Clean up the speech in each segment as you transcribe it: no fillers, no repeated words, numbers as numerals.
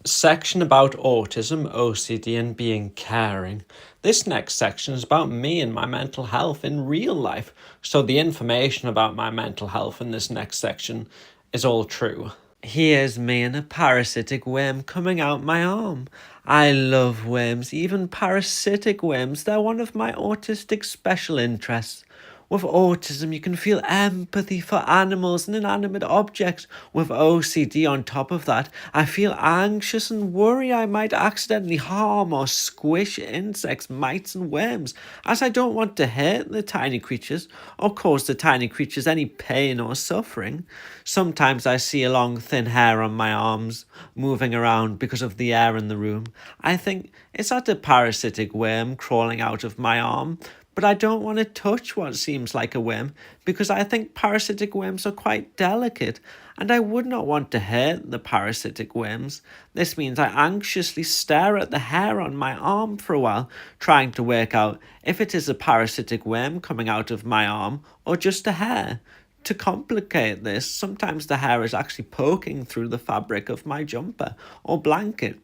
section about autism, OCD, and being caring. This next section is about me and my mental health in real life, so the information about my mental health in this next section is all true. Here's me and a parasitic worm coming out my arm. I love worms, even parasitic worms. They're one of my autistic special interests. With autism, you can feel empathy for animals and inanimate objects. With OCD on top of that, I feel anxious and worry I might accidentally harm or squish insects, mites, and worms, as I don't want to hurt the tiny creatures or cause the tiny creatures any pain or suffering. Sometimes I see a long thin hair on my arms moving around because of the air in the room. I think, is that a parasitic worm crawling out of my arm? But I don't want to touch what seems like a worm because I think parasitic worms are quite delicate and I would not want to hurt the parasitic worms. This means I anxiously stare at the hair on my arm for a while, trying to work out if it is a parasitic worm coming out of my arm or just a hair. To complicate this, sometimes the hair is actually poking through the fabric of my jumper or blanket.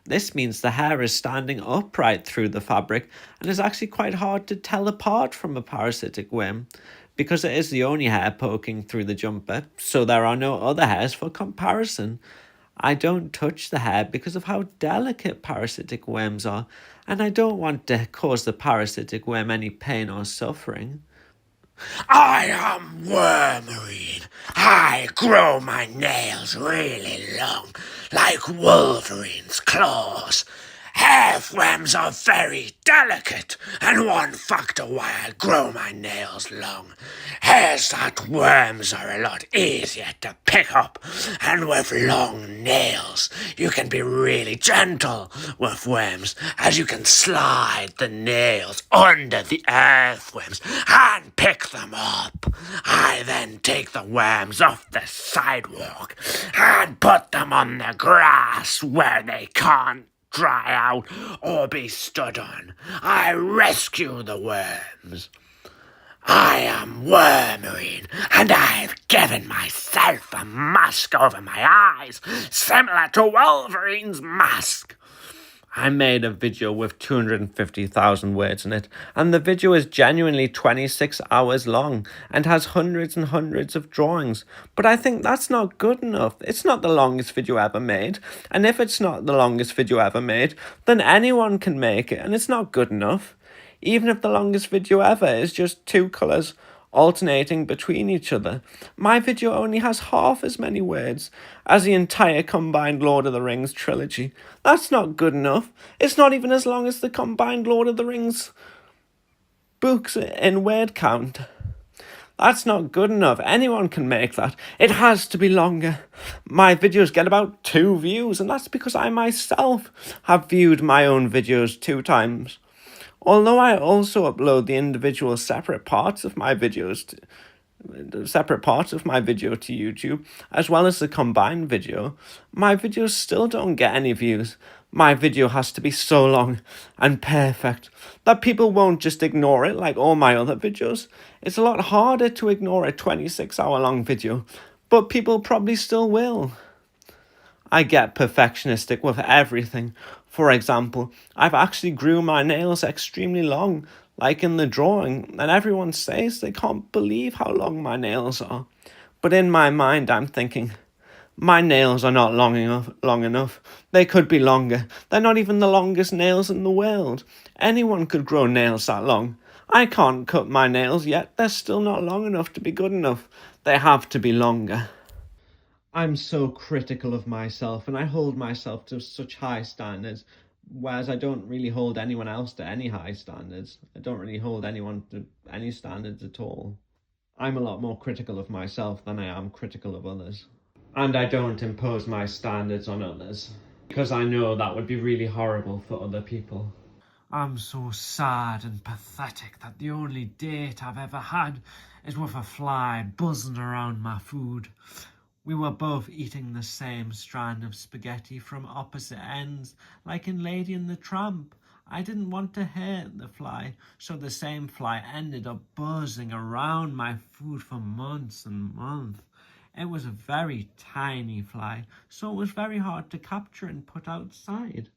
This means the hair is standing upright through the fabric and is actually quite hard to tell apart from a parasitic worm, because it is the only hair poking through the jumper, so there are no other hairs for comparison. I don't touch the hair because of how delicate parasitic worms are, and I don't want to cause the parasitic worm any pain or suffering. I am Wormerine. I grow my nails really long, like Wolverine's claws. Hairworms are very delicate, and one factor why I grow my nails long is that worms are a lot easier to pick up, and with long nails you can be really gentle with worms, as you can slide the nails under the earthworms and pick them up. I then take the worms off the sidewalk and put them on the grass where they can't dry out or be stood on. I rescue the worms. I am Wormerine, and I've given myself a mask over my eyes, similar to Wolverine's mask. I made a video with 250,000 words in it, and the video is genuinely 26 hours long and has hundreds and hundreds of drawings. But I think that's not good enough. It's not the longest video ever made, and if it's not the longest video ever made, then anyone can make it, and it's not good enough. Even if the longest video ever is just two colours alternating between each other, my video only has half as many words as the entire combined Lord of the Rings trilogy. That's not good enough. It's not even as long as the combined Lord of the Rings books in word count. That's not good enough. Anyone can make that. It has to be longer. My videos get about 2 views, and that's because I myself have viewed my own videos 2 times. Although I also upload the individual separate parts of my video to YouTube, as well as the combined video, my videos still don't get any views. My video has to be so long and perfect that people won't just ignore it like all my other videos. It's a lot harder to ignore a 26-hour long video, but people probably still will. I get perfectionistic with everything. For example, I've actually grew my nails extremely long, like in the drawing, and everyone says they can't believe how long my nails are. But in my mind, I'm thinking, my nails are not long enough. They could be longer. They're not even the longest nails in the world. Anyone could grow nails that long. I can't cut my nails yet. They're still not long enough to be good enough. They have to be longer. I'm so critical of myself, and I hold myself to such high standards, whereas I don't really hold anyone else to any high standards. I don't really hold anyone to any standards at all. I'm a lot more critical of myself than I am critical of others. And I don't impose my standards on others, because I know that would be really horrible for other people. I'm so sad and pathetic that the only date I've ever had is with a fly buzzing around my food. We were both eating the same strand of spaghetti from opposite ends, like in Lady and the Tramp. I didn't want to hurt the fly, so the same fly ended up buzzing around my food for months and months. It was a very tiny fly, so it was very hard to capture and put outside.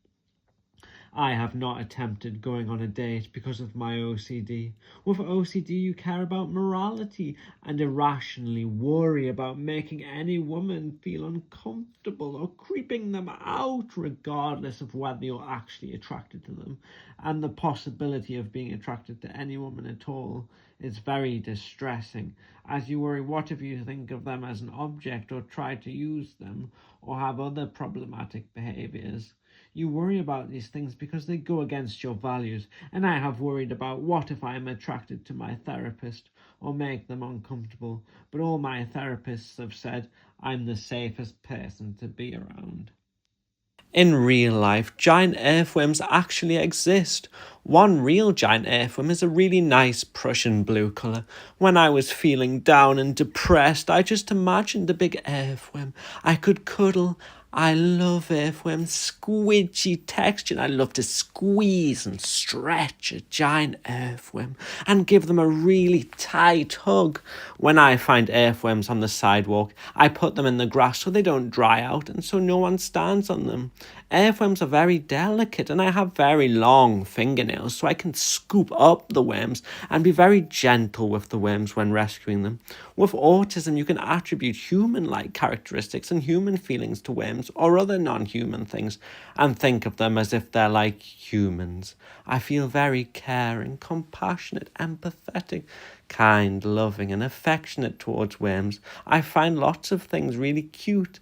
I have not attempted going on a date because of my OCD. With OCD, you care about morality and irrationally worry about making any woman feel uncomfortable or creeping them out, regardless of whether you're actually attracted to them. And the possibility of being attracted to any woman at all is very distressing, as you worry what if you think of them as an object or try to use them or have other problematic behaviors. You worry about these things because they go against your values, and I have worried about what if I am attracted to my therapist or make them uncomfortable, but all my therapists have said I'm the safest person to be around. In real life, giant earthworms actually exist. One real giant earthworm is a really nice Prussian blue colour. When I was feeling down and depressed, I just imagined a big earthworm I could cuddle. I love earthworms, squidgy texture, and I love to squeeze and stretch a giant earthworm and give them a really tight hug. When I find earthworms on the sidewalk, I put them in the grass so they don't dry out and so no one stands on them. Earthworms are very delicate and I have very long fingernails so I can scoop up the worms and be very gentle with the worms when rescuing them. With autism, you can attribute human-like characteristics and human feelings to worms or other non-human things and think of them as if they're like humans. I feel very caring, compassionate, empathetic, kind, loving and affectionate towards worms. I find lots of things really cute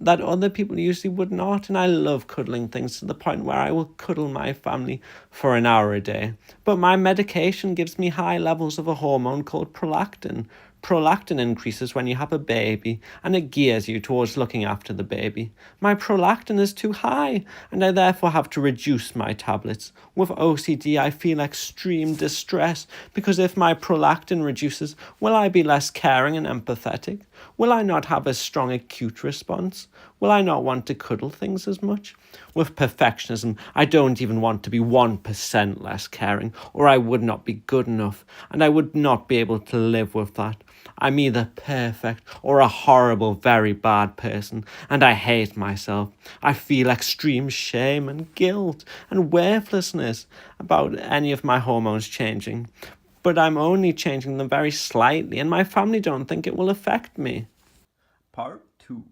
that other people usually would not, and I love cuddling things to the point where I will cuddle my family for an hour a day. But my medication gives me high levels of a hormone called prolactin. Prolactin increases when you have a baby, and it gears you towards looking after the baby. My prolactin is too high, and I therefore have to reduce my tablets. With OCD, I feel extreme distress, because if my prolactin reduces, will I be less caring and empathetic? Will I not have a strong acute response? Will I not want to cuddle things as much? With perfectionism, I don't even want to be 1% less caring, or I would not be good enough, and I would not be able to live with that. I'm either perfect or a horrible, very bad person, and I hate myself. I feel extreme shame and guilt and worthlessness about any of my hormones changing. But I'm only changing them very slightly, and my family don't think it will affect me. Part 2.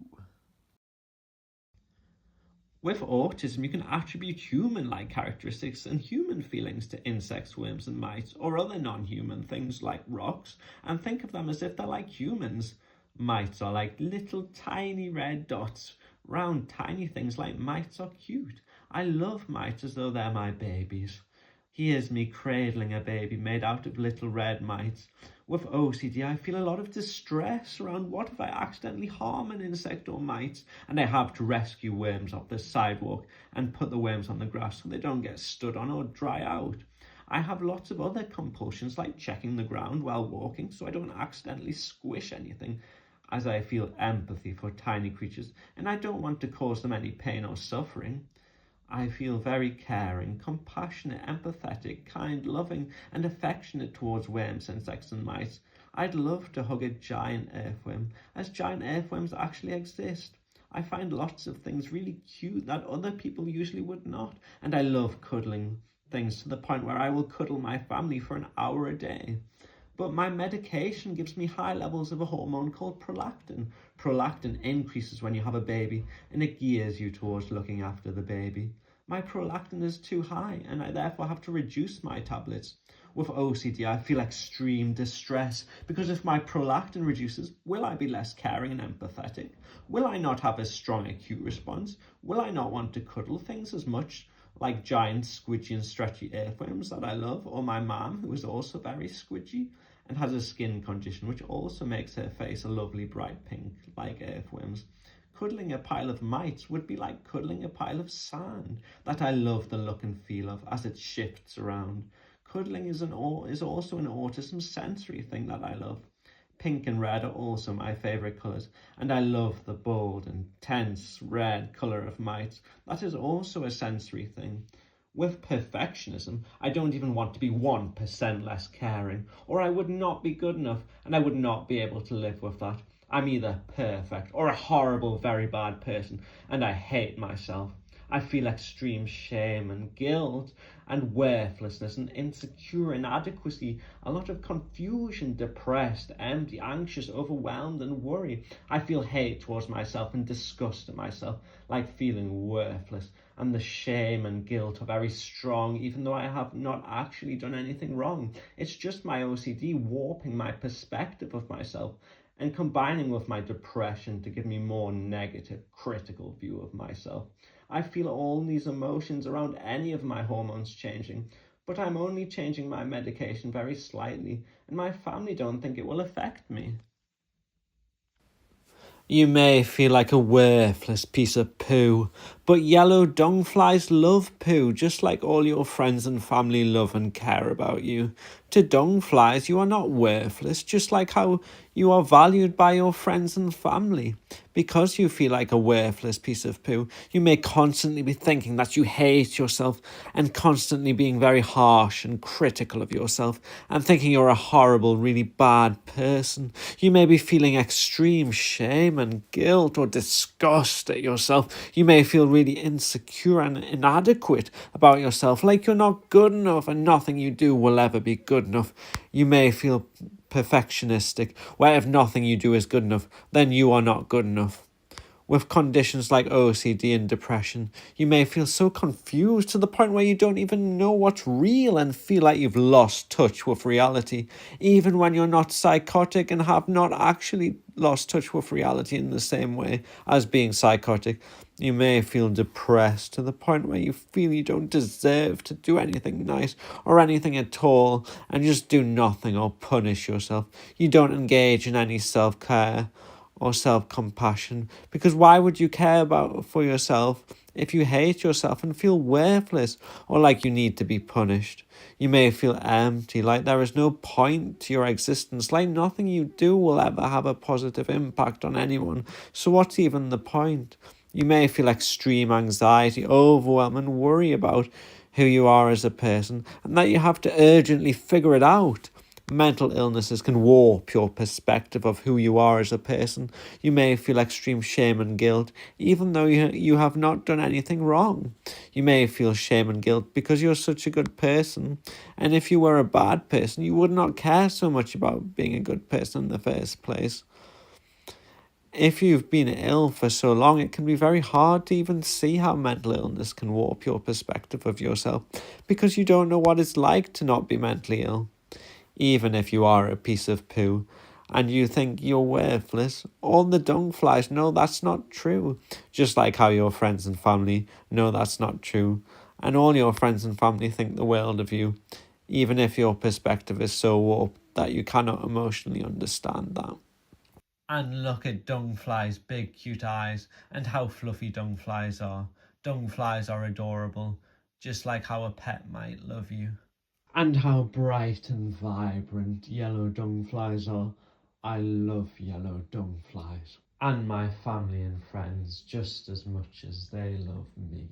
With autism, you can attribute human-like characteristics and human feelings to insects, worms, and mites, or other non-human things like rocks, and think of them as if they're like humans. Mites are like little tiny red dots. Round tiny things like mites are cute. I love mites as though they're my babies. Here's me cradling a baby made out of little red mites. With OCD, I feel a lot of distress around what if I accidentally harm an insect or mite, and I have to rescue worms off the sidewalk and put the worms on the grass so they don't get stood on or dry out. I have lots of other compulsions like checking the ground while walking so I don't accidentally squish anything, as I feel empathy for tiny creatures and I don't want to cause them any pain or suffering. I feel very caring, compassionate, empathetic, kind, loving, and affectionate towards worms, insects, and mice. I'd love to hug a giant earthworm, as giant earthworms actually exist. I find lots of things really cute that other people usually would not, and I love cuddling things to the point where I will cuddle my family for an hour a day. But my medication gives me high levels of a hormone called prolactin. Prolactin increases when you have a baby and it gears you towards looking after the baby. My prolactin is too high and I therefore have to reduce my tablets. With OCD, I feel extreme distress because if my prolactin reduces, will I be less caring and empathetic? Will I not have a strong acute response? Will I not want to cuddle things as much? Like giant squidgy and stretchy earthworms that I love, or my mum, who is also very squidgy and has a skin condition which also makes her face a lovely bright pink, like earthworms. Cuddling a pile of mites would be like cuddling a pile of sand that I love the look and feel of as it shifts around. Cuddling is also an autism sensory thing that I love. Pink and red are also my favourite colours, and I love the bold and tense red colour of mites. That is also a sensory thing. With perfectionism, I don't even want to be 1% less caring, or I would not be good enough, and I would not be able to live with that. I'm either perfect or a horrible, very bad person, and I hate myself. I feel extreme shame and guilt and worthlessness and insecure inadequacy, a lot of confusion, depressed, empty, anxious, overwhelmed, and worry. I feel hate towards myself and disgust at myself, like feeling worthless. And the shame and guilt are very strong, even though I have not actually done anything wrong. It's just my OCD warping my perspective of myself and combining with my depression to give me more negative, critical view of myself. I feel all these emotions around any of my hormones changing, but I'm only changing my medication very slightly, and my family don't think it will affect me. You may feel like a worthless piece of poo, but yellow dung flies love poo just like all your friends and family love and care about you. To dung flies, you are not worthless, just like how you are valued by your friends and family. Because you feel like a worthless piece of poo, you may constantly be thinking that you hate yourself and constantly being very harsh and critical of yourself and thinking you're a horrible, really bad person. You may be feeling extreme shame and guilt or disgust at yourself. You may feel really insecure and inadequate about yourself, like you're not good enough and nothing you do will ever be good enough. You may feel perfectionistic, where if nothing you do is good enough, then you are not good enough. With conditions like OCD and depression, you may feel so confused to the point where you don't even know what's real and feel like you've lost touch with reality, even when you're not psychotic and have not actually lost touch with reality in the same way as being psychotic. You may feel depressed to the point where you feel you don't deserve to do anything nice or anything at all and just do nothing or punish yourself. You don't engage in any self-care or self-compassion, because why would you care about for yourself if you hate yourself and feel worthless or like you need to be punished? You may feel empty, like there is no point to your existence, like nothing you do will ever have a positive impact on anyone, so what's even the point? You may feel extreme anxiety, overwhelm and worry about who you are as a person and that you have to urgently figure it out. Mental illnesses can warp your perspective of who you are as a person. You may feel extreme shame and guilt, even though you have not done anything wrong. You may feel shame and guilt because you're such a good person. And if you were a bad person, you would not care so much about being a good person in the first place. If you've been ill for so long, it can be very hard to even see how mental illness can warp your perspective of yourself because you don't know what it's like to not be mentally ill. Even if you are a piece of poo and you think you're worthless, all the dung flies know that's not true, just like how your friends and family know that's not true, and all your friends and family think the world of you, even if your perspective is so warped that you cannot emotionally understand that. And look at dung flies' big cute eyes and how fluffy dung flies are. Dung flies are adorable, just like how a pet might love you. And how bright and vibrant yellow dung flies are. I love yellow dung flies. And my family and friends just as much as they love me.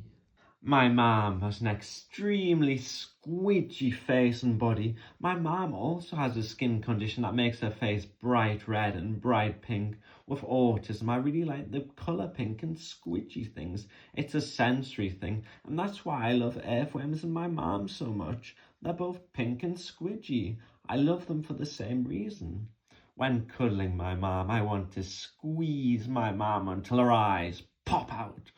My mum has an extremely squidgy face and body. My mum also has a skin condition that makes her face bright red and bright pink. With autism, I really like the colour pink and squidgy things. It's a sensory thing, and that's why I love earthworms and my mum so much. They're both pink and squidgy. I love them for the same reason. When cuddling my mum, I want to squeeze my mum until her eyes pop out.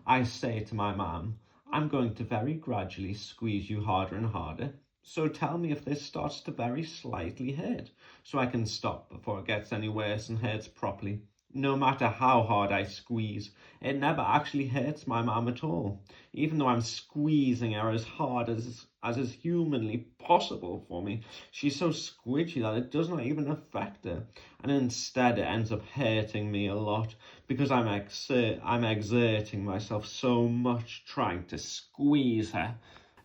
I say to my mum, I'm going to very gradually squeeze you harder and harder, so tell me if this starts to very slightly hurt, so I can stop before it gets any worse and hurts properly. No matter how hard I squeeze, it never actually hurts my mum at all, even though I'm squeezing her as hard as is humanly possible for me. She's so squidgy that it does not even affect her, and instead it ends up hurting me a lot because I'm exerting myself so much trying to squeeze her.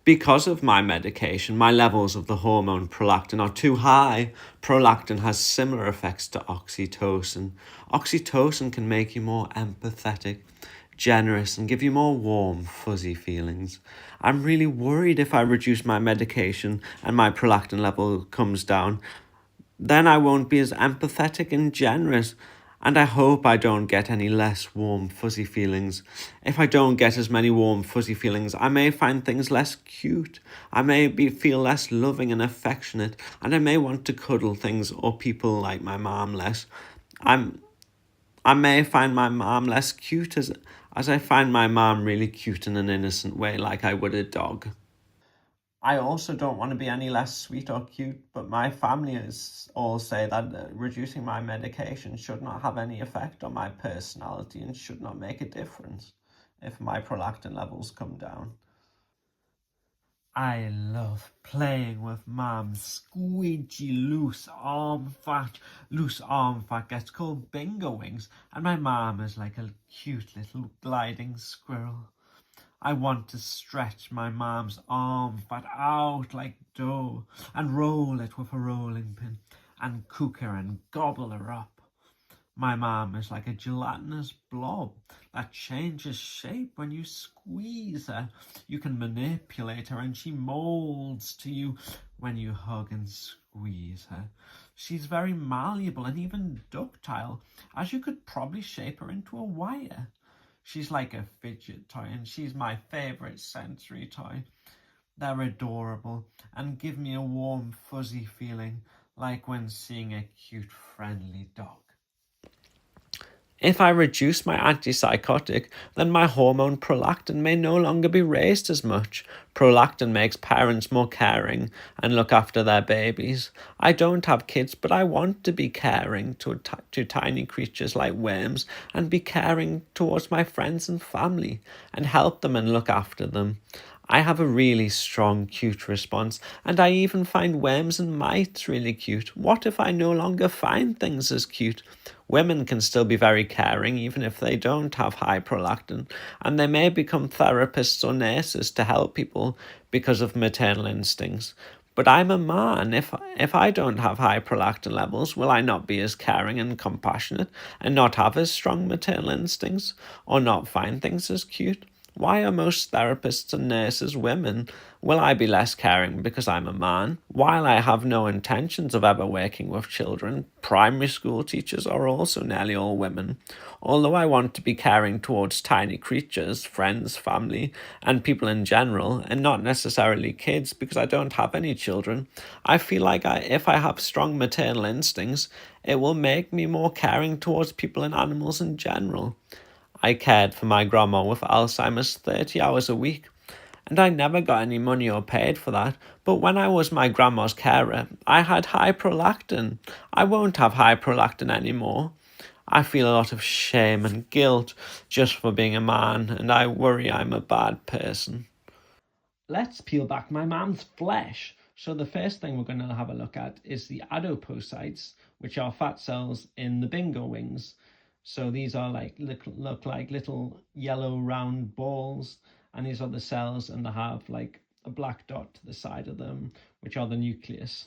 Because of my medication, my levels of the hormone prolactin are too high. Prolactin has similar effects to oxytocin. Oxytocin can make you more empathetic, generous, and give you more warm, fuzzy feelings. I'm really worried if I reduce my medication and my prolactin level comes down, then I won't be as empathetic and generous, And I hope I don't get any less warm, fuzzy feelings. If I don't get as many warm, fuzzy feelings, I may find things less cute. I may feel less loving and affectionate, and I may want to cuddle things or people like my mom less. I may find my mom less cute as I find my mom really cute in an innocent way, like I would a dog. I also don't want to be any less sweet or cute, but my family all say that reducing my medication should not have any effect on my personality and should not make a difference if my prolactin levels come down. I love playing with Mum's squidgy loose arm fat gets called bingo wings, and my mum is like a cute little gliding squirrel. I want to stretch my mum's arm fat out like dough and roll it with a rolling pin and cook her and gobble her up. My mum is like a gelatinous blob that changes shape when you squeeze her. You can manipulate her and she molds to you when you hug and squeeze her. She's very malleable and even ductile, as you could probably shape her into a wire. She's like a fidget toy and she's my favourite sensory toy. They're adorable and give me a warm, fuzzy feeling, like when seeing a cute, friendly dog. If I reduce my antipsychotic, then my hormone prolactin may no longer be raised as much. Prolactin makes parents more caring and look after their babies. I don't have kids, but I want to be caring to tiny creatures like worms and be caring towards my friends and family and help them and look after them. I have a really strong, cute response, and I even find worms and mites really cute. What if I no longer find things as cute? Women can still be very caring even if they don't have high prolactin, and they may become therapists or nurses to help people because of maternal instincts. But I'm a man. If I don't have high prolactin levels, will I not be as caring and compassionate and not have as strong maternal instincts or not find things as cute? Why are most therapists and nurses women? Will I be less caring because I'm a man? While I have no intentions of ever working with children, primary school teachers are also nearly all women. Although I want to be caring towards tiny creatures, friends, family, and people in general, and not necessarily kids because I don't have any children, I feel like if I have strong maternal instincts, it will make me more caring towards people and animals in general. I cared for my grandma with Alzheimer's 30 hours a week, and I never got any money or paid for that. But when I was my grandma's carer, I had high prolactin. I won't have high prolactin anymore. I feel a lot of shame and guilt just for being a man, and I worry I'm a bad person. Let's peel back my mum's flesh. So the first thing we're going to have a look at is the adipocytes, which are fat cells in the bingo wings. So these are look like little yellow round balls, and these are the cells, and they have like a black dot to the side of them, which are the nucleus.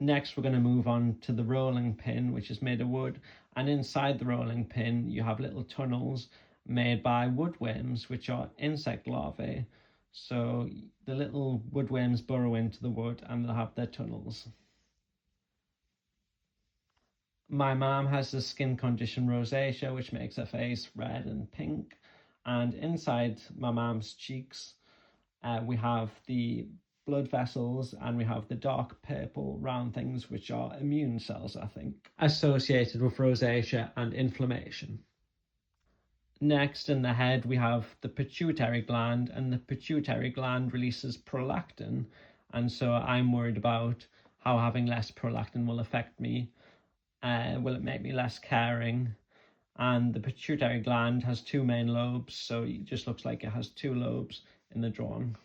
Next, we're going to move on to the rolling pin, which is made of wood. And inside the rolling pin, you have little tunnels made by woodworms, which are insect larvae. So the little woodworms burrow into the wood and they'll have their tunnels. My mom has the skin condition rosacea, which makes her face red and pink. And inside my mom's cheeks, we have the blood vessels and we have the dark purple round things, which are immune cells, I think, associated with rosacea and inflammation. Next, in the head, we have the pituitary gland, and the pituitary gland releases prolactin. And so I'm worried about how having less prolactin will affect me. Will it make me less caring? And the pituitary gland has two main lobes, so it just looks like it has two lobes in the drawing.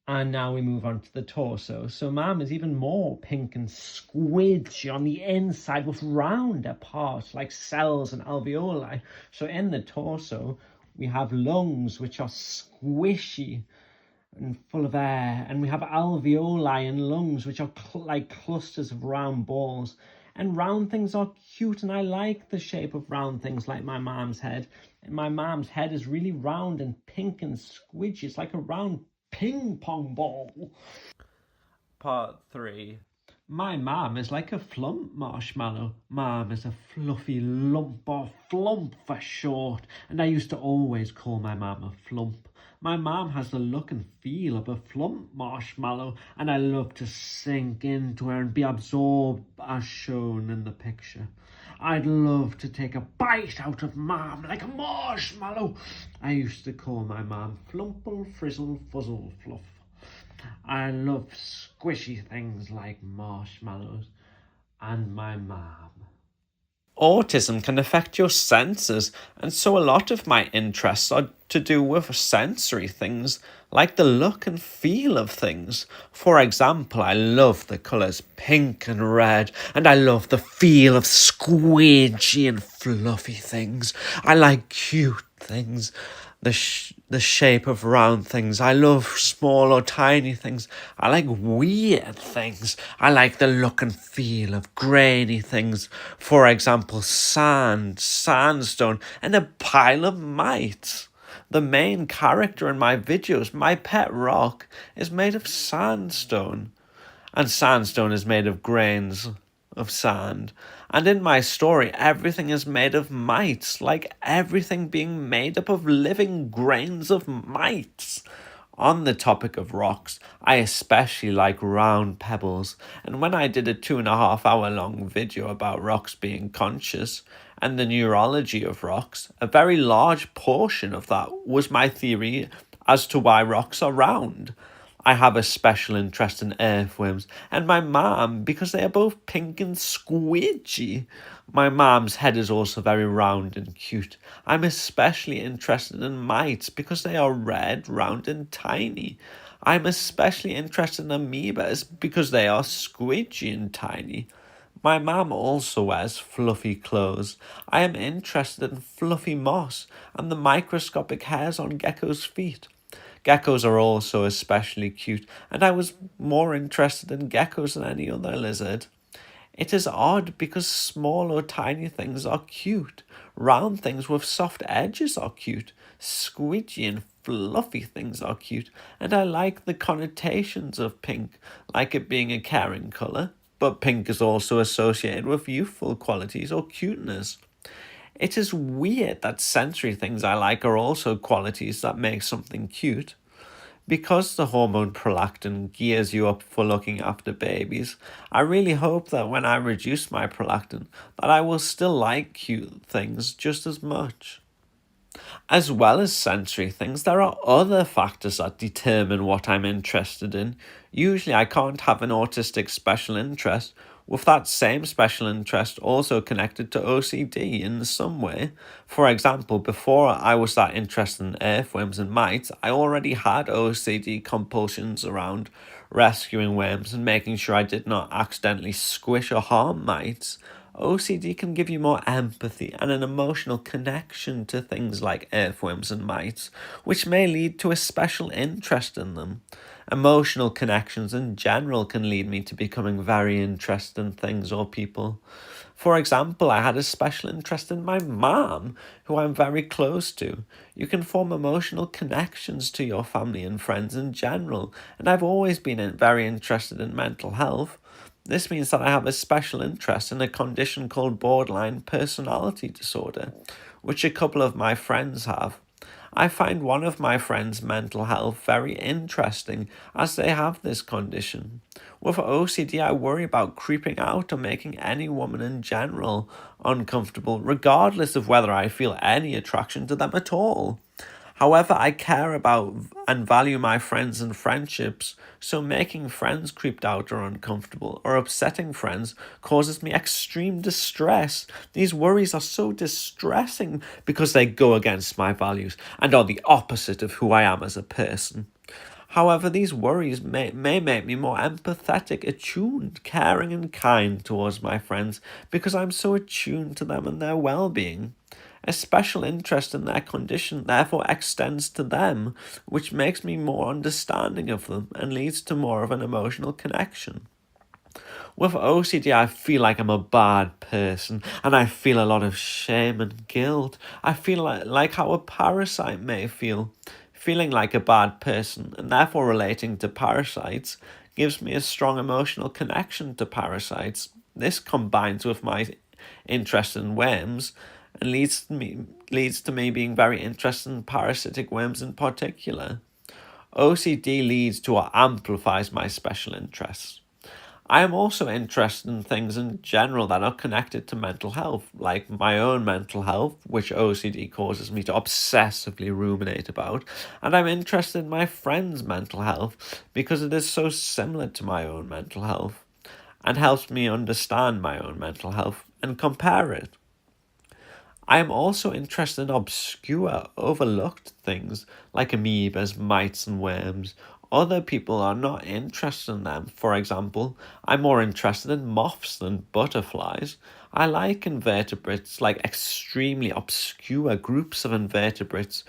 And now we move on to the torso. So Mam is even more pink and squidgy on the inside with rounder parts like cells and alveoli. So in the torso, we have lungs, which are squishy and full of air. And we have alveoli and lungs, which are like clusters of round balls. And round things are cute, and I like the shape of round things like my mom's head. And my mom's head is really round and pink and squidgy. It's like a round ping pong ball. Part 3. My mum is like a flump marshmallow. Mum is a fluffy lump, or flump for short, and I used to always call my mum a flump. My mum has the look and feel of a flump marshmallow, and I love to sink into her and be absorbed as shown in the picture. I'd love to take a bite out of mum like a marshmallow. I used to call my mum Flumple Frizzle Fuzzle Fluff. I love squishy things like marshmallows and my mom. Autism can affect your senses, and so a lot of my interests are to do with sensory things, like the look and feel of things. For example, I love the colours pink and red, and I love the feel of squidgy and fluffy things. I like cute things, the shape of round things. I love small or tiny things. I like weird things. I like the look and feel of grainy things. For example, sand, sandstone, and a pile of mites. The main character in my videos, my pet rock, is made of sandstone. And sandstone is made of grains of sand. And in my story, everything is made of mites, like everything being made up of living grains of mites. On the topic of rocks, I especially like round pebbles, and when I did a 2.5 hour long video about rocks being conscious and the neurology of rocks, a very large portion of that was my theory as to why rocks are round. I have a special interest in earthworms, and my mom because they are both pink and squidgy. My mom's head is also very round and cute. I'm especially interested in mites because they are red, round, and tiny. I'm especially interested in amoebas because they are squidgy and tiny. My mom also wears fluffy clothes. I am interested in fluffy moss and the microscopic hairs on geckos' feet. Geckos are also especially cute, and I was more interested in geckos than any other lizard. It is odd because small or tiny things are cute. Round things with soft edges are cute. Squidgy and fluffy things are cute, and I like the connotations of pink, like it being a caring colour. But pink is also associated with youthful qualities or cuteness. It is weird that sensory things I like are also qualities that make something cute. Because the hormone prolactin gears you up for looking after babies, I really hope that when I reduce my prolactin, that I will still like cute things just as much. As well as sensory things, there are other factors that determine what I'm interested in. Usually I can't have an autistic special interest with that same special interest also connected to OCD in some way. For example, before I was that interested in earthworms and mites, I already had OCD compulsions around rescuing worms and making sure I did not accidentally squish or harm mites. OCD can give you more empathy and an emotional connection to things like earthworms and mites, which may lead to a special interest in them. Emotional connections in general can lead me to becoming very interested in things or people. For example, I had a special interest in my mom, who I'm very close to. You can form emotional connections to your family and friends in general, and I've always been very interested in mental health. This means that I have a special interest in a condition called borderline personality disorder, which a couple of my friends have. I find one of my friends' mental health very interesting as they have this condition. With OCD, I worry about creeping out or making any woman in general uncomfortable, regardless of whether I feel any attraction to them at all. However, I care about and value my friends and friendships, so making friends creeped out or uncomfortable or upsetting friends causes me extreme distress. These worries are so distressing because they go against my values and are the opposite of who I am as a person. However, these worries may make me more empathetic, attuned, caring, and kind towards my friends because I'm so attuned to them and their well being. A special interest in their condition therefore extends to them, which makes me more understanding of them and leads to more of an emotional connection. With OCD, I feel like I'm a bad person, and I feel a lot of shame and guilt. I feel like how a parasite may feel. Feeling like a bad person, and therefore relating to parasites, gives me a strong emotional connection to parasites. This combines with my interest in worms and leads to me being very interested in parasitic worms in particular. OCD leads to or amplifies my special interests. I am also interested in things in general that are connected to mental health, like my own mental health, which OCD causes me to obsessively ruminate about, and I'm interested in my friends' mental health because it is so similar to my own mental health and helps me understand my own mental health and compare it. I am also interested in obscure, overlooked things like amoebas, mites, and worms. Other people are not interested in them. For example, I'm more interested in moths than butterflies. I like invertebrates, like extremely obscure groups of invertebrates,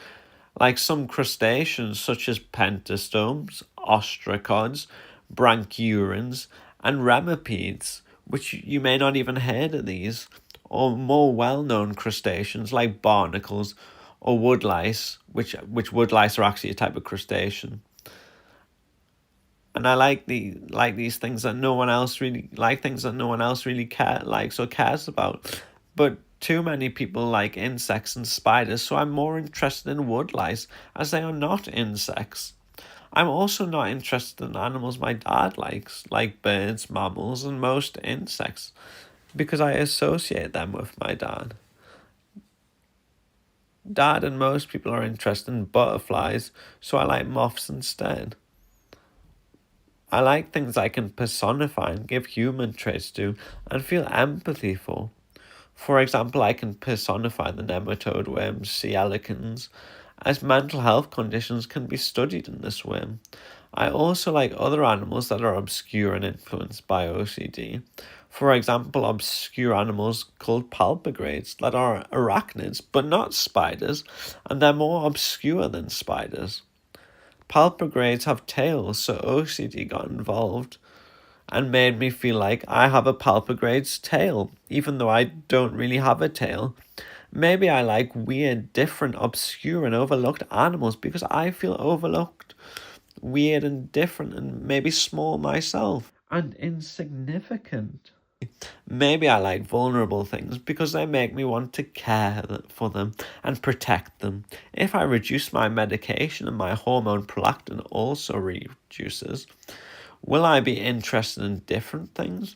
like some crustaceans such as pentastomes, ostracods, branchiurans, and remipedes, which you may not even heard of these, or more well-known crustaceans like barnacles or woodlice, which woodlice are actually a type of crustacean. And I like these things that no one else really things that no one else really likes or cares about. But too many people like insects and spiders, so I'm more interested in woodlice as they are not insects. I'm also not interested in animals my dad likes, like birds, mammals, and most insects, because I associate them with my dad. Dad and most people are interested in butterflies, so I like moths instead. I like things I can personify and give human traits to and feel empathy for. For example, I can personify the nematode worm C. elegans, as mental health conditions can be studied in this worm. I also like other animals that are obscure and influenced by OCD. For example, obscure animals called palpigrades that are arachnids but not spiders, and they're more obscure than spiders. Palpigrades have tails, so OCD got involved and made me feel like I have a palpigrade's tail, even though I don't really have a tail. Maybe I like weird, different, obscure, and overlooked animals because I feel overlooked, weird, and different, and maybe small myself, and insignificant. Maybe I like vulnerable things because they make me want to care for them and protect them. If I reduce my medication and my hormone prolactin also reduces, will I be interested in different things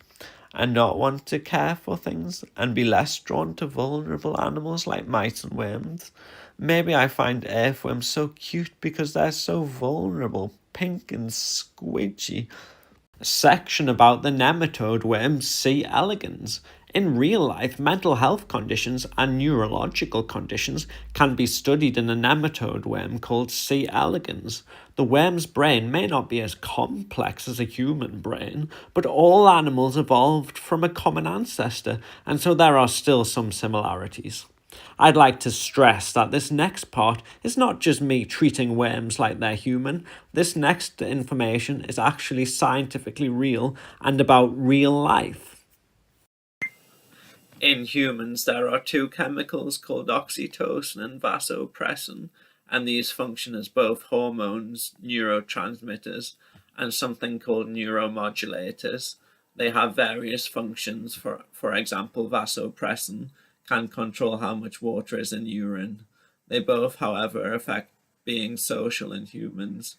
and not want to care for things and be less drawn to vulnerable animals like mice and worms? Maybe I find earthworms so cute because they're so vulnerable, pink and squidgy. Section about the nematode worm C. elegans. In real life, mental health conditions and neurological conditions can be studied in a nematode worm called C. elegans. The worm's brain may not be as complex as a human brain, but all animals evolved from a common ancestor, and so there are still some similarities. I'd like to stress that this next part is not just me treating worms like they're human. This next information is actually scientifically real and about real life. In humans, there are two chemicals called oxytocin and vasopressin, and these function as both hormones, neurotransmitters, and something called neuromodulators. They have various functions. For example, vasopressin can control how much water is in urine. They both, however, affect being social in humans.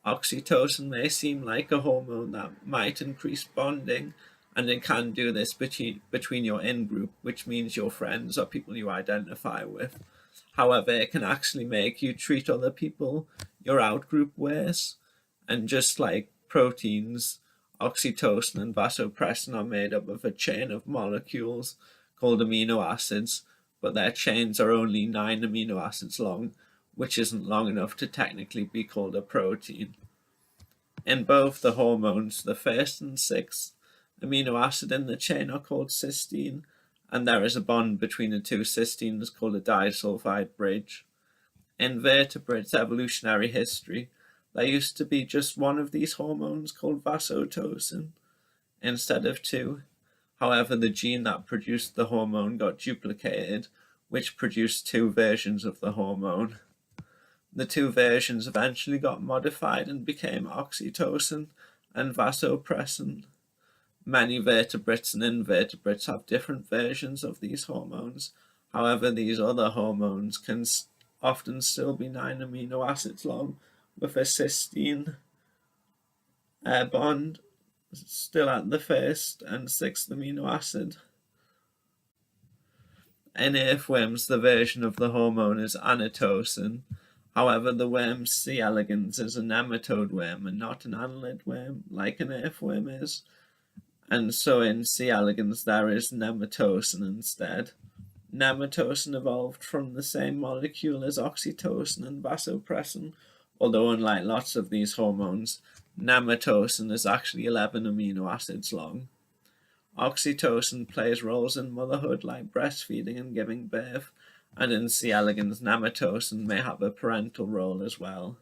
Oxytocin may seem like a hormone that might increase bonding, and it can do this between your in-group, which means your friends or people you identify with. However, it can actually make you treat other people, your out-group, worse. And just like proteins, oxytocin and vasopressin are made up of a chain of molecules called amino acids, but their chains are only 9 amino acids long, which isn't long enough to technically be called a protein. In both the hormones, the first and sixth amino acid in the chain are called cysteine, and there is a bond between the two cysteines called a disulfide bridge. In vertebrates' evolutionary history, there used to be just one of these hormones called vasotocin instead of two. However, the gene that produced the hormone got duplicated, which produced two versions of the hormone. The two versions eventually got modified and became oxytocin and vasopressin. Many vertebrates and invertebrates have different versions of these hormones. However, these other hormones can often still be 9 amino acids long, with a cysteine bond still at the first and sixth amino acid. In earthworms, the version of the hormone is anatocin. However, the worm C. elegans is a nematode worm and not an annelid worm like an earthworm is. And so in C. elegans there is nematocin instead. Nematocin evolved from the same molecule as oxytocin and vasopressin, although unlike lots of these hormones, nematocin is actually 11 amino acids long. Oxytocin plays roles in motherhood like breastfeeding and giving birth, and in C. elegans, nematocin may have a parental role as well.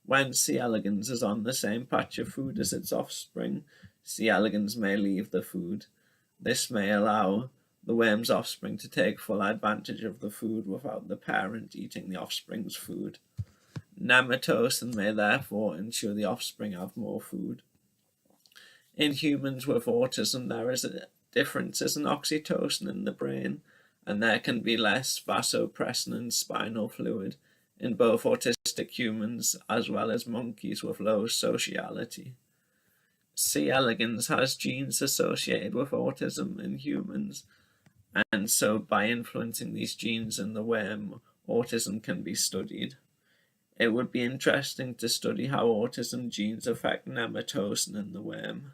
When C. elegans is on the same patch of food as its offspring, C. elegans may leave the food. This may allow the worm's offspring to take full advantage of the food without the parent eating the offspring's food. Nematocin may therefore ensure the offspring have more food. In humans with autism, there is a differences in oxytocin in the brain, and there can be less vasopressin and spinal fluid in both autistic humans as well as monkeys with low sociality. C. elegans has genes associated with autism in humans, and so by influencing these genes in the worm, autism can be studied. It would be interesting to study how autism genes affect nematocin in the worm.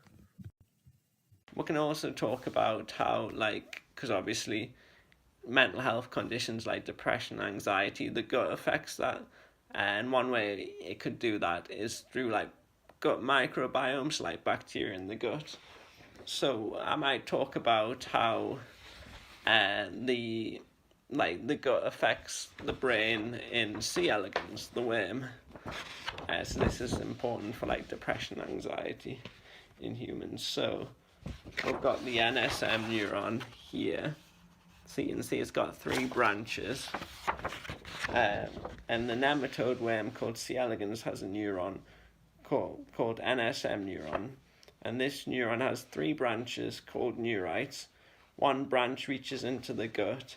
We can also talk about how, because obviously mental health conditions like depression, anxiety, the gut affects that. And one way it could do that is through gut microbiomes, like bacteria in the gut. So I might talk about how the gut affects the brain in C. elegans, the worm. So this is important for depression, anxiety in humans. So we've got the NSM neuron here. So you can see it's got 3 branches. And the nematode worm called C. elegans has a neuron called NSM neuron. And this neuron has 3 branches called neurites. One branch reaches into the gut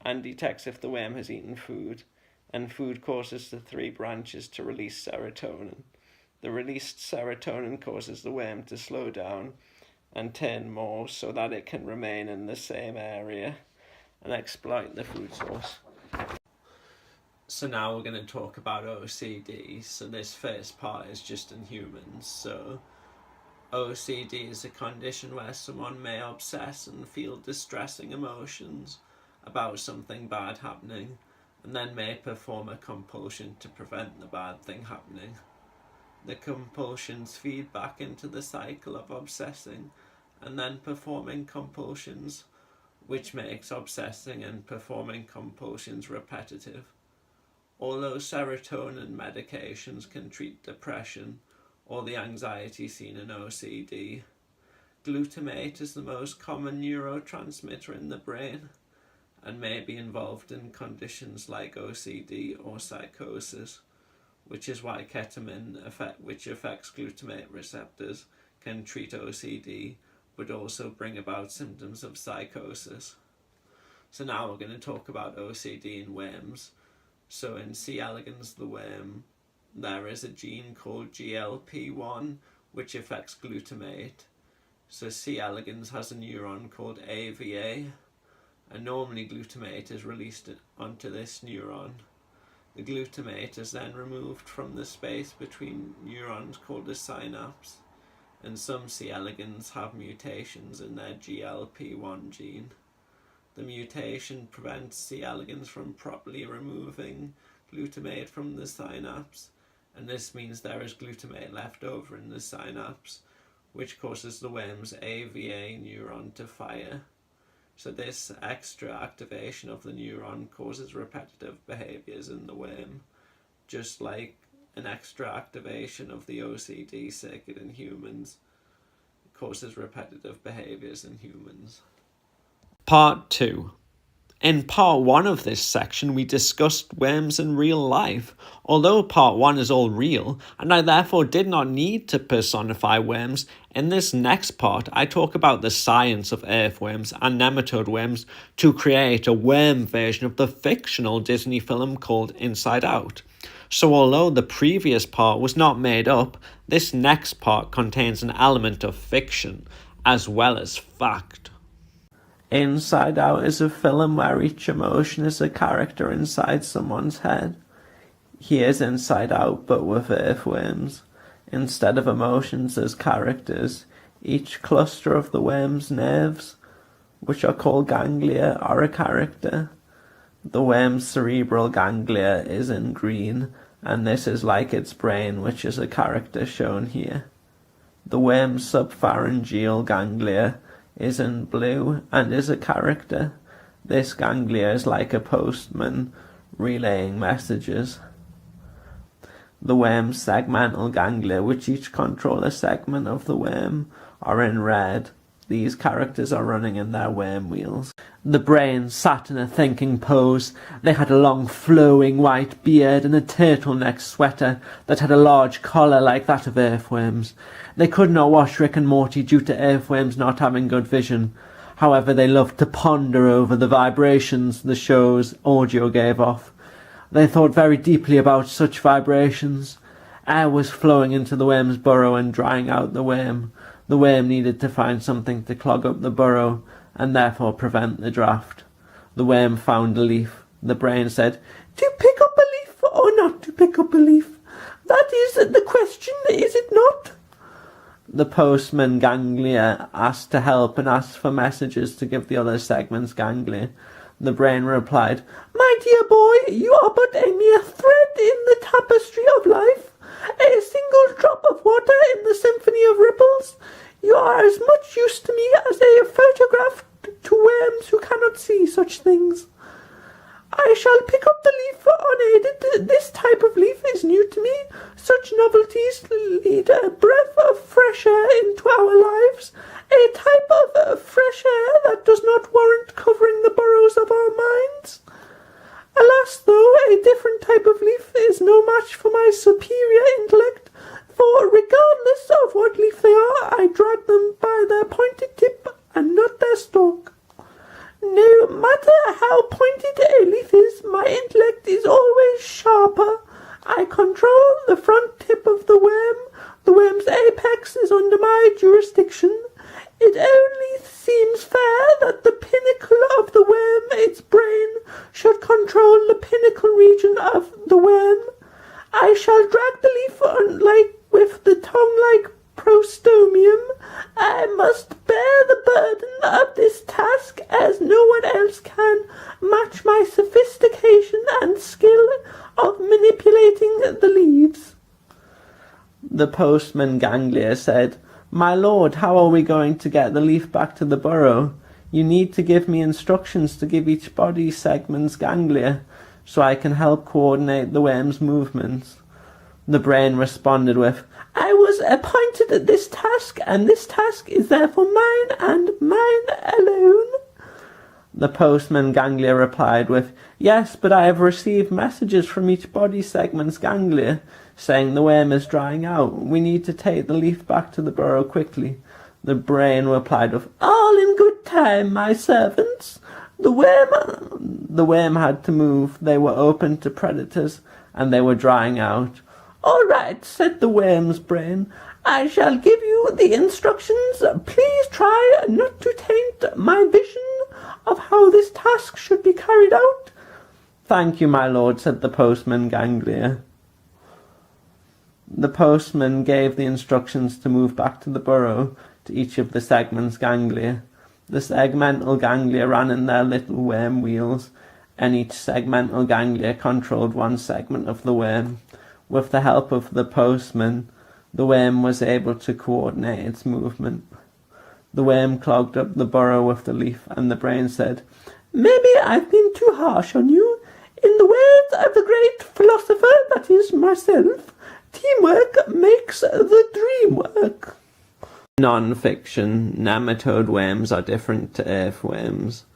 and detects if the worm has eaten food. And food causes the 3 branches to release serotonin. The released serotonin causes the worm to slow down and turn more so that it can remain in the same area and exploit the food source. So now we're going to talk about OCD. So this first part is just in humans. So OCD is a condition where someone may obsess and feel distressing emotions about something bad happening, and then may perform a compulsion to prevent the bad thing happening. The compulsions feed back into the cycle of obsessing and then performing compulsions, which makes obsessing and performing compulsions repetitive. Although serotonin medications can treat depression or the anxiety seen in OCD, glutamate is the most common neurotransmitter in the brain and may be involved in conditions like OCD or psychosis, which is why ketamine, which affects glutamate receptors, can treat OCD but also bring about symptoms of psychosis. So now we're going to talk about OCD in worms. So in C. elegans, the worm, there is a gene called GLP-1 which affects glutamate. So C. elegans has a neuron called AVA, and normally glutamate is released onto this neuron. The glutamate is then removed from the space between neurons called a synapse, and some C. elegans have mutations in their GLP-1 gene. The mutation prevents C. elegans from properly removing glutamate from the synapse, and this means there is glutamate left over in the synapse, which causes the worm's AVA neuron to fire. So this extra activation of the neuron causes repetitive behaviors in the worm, just like an extra activation of the OCD circuit in humans causes repetitive behaviors in humans. Part 2. In part 1 of this section, we discussed worms in real life. Although part 1 is all real, and I therefore did not need to personify worms, in this next part I talk about the science of earthworms and nematode worms to create a worm version of the fictional Disney film called Inside Out. So although the previous part was not made up, this next part contains an element of fiction as well as fact. Inside Out is a film where each emotion is a character inside someone's head. Here's Inside Out, but with earthworms. Instead of emotions as characters, each cluster of the worm's nerves, which are called ganglia, are a character. The worm's cerebral ganglia is in green, and this is like its brain, which is a character shown here. The worm's subpharyngeal ganglia is in blue and is a character. This ganglia is like a postman relaying messages. The worm's segmental ganglia, which each control a segment of the worm, are in red. These characters are running in their worm wheels. The brain sat in a thinking pose. They had a long flowing white beard and a turtleneck sweater that had a large collar like that of earthworms. They could not watch Rick and Morty due to earthworms not having good vision. However, they loved to ponder over the vibrations the show's audio gave off. They thought very deeply about such vibrations. Air was flowing into the worm's burrow and drying out the worm. The worm needed to find something to clog up the burrow and therefore prevent the draft. The worm found a leaf. The brain said, "To pick up a leaf or not to pick up a leaf? That is the question, is it not?" The postman ganglia asked to help and asked for messages to give the other segments ganglia. The brain replied, "My dear boy, you are but a mere thread in the tapestry of life, a single drop of water in the symphony of ripples. You are as much use to me as a photograph to worms who cannot see such things. I shall pick up the leaf unaided. This type of leaf is new to me. Such novelties lead a breath of fresh air into our lives, a type of fresh air that does not warrant covering the burrows of our minds. Alas, though, a different type of leaf is no match for my superior intellect, for regardless of what leaf they are, I drag them by their pointed tip and not their stalk. No matter how pointed a leaf is, my intellect is always sharper. I control the front tip of the worm. The worm's apex is under my jurisdiction. It only seems fair that the pinnacle of the worm, its brain, should control the pinnacle region of the worm. I shall drag the leaf with the tongue-like prostomium. I must bear the burden of this task, as no one else can match my sophistication and skill of manipulating the leaves." The postman ganglia said, "My lord, how are we going to get the leaf back to the burrow? You need to give me instructions to give each body segment's ganglia, so I can help coordinate the worm's movements." The brain responded with, "I was appointed at this task, and this task is therefore mine, and mine alone." The postman ganglia replied with, "Yes, but I have received messages from each body segment's ganglia, saying the worm is drying out. We need to take the leaf back to the burrow quickly." The brain replied with, "All in good time, my servants. The worm had to move. They were open to predators, and they were drying out." "All right," said the worm's brain. "I shall give you the instructions. Please try not to taint my vision of how this task should be carried out." "Thank you, my lord," said the postman ganglia. The postman gave the instructions to move back to the burrow to each of the segment's ganglia. The segmental ganglia ran in their little worm wheels, and each segmental ganglia controlled one segment of the worm. With the help of the postman, the worm was able to coordinate its movement. The worm clogged up the burrow with the leaf, and the brain said, "Maybe I've been too harsh on you. In the words of the great philosopher that is myself, teamwork makes the dream work." Non-fiction nematode worms are different to earthworms.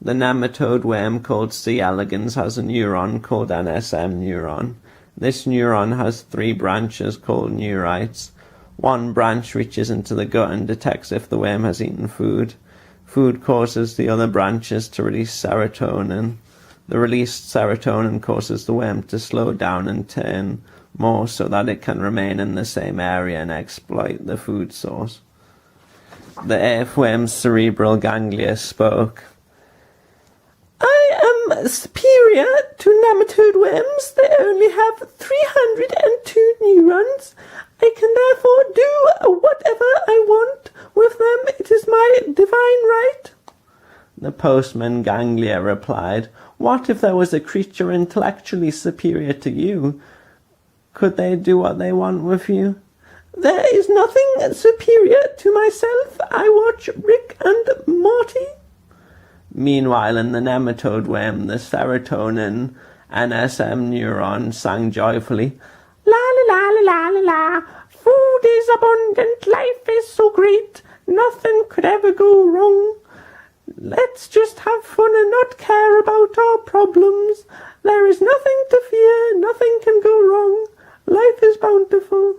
The nematode worm called C. elegans has a neuron called NSM neuron. This neuron has 3 branches called neurites. One branch reaches into the gut and detects if the worm has eaten food. Food causes the other branches to release serotonin. The released serotonin causes the worm to slow down and turn more so that it can remain in the same area and exploit the food source. The earthworm's cerebral ganglia spoke. I am superior to nematode worms. They only have 302 neurons. I can therefore do whatever I want with them. It is my divine right. The postman ganglia replied, What if there was a creature intellectually superior to you? Could they do what they want with you? There is nothing superior to myself. I watch Rick and Morty. Meanwhile, in the nematode worm, the serotonin NSM neuron sang joyfully, La la la la la la, food is abundant, life is so great, nothing could ever go wrong. Let's just have fun and not care about our problems. There is nothing to fear, nothing can go wrong. Life is bountiful.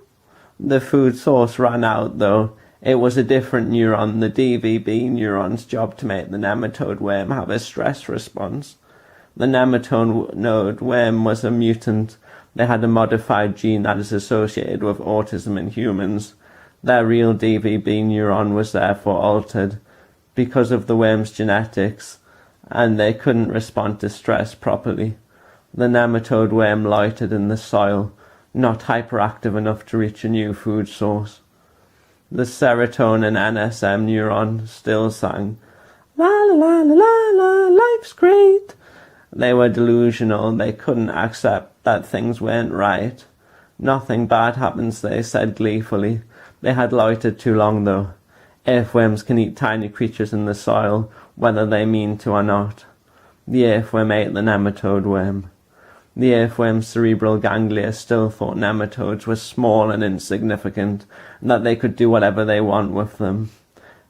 The food source ran out, though. It was a different neuron, the DVB neuron's job to make the nematode worm have a stress response. The nematode worm was a mutant. They had a modified gene that is associated with autism in humans. Their real DVB neuron was therefore altered because of the worm's genetics, and they couldn't respond to stress properly. The nematode worm loitered in the soil, not hyperactive enough to reach a new food source. The serotonin NSM neuron still sang, La la la la la la, life's great. They were delusional. They couldn't accept that things weren't right. Nothing bad happens, they said gleefully. They had loitered too long, though. Earthworms can eat tiny creatures in the soil, whether they mean to or not. The earthworm ate the nematode worm. The earthworm's cerebral ganglia still thought nematodes were small and insignificant, and that they could do whatever they want with them.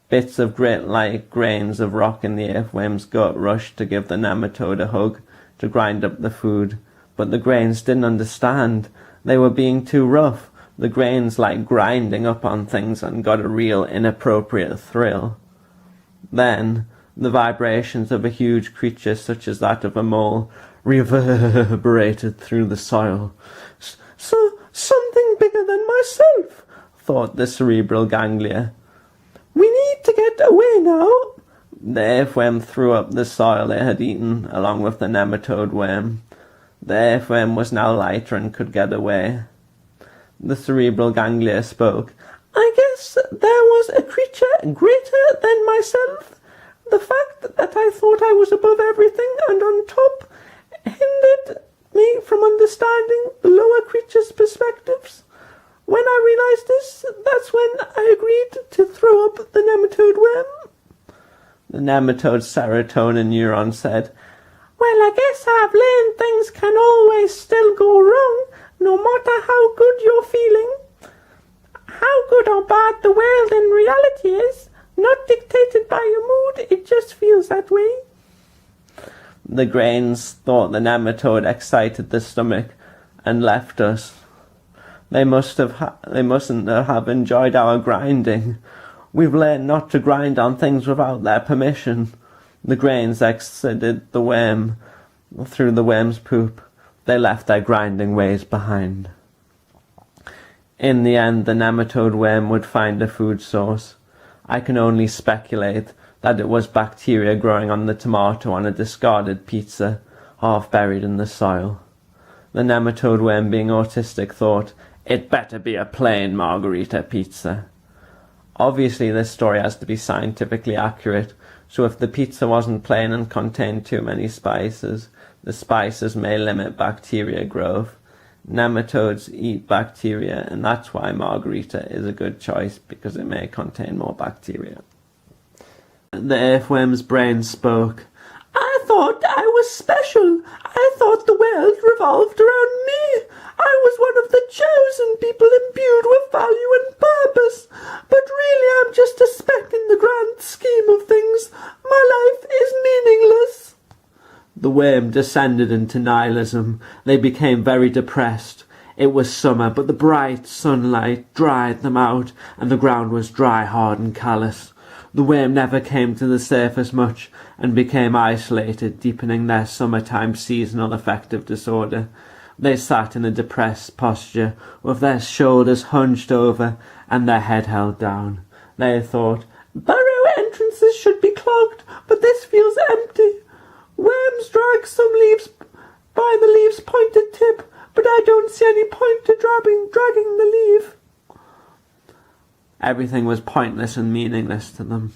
Bits of grit like grains of rock in the earthworm's gut rushed to give the nematode a hug, to grind up the food. But the grains didn't understand. They were being too rough. The grains liked grinding up on things and got a real inappropriate thrill. Then, the vibrations of a huge creature such as that of a mole reverberated through the soil. So, something bigger than myself, thought the cerebral ganglia. We need to get away now. The earthworm threw up the soil it had eaten, along with the nematode worm. The earthworm was now lighter and could get away. The cerebral ganglia spoke. I guess there was a creature greater than myself. The fact that I thought I was above everything and on top hindered me from understanding the lower creature's perspectives. When I realized this, that's when I agreed to throw up the nematode worm. The nematode's serotonin neuron said, Well, I guess I've learned things can always still go wrong, no matter how good you're feeling. How good or bad the world in reality is, not dictated by your mood, it just feels that way. The grains thought the nematode excited the stomach and left us. They mustn't have enjoyed our grinding. We've learned not to grind on things without their permission. The grains exited the worm through the worm's poop. They left their grinding ways behind. In the end, the nematode worm would find a food source. I can only speculate that it was bacteria growing on the tomato on a discarded pizza, half buried in the soil. The nematode worm, being autistic, thought, It better be a plain margarita pizza. Obviously, this story has to be scientifically accurate, so if the pizza wasn't plain and contained too many spices, the spices may limit bacteria growth. Nematodes eat bacteria, and that's why margarita is a good choice, because it may contain more bacteria. The earthworm's brain spoke. I thought I was special. I thought the world revolved around me. I was one of the chosen people imbued with value and purpose. But really I'm just a speck in the grand scheme of things. My life is meaningless. worm descended into nihilism. They became very depressed. It was summer, but the bright sunlight dried them out, and the ground was dry, hard and callous. The worm never came to the surface much, and became isolated, deepening their summertime seasonal affective disorder. They sat in a depressed posture, with their shoulders hunched over, and their head held down. They thought, "Burrow entrances should be clogged, but this feels empty. Worms drag some leaves by the leaf's pointed tip, but I don't see any point to dragging the leaf." Everything was pointless and meaningless to them.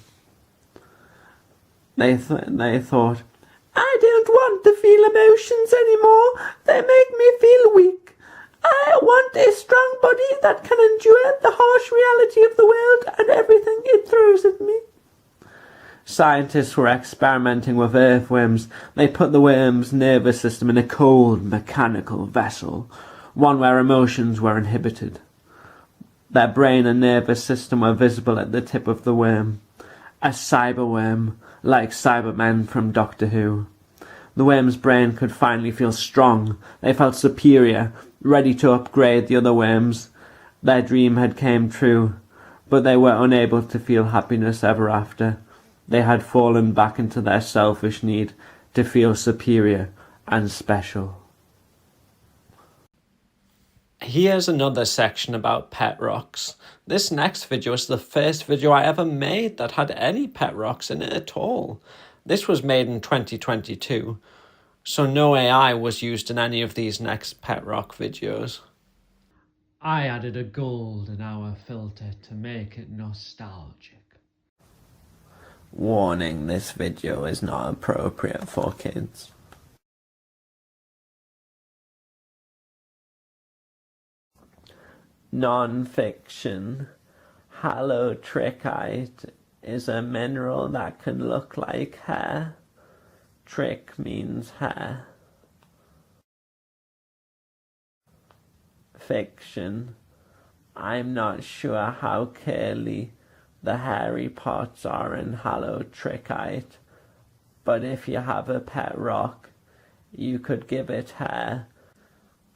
They thought, "I don't want to feel emotions anymore. They make me feel weak. I want a strong body that can endure the harsh reality of the world and everything it throws at me." Scientists were experimenting with earthworms. They put the worm's nervous system in a cold, mechanical vessel, one where emotions were inhibited. Their brain and nervous system were visible at the tip of the worm. A cyberworm, like Cybermen from Doctor Who. The worm's brain could finally feel strong. They felt superior, ready to upgrade the other worms. Their dream had came true, but they were unable to feel happiness ever after. They had fallen back into their selfish need to feel superior and special. Here's another section about pet rocks. This next video is the first video I ever made that had any pet rocks in it at all. This was made in 2022, so no AI was used in any of these next pet rock videos. I added a golden hour filter to make it nostalgic. Warning, this video is not appropriate for kids. Non-fiction. Halotrichite is a mineral that can look like hair. Trick means hair. Fiction. I'm not sure how clearly the hairy parts are in halotrichite, but if you have a pet rock, you could give it hair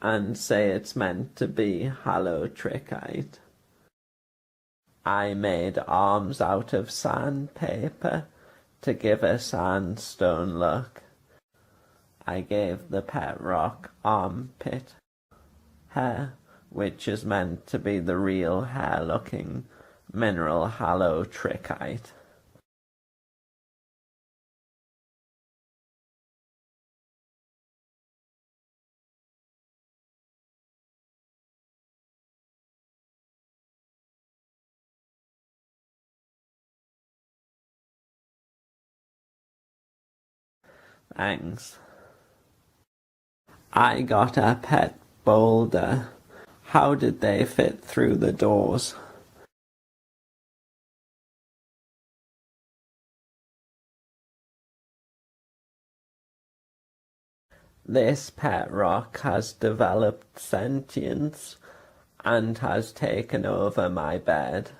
and say it's meant to be halotrichite. I made arms out of sandpaper to give a sandstone look. I gave the pet rock armpit hair, which is meant to be the real hair-looking mineral halotrichite. Thanks. I got a pet boulder. How did they fit through the doors? This pet rock has developed sentience and has taken over my bed.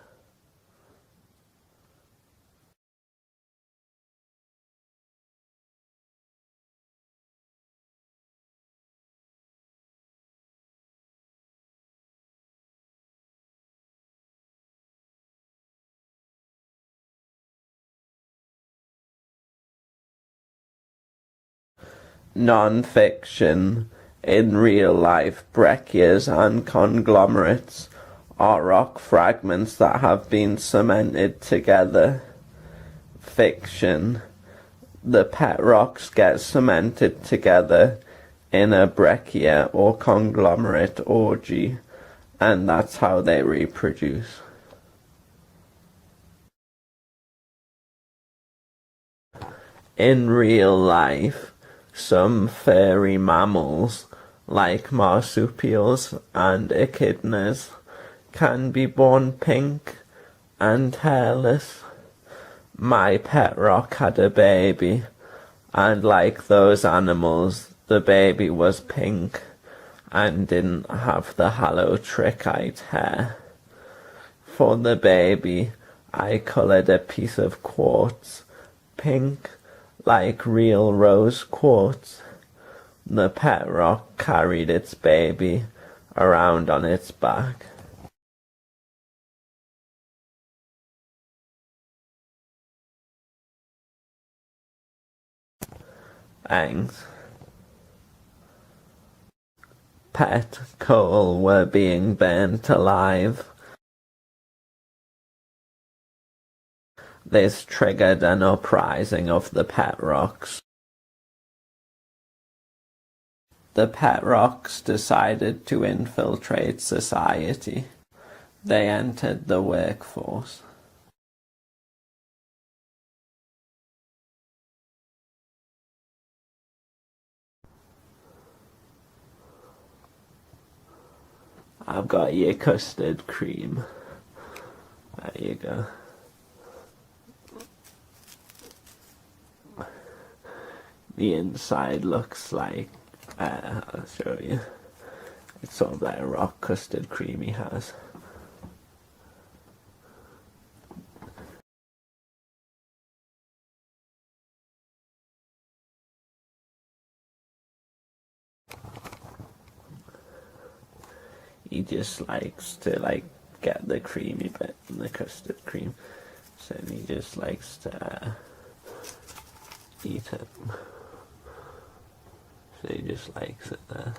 Non-fiction. In real life, breccias and conglomerates are rock fragments that have been cemented together. Fiction. The pet rocks get cemented together in a breccia or conglomerate orgy, and that's how they reproduce. In real life, some furry mammals, like marsupials and echidnas, can be born pink and hairless. My pet rock had a baby, and like those animals, the baby was pink and didn't have the halotrichite hair. For the baby, I coloured a piece of quartz pink, Like real rose quartz, the pet rock carried its baby around on its back. Thanks. Pet coal were being burnt alive. This triggered an uprising of the pet rocks. The pet rocks decided to infiltrate society. They entered the workforce. I've got your custard cream. There you go. The inside looks like, I'll show you. It's sort of like a rock custard cream he has. He just likes to get the creamy bit in the custard cream, so he just likes to eat it. So he just likes it there.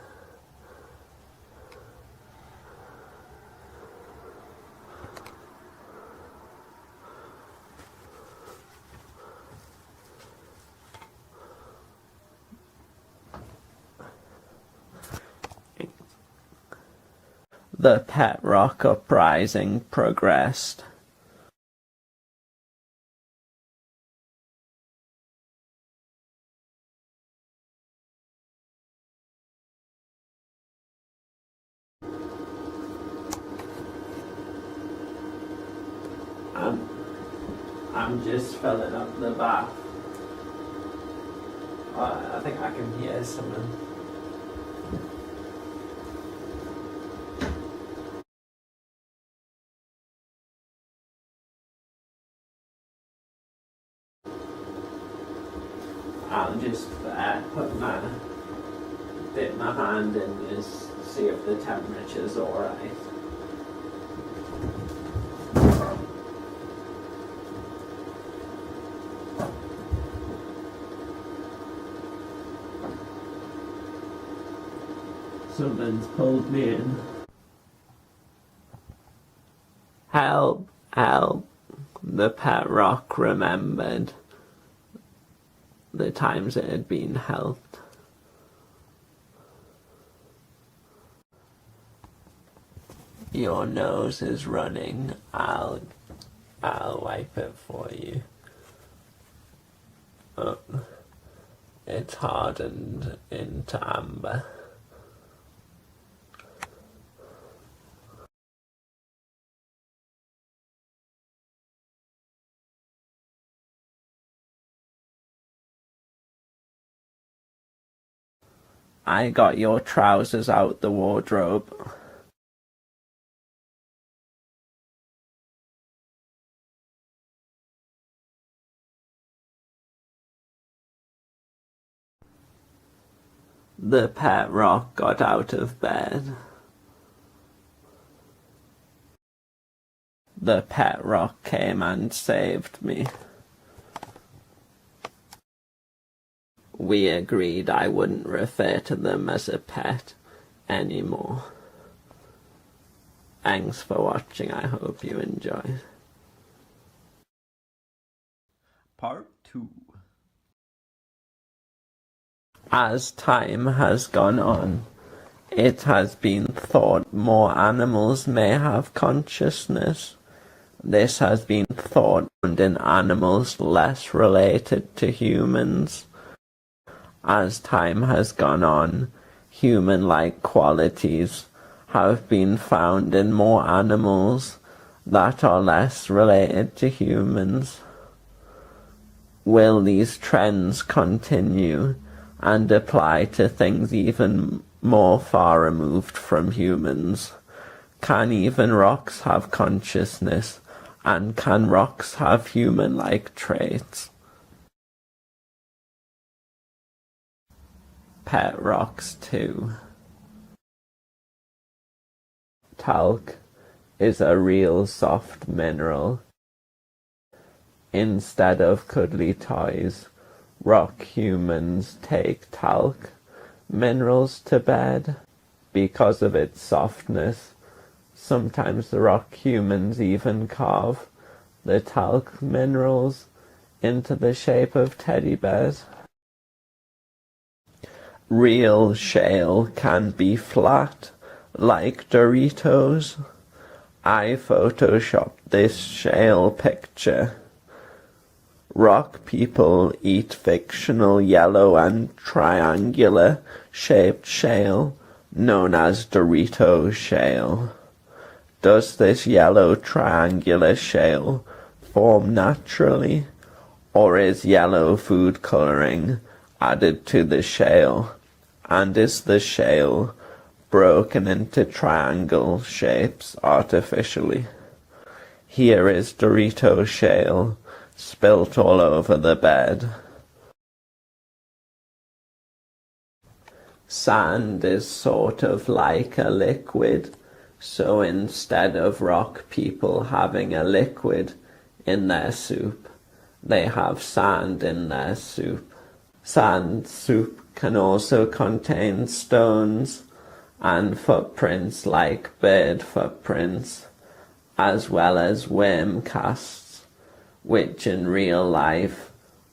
The pet rock uprising progressed. I'm just filling up the bath. I think I can hear someone. I'll just dip my hand in this, see if the temperature's alright. Someone's pulled me in. Help, help. The pet rock remembered the times it had been helped. Your nose is running. I'll wipe it for you. Oh, it's hardened into amber. I got your trousers out the wardrobe. The pet rock got out of bed. The pet rock came and saved me. We agreed I wouldn't refer to them as a pet anymore. Thanks for watching. I hope you enjoyed. Part 2. As time has gone on, it has been thought more animals may have consciousness. This has been thought in animals less related to humans. As time has gone on, human-like qualities have been found in more animals that are less related to humans. Will these trends continue and apply to things even more far removed from humans? Can even rocks have consciousness? And can rocks have human-like traits? pet rocks too. Talc is a real soft mineral. Instead of cuddly toys, rock humans take talc minerals to bed. Because of its softness, sometimes the rock humans even carve the talc minerals into the shape of teddy bears. Real shale can be flat, like Doritos. I photoshopped this shale picture. Rock people eat fictional yellow and triangular shaped shale known as Dorito shale. Does this yellow triangular shale form naturally, or is yellow food coloring added to the shale, and is the shale broken into triangle shapes artificially? Here is Dorito shale spilt all over the bed. Sand is sort of like a liquid, so instead of rock people having a liquid in their soup, they have sand in their soup. Sand soup can also contain stones and footprints like bird footprints, as well as worm casts, which in real life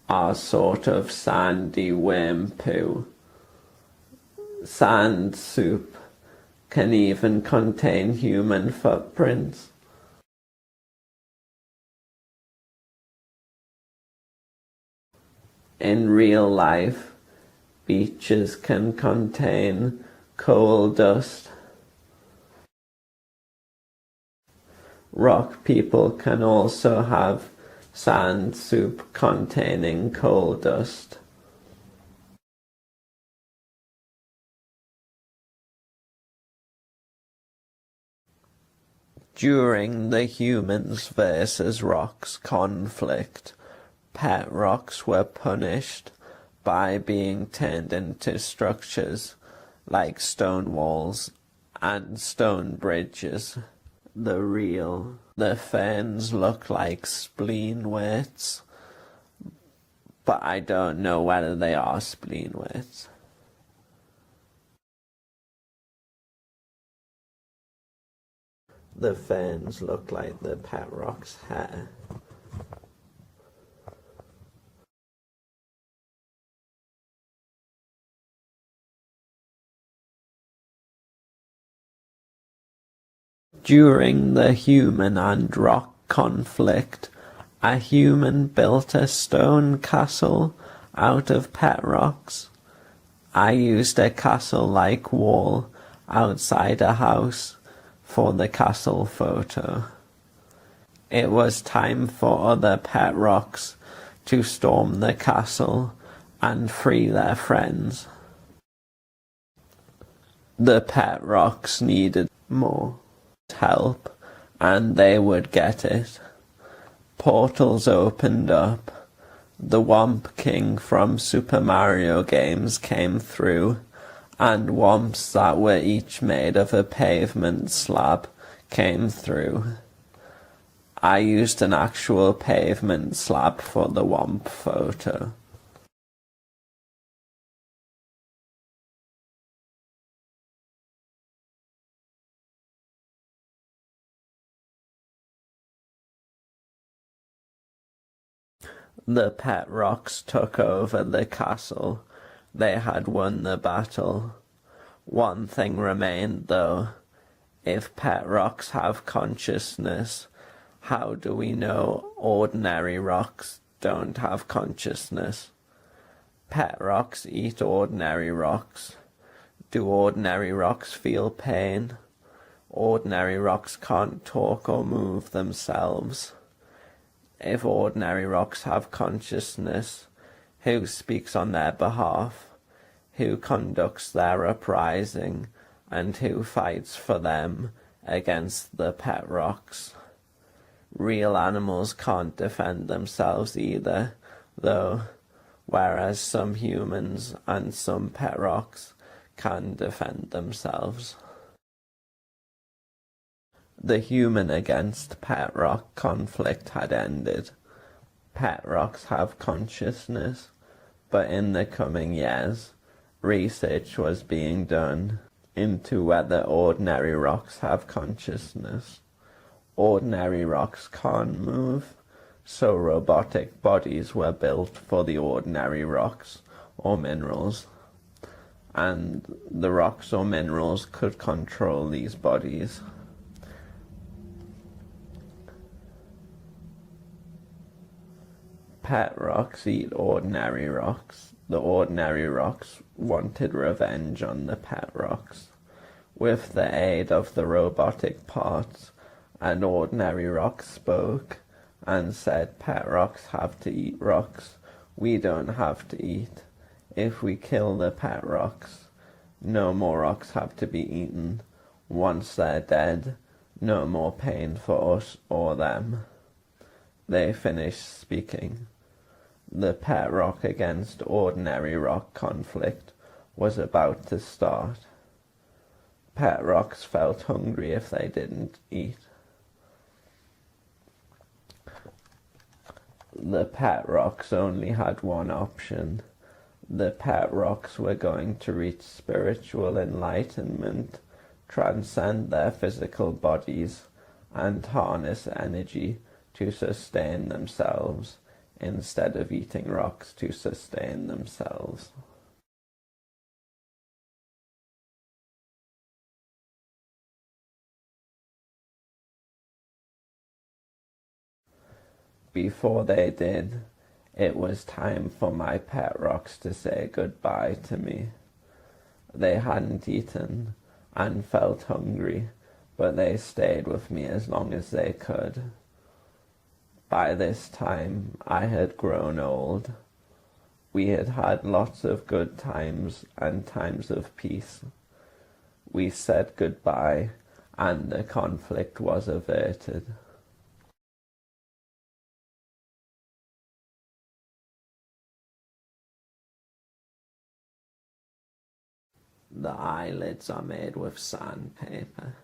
are sort of sandy worm poo. Sand soup can even contain human footprints. In real life, beaches can contain coal dust. Rock people can also have sand soup containing coal dust. During the humans versus rocks conflict, pet rocks were punished by being turned into structures like stone walls and stone bridges. The ferns look like spleenworts, but I don't know whether they are spleenworts. The ferns look like the pet rock's hair. During the human and rock conflict, a human built a stone castle out of pet rocks. I used a castle-like wall outside a house for the castle photo. It was time for other pet rocks to storm the castle and free their friends. The pet rocks needed more help, and they would get it. Portals opened up. The Womp King from Super Mario games came through, and womps that were each made of a pavement slab came through. I used an actual pavement slab for the womp photo. The pet rocks took over the castle. They had won the battle. One thing remained, though. If pet rocks have consciousness, how do we know ordinary rocks don't have consciousness? Pet rocks eat ordinary rocks. Do ordinary rocks feel pain? Ordinary rocks can't talk or move themselves. If ordinary rocks have consciousness, who speaks on their behalf? Who conducts their uprising, and who fights for them against the pet rocks? Real animals can't defend themselves either, though. whereas some humans and some pet rocks can defend themselves. The human against pet rock conflict had ended. Pet rocks have consciousness, but in the coming years, research was being done into whether ordinary rocks have consciousness. Ordinary rocks can't move, so robotic bodies were built for the ordinary rocks or minerals, and the rocks or minerals could control these bodies. Pet rocks eat ordinary rocks. The ordinary rocks wanted revenge on the pet rocks. With the aid of the robotic parts, an ordinary rock spoke and said, "Pet rocks have to eat rocks. We don't have to eat. If we kill the pet rocks, no more rocks have to be eaten. Once they're dead, no more pain for us or them." They finished speaking. The pet rock against ordinary rock conflict was about to start. Pet rocks felt hungry if they didn't eat. The pet rocks only had one option. The pet rocks were going to reach spiritual enlightenment, transcend their physical bodies, and harness energy to sustain themselves instead of eating rocks to sustain themselves. Before they did, it was time for my pet rocks to say goodbye to me. They hadn't eaten and felt hungry, but they stayed with me as long as they could. By this time, I had grown old. We had had lots of good times and times of peace. We said goodbye, and the conflict was averted. The eyelids are made with sandpaper.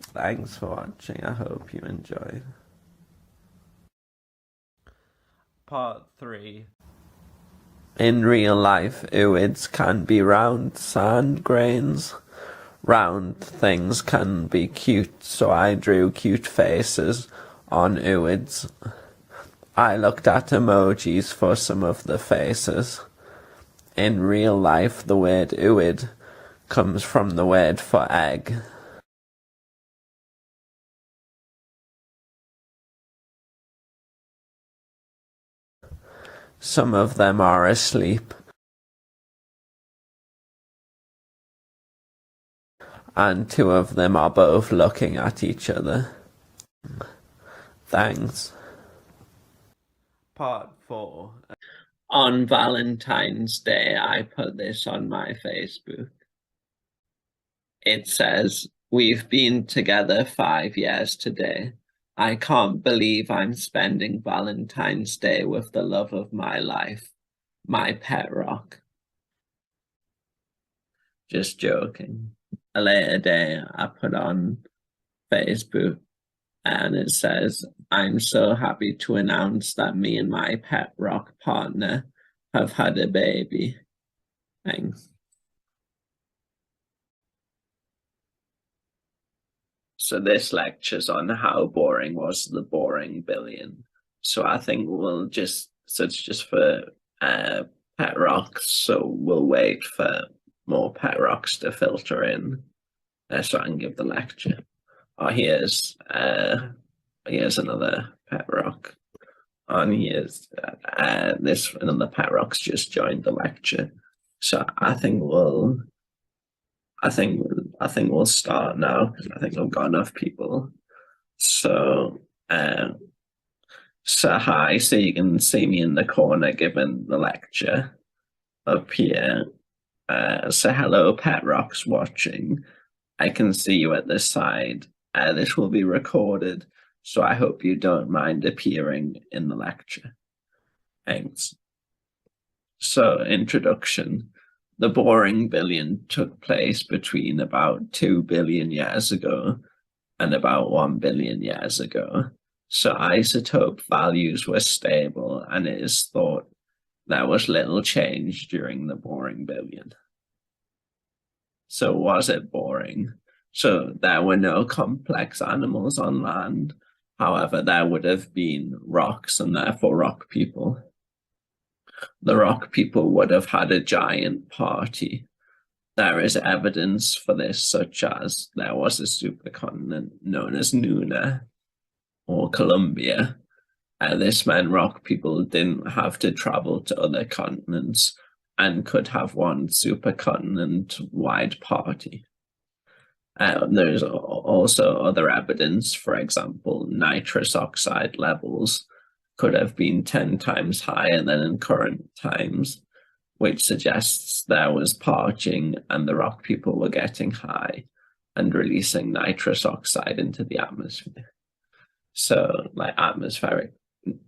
Thanks for watching. I hope you enjoyed. Part 3. In real life, ooids can be round sand grains. Round things can be cute, so I drew cute faces on ooids. I looked at emojis for some of the faces. In real life, the word ooid comes from the word for egg. Some of them are asleep, and two of them are both looking at each other. Thanks. Part 4. On Valentine's Day, I put this on my Facebook. It says, "We've been together 5 years today. I can't believe I'm spending Valentine's Day with the love of my life, my pet rock." Just joking. A later day, I put on Facebook and it says, "I'm so happy to announce that me and my pet rock partner have had a baby." Thanks. So this lecture's on how boring was the boring billion. So I think we'll just, so it's just for pet rocks, so we'll wait for more pet rocks to filter in so I can give the lecture. Oh, here's another pet rock. And here's this another pet rock's just joined the lecture. So I think we'll start now because I think I've got enough people. So hi, so you can see me in the corner giving the lecture up here. So hello, pet rocks watching. I can see you at this side. This will be recorded, so I hope you don't mind appearing in the lecture. Thanks. So, introduction. The boring billion took place between about 2 billion years ago and about 1 billion years ago. So, isotope values were stable, and it is thought there was little change during the boring billion. So, was it boring? So, there were no complex animals on land. However, there would have been rocks and therefore rock people. The rock people would have had a giant party. There is evidence for this, such as there was a supercontinent known as Nuna or Columbia. This meant rock people didn't have to travel to other continents and could have one supercontinent-wide party. There's also other evidence, for example, nitrous oxide levels could have been 10 times higher than in current times, which suggests there was parching and the rock people were getting high and releasing nitrous oxide into the atmosphere. So, like, atmospheric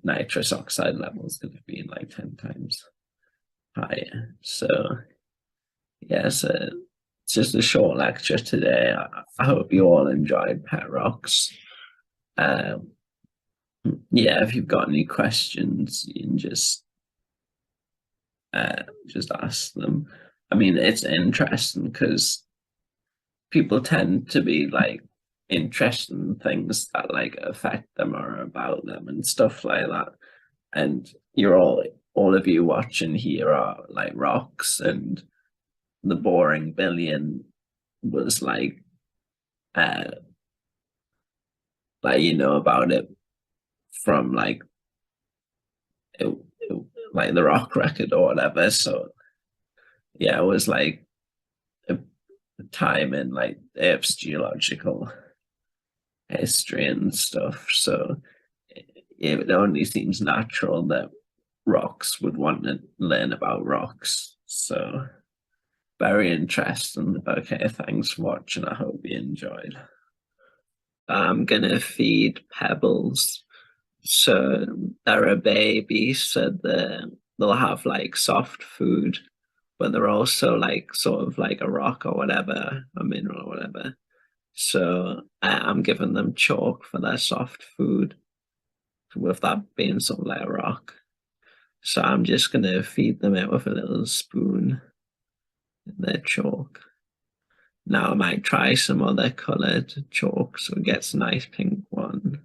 nitrous oxide levels could have been like 10 times higher. So, yes, it's just a short lecture today. I hope you all enjoyed Pet Rocks. Yeah, if you've got any questions, you can just ask them. I mean, it's interesting because people tend to be like interested in things that like affect them or about them and stuff like that. And you're all of you watching here are like rocks, and the boring billion was like you know about it from like like the rock record or whatever. So yeah, it was like a time in like Earth's geological history and stuff. So it only seems natural that rocks would want to learn about rocks. So very interesting. Okay, thanks for watching. I hope you enjoyed. I'm gonna feed Pebbles. So they're a baby, so they'll have like soft food, but they're also like sort of like a rock or whatever, a mineral or whatever. So I'm giving them chalk for their soft food, with that being sort of like a rock. So I'm just gonna feed them it with a little spoon, their chalk. Now I might try some other coloured chalk so it gets a nice pink one.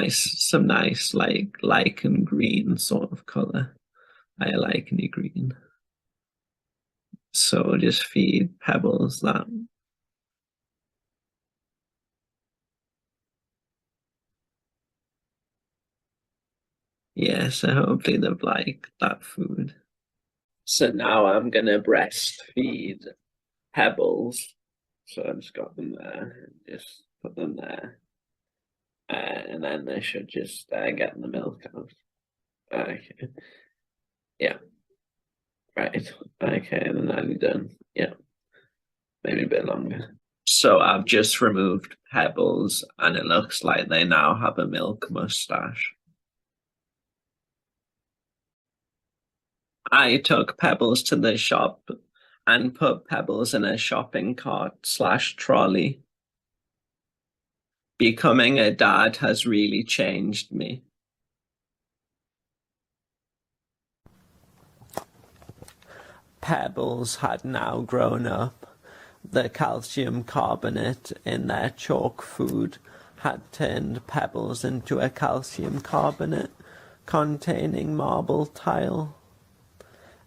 Some nice like lichen green sort of colour. I like any green. So just feed Pebbles that. Yeah, so hopefully they've liked that food. So now I'm gonna breastfeed Pebbles. So I've just got them there, just put them there. And then they should just get the milk out. Okay. Yeah. Right. Okay, and then I'm done. Yeah. Maybe a bit longer. So I've just removed Pebbles, and it looks like they now have a milk mustache. I took Pebbles to the shop and put Pebbles in a shopping cart/trolley. Becoming a dad has really changed me. Pebbles had now grown up. The calcium carbonate in their chalk food had turned Pebbles into a calcium carbonate containing marble tile.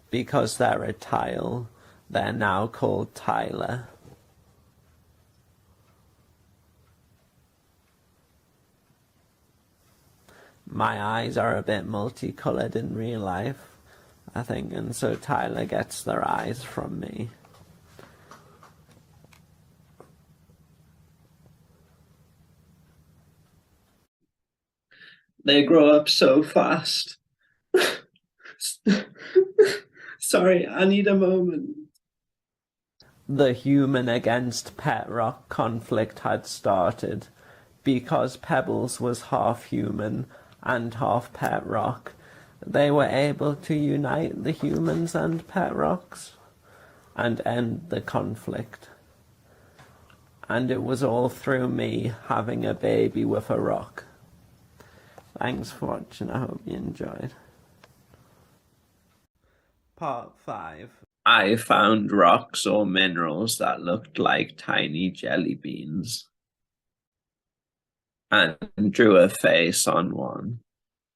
Because they're a tile, they're now called Tyler. My eyes are a bit multicolored in real life, I think, and so Tyler gets their eyes from me. They grow up so fast. Sorry, I need a moment. The human against pet rock conflict had started. Because Pebbles was half human and half pet rock, they were able to unite the humans and pet rocks and end the conflict. And it was all through me having a baby with a rock. Thanks for watching, I hope you enjoyed. Part 5. I found rocks or minerals that looked like tiny jelly beans and drew a face on one.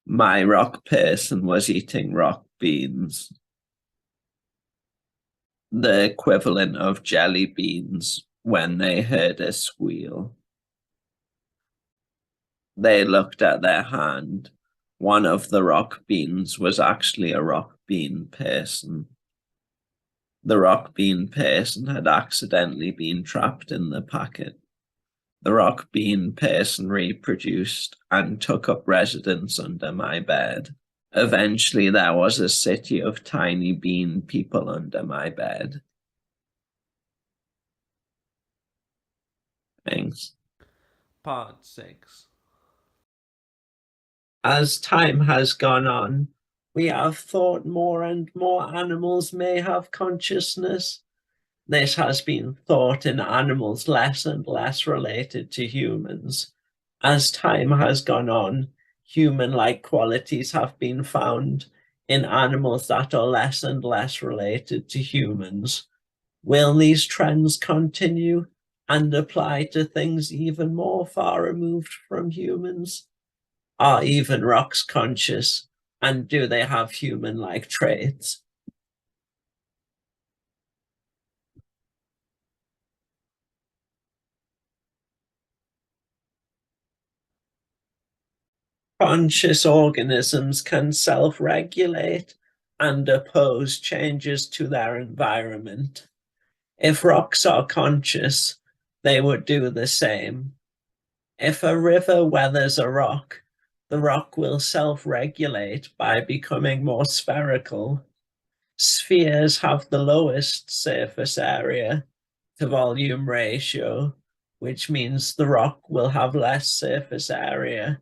My rock person was eating rock beans, the equivalent of jelly beans when they heard a squeal. They looked at their hand. One of the rock beans was actually a rock bean person. The rock bean person had accidentally been trapped in the packet. The rock bean person reproduced and took up residence under my bed. Eventually, there was a city of tiny bean people under my bed. Thanks. Part 6. As time has gone on, we have thought more and more animals may have consciousness. This has been thought in animals less and less related to humans. As time has gone on, human-like qualities have been found in animals that are less and less related to humans. Will these trends continue and apply to things even more far removed from humans? Are even rocks conscious, and do they have human-like traits? Conscious organisms can self-regulate and oppose changes to their environment. If rocks are conscious, they would do the same. If a river weathers a rock, the rock will self-regulate by becoming more spherical. Spheres have the lowest surface area to volume ratio, which means the rock will have less surface area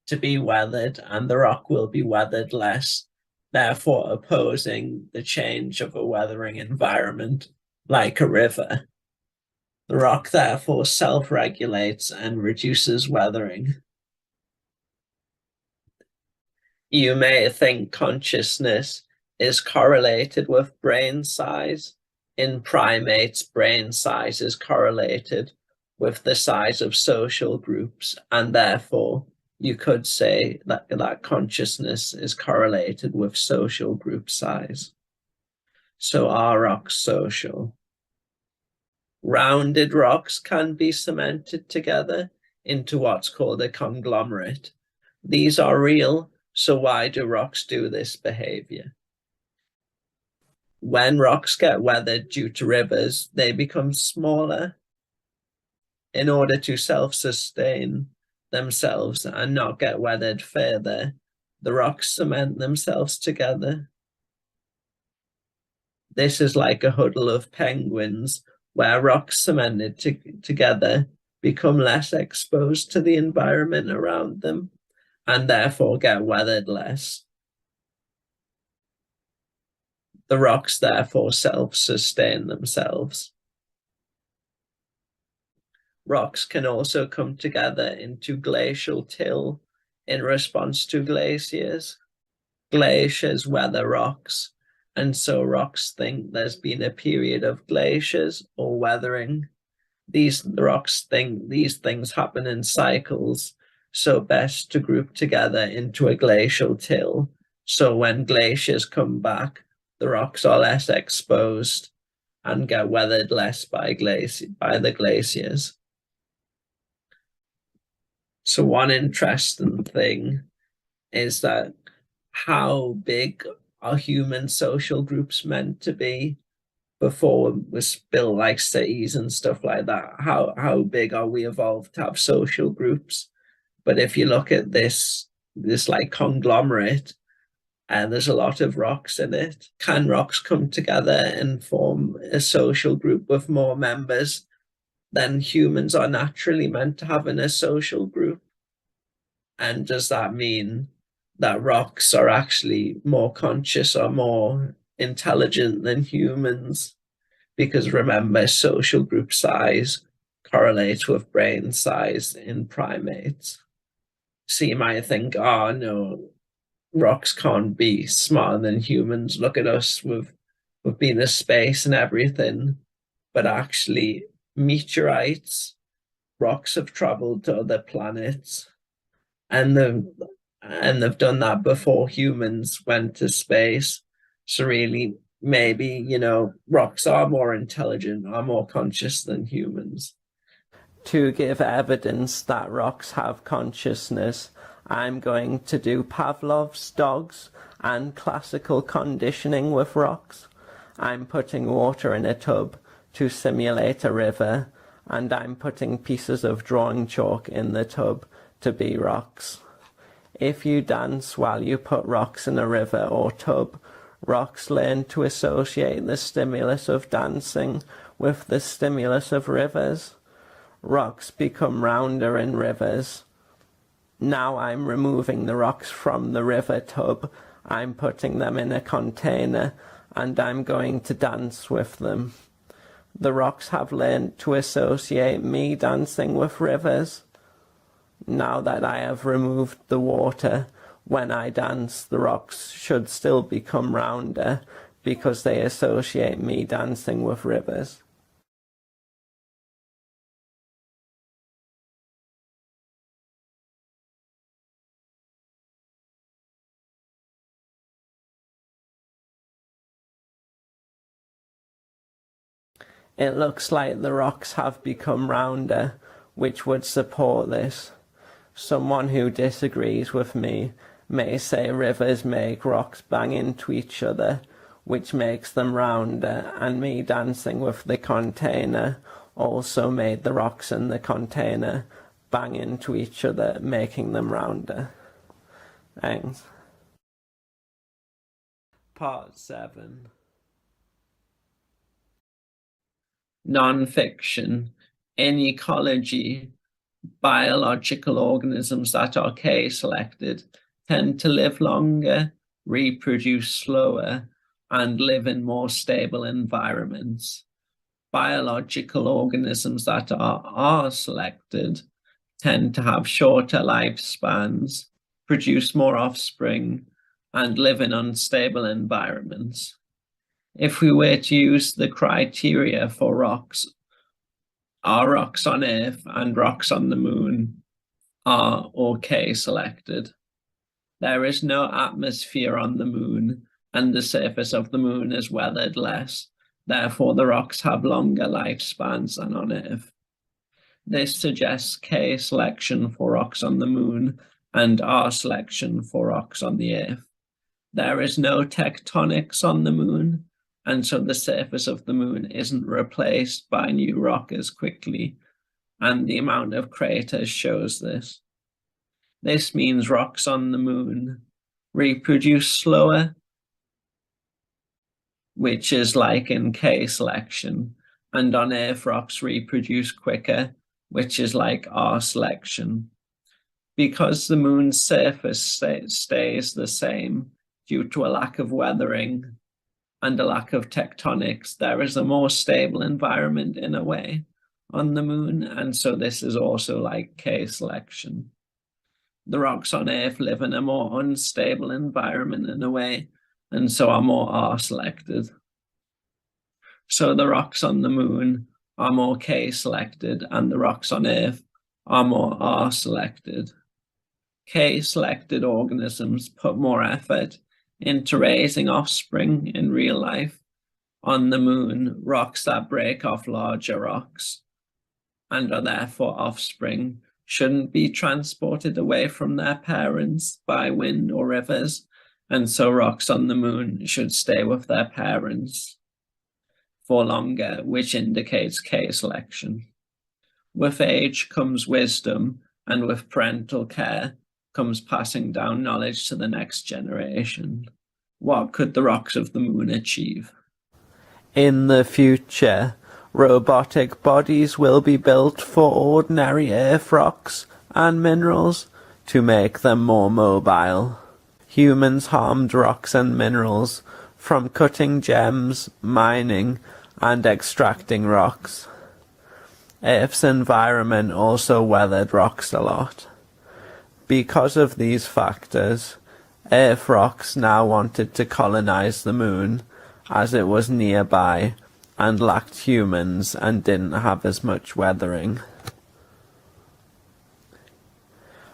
to be weathered and the rock will be weathered less, therefore opposing the change of a weathering environment like a river. The rock therefore self-regulates and reduces weathering. You may think consciousness is correlated with brain size. In primates, brain size is correlated with the size of social groups, and therefore you could say that consciousness is correlated with social group size. So are rocks social? Rounded rocks can be cemented together into what's called a conglomerate. These are real, so why do rocks do this behavior? When rocks get weathered due to rivers, they become smaller in order to self-sustain themselves and not get weathered further. The rocks cement themselves together. This is like a huddle of penguins where rocks cemented together become less exposed to the environment around them and therefore get weathered less. The rocks therefore self-sustain themselves. Rocks can also come together into glacial till in response to glaciers. Glaciers weather rocks, and so rocks think there's been a period of glaciers or weathering. The rocks think these things happen in cycles, so best to group together into a glacial till. So when glaciers come back, the rocks are less exposed and get weathered less by the glaciers. So one interesting thing is that how big are human social groups meant to be before it was built like cities and stuff like that? How big are we evolved to have social groups? But if you look at this like conglomerate, and there's a lot of rocks in it. Can rocks come together and form a social group with more members? then humans are naturally meant to have in a social group? And does that mean that rocks are actually more conscious or more intelligent than humans? Because remember, social group size correlates with brain size in primates. So you might think, oh no, rocks can't be smarter than humans. Look at us, we've been to space and everything. But actually, meteorites, rocks have traveled to other planets, and they've done that before humans went to space. So really, maybe, rocks are more intelligent, are more conscious than humans. To give evidence that rocks have consciousness, I'm going to do Pavlov's dogs and classical conditioning with rocks. I'm putting water in a tub to simulate a river, and I'm putting pieces of drawing chalk in the tub to be rocks. If you dance while you put rocks in a river or tub, rocks learn to associate the stimulus of dancing with the stimulus of rivers. Rocks become rounder in rivers. Now I'm removing the rocks from the river tub. I'm putting them in a container, and I'm going to dance with them. The rocks have learned to associate me dancing with rivers. Now that I have removed the water, when I dance, the rocks should still become rounder because they associate me dancing with rivers. It looks like the rocks have become rounder, which would support this. Someone who disagrees with me may say rivers make rocks bang into each other, which makes them rounder, and me dancing with the container also made the rocks in the container bang into each other, making them rounder. Thanks. Part 7. Non-fiction. In ecology, biological organisms that are K-selected tend to live longer, reproduce slower, and live in more stable environments. Biological organisms that are R-selected tend to have shorter lifespans, produce more offspring, and live in unstable environments. If we were to use the criteria for rocks, are rocks on Earth and rocks on the Moon R or K selected? There is no atmosphere on the Moon, and the surface of the Moon is weathered less. Therefore, the rocks have longer lifespans than on Earth. This suggests K selection for rocks on the Moon and R selection for rocks on the Earth. There is no tectonics on the Moon, and so the surface of the Moon isn't replaced by new rock as quickly, and the amount of craters shows this. This means rocks on the Moon reproduce slower, which is like in K selection, and on Earth rocks reproduce quicker, which is like R selection. Because the Moon's surface stays the same due to a lack of weathering and a lack of tectonics, there is a more stable environment in a way on the Moon, and so this is also like K selection. The rocks on Earth live in a more unstable environment in a way, and so are more R selected. So the rocks on the Moon are more K selected, and the rocks on Earth are more R selected. K selected organisms put more effort into raising offspring in real life. On the Moon, rocks that break off larger rocks and are therefore offspring shouldn't be transported away from their parents by wind or rivers, and so rocks on the Moon should stay with their parents for longer, which indicates K selection. With age comes wisdom, and with parental care comes passing down knowledge to the next generation. What could the rocks of the Moon achieve? In the future, Robotic bodies will be built for ordinary earth rocks and minerals to make them more mobile. Humans harmed rocks and minerals from cutting gems, mining, and extracting rocks. Earth's environment also weathered rocks a lot. Because of these factors, Earth rocks now wanted to colonize the moon, as it was nearby and lacked humans and didn't have as much weathering.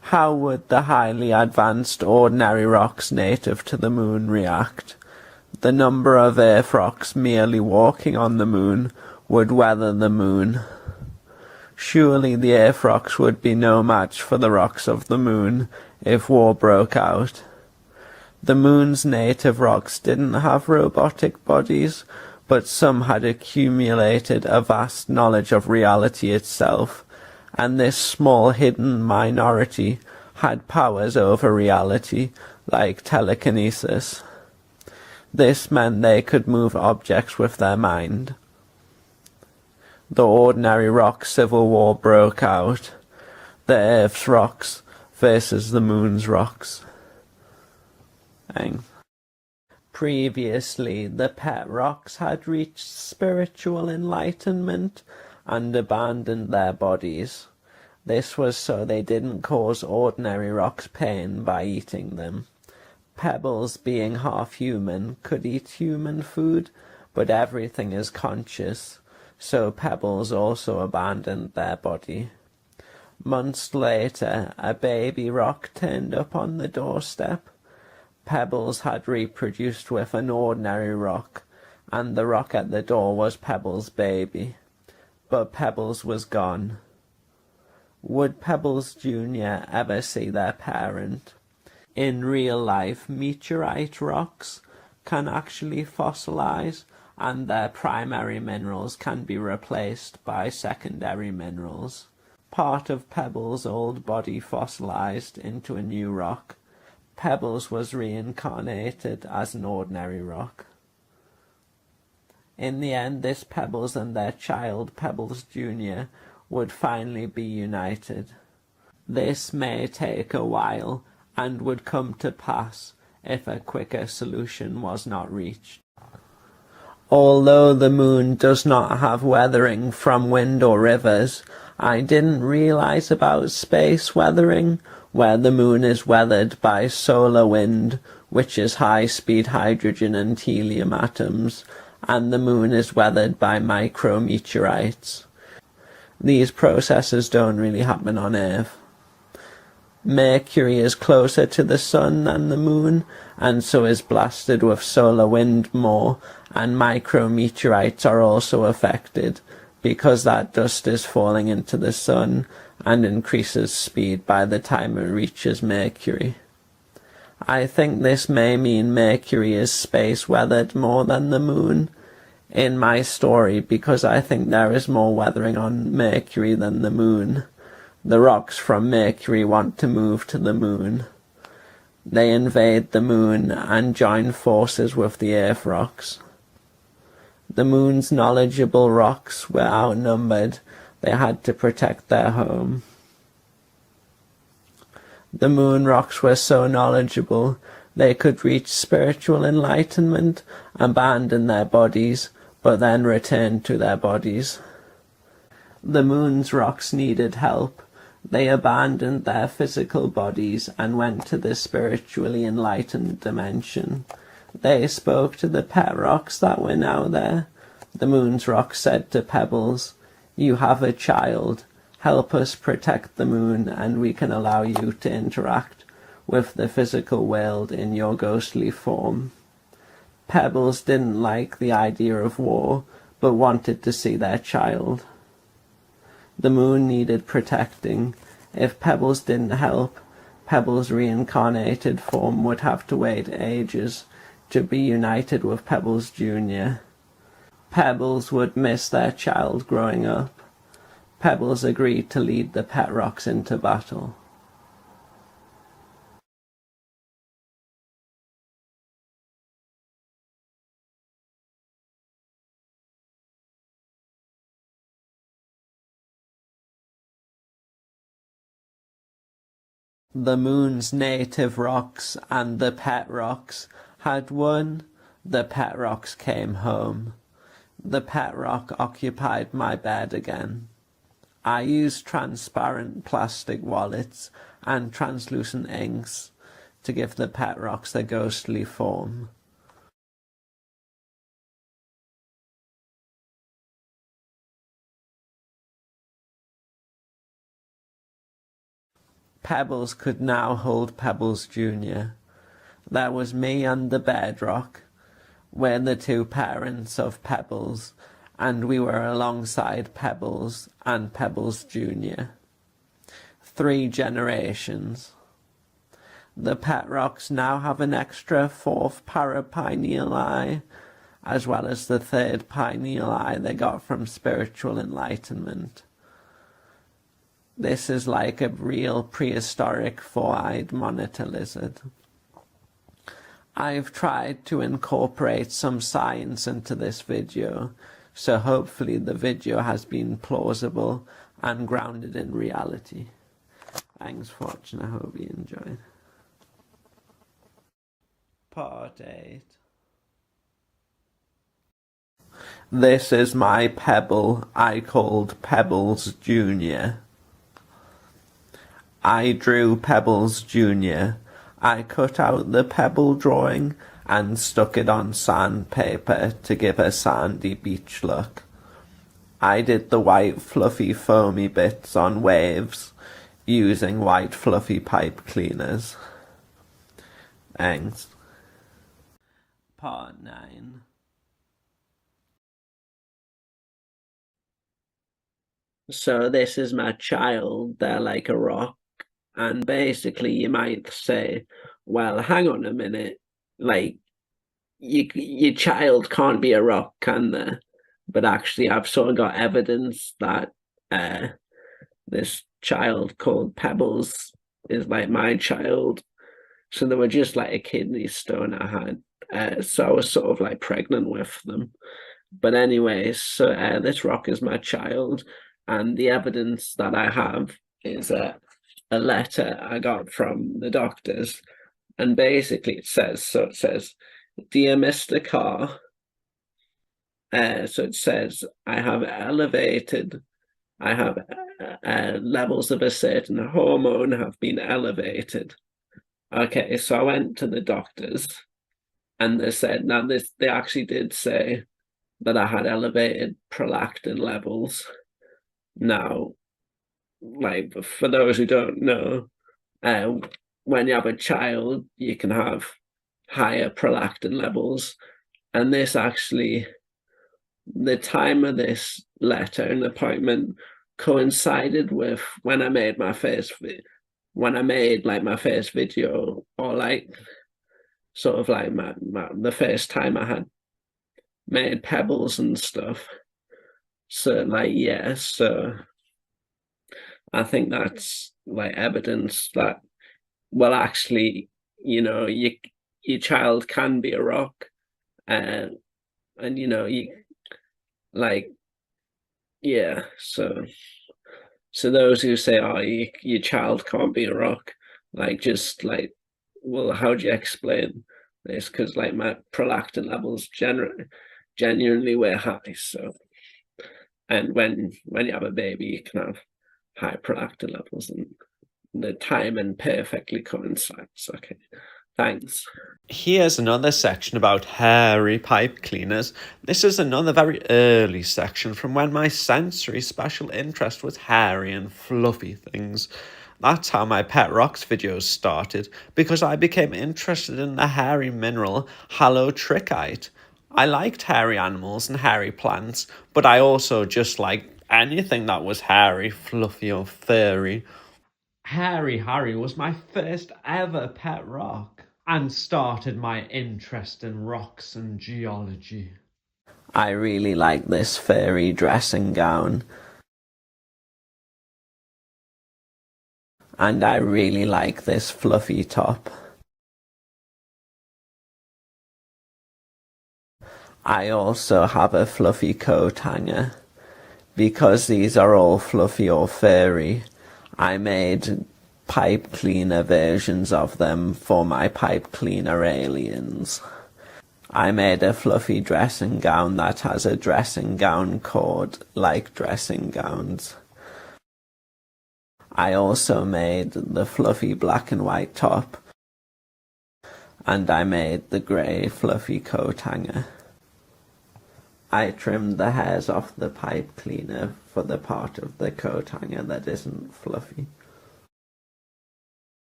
How would the highly advanced ordinary rocks native to the moon react? The number of Earth rocks merely walking on the moon would weather the moon. Surely the Earth rocks would be no match for the rocks of the moon if war broke out. The moon's native rocks didn't have robotic bodies, but some had accumulated a vast knowledge of reality itself, and this small hidden minority had powers over reality, like telekinesis. This meant they could move objects with their mind. The ordinary rock civil war broke out. The Earth's rocks versus the moon's rocks. Previously, the pet rocks had reached spiritual enlightenment and abandoned their bodies. This was so they didn't cause ordinary rocks pain by eating them. Pebbles, being half human, could eat human food, but everything is conscious, so Pebbles also abandoned their body. Months later, a baby rock turned up on the doorstep. Pebbles had reproduced with an ordinary rock, and the rock at the door was Pebbles' baby. But Pebbles was gone. Would Pebbles Jr. ever see their parent? In real life, meteorite rocks can actually fossilize, and their primary minerals can be replaced by secondary minerals. Part of Pebbles' old body fossilized into a new rock. Pebbles was reincarnated as an ordinary rock. In the end, this Pebbles and their child, Pebbles Jr., would finally be united. This may take a while, and would come to pass if a quicker solution was not reached. Although the moon does not have weathering from wind or rivers, I didn't realize about space weathering, where the moon is weathered by solar wind, which is high-speed hydrogen and helium atoms, and the moon is weathered by micrometeorites. These processes don't really happen on Earth. Mercury is closer to the sun than the moon, and so is blasted with solar wind more, and micrometeorites are also affected, because that dust is falling into the sun and increases speed by the time it reaches Mercury. I think this may mean Mercury is space-weathered more than the moon in my story, because I think there is more weathering on Mercury than the moon. The rocks from Mercury want to move to the moon. They invade the moon and join forces with the Earth rocks. The moon's knowledgeable rocks were outnumbered. They had to protect their home. The moon rocks were so knowledgeable they could reach spiritual enlightenment, abandon their bodies, but then return to their bodies. The moon's rocks needed help. They abandoned their physical bodies and went to the spiritually enlightened dimension. They spoke to the pet rocks that were now there. The moon's rocks said to Pebbles, "You have a child. Help us protect the moon, and we can allow you to interact with the physical world in your ghostly form." Pebbles didn't like the idea of war, but wanted to see their child. The moon needed protecting. If Pebbles didn't help, Pebbles' reincarnated form would have to wait ages to be united with Pebbles Jr. Pebbles would miss their child growing up. Pebbles agreed to lead the pet rocks into battle. The moon's native rocks and the pet rocks had won. The pet rocks came home. The pet rock occupied my bed again. I used transparent plastic wallets and translucent inks to give the pet rocks their ghostly form. Pebbles could now hold Pebbles Jr. That was me and the bedrock. We're the two parents of Pebbles, and we were alongside Pebbles and Pebbles Jr. 3 generations. The pet rocks now have an extra 4th parapineal eye, as well as the 3rd pineal eye they got from spiritual enlightenment. This is like a real prehistoric 4-eyed monitor lizard. I've tried to incorporate some science into this video, so hopefully the video has been plausible and grounded in reality. Thanks for watching, I hope you enjoyed. Part 8. This is my pebble I called Pebbles Jr. I drew Pebbles Jr. I cut out the pebble drawing and stuck it on sandpaper to give a sandy beach look. I did the white fluffy foamy bits on waves using white fluffy pipe cleaners. Thanks. Part 9. So this is my child, they're like a rock, and basically you might say, well, hang on a minute, like, your child can't be a rock, can they? But actually I've sort of got evidence that this child called Pebbles is like my child. So they were just like a kidney stone I had, so I was sort of like pregnant with them. But anyway, so this rock is my child, and the evidence that I have is a letter I got from the doctors, and basically it says, Dear Mr. Carr, so it says, I have levels of a certain hormone have been elevated. Okay, so I went to the doctors, and they said, they actually did say that I had elevated prolactin levels. Now, like, for those who don't know, when you have a child, you can have higher prolactin levels, and this actually, the time of this letter and appointment coincided with when I made my first my first video, or like sort of like the first time I had made pebbles and stuff. So like, yeah, so I think that's like evidence that, well, actually, you know, your child can be a rock, and you know, you like, yeah, so those who say, oh, your child can't be a rock, like, just like, well, how do you explain this? Because like my prolactin levels genuinely were high. So, and when you have a baby, you can have high prolactin levels, and the timing perfectly coincides. Okay, thanks. Here's another section about hairy pipe cleaners. This is another very early section from when my sensory special interest was hairy and fluffy things. That's how my Pet Rocks videos started, because I became interested in the hairy mineral halotrichite. I liked hairy animals and hairy plants, but I also just liked anything that was hairy, fluffy or furry. Hairy Harry was my first ever pet rock, and started my interest in rocks and geology. I really like this furry dressing gown. And I really like this fluffy top. I also have a fluffy coat hanger. Because these are all fluffy or furry, I made pipe cleaner versions of them for my pipe cleaner aliens. I made a fluffy dressing gown that has a dressing gown cord like dressing gowns. I also made the fluffy black and white top, and I made the grey fluffy coat hanger. I trimmed the hairs off the pipe cleaner for the part of the coat hanger that isn't fluffy.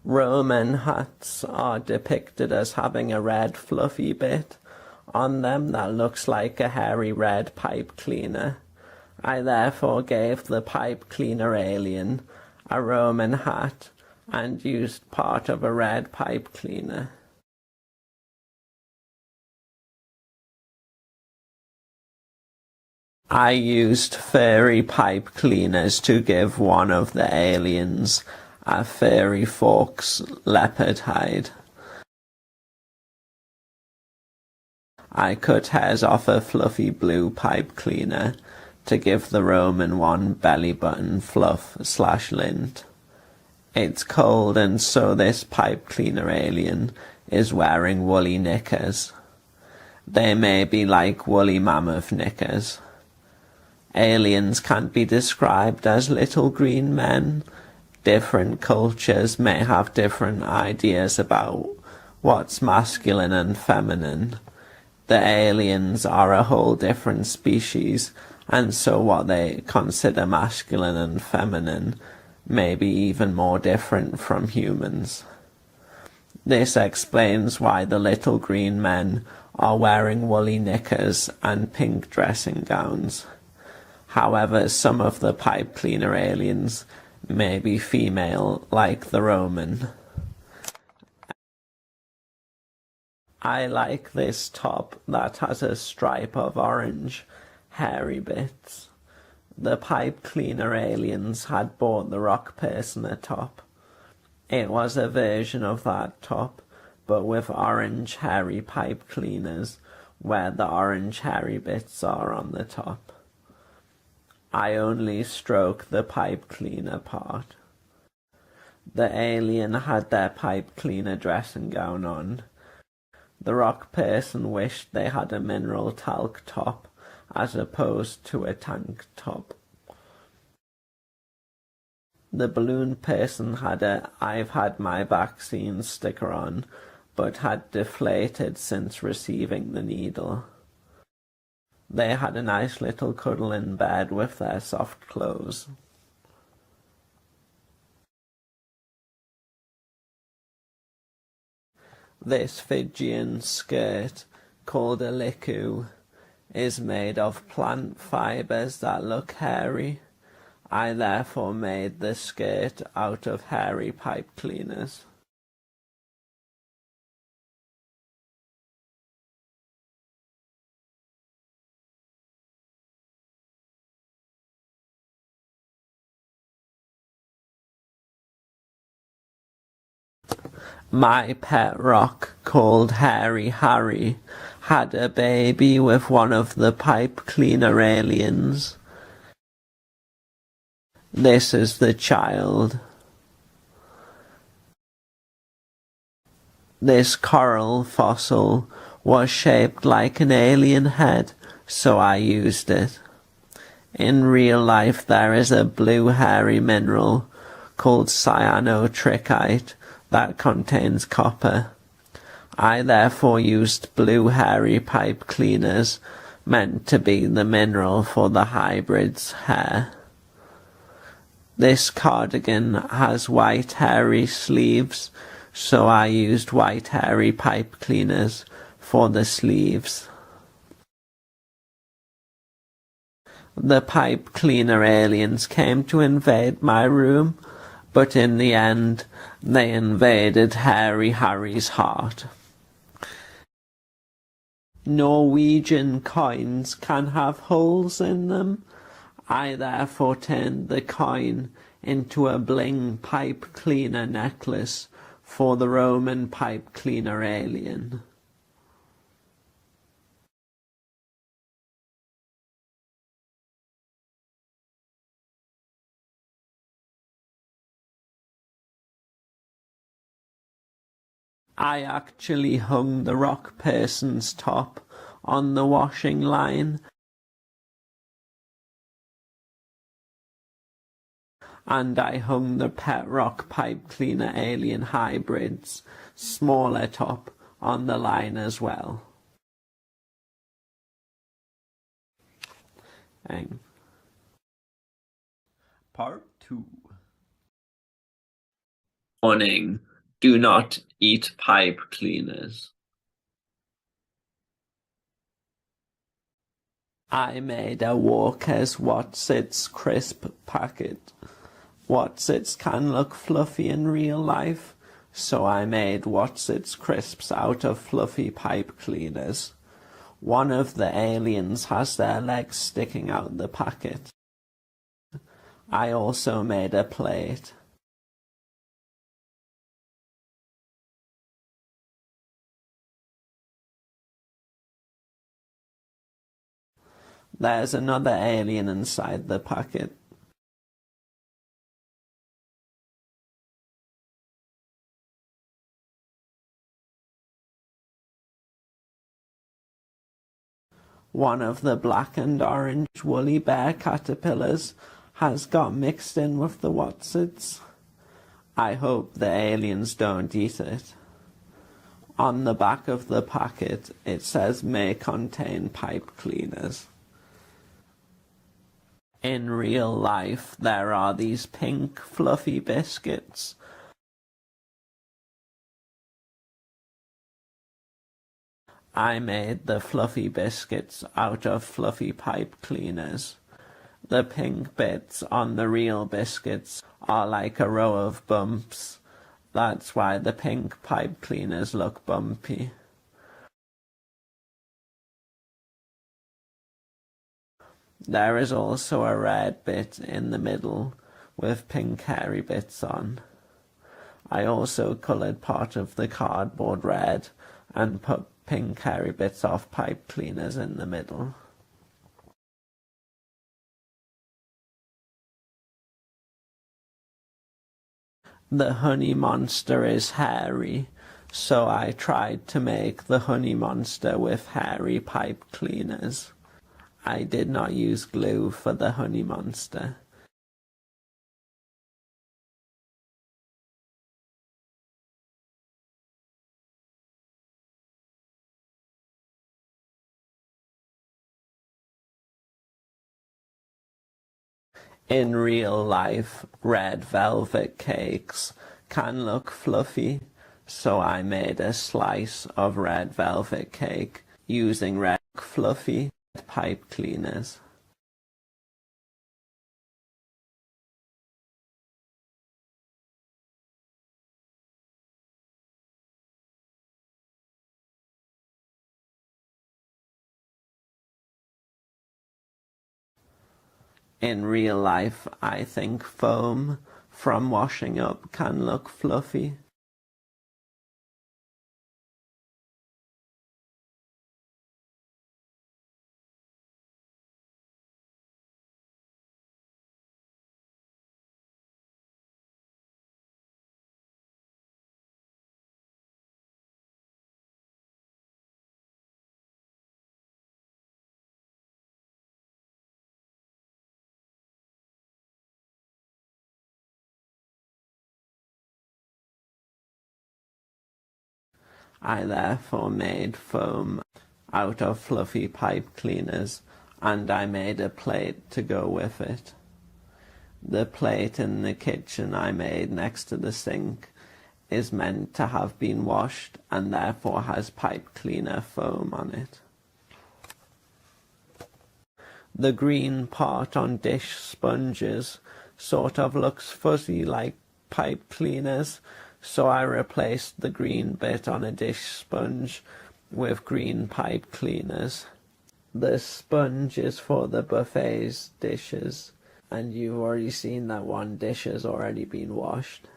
Roman hats are depicted as having a red fluffy bit on them that looks like a hairy red pipe cleaner. I therefore gave the pipe cleaner alien a Roman hat and used part of a red pipe cleaner. I used furry pipe cleaners to give one of the aliens a furry fox leopard hide. I cut hairs off a fluffy blue pipe cleaner to give the Roman one belly button fluff/lint. It's cold, and so this pipe cleaner alien is wearing woolly knickers. They may be like woolly mammoth knickers. Aliens can't be described as little green men. Different cultures may have different ideas about what's masculine and feminine. The aliens are a whole different species, and so what they consider masculine and feminine may be even more different from humans. This explains why the little green men are wearing woolly knickers and pink dressing gowns. However, some of the pipe cleaner aliens may be female, like the Roman. I like this top that has a stripe of orange, hairy bits. The pipe cleaner aliens had bought the rock person a top. It was a version of that top, but with orange hairy pipe cleaners where the orange hairy bits are on the top. I only stroke the pipe cleaner part. The alien had their pipe cleaner dressing gown on. The rock person wished they had a mineral talc top as opposed to a tank top. The balloon person had a "I've had my vaccine" sticker on, but had deflated since receiving the needle. They had a nice little cuddle in bed with their soft clothes. This Fijian skirt, called a liku, is made of plant fibres that look hairy. I therefore made the skirt out of hairy pipe cleaners. My pet rock, called Hairy Harry, had a baby with one of the pipe cleaner aliens. This is the child. This coral fossil was shaped like an alien head, so I used it. In real life there is a blue hairy mineral called cyanotrichite that contains copper. I therefore used blue hairy pipe cleaners meant to be the mineral for the hybrid's hair. This cardigan has white hairy sleeves, so I used white hairy pipe cleaners for the sleeves. The pipe cleaner aliens came to invade my room, but in the end they invaded Hairy Harry's heart. Norwegian coins can have holes in them. I therefore turned the coin into a bling pipe cleaner necklace for the Roman pipe cleaner alien. I actually hung the rock person's top on the washing line, and I hung the pet rock pipe cleaner alien hybrid's smaller top on the line as well. Part 2. Warning: do not eat pipe cleaners. I made a Walker's Whatsits crisp packet. Whatsits can look fluffy in real life, so I made Whatsits crisps out of fluffy pipe cleaners. One of the aliens has their legs sticking out the packet. I also made a plate. There's another alien inside the packet. One of the black and orange woolly bear caterpillars has got mixed in with the Whatsits. I hope the aliens don't eat it. On the back of the packet it says may contain pipe cleaners. In real life there are these pink fluffy biscuits. I made the fluffy biscuits out of fluffy pipe cleaners. The pink bits on the real biscuits are like a row of bumps. That's why the pink pipe cleaners look bumpy. There is also a red bit in the middle with pink hairy bits on. I also coloured part of the cardboard red and put pink hairy bits of pipe cleaners in the middle. The honey monster is hairy, so I tried to make the honey monster with hairy pipe cleaners. I did not use glue for the honey monster. In real life, red velvet cakes can look fluffy, so I made a slice of red velvet cake using red fluffy pipe cleaners. In real life, I think foam from washing up can look fluffy. I therefore made foam out of fluffy pipe cleaners, and I made a plate to go with it. The plate in the kitchen I made next to the sink is meant to have been washed and therefore has pipe cleaner foam on it. The green part on dish sponges sort of looks fuzzy like pipe cleaners, so I replaced the green bit on a dish sponge with green pipe cleaners. The sponge is for the buffet's dishes, and you've already seen that one dish has already been washed.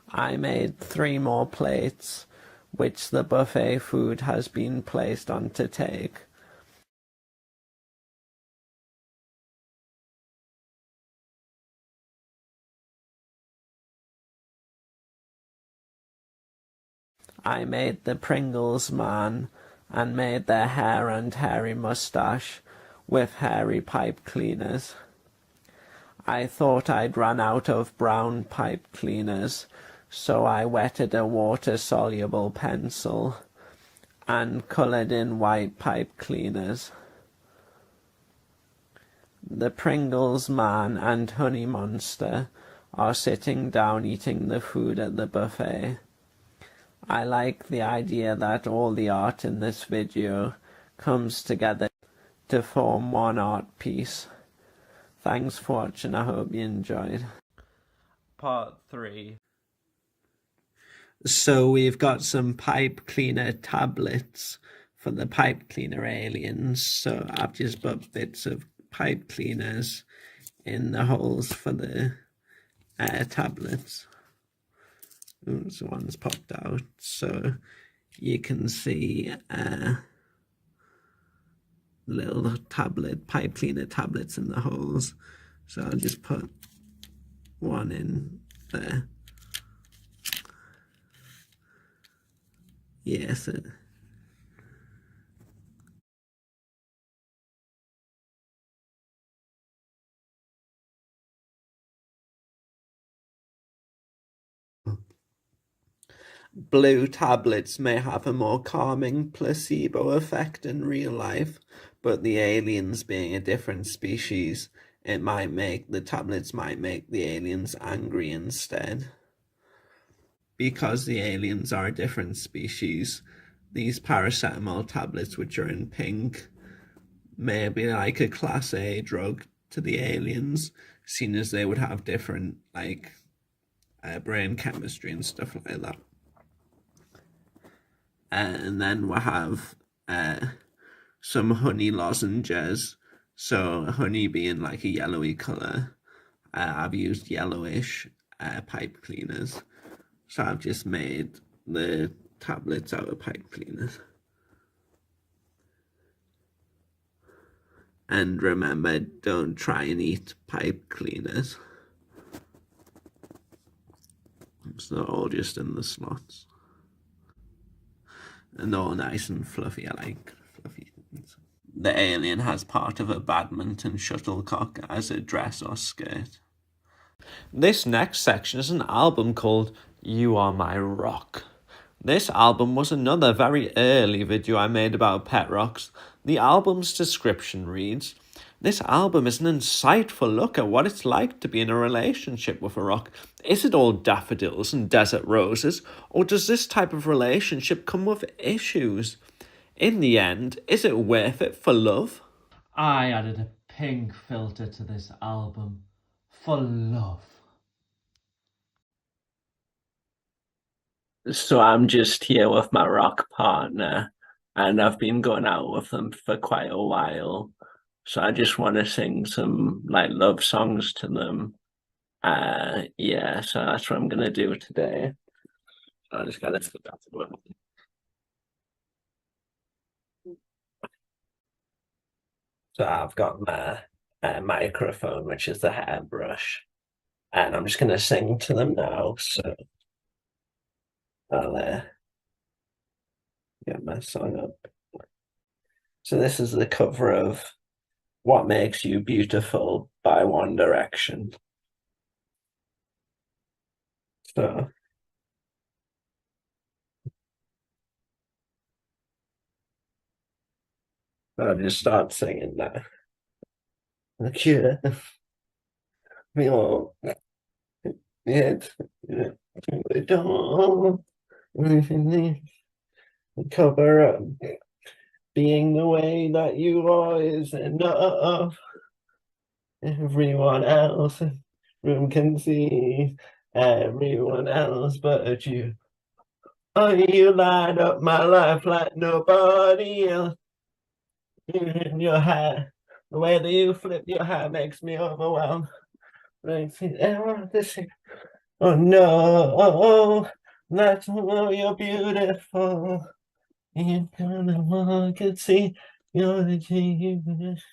I made 3 more plates, which the buffet food has been placed on to take. I made the Pringles man and made their hair and hairy mustache with hairy pipe cleaners. I thought I'd run out of brown pipe cleaners, so I wetted a water-soluble pencil and coloured in white pipe cleaners. The Pringles man and Honey Monster are sitting down eating the food at the buffet. I like the idea that all the art in this video comes together to form one art piece. Thanks for watching, I hope you enjoyed. Part 3. So we've got some pipe cleaner tablets for the pipe cleaner aliens. So I've just put bits of pipe cleaners in the holes for the tablets. Ooh, so one's popped out. So you can see little pipe cleaner tablets in the holes. So I'll just put one in there. Yes. Blue tablets may have a more calming placebo effect in real life, but the aliens being a different species, the tablets might make the aliens angry instead. Because the aliens are a different species, these paracetamol tablets, which are in pink, may be like a class A drug to the aliens, seeing as they would have different brain chemistry and stuff like that. And then we'll have some honey lozenges. So honey being like a yellowy colour. I've used yellowish pipe cleaners. So I've just made the tablets out of pipe cleaners. And remember, don't try and eat pipe cleaners. It's not all just in the slots. And all nice and fluffy. I like fluffy things. The alien has part of a badminton shuttlecock as a dress or skirt. This next section is an album called You Are My Rock. This album was another very early video I made about pet rocks. The album's description reads, "This album is an insightful look at what it's like to be in a relationship with a rock. Is it all daffodils and desert roses, or does this type of relationship come with issues? In the end, is it worth it for love?" I added a pink filter to this album for love. So I'm just here with my rock partner, and I've been going out with them for quite a while. So I just want to sing some love songs to them. Yeah, so that's what I'm gonna do today. So I just gotta put that to work. So I've got my microphone, which is the hairbrush, and I'm just gonna sing to them now. So I'll get my song up. So this is the cover of What Makes You Beautiful by One Direction. So I'll just start singing now. Look here. We all it we don't cover up. Being the way that you are is enough. Everyone else in the room can see. Everyone else but you. Oh, you light up my life like nobody else. In your hair, the way that you flip your hair makes me overwhelmed. Oh no, that's how you're beautiful. You one could see you're the genius.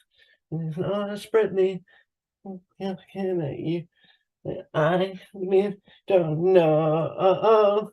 It's not a Britney. Looking at you. I mean, don't know.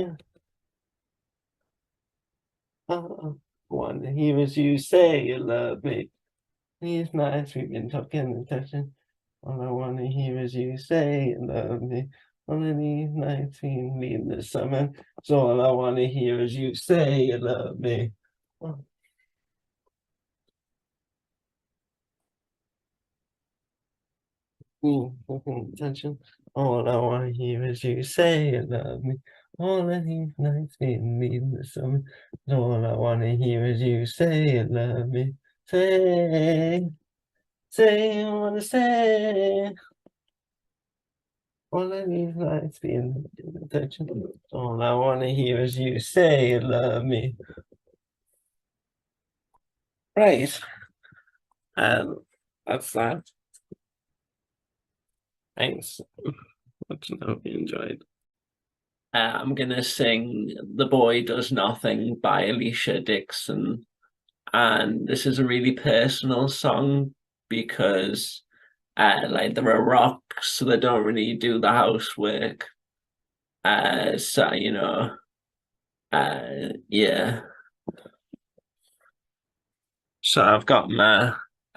Yeah. Want to hear as you say you love me. These nights we've been talking and touching. All I want to hear is you say you love me. One of these nights we need the summer. So all I want to hear is you say you love me. Attention. All I want to hear is you say you love me. All of these nights we need the summer. So all I want to hear is you say you love me. Say, I want to say. All of these nights being attention. All I want to hear is you say you love me. Right. That's that. Thanks. Hope you enjoyed. I'm gonna sing "The Boy Does Nothing" by Alicia Dixon, and this is a really personal song because, like, there are rocks, so they don't really do the housework. So yeah. So I've got my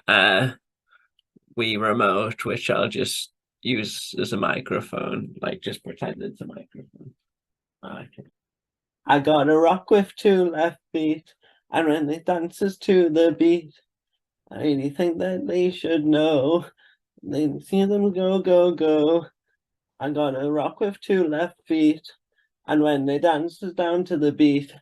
Wii remote, which I'll just use as a microphone, like just pretend it's a microphone. Okay. I got a rock with two left feet, and when it dances to the beat, I really think that they should know. They see them go, go, go. I got a rock with two left feet, and when they dance down to the beat,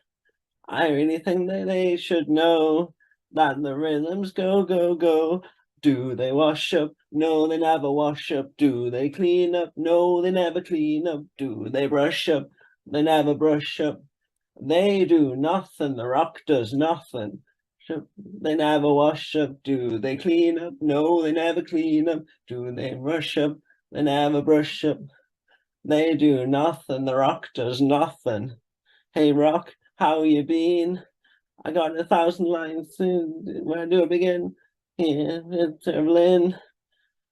I really think that they should know that the rhythms go, go, go. Do they wash up? No, they never wash up. Do they clean up? No, they never clean up. Do they brush up? They never brush up. They do nothing. The rock does nothing. They never wash up. Do they clean up? No, they never clean up. Do they brush up? They never brush up. They do nothing. The rock does nothing. Hey, rock, how you been? I got 1,000 lines. Where do I begin? Here, it's Evelyn,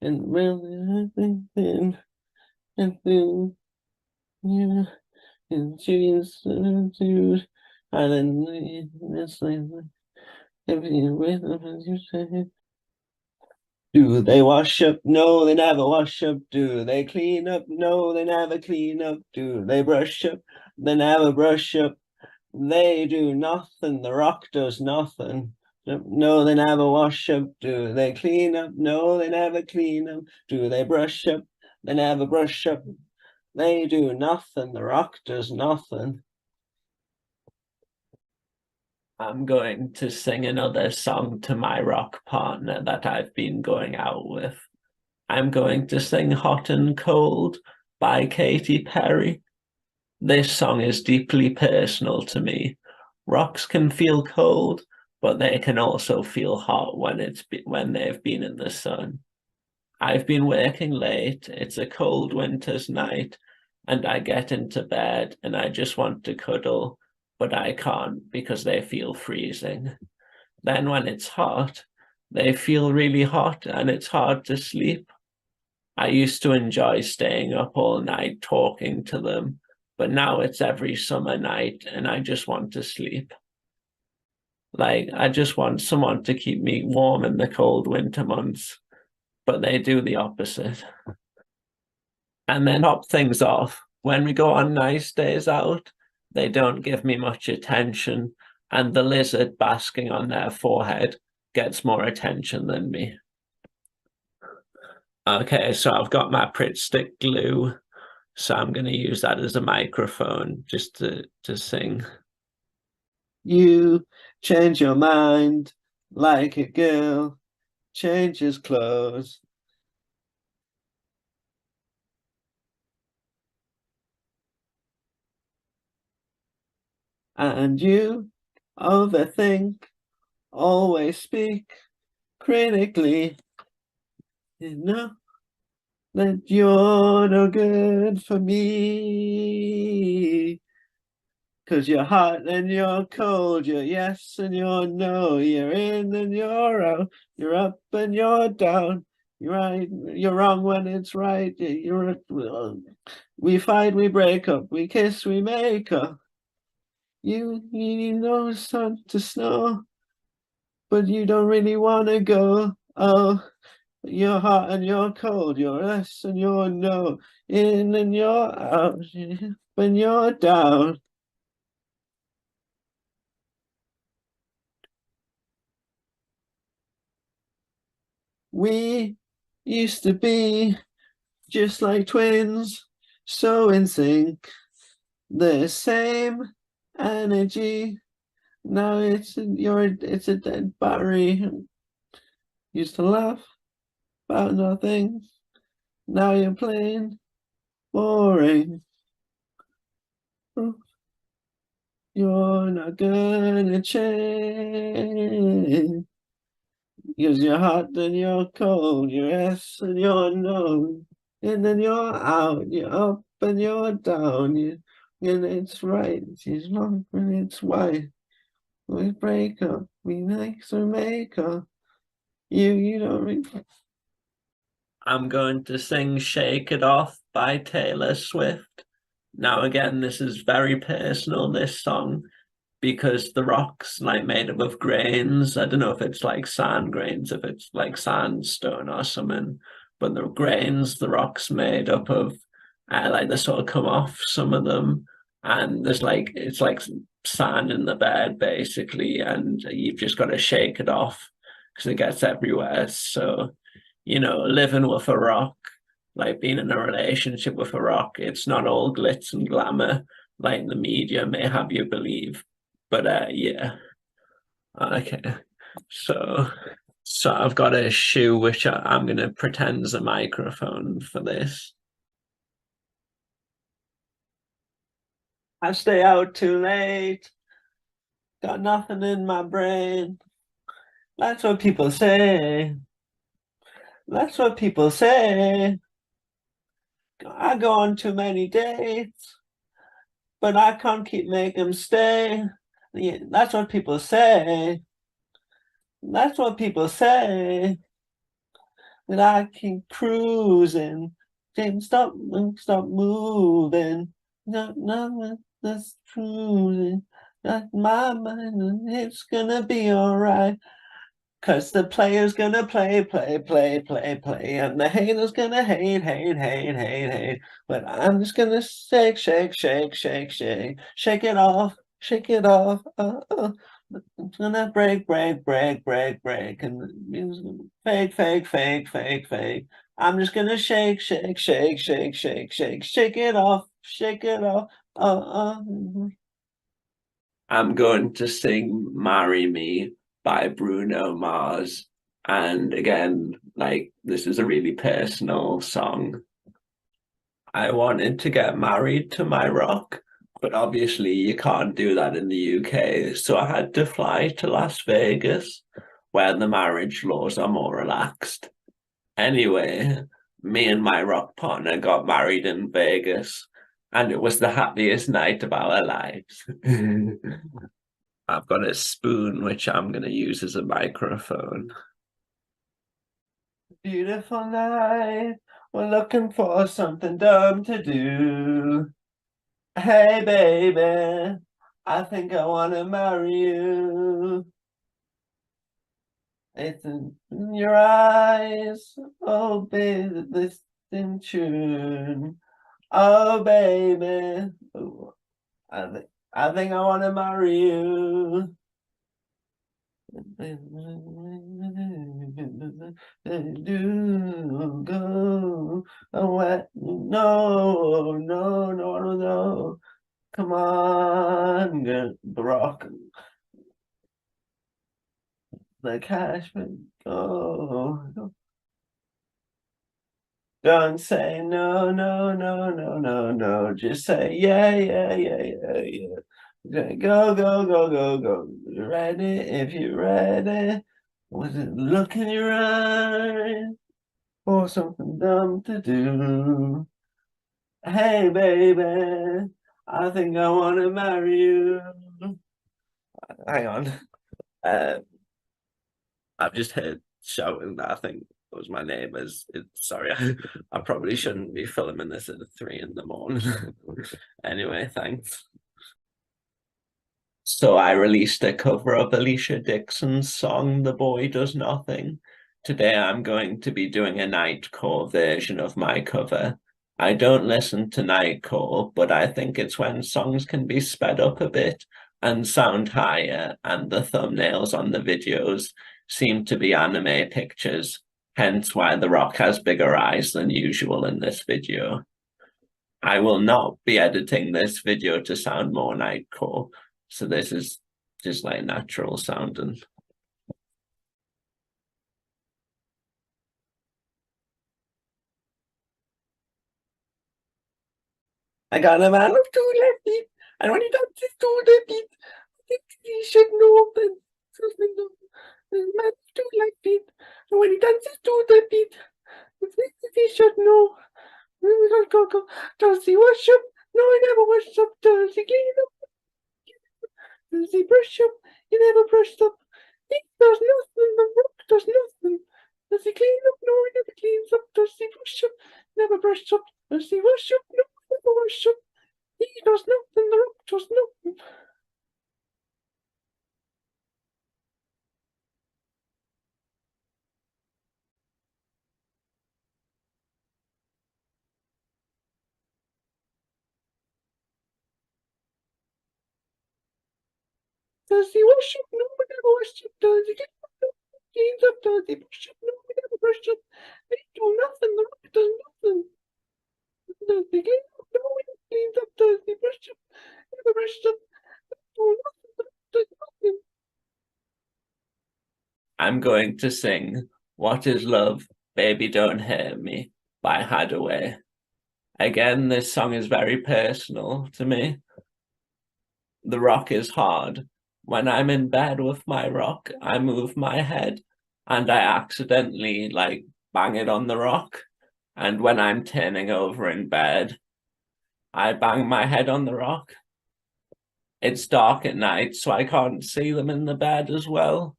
and really, and through, yeah, and she's dude, and then this everything with them, as you say. Do they wash up? No, they never wash up. Do they clean up? No, they never clean up. Do they brush up? They never brush up. They do nothing. The rock does nothing. No, they never wash up. Do they clean up? No, they never clean up. Do they brush up? They never brush up. They do nothing. The rock does nothing. I'm going to sing another song to my rock partner that I've been going out with. I'm going to sing Hot and Cold by Katy Perry. This song is deeply personal to me. Rocks can feel cold, but they can also feel hot when they've been in the sun. I've been working late, it's a cold winter's night, and I get into bed and I just want to cuddle, but I can't because they feel freezing. Then when it's hot, they feel really hot and it's hard to sleep. I used to enjoy staying up all night talking to them, but now it's every summer night and I just want to sleep. Like, I just want someone to keep me warm in the cold winter months, but they do the opposite. And then top things off, when we go on nice days out, they don't give me much attention, and the lizard basking on their forehead gets more attention than me. Okay, so I've got my Pritt Stick glue, so I'm going to use that as a microphone just to sing. You change your mind like a girl changes clothes. And you overthink, always speak critically. You know that you're no good for me. 'Cause you're hot and you're cold, you're yes and you're no, you're in and you're out, you're up and you're down, You're right, you're wrong when it's right. We fight, we break up, we kiss, we make up. You know it's time to snow, but you don't really want to go. Oh, you're hot and you're cold, you're yes and you're no, in and you're out, when you're down. We used to be just like twins, so in sync, the same energy. Now it's a dead battery. Used to laugh about nothing. Now you're playing boring. You're not gonna change. Because you're hot and you're cold, you're yes and you're no. And then you're out, you're up and you're down. And it's right, she's wrong, and it's white. We break up, we make or make up. You don't really. I'm going to sing Shake It Off by Taylor Swift. Now, again, this is very personal, this song, because the rock's like made up of grains. I don't know if it's like sand grains, if it's like sandstone or something, but the grains the rock's made up of, like they sort of come off some of them, and there's like it's like sand in the bed basically, and you've just got to shake it off because it gets everywhere. So, living with a rock, like being in a relationship with a rock, it's not all glitz and glamour like the media may have you believe. But yeah, okay. So I've got a shoe which I'm gonna pretend is a microphone for this. I stay out too late. Got nothing in my brain. That's what people say. That's what people say. I go on too many dates, but I can't keep making them stay. Yeah, that's what people say. That's what people say. That I keep cruising. James, stop moving. No, that's cruising. Not my mind, and it's gonna be alright. Cause the player's gonna play, and the hater's gonna hate. But I'm just gonna shake it off, shake it off. It's gonna break, and the music's gonna fake. I'm just gonna shake it off, shake it off. I'm going to sing Marry Me by Bruno Mars. And again, like, this is a really personal song. I wanted to get married to my rock, but obviously you can't do that in the UK. So I had to fly to Las Vegas, where the marriage laws are more relaxed. Anyway, me and my rock partner got married in Vegas, and it was the happiest night of our lives. I've got a spoon which I'm going to use as a microphone. Beautiful night. We're looking for something dumb to do. Hey, baby, I think I want to marry you. It's in your eyes. Oh, baby, this in tune. Oh, baby. Ooh, I think I want to marry you. Do go away. No. Come on, the rock, the cashman, go. Don't say no. Just say yeah. Go. You ready? If you're ready. Was it look in your eyes for something dumb to do? Hey, baby, I think I want to marry you. Hang on. Uh, I've just heard shouting, I think. those my neighbors. Sorry, I probably shouldn't be filming this at 3 in the morning. Anyway, thanks. So I released a cover of Alicia Dixon's song The Boy Does Nothing. Today I'm going to be doing a nightcore version of my cover. I don't listen to nightcore, but I think it's when songs can be sped up a bit and sound higher, and the thumbnails on the videos seem to be anime pictures, hence why The Rock has bigger eyes than usual in this video. I will not be editing this video to sound more nightcore, so this is just like natural sounding. I got a man of 2 left feet, and when he dances to the beat, I think he should know that the man of 2 left feet, and when he dances to the beat, I think he should know. Go. Does he worship? No, he never worship. Does he clean up? Does he brush up? He never brushed up. He does nothing. The rock does nothing. Does he clean up? No, he never cleans up. Does he brush up? Never brushed up. Does he worship? No, he never worship. He does nothing. The rock does nothing. Does he worship? No, he never worship. Does he clean up? No, he cleans up. Does he brush up? No, he never brushed up. He do nothing. The rock does nothing. Does he clean up? No, he never cleans up. Does he brush up? Never brushed up. Do nothing. The rock does nothing. I'm going to sing What Is Love, Baby Don't Hurt Me by Hadaway. Again, this song is very personal to me. The rock is hard. When I'm in bed with my rock, I move my head and I accidentally bang it on the rock. And when I'm turning over in bed, I bang my head on the rock. It's dark at night, so I can't see them in the bed as well.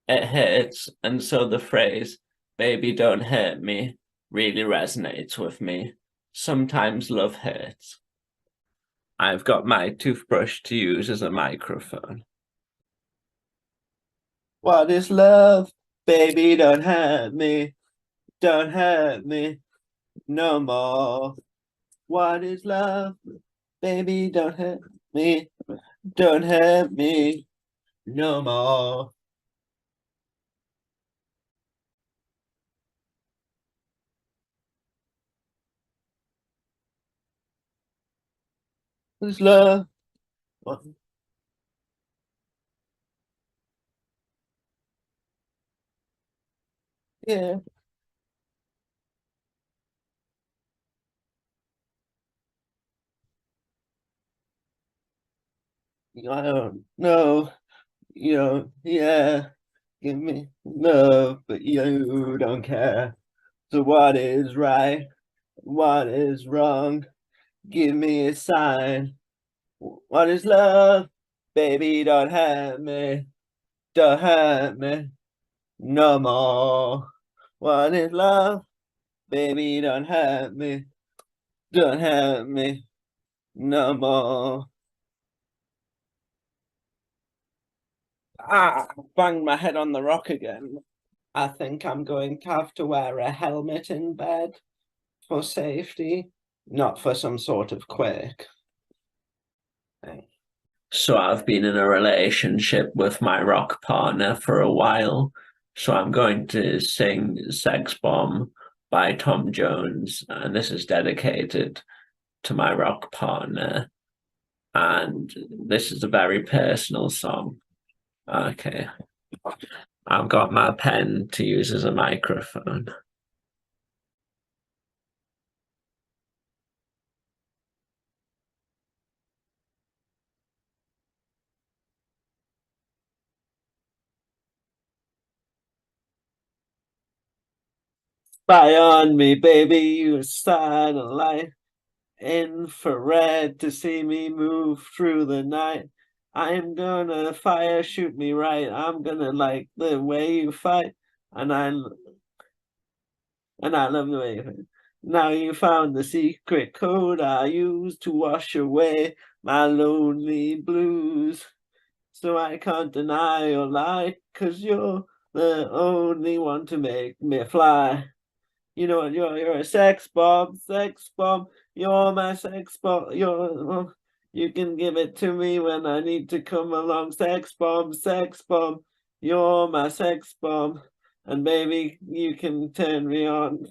It hurts, and so the phrase, baby don't hurt me, really resonates with me. Sometimes love hurts. I've got my toothbrush to use as a microphone. What is love? Baby don't hurt me, no more. What is love? Baby don't hurt me, no more. Who's love? What? Yeah, I don't know. Yeah, give me love, but you don't care. So what is right? What is wrong? Give me a sign. What is love? Baby, don't hurt me. Don't hurt me no more. What is love? Baby, don't hurt me. Don't hurt me no more. Ah, banged my head on the rock again. I think I'm going to have to wear a helmet in bed for safety, not for some sort of quake. So I've been in a relationship with my rock partner for a while. So I'm going to sing Sex Bomb by Tom Jones, and this is dedicated to my rock partner. And this is a very personal song. Okay. I've got my pen to use as a microphone. Spy on me, baby, you satellite. Infrared to see me move through the night. I'm gonna fire, shoot me right. I'm gonna like the way you fight. And And I love the way you say, now you found the secret code I use to wash away my lonely blues. So I can't deny or lie, 'cause you're the only one to make me fly. You know what, you're a sex bomb, sex bomb. You're my sex bomb. You can give it to me when I need to come along. Sex bomb, sex bomb. You're my sex bomb. And baby, you can turn me on.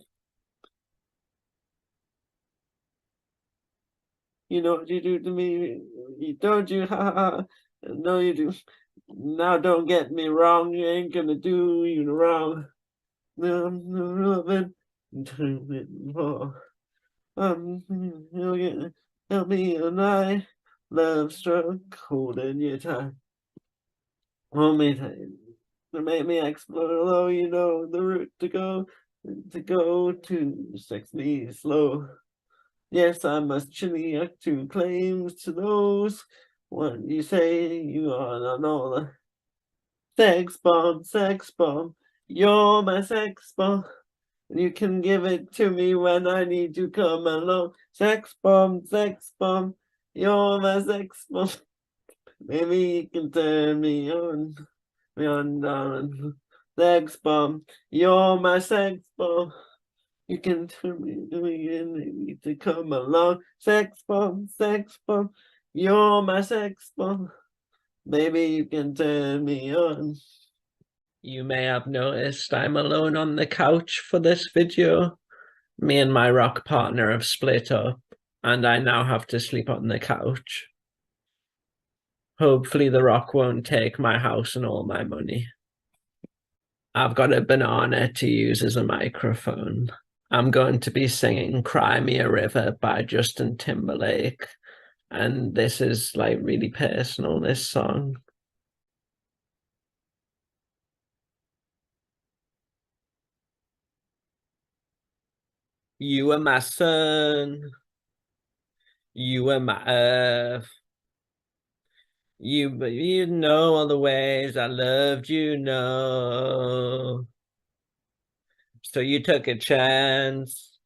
You know what you do to me? Don't you? Ha ha ha. No, you do. Now don't get me wrong. You ain't gonna do you wrong. No, no, no, more. You'll get help me and I love struck holding your time. Hold me tight to make me explode. Although you know the route to sex me slow. Yes, I must chilly to claims to those what you say you are not all the sex bomb, sex bomb. You're my sex bomb. You can give it to me when I need to come along. Sex bomb, sex bomb. You're my sex bomb. Maybe you can turn me on, darling. Sex bomb. You're my sex bomb. You can turn me and maybe to come along. Sex bomb, sex bomb. You're my sex bomb. Maybe you can turn me on. You may have noticed I'm alone on the couch for this video. Me and my rock partner have split up, and I now have to sleep on the couch. Hopefully the rock won't take my house and all my money. I've got a banana to use as a microphone. I'm going to be singing Cry Me a River by Justin Timberlake. And this is like really personal, this song. You were my sun. You were my earth. You know all the ways I loved you, know. So you took a chance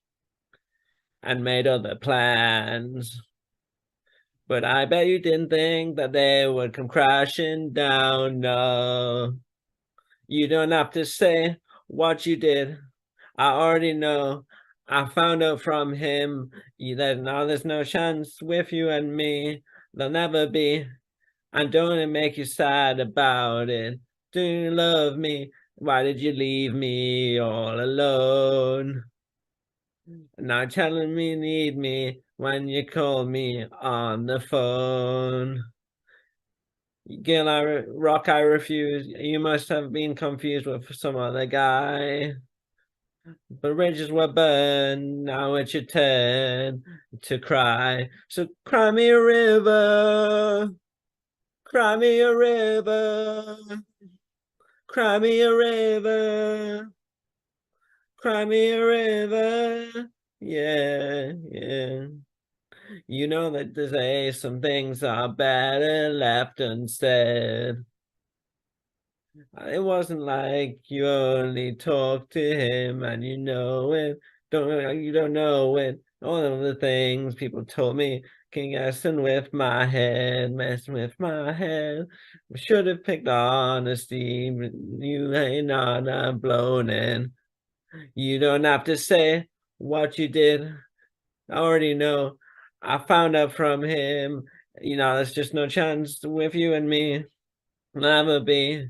and made other plans. But I bet you didn't think that they would come crashing down, no. You don't have to say what you did. I already know. I found out from him that now there's no chance with you and me. There'll never be. And don't it make you sad about it? Do you love me? Why did you leave me all alone? Now telling me you need me when you call me on the phone. Girl, I refuse. You must have been confused with some other guy. But bridges were burned, now it's your turn to cry. So cry me a river, cry me a river, cry me a river, cry me a river. Yeah, yeah. You know that they say some things are better left unsaid. It wasn't like you only talked to him and you know it. You don't know it. All of the things people told me, messing with my head, messing with my head. Should have picked honesty, but you ain't not blown in. You don't have to say what you did. I already know. I found out from him. You know, there's just no chance with you and me. Never be.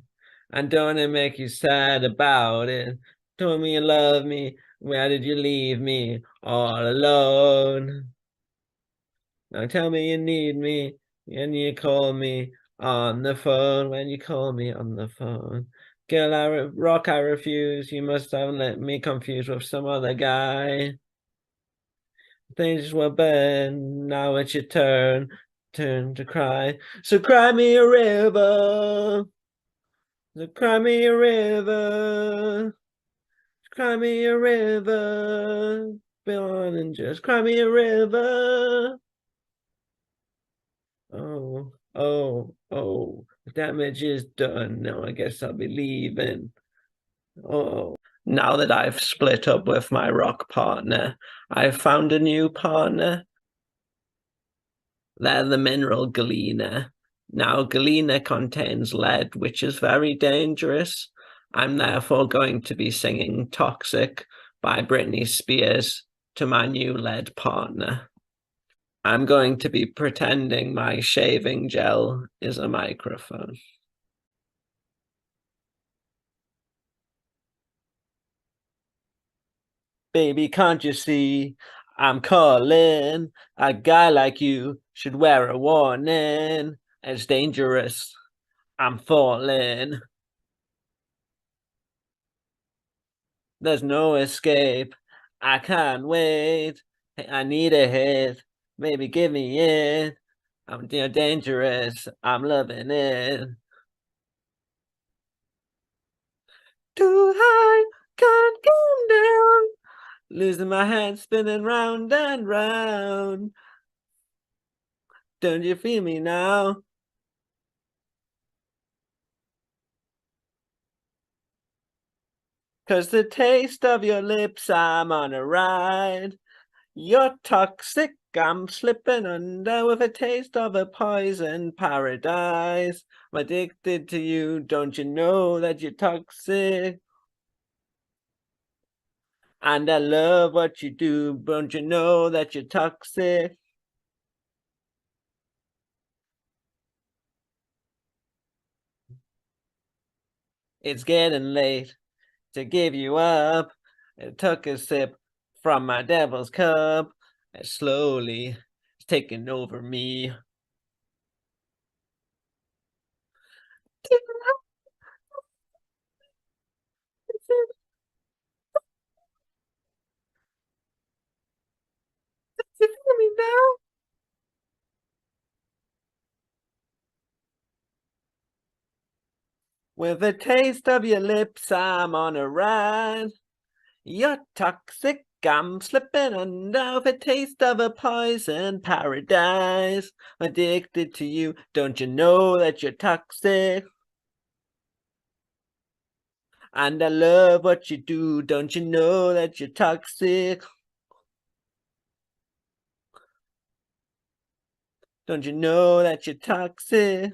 And don't it make you sad about it? Told me you love me. Why did you leave me all alone? Now tell me you need me. And you call me on the phone when you call me on the phone. Girl, I refuse. You must have let me confused with some other guy. Things were burned. Now it's your turn to cry. So cry me a river. So cry me a river, cry me a river, go on and just cry me a river. Oh, the damage is done. Now I guess I'll be leaving. Oh, Now that I've split up with my rock partner, I've found a new partner. They're the mineral galena. Now, galena contains lead, which is very dangerous. I'm therefore going to be singing Toxic by Britney Spears to my new lead partner. I'm going to be pretending my shaving gel is a microphone. Baby, can't you see? I'm calling. A guy like you should wear a warning. It's dangerous. I'm falling. There's no escape. I can't wait. I need a hit. Maybe give me it. I'm dangerous. I'm loving it. Too high, can't come down. Losing my head, spinning round and round. Don't you feel me now? Cause the taste of your lips, I'm on a ride. You're toxic, I'm slipping under with a taste of a poison paradise. I'm addicted to you, don't you know that you're toxic? And I love what you do, don't you know that you're toxic? It's getting late to give you up. I took a sip from my devil's cup, and slowly it's taking over me. You feel me now? With a taste of your lips, I'm on a ride. You're toxic, I'm slipping under with a taste of a poison paradise. Addicted to you, don't you know that you're toxic? And I love what you do, don't you know that you're toxic? Don't you know that you're toxic?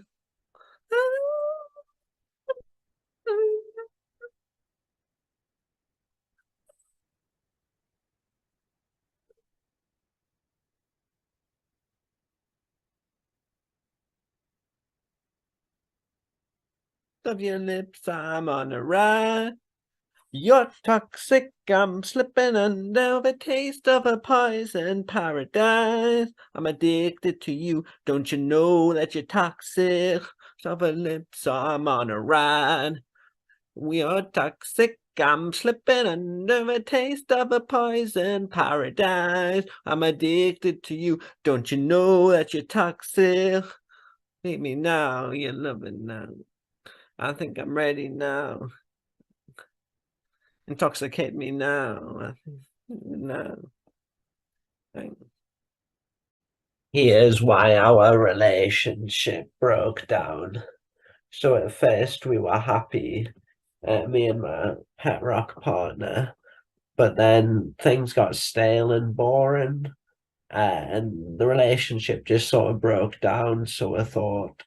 Of your lips, I'm on a ride. You're toxic, I'm slipping under the taste of a poison paradise. I'm addicted to you, don't you know that you're toxic? Of her lips, I'm on a ride. We are toxic, I'm slipping under the taste of a poison paradise. I'm addicted to you, don't you know that you're toxic? Meet me now, you're loving now. I think I'm ready now. Intoxicate me now. No. Here's why our relationship broke down. So at first we were happy, me and my pet rock partner, but then things got stale and boring, and the relationship just sort of broke down. So I thought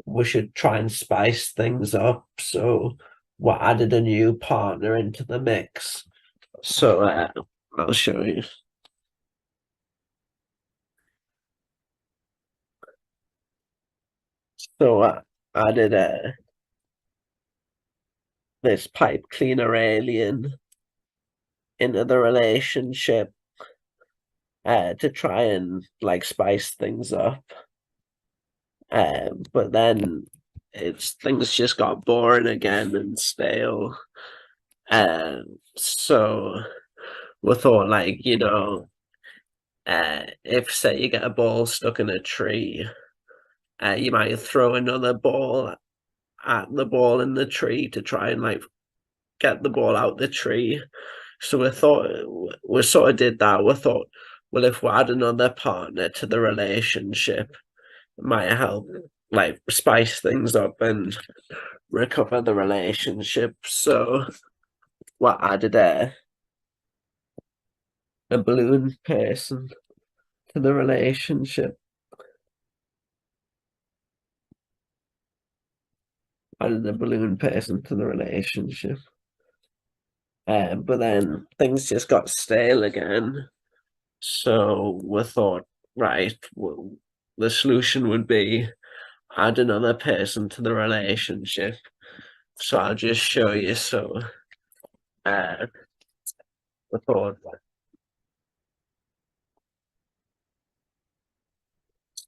we should try and spice things up. So we added a new partner into the mix. So I'll show you. So I added this pipe cleaner alien into the relationship to try and like spice things up. But then things just got boring again and stale. So we thought, like, if say you get a ball stuck in a tree, you might throw another ball at the ball in the tree to try and like get the ball out the tree. So we thought we sort of did that. We thought, well, if we add another partner to the relationship, it might help like spice things up and recover the relationship. So what added a balloon person to the relationship. Added a balloon person to the relationship. But then things just got stale again. So we thought, right, well, the solution would be add another person to the relationship. So I'll just show you. So we thought,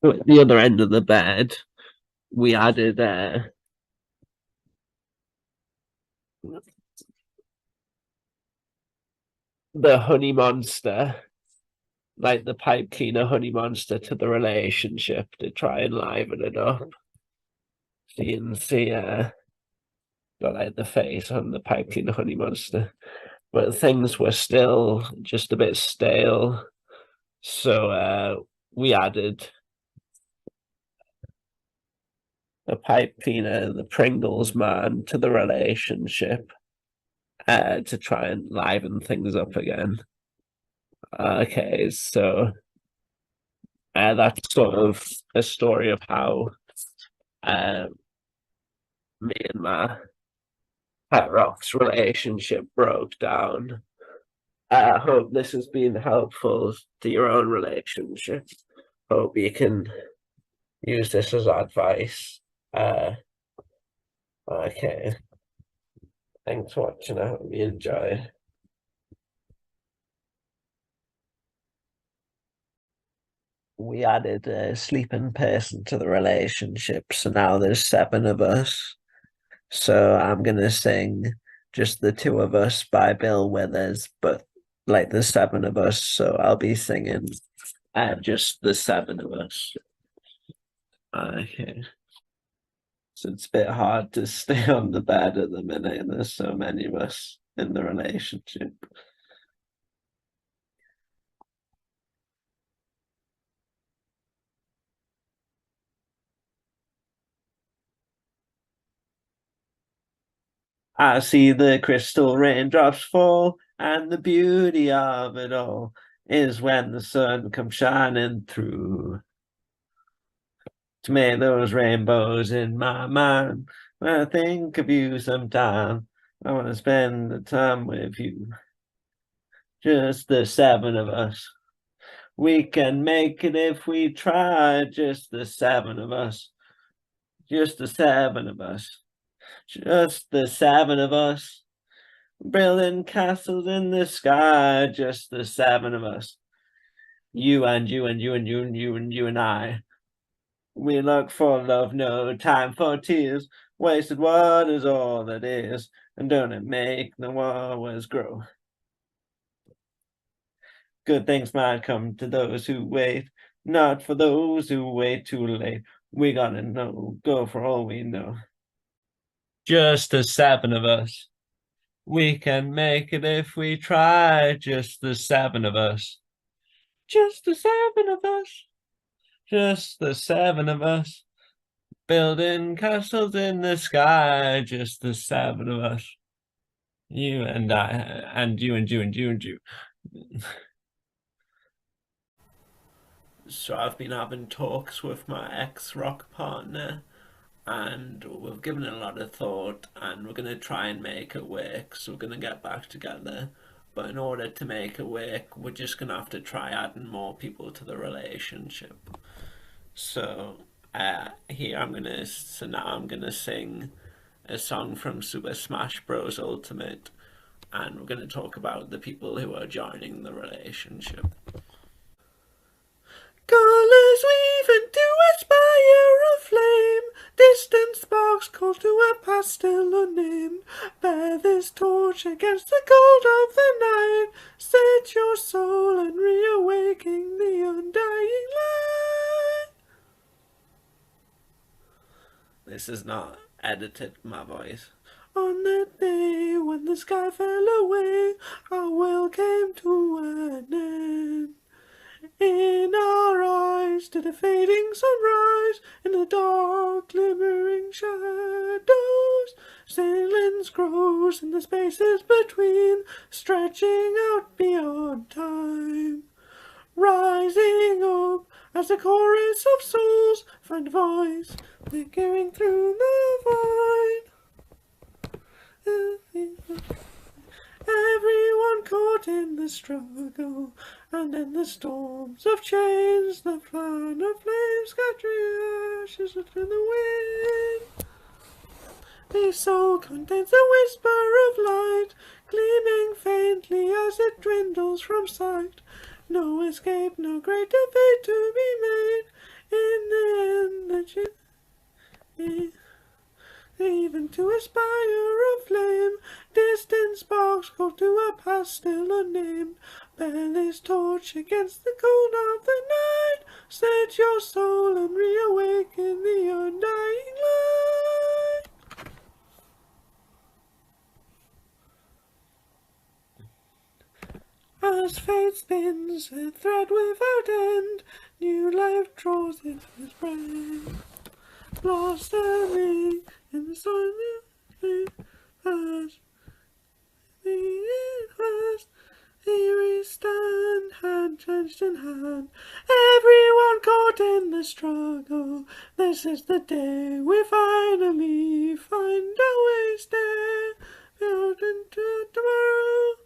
so at the other end of the bed, we added the honey monster, like the pipe cleaner honey monster, to the relationship to try and liven it up. So you can see got like the face on the pipe cleaner honey monster. But things were still just a bit stale. So we added a pipe cleaner, the Pringles man, to the relationship to try and liven things up again. Okay, so that's sort of a story of how me and my Pet Rock's relationship broke down. I hope this has been helpful to your own relationship. Hope you can use this as advice. Okay. Thanks for watching. I hope you enjoyed. We added a sleeping person to the relationship, so now there's 7 of us. So I'm gonna sing Just the Two of Us by Bill Withers, but like there's 7 of us, so I'll be singing just the 7 of us. Okay. So it's a bit hard to stay on the bed at the minute. There's so many of us in the relationship. I see the crystal raindrops fall, and the beauty of it all is when the sun comes shining through to make those rainbows in my mind. When I think of you sometime, I want to spend the time with you. Just the 7 of us. We can make it if we try, just the 7 of us. Just the 7 of us. Just the 7 of us. Building castles in the sky, just the 7 of us. You and you and you and you and you and you and I. We look for love, no time for tears. Wasted water's all that is, and don't it make the waters grow? Good things might come to those who wait, not for those who wait too late. We gotta know, go for all we know. Just the 7 of us. We can make it if we try, just the 7 of us. Just the 7 of us. Just the 7 of us. Building castles in the sky, just the 7 of us. You and I, and you and you and you and you. So I've been having talks with my ex-rock partner, and we've given it a lot of thought, and we're going to try and make it work. So we're going to get back together. But in order to make it work, we're just going to have to try adding more people to the relationship. So so now I'm gonna sing a song from Super Smash Bros. Ultimate, and we're gonna talk about the people who are joining the relationship. Colors weave into a spire of flame, distant sparks call to a past still unnamed. Bear this torch against the cold of the night, set your soul and reawaken the undying light. This is not edited, my voice. On that day when the sky fell away, our world came to an end. In our eyes to the fading sunrise in the dark glimmering shadows. Silence grows in the spaces between, stretching out beyond time. Rising up as the chorus of souls find voice, flickering through the vine. Everyone caught in the struggle, and in the storms of change, the fan of flames scattering ashes through the wind. The soul contains a whisper of light, gleaming faintly as it dwindles from sight. No escape, no greater fate to be made. In the end, even to a spire of flame, distant sparks call to a past still unnamed. Bear this torch against the cold of the night. Set your soul and reawaken the undying light. As fate spins a thread without end, new life draws into its brain. Blossoming in the sun, past, here we stand, hand clenched in hand. Everyone caught in the struggle. This is the day we finally find our way stair out into tomorrow.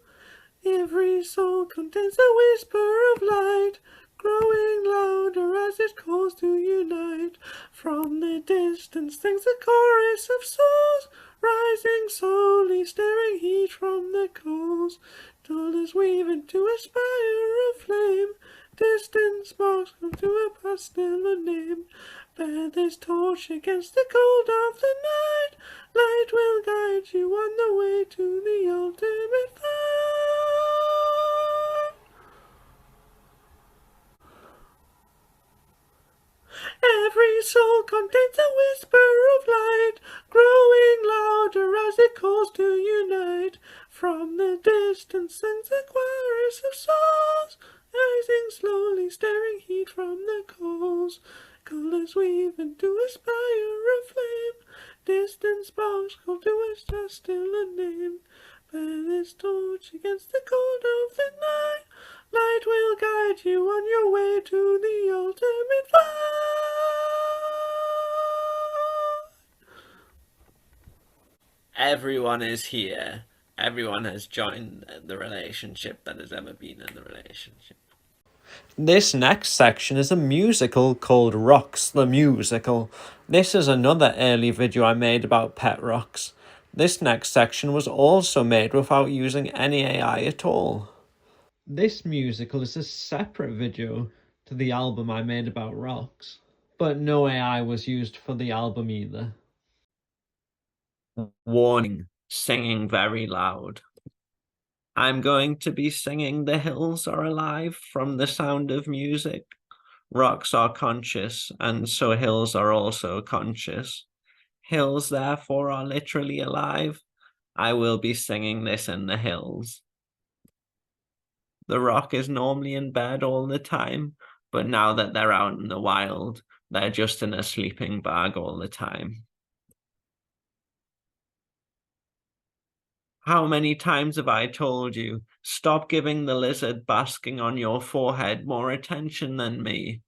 Every soul contains a whisper of light, growing louder as it calls to unite. From the distance sings a chorus of souls, rising slowly, stirring heat from the coals. Dollars weave into a spire of flame, distant sparks come to a past still unnamed. Bear this torch against the cold of the night. Light will guide you on the way to the ultimate fight. Every soul contains a whisper of light, growing louder as it calls to unite. From the distance sings a chorus of souls, rising slowly, stirring heat from the coals. Colors weave into a spire of flame, distant sparks call to us just still unnamed. Bear this torch against the cold of the night. Light will guide you on your way to the ultimate fight. Everyone is here. Everyone has joined the relationship that has ever been in the relationship. This next section is a musical called Rocks the Musical. This is another early video I made about pet rocks. This next section was also made without using any AI at all. This musical is a separate video to the album I made about rocks, but no AI was used for the album either. Warning, singing very loud. I'm going to be singing The Hills Are Alive from The Sound of Music. Rocks are conscious, and so hills are also conscious. Hills, therefore, are literally alive. I will be singing this in the hills. The rock is normally in bed all the time, but now that they're out in the wild, they're just in a sleeping bag all the time. How many times have I told you, stop giving the lizard basking on your forehead more attention than me?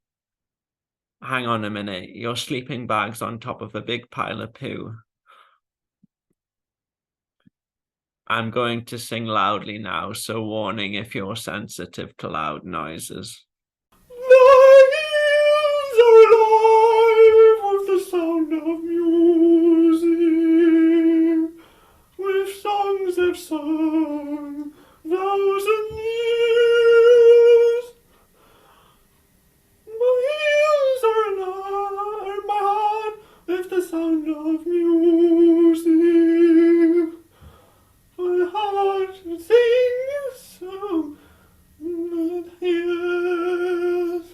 Hang on a minute, your sleeping bag's on top of a big pile of poo. I'm going to sing loudly now, so warning if you're sensitive to loud noises. The hills are alive with the sound of music, with songs they've sung 1,000 years. My hills are alive, my heart with the sound of music. My heart sings a song with ears.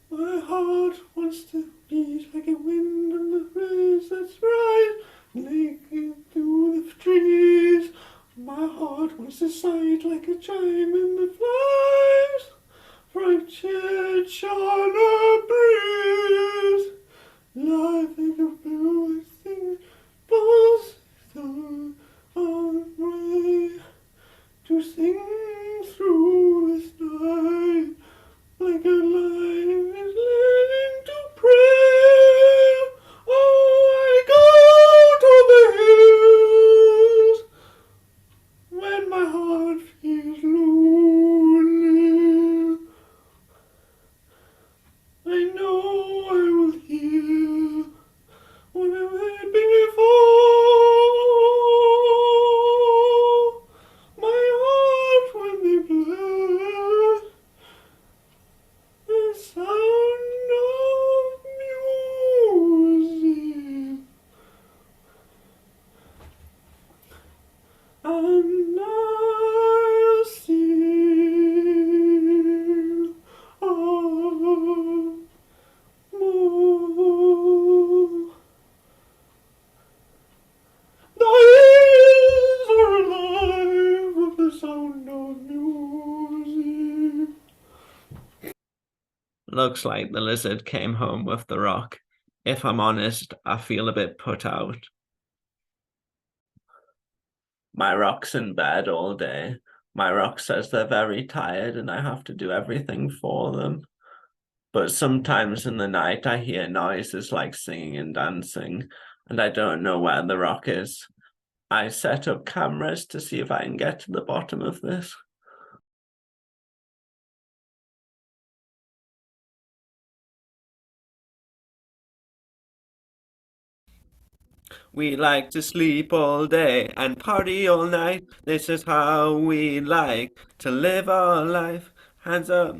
My heart wants to beat like a wind on the breeze that's right, naked through the trees. My heart wants to sigh like a looks like the lizard came home with the rock. If I'm honest, I feel a bit put out. My rock's in bed all day. My rock says they're very tired and I have to do everything for them. But sometimes in the night I hear noises like singing and dancing, and I don't know where the rock is. I set up cameras to see if I can get to the bottom of this. We like to sleep all day and party all night. This is how we like to live our life. Hands up.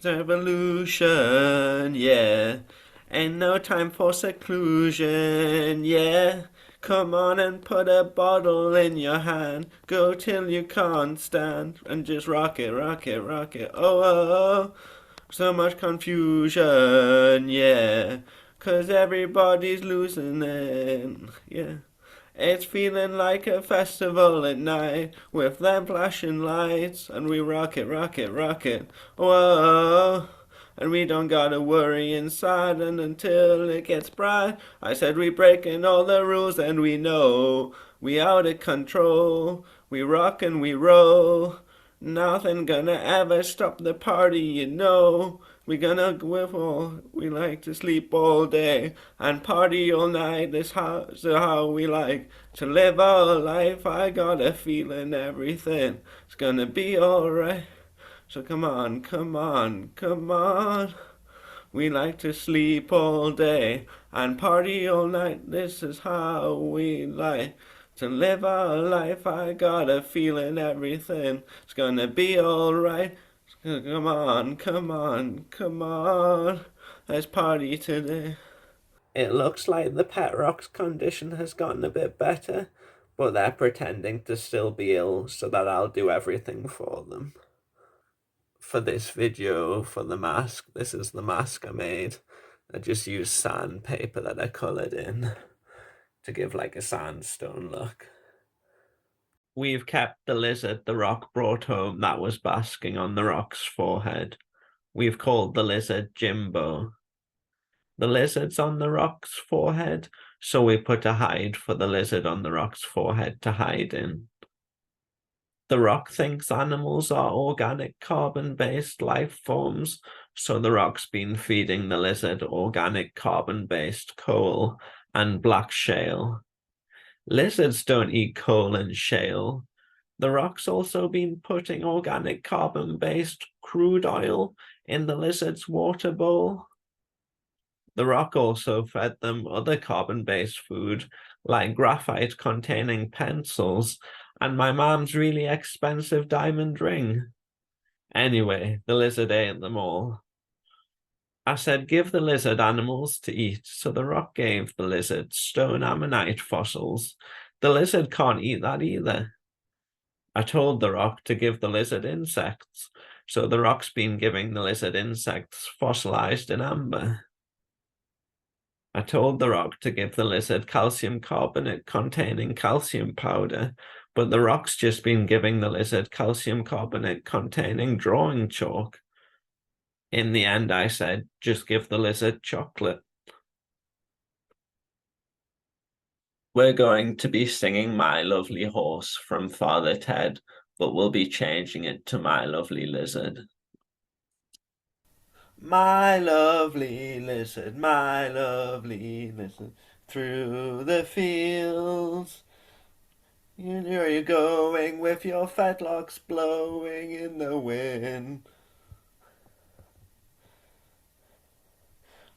Revolution, yeah. Ain't no time for seclusion, yeah. Come on and put a bottle in your hand. Go till you can't stand. And just rock it, rock it, rock it. Oh, oh, oh. So much confusion, yeah. 'Cause everybody's losing it, yeah. It's feeling like a festival at night with them flashing lights, and we rock it, rock it, rock it. Whoa. And we don't gotta worry inside, and until it gets bright, I said we breaking all the rules, and we know we out of control. We rock and we roll. Nothing gonna ever stop the party, you know. We gonna go all. We like to sleep all day and party all night. This how we like to live our life. I got a feeling everything is gonna be alright. So come on, come on, come on. We like to sleep all day and party all night. This is how we like to live our life. I got a feeling everything's gonna be alright. Come on, come on, come on. Let's party today. It looks like the pet rock's condition has gotten a bit better, but they're pretending to still be ill so that I'll do everything for them. For this video, for the mask, this is the mask I made. I just used sandpaper that I coloured in to give like a sandstone look. We've kept the lizard the rock brought home that was basking on the rock's forehead. We've called the lizard Jimbo. The lizard's on the rock's forehead, so we put a hide for the lizard on the rock's forehead to hide in. The rock thinks animals are organic carbon-based life forms, so the rock's been feeding the lizard organic carbon-based coal and black shale. Lizards don't eat coal and shale. The rock's also been putting organic carbon-based crude oil in the lizard's water bowl. The rock also fed them other carbon-based food, like graphite containing pencils, and my mom's really expensive diamond ring. Anyway, the lizard ate them all. I said, give the lizard animals to eat, so the rock gave the lizard stone ammonite fossils. The lizard can't eat that either. I told the rock to give the lizard insects, so the rock's been giving the lizard insects fossilized in amber. I told the rock to give the lizard calcium carbonate containing calcium powder, but the rock's just been giving the lizard calcium carbonate containing drawing chalk. In the end, I said, just give the lizard chocolate. We're going to be singing My Lovely Horse from Father Ted, but we'll be changing it to My Lovely Lizard. My lovely lizard, my lovely lizard, through the fields. Where you're going with your fetlocks blowing in the wind.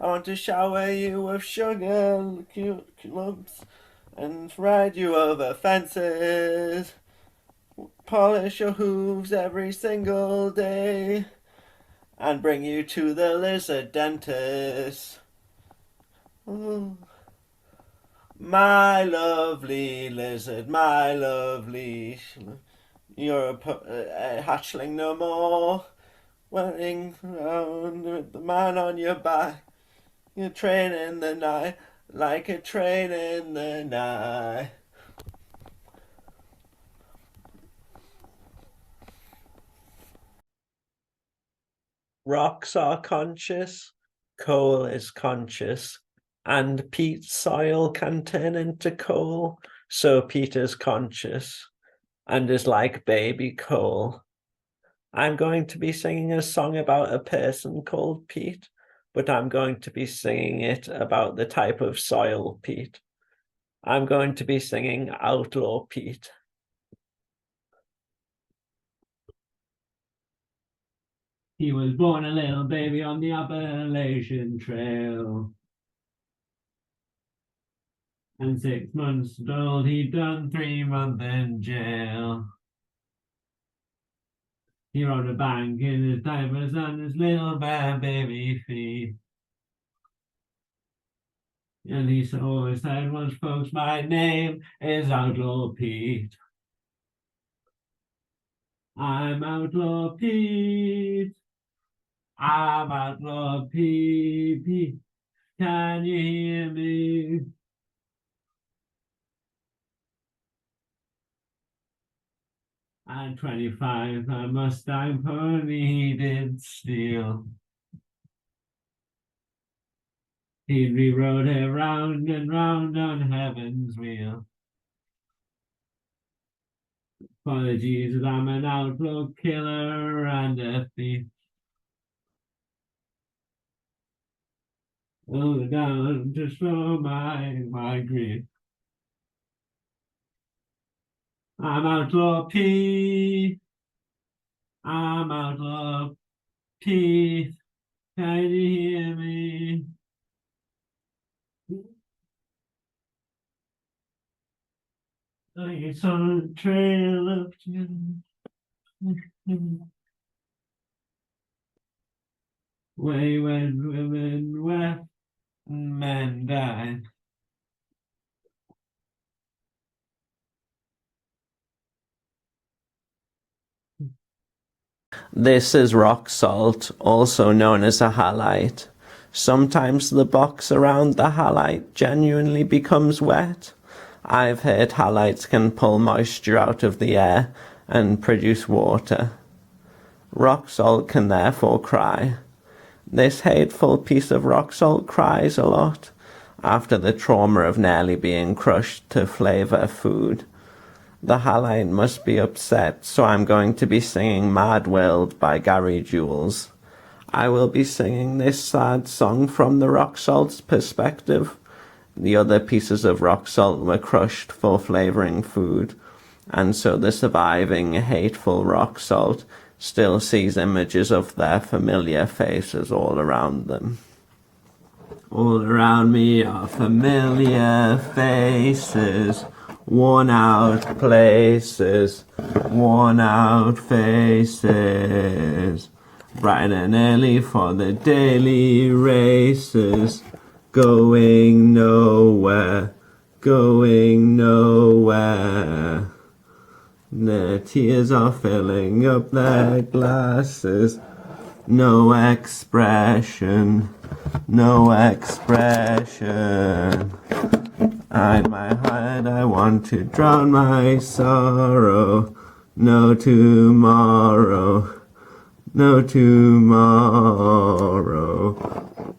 I want to shower you with sugar lumps and ride you over fences. Polish your hooves every single day and bring you to the lizard dentist. Oh. My lovely lizard, my lovely. You're a hatchling no more. Running around with the man on your back. You're train in the night, like a train in the night. Rocks are conscious, coal is conscious, and peat soil can turn into coal, so peat is conscious and is like baby coal. I'm going to be singing a song about a person called Pete, but I'm going to be singing it about the type of soil Pete. I'm going to be singing Outlaw Pete. He was born a little baby on the Appalachian Trail. And 6 months old, he'd done 3 months in jail. He rode a bank in his diapers on his little bare baby feet. And he always said, once folks, my name is Outlaw Pete. I'm Outlaw Pete. I'm Outlaw Pete. Pete, can you hear me? At 25, a Mustang pony he did steal. He rode it round and round on heaven's wheel. For the Jesus, I'm an outlaw killer and a thief. Oh, down to show my grief. I'm Outlaw Pete. I'm Outlaw Pete. Can you hear me? It's on a trail of way when women wept and men died. This is rock salt, also known as a halite. Sometimes the box around the halite genuinely becomes wet. I've heard halites can pull moisture out of the air and produce water. Rock salt can therefore cry. This hateful piece of rock salt cries a lot after the trauma of nearly being crushed to flavour food. The halite must be upset, so I'm going to be singing Mad World by Gary Jules. I will be singing this sad song from the rock salt's perspective. The other pieces of rock salt were crushed for flavouring food, and so the surviving hateful rock salt still sees images of their familiar faces all around them. All around me are familiar faces, worn out places, worn out faces. Bright and early for the daily races, going nowhere, going nowhere. Their tears are filling up their glasses. No expression, no expression. In my heart I want to drown my sorrow. No tomorrow, no tomorrow.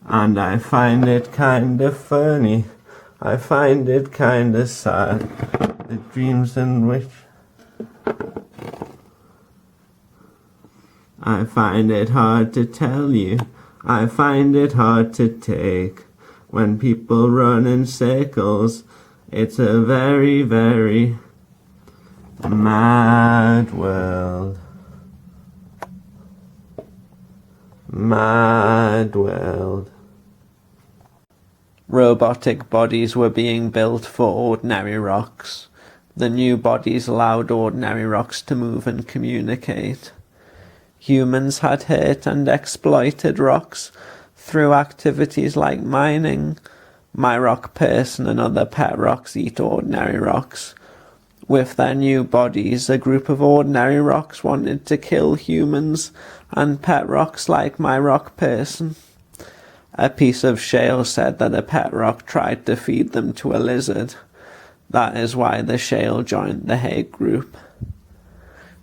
And I find it kinda funny, I find it kinda sad, the dreams in which I find it hard to tell you, I find it hard to take. When people run in circles, it's a very, very mad world. Mad world. Robotic bodies were being built for ordinary rocks. The new bodies allowed ordinary rocks to move and communicate. Humans had hurt and exploited rocks through activities like mining. My rock person and other pet rocks eat ordinary rocks. With their new bodies, a group of ordinary rocks wanted to kill humans and pet rocks like my rock person. A piece of shale said that a pet rock tried to feed them to a lizard. That is why the shale joined the hate group.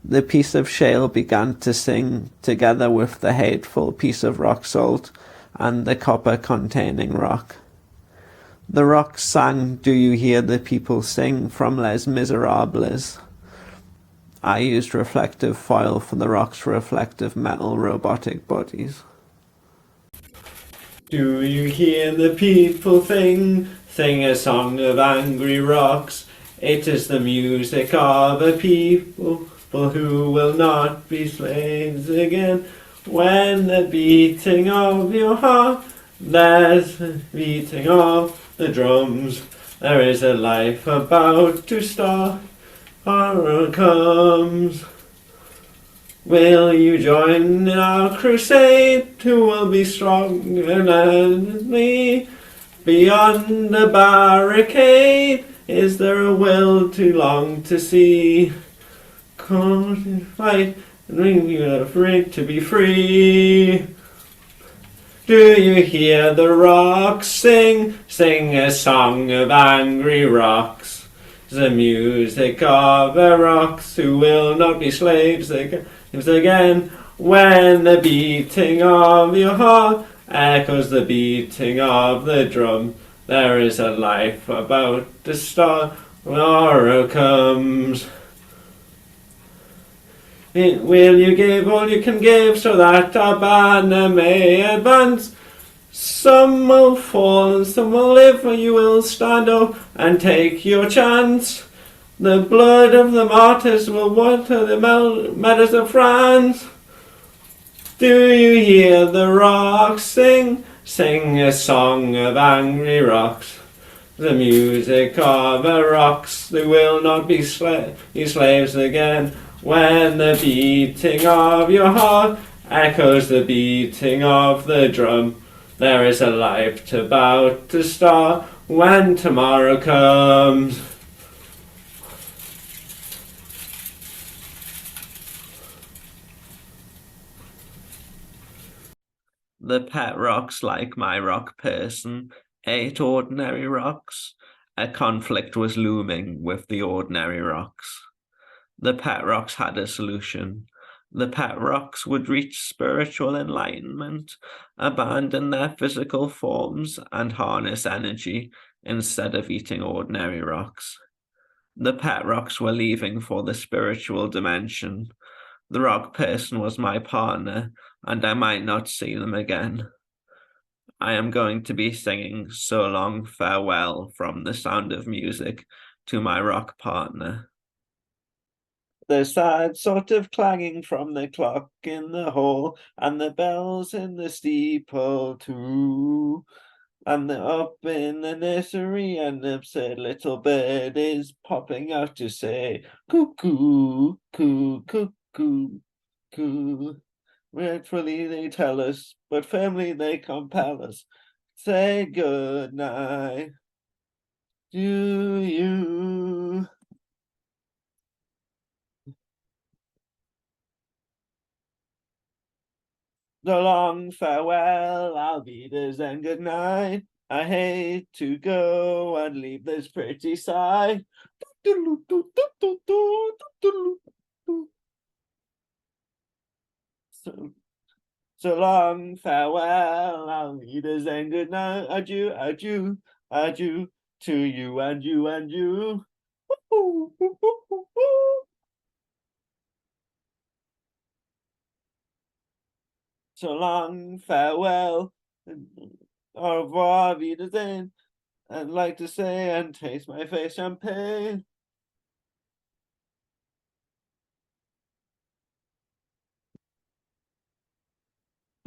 The piece of shale began to sing, together with the hateful piece of rock salt and the copper-containing rock. The rocks sang, "Do you hear the people sing?" from Les Miserables. I used reflective foil for the rock's reflective metal robotic bodies. Do you hear the people sing a song of angry rocks? It is the music of a people who will not be slaves again. When the beating of your heart, there's the beating of the drums. There is a life about to start. Horror comes. Will you join in our crusade? Who will be stronger than me? Beyond the barricade, is there a will too long to see? Come to fight, and we are afraid to be free. Do you hear the rocks sing a song of angry rocks? The music of the rocks who will not be slaves again. When the beating of your heart echoes the beating of the drum, there is a life about to start when horror comes. Will you give all you can give so that our banner may advance? Some will fall and some will live, but you will stand up and take your chance. The blood of the martyrs will water the meadows of France. Do you hear the rocks sing a song of angry rocks? The music of the rocks, they will not be slaves again. When the beating of your heart echoes the beating of the drum, there is a life about to start when tomorrow comes. The pet rocks, like my rock person, ate ordinary rocks. A conflict was looming with the ordinary rocks. The pet rocks had a solution. The pet rocks would reach spiritual enlightenment, abandon their physical forms, and harness energy instead of eating ordinary rocks. The pet rocks were leaving for the spiritual dimension. The rock person was my partner, and I might not see them again. I am going to be singing So Long Farewell from The Sound of Music to my rock partner. The sad sort of clanging from the clock in the hall, and the bells in the steeple too. And up in the nursery, an absurd little bird is popping out to say, cuckoo, coo, cuckoo, coo. Regretfully they tell us, but firmly they compel us. Say good night. Do you? So long farewell, Alvidas, and good night. I hate to go and leave this pretty side. So long farewell, Alvidas, and good night. Adieu, adieu, adieu to you and you and you. So long farewell, au revoir, Wiedersehen. I'd like to say and taste my face champagne.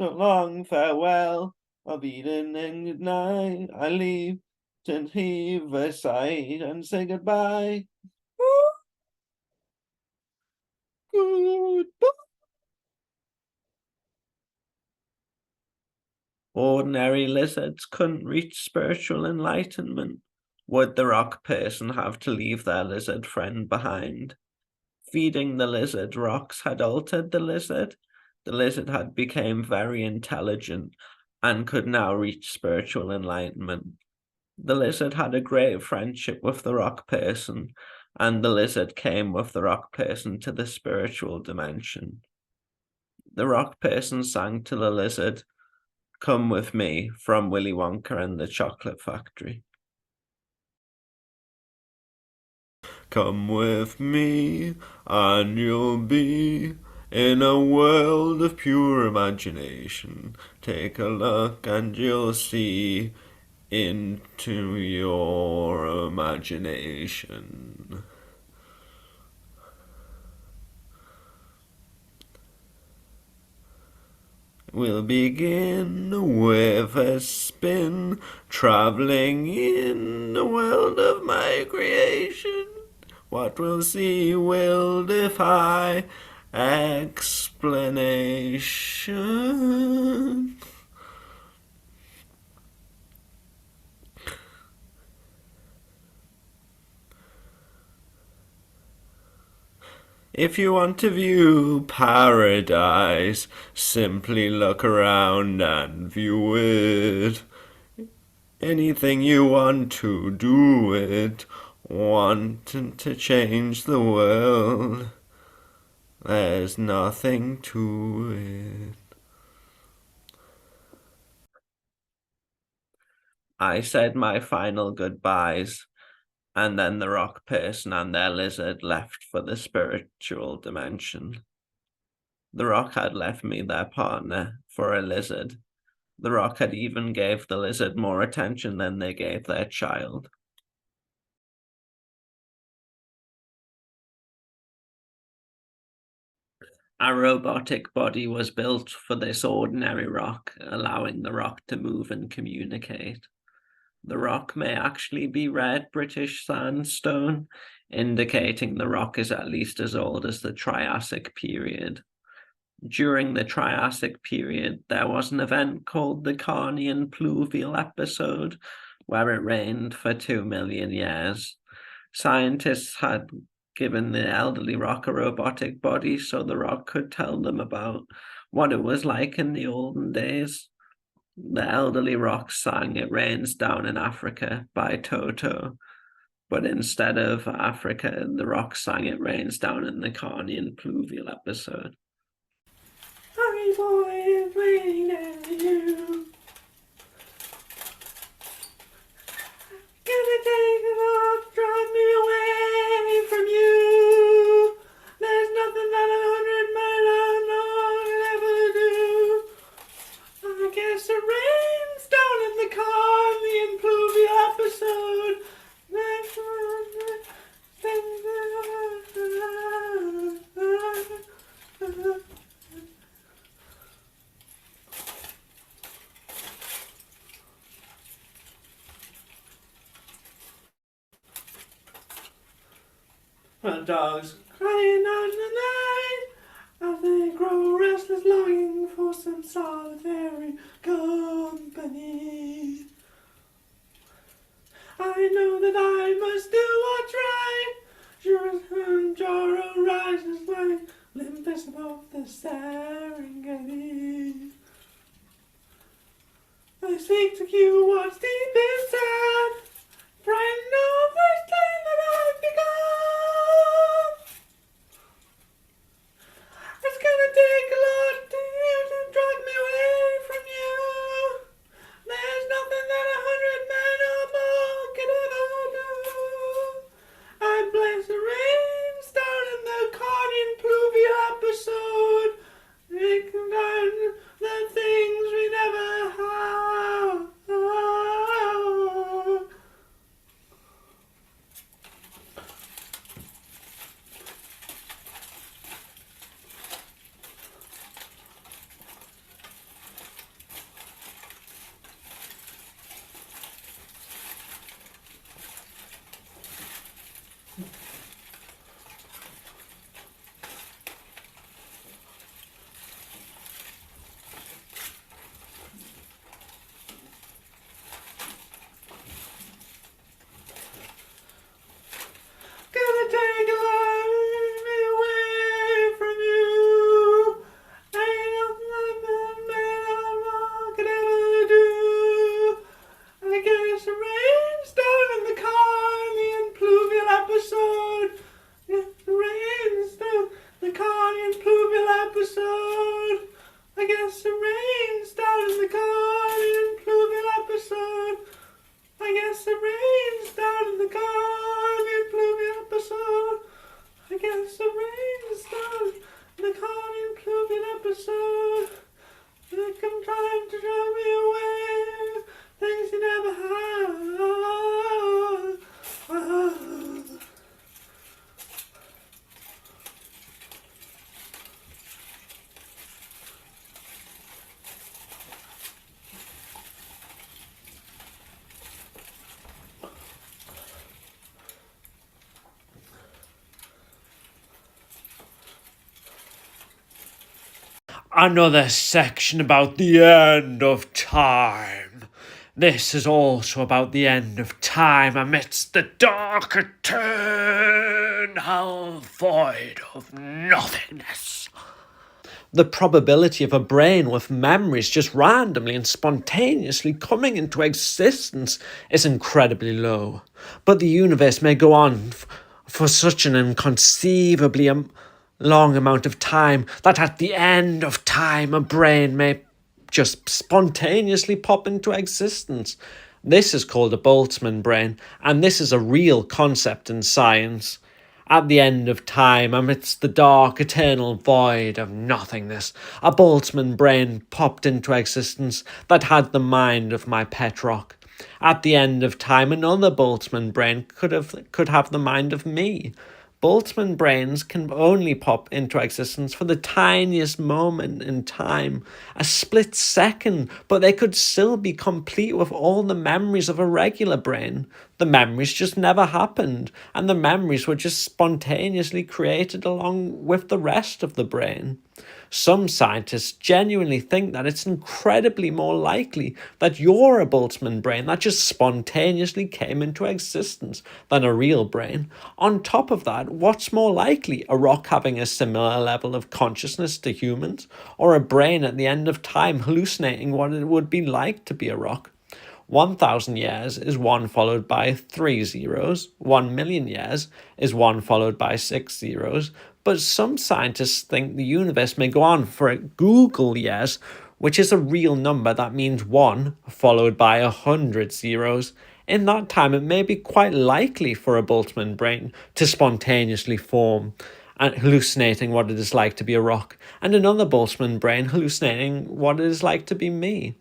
So long farewell, I'll be in and good night. I leave to heave a sigh and say goodbye. Goodbye. Ordinary lizards couldn't reach spiritual enlightenment. Would the rock person have to leave their lizard friend behind? Feeding the lizard rocks had altered the lizard. The lizard had become very intelligent and could now reach spiritual enlightenment. The lizard had a great friendship with the rock person, and the lizard came with the rock person to the spiritual dimension. The rock person sang to the lizard, "Come with me," from Willy Wonka and the Chocolate Factory. Come with me, and you'll be in a world of pure imagination. Take a look and you'll see into your imagination. We'll begin with a spin, traveling in the world of my creation. What we'll see will defy explanation. If you want to view paradise, simply look around and view it. Anything you want to do it, wanting to change the world, there's nothing to it. I said my final goodbyes, and then the rock person and their lizard left for the spiritual dimension. The rock had left me their partner for a lizard. The rock had even gave the lizard more attention than they gave their child. Our robotic body was built for this ordinary rock, allowing the rock to move and communicate. The rock may actually be red British sandstone, indicating the rock is at least as old as the Triassic period. During the Triassic period, there was an event called the Carnian Pluvial Episode, where it rained for 2 million years. Scientists had given the elderly rock a robotic body so the rock could tell them about what it was like in the olden days. The elderly rock sang "It Rains Down in Africa" by Toto, but instead of Africa, the rock sang "It Rains Down" in the Carnian Pluvial Episode. Honey boy, it's raining down on you. Gonna take it off, drive me away from you. There's nothing that 100 men on could ever do. I guess it rains down in the Carnian Pluvial Episode. Well, dogs crying out in the night as they grow restless, longing for some solitary company. I know that I must do what's right. Jaro rises like Olympus above the Serengeti. I seek to cue what's deep inside, frightened of this thing that I've begun. It's gonna take a lot to drag me away from you. There's nothing that 100 men or more could ever do. I bless the rains down in the Carnian Pluvial Episode, making down the things we never have. trying to drive me away. Things you never had. Another section about the end of time. This is also about the end of time amidst the dark eternal void of nothingness. The probability of a brain with memories just randomly and spontaneously coming into existence is incredibly low. But the universe may go on for such an inconceivably long amount of time that at the end of time a brain may just spontaneously pop into existence. This is called a Boltzmann brain, and this is a real concept in science. At the end of time, amidst the dark, eternal void of nothingness, a Boltzmann brain popped into existence that had the mind of my pet rock. At the end of time, another Boltzmann brain could have the mind of me. Boltzmann brains can only pop into existence for the tiniest moment in time, a split second, but they could still be complete with all the memories of a regular brain. The memories just never happened, and the memories were just spontaneously created along with the rest of the brain. Some scientists genuinely think that it's incredibly more likely that you're a Boltzmann brain that just spontaneously came into existence than a real brain. On top of that, what's more likely, a rock having a similar level of consciousness to humans, or a brain at the end of time hallucinating what it would be like to be a rock? 1,000 years is 1 followed by 3 zeros. 1,000,000 years is 1 followed by 6 zeros. But some scientists think the universe may go on for a Google years, which is a real number that means 1 followed by 100 zeros. In that time, it may be quite likely for a Boltzmann brain to spontaneously form, and hallucinating what it is like to be a rock, and another Boltzmann brain hallucinating what it is like to be me.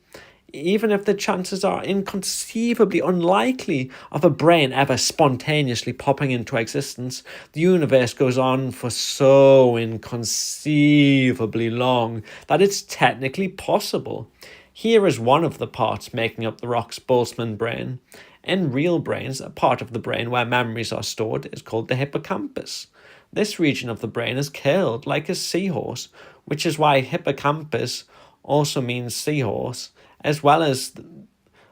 Even if the chances are inconceivably unlikely of a brain ever spontaneously popping into existence, the universe goes on for so inconceivably long that it's technically possible. Here is one of the parts making up the rock's Boltzmann brain. In real brains, a part of the brain where memories are stored is called the hippocampus. This region of the brain is curled like a seahorse, which is why hippocampus also means seahorse, as well as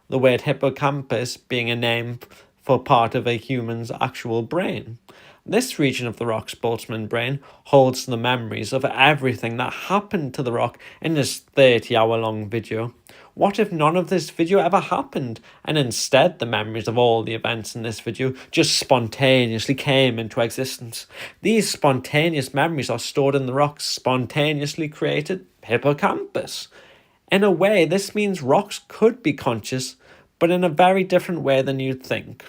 the word hippocampus being a name for part of a human's actual brain. This region of the rock's Boltzmann brain holds the memories of everything that happened to the rock in this 30-hour-long video. What if none of this video ever happened, and instead the memories of all the events in this video just spontaneously came into existence? These spontaneous memories are stored in the rock's spontaneously created hippocampus. In a way, this means rocks could be conscious, but in a very different way than you'd think.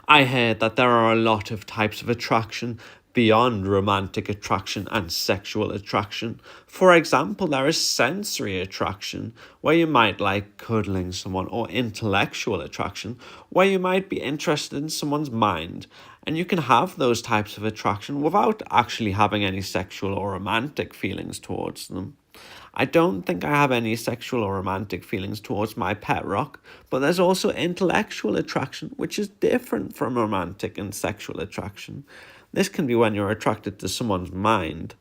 I heard that there are a lot of types of attraction beyond romantic attraction and sexual attraction. For example, there is sensory attraction, where you might like cuddling someone, or intellectual attraction, where you might be interested in someone's mind. And you can have those types of attraction without actually having any sexual or romantic feelings towards them. I don't think I have any sexual or romantic feelings towards my pet rock, but there's also intellectual attraction, which is different from romantic and sexual attraction. This can be when you're attracted to someone's mind,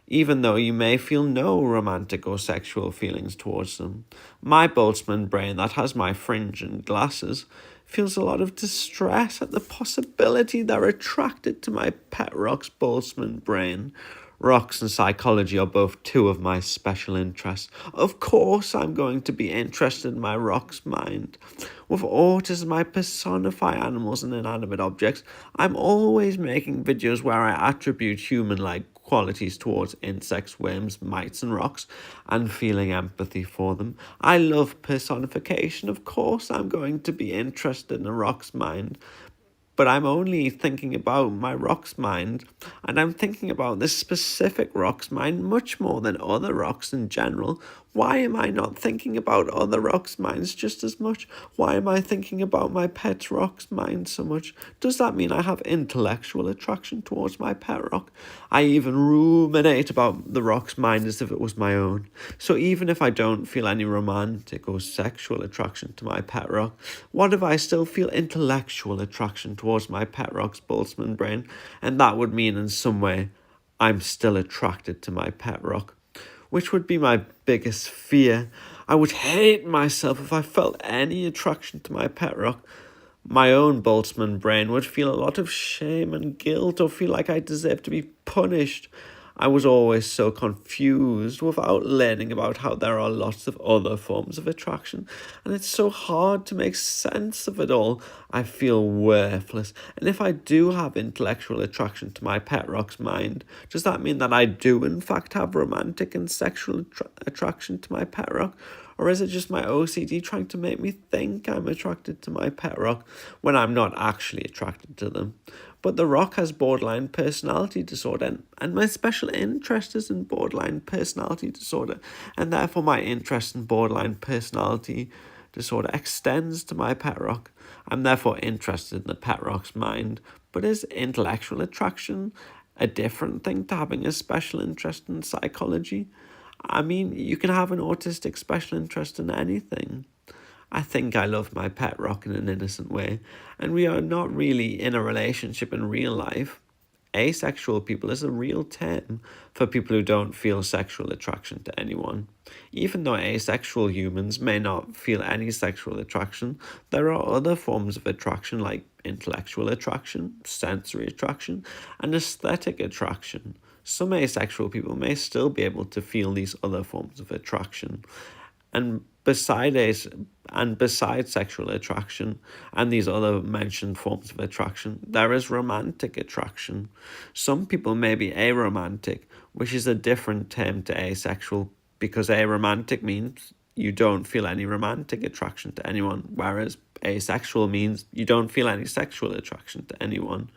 even though you may feel no romantic or sexual feelings towards them. My Boltzmann brain that has my fringe and glasses feels a lot of distress at the possibility they're attracted to my pet rock's Boltzmann brain. Rocks and psychology are both two of my special interests. Of course I'm going to be interested in my rock's mind. With autism, I personify animals and inanimate objects. I'm always making videos where I attribute human-like qualities towards insects, worms, mites and rocks, and feeling empathy for them. I love personification. Of course I'm going to be interested in a rock's mind. but I'm only thinking about my rock's mind, and I'm thinking about this specific rock's mind much more than other rocks in general. Why am I not thinking about other rocks' minds just as much? Why am I thinking about my pet rock's mind so much? Does that mean I have intellectual attraction towards my pet rock? I even ruminate about the rock's mind as if it was my own. So even if I don't feel any romantic or sexual attraction to my pet rock, what if I still feel intellectual attraction towards my pet rock's Boltzmann brain? And that would mean in some way I'm still attracted to my pet rock, which would be my biggest fear. I would hate myself if I felt any attraction to my pet rock. My own Boltzmann brain would feel a lot of shame and guilt, or feel like I deserve to be punished. I was always so confused without learning about how there are lots of other forms of attraction, and it's so hard to make sense of it all. I feel worthless, and if I do have intellectual attraction to my pet rock's mind, does that mean that I do in fact have romantic and sexual attraction to my pet rock? Or is it just my OCD trying to make me think I'm attracted to my pet rock when I'm not actually attracted to them? But the rock has borderline personality disorder, and my special interest is in borderline personality disorder, and therefore my interest in borderline personality disorder extends to my pet rock. I'm therefore interested in the pet rock's mind, but is intellectual attraction a different thing to having a special interest in psychology? I mean, you can have an autistic special interest in anything. I think I love my pet rock in an innocent way, and we are not really in a relationship in real life. Asexual people is a real term for people who don't feel sexual attraction to anyone. Even though asexual humans may not feel any sexual attraction, there are other forms of attraction like intellectual attraction, sensory attraction, and aesthetic attraction. Some asexual people may still be able to feel these other forms of attraction. And besides sexual attraction and these other mentioned forms of attraction, there is romantic attraction. Some people may be aromantic, which is a different term to asexual, because aromantic means you don't feel any romantic attraction to anyone, whereas asexual means you don't feel any sexual attraction to anyone.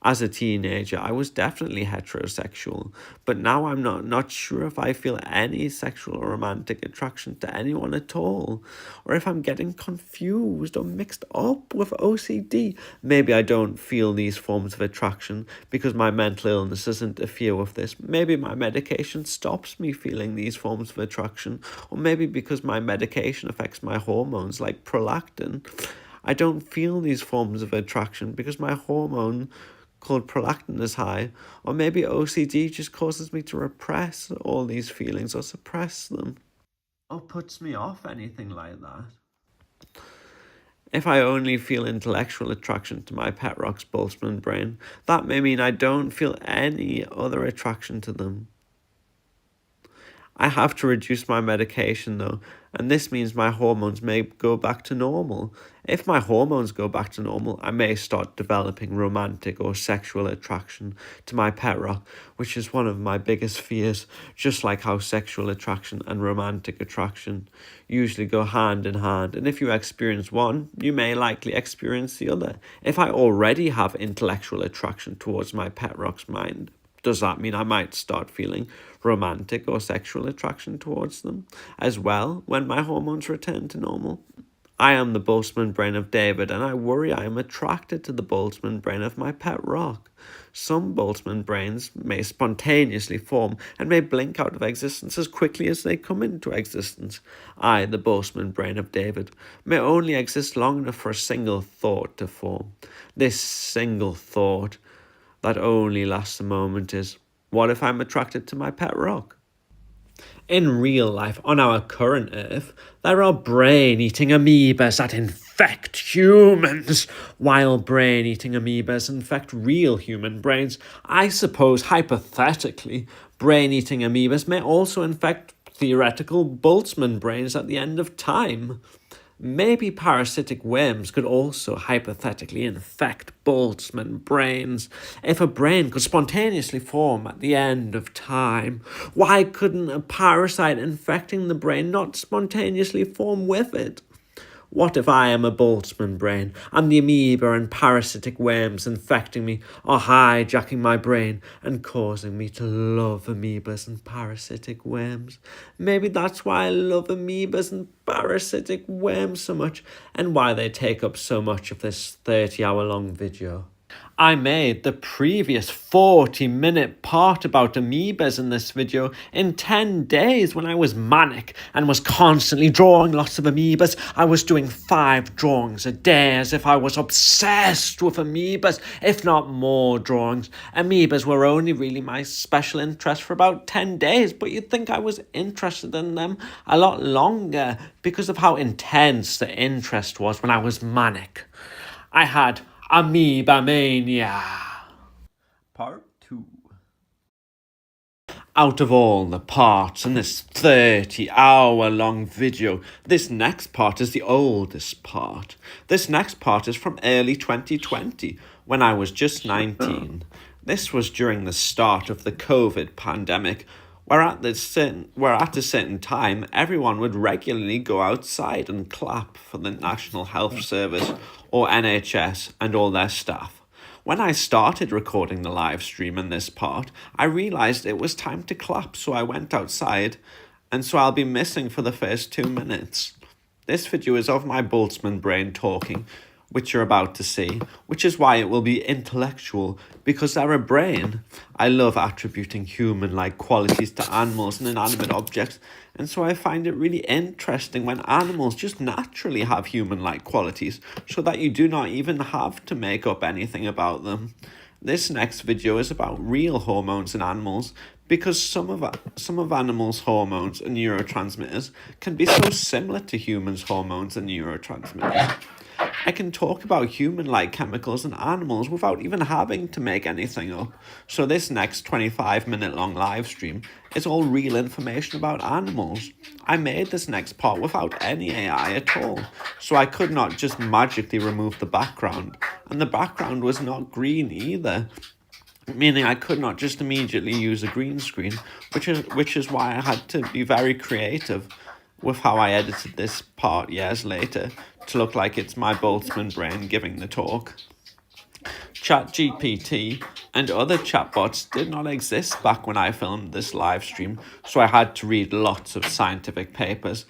As a teenager, I was definitely heterosexual, but now I'm not sure if I feel any sexual or romantic attraction to anyone at all, or if I'm getting confused or mixed up with OCD. Maybe I don't feel these forms of attraction because my mental illnesses interfere with this. Maybe my medication stops me feeling these forms of attraction, or maybe because my medication affects my hormones like prolactin. I don't feel these forms of attraction because my hormone called prolactin is high, or maybe OCD just causes me to repress all these feelings or suppress them, or puts me off anything like that. If I only feel intellectual attraction to my pet rock's Boltzmann brain, that may mean I don't feel any other attraction to them. I have to reduce my medication though, and this means my hormones may go back to normal. If my hormones go back to normal, I may start developing romantic or sexual attraction to my pet rock, which is one of my biggest fears, just like how sexual attraction and romantic attraction usually go hand in hand, and if you experience one, you may likely experience the other. If I already have intellectual attraction towards my pet rock's mind, does that mean I might start feeling romantic or sexual attraction towards them as well when my hormones return to normal? I am the Boltzmann brain of David, and I worry I am attracted to the Boltzmann brain of my pet rock. Some Boltzmann brains may spontaneously form and may blink out of existence as quickly as they come into existence. I, the Boltzmann brain of David, may only exist long enough for a single thought to form. This single thought that only lasts a moment is, what if I'm attracted to my pet rock? In real life, on our current Earth, there are brain-eating amoebas that infect humans. While brain-eating amoebas infect real human brains, I suppose, hypothetically, brain-eating amoebas may also infect theoretical Boltzmann brains at the end of time. Maybe parasitic worms could also hypothetically infect Boltzmann brains. If a brain could spontaneously form at the end of time, why couldn't a parasite infecting the brain not spontaneously form with it? What if I am a Boltzmann brain, and the amoeba and parasitic worms infecting me are hijacking my brain and causing me to love amoebas and parasitic worms? Maybe that's why I love amoebas and parasitic worms so much, and why they take up so much of this 30-hour-long video. I made the previous 40-minute part about amoebas in this video in 10 days when I was manic and was constantly drawing lots of amoebas. I was doing 5 drawings a day as if I was obsessed with amoebas, if not more drawings. Amoebas were only really my special interest for about 10 days, but you'd think I was interested in them a lot longer because of how intense the interest was when I was manic. I had Amoeba Mania. Part 2. Out of all the parts in this 30-hour-long video, this next part is the oldest part. This next part is from early 2020, when I was just 19. This was during the start of the COVID pandemic, where at a certain time, everyone would regularly go outside and clap for the National Health Service, or NHS, and all their staff. When I started recording the live stream in this part, I realised it was time to clap, so I went outside, and so I'll be missing for the first 2 minutes. This video is of my Boltzmann brain talking, which you're about to see, which is why it will be intellectual, because they're a brain. I love attributing human-like qualities to animals and inanimate objects, and so I find it really interesting when animals just naturally have human-like qualities, so that you do not even have to make up anything about them. This next video is about real hormones in animals, because some of animals' hormones and neurotransmitters can be so similar to humans' hormones and neurotransmitters. I can talk about human-like chemicals in animals without even having to make anything up. So this next 25-minute long live stream is all real information about animals. I made this next part without any AI at all, so I could not just magically remove the background, and the background was not green either, meaning I could not just immediately use a green screen, which is why I had to be very creative with how I edited this part years later to look like it's my Boltzmann brain giving the talk. ChatGPT and other chatbots did not exist back when I filmed this live stream, so I had to read lots of scientific papers.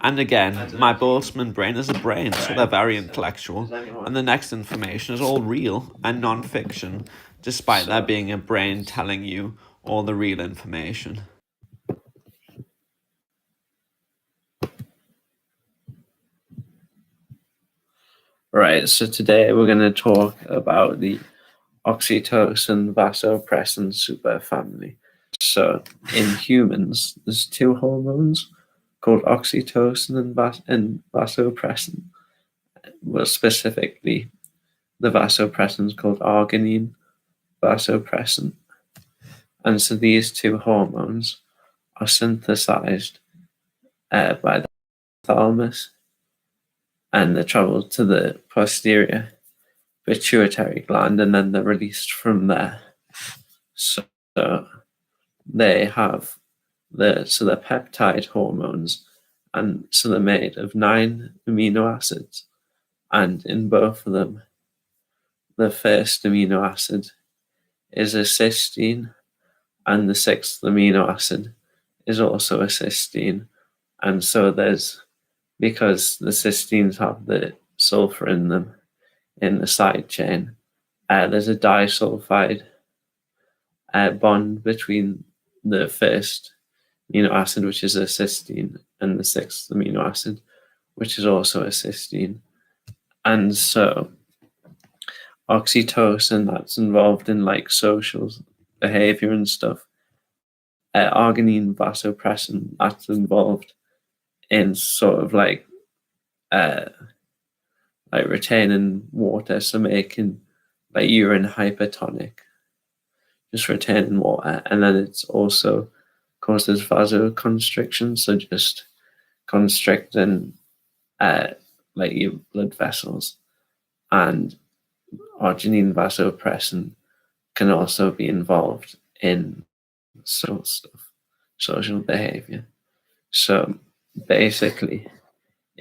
And again, my Boltzmann brain is a brain, so they're very intellectual, and the next information is all real and non-fiction, despite there being a brain telling you all the real information. Right, so today we're going to talk about the oxytocin vasopressin superfamily. So in humans, there's 2 hormones called oxytocin and vasopressin. Well, specifically, the vasopressin is called arginine vasopressin. And so these 2 hormones are synthesized by the thalamus, and they travel to the posterior pituitary gland, and then they're released from there. So they have they're peptide hormones, and so they're made of 9 amino acids, and in both of them, the first amino acid is a cysteine, and the 6th amino acid is also a cysteine. And so because the cysteines have the sulfur in them in the side chain, there's a disulfide bond between the first amino acid, which is a cysteine, and the 6th amino acid, which is also a cysteine. And so oxytocin, that's involved in like social behavior and stuff. Arginine vasopressin, that's involved in sort of like retaining water, so making like urine hypertonic, just retaining water. And then it's also causes vasoconstriction, so just constricting like your blood vessels. And arginine vasopressin can also be involved in social behavior. So basically,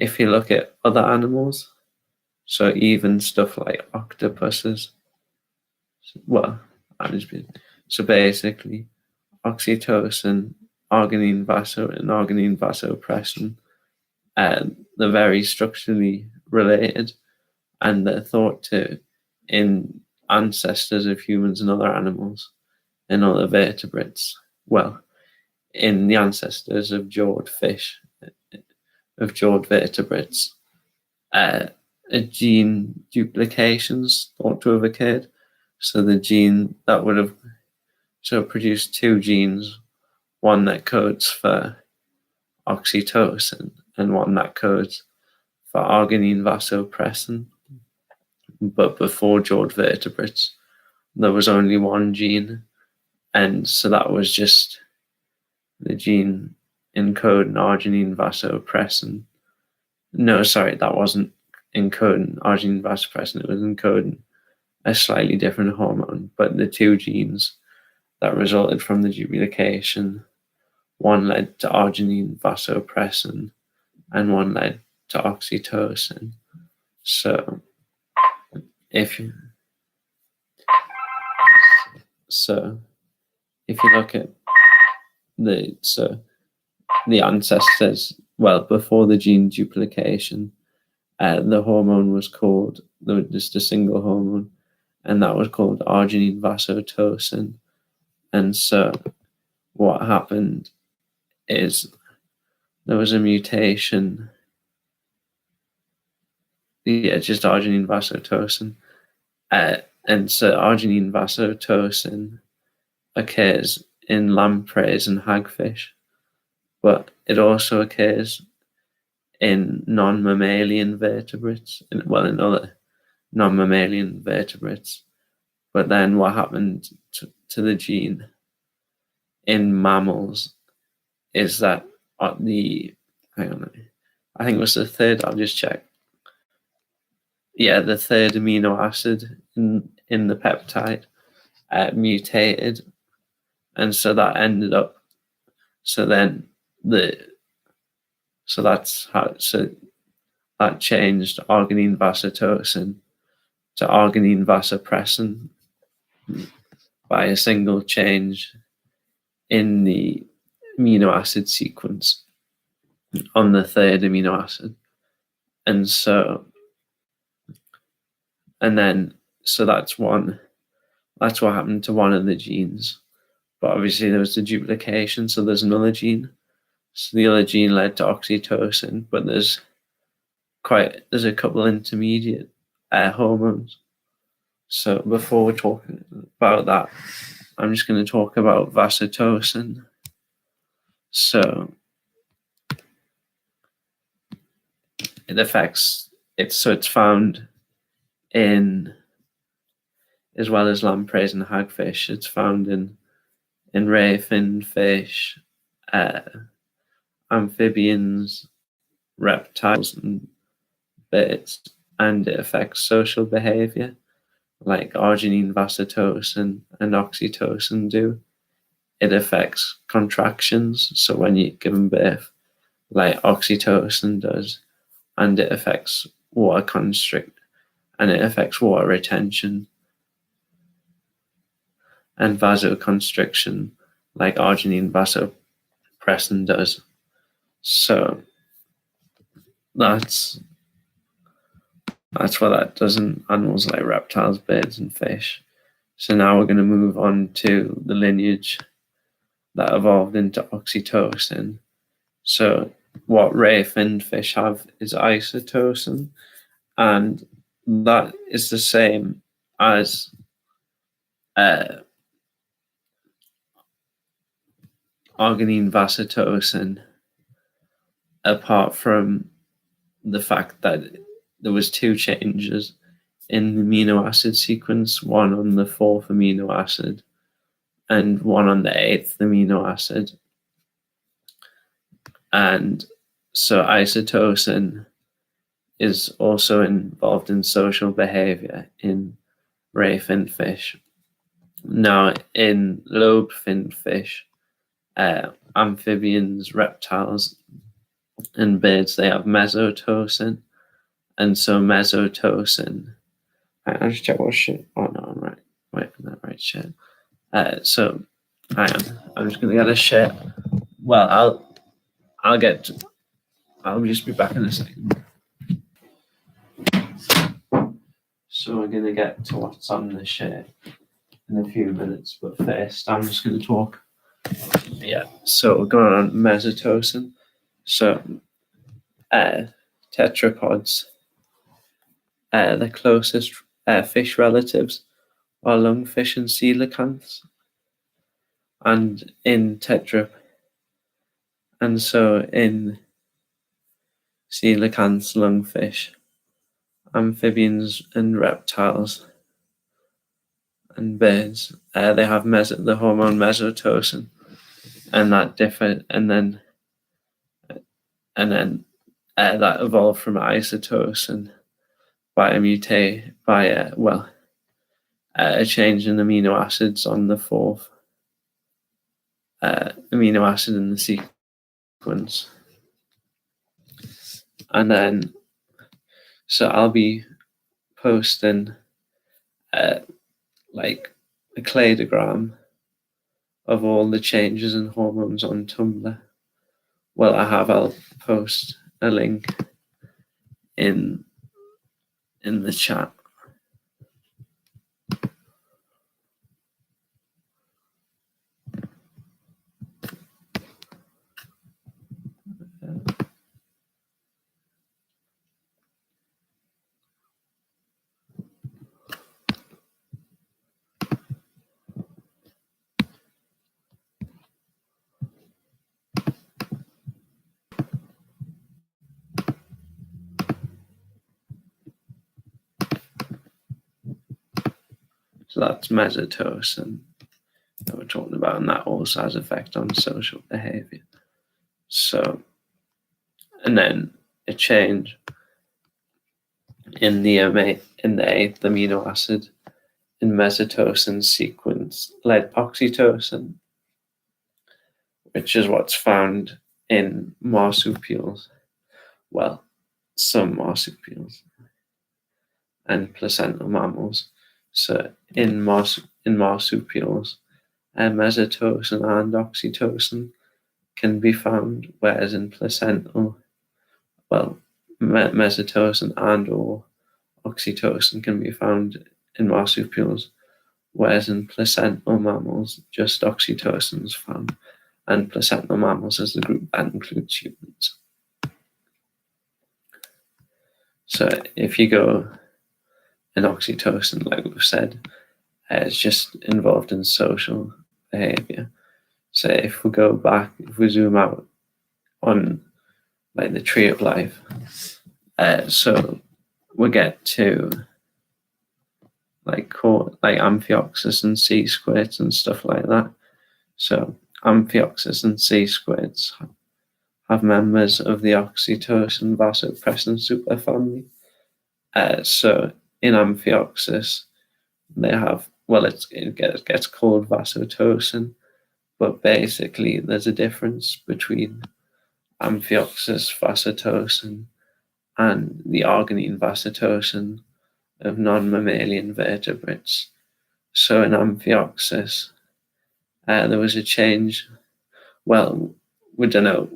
if you look at other animals, so even stuff like octopuses, well, so basically, oxytocin, arginine and arginine vasopressin, they're very structurally related, and they're thought to, in ancestors of humans and other animals and other vertebrates, well, in the ancestors of jawed fish, of jawed vertebrates, a gene duplications thought to have occurred. So the gene that would have produced two genes, one that codes for oxytocin and one that codes for arginine vasopressin. But before jawed vertebrates, there was only one gene, and so that was just the gene encoding arginine vasopressin. No, sorry, that wasn't encoding arginine vasopressin. It was encoding a slightly different hormone. But the two genes that resulted from the duplication, one led to arginine vasopressin, and one led to oxytocin. So if you look at the ancestors, well, before the gene duplication, the hormone was called, just a single hormone, and that was called arginine vasotocin. And so what happened is there was a mutation, just arginine vasotocin, and so arginine vasotocin occurs in lampreys and hagfish, but it also occurs in non-mammalian vertebrates, in other non-mammalian vertebrates. But then what happened to the gene in mammals is that I think it was the third, I'll just check. Yeah, the third amino acid in the peptide mutated, and so that ended up, that changed arginine vasotocin to arginine vasopressin by a single change in the amino acid sequence on the third amino acid. And so that's what happened to one of the genes. But obviously there was the duplication, so there's another gene. So the other gene led to oxytocin, but there's a couple intermediate hormones. So before we talk about that, I'm just going to talk about vasotocin. So it's found in, as well as lampreys and hagfish, it's found in ray finned fish, amphibians, reptiles, and birds, and it affects social behavior like arginine vasotocin and oxytocin do. It affects contractions, so when you're giving birth, like oxytocin does, and it affects water retention and vasoconstriction, like arginine vasopressin does. So that's what that does in animals like reptiles, birds, and fish. So now we're going to move on to the lineage that evolved into oxytocin. So what ray finned fish have is isotocin, and that is the same as arginine vasotocin, apart from the fact that there was two changes in the amino acid sequence, one on the fourth amino acid and one on the eighth amino acid. And so isotocin is also involved in social behavior in ray finned fish. Now, in lobe finned fish, amphibians, reptiles, In birds, they have mesotocin, and so mesotocin. I'll just check what shit. Oh no, I'm right. Wait, I'm not right shit. So hang on. I'm just gonna get a shit. Well, I'll just be back in a second. So we're gonna get to what's on the shit in a few minutes, but first I'm just gonna talk. Yeah. So we're going on mesotocin. So tetrapods, the closest fish relatives are lungfish and coelacanths, and in coelacanths, lungfish, amphibians and reptiles and birds, they have the hormone mesotocin, and that that evolved from isotocin by a change in amino acids on the fourth amino acid in the sequence. And then, so I'll be posting like a cladogram of all the changes in hormones on Tumblr. Well, I'll post a link in the chat. So that's mesotocin that we're talking about, and that also has effect on social behavior. So, and then a change in the eighth amino acid in mesotocin sequence led oxytocin, which is what's found in marsupials. Well, some marsupials and placental mammals. So in marsupials, mesotocin and oxytocin can be found, whereas in placental, mesotocin and or oxytocin can be found in marsupials, whereas in placental mammals, just oxytocin is found, and placental mammals as the group that includes humans. So if you go in oxytocin, like we've said, it's just involved in social behavior. So if we zoom out on like the tree of life, so we get to like Amphioxus and sea squids and stuff like that. So Amphioxus and sea squids have members of the oxytocin vasopressin superfamily. So in Amphioxus, they have, it gets called vasotocin, but basically there's a difference between Amphioxus vasotocin and the arginine vasotocin of non-mammalian vertebrates. So in Amphioxus, there was a change. Well, we don't know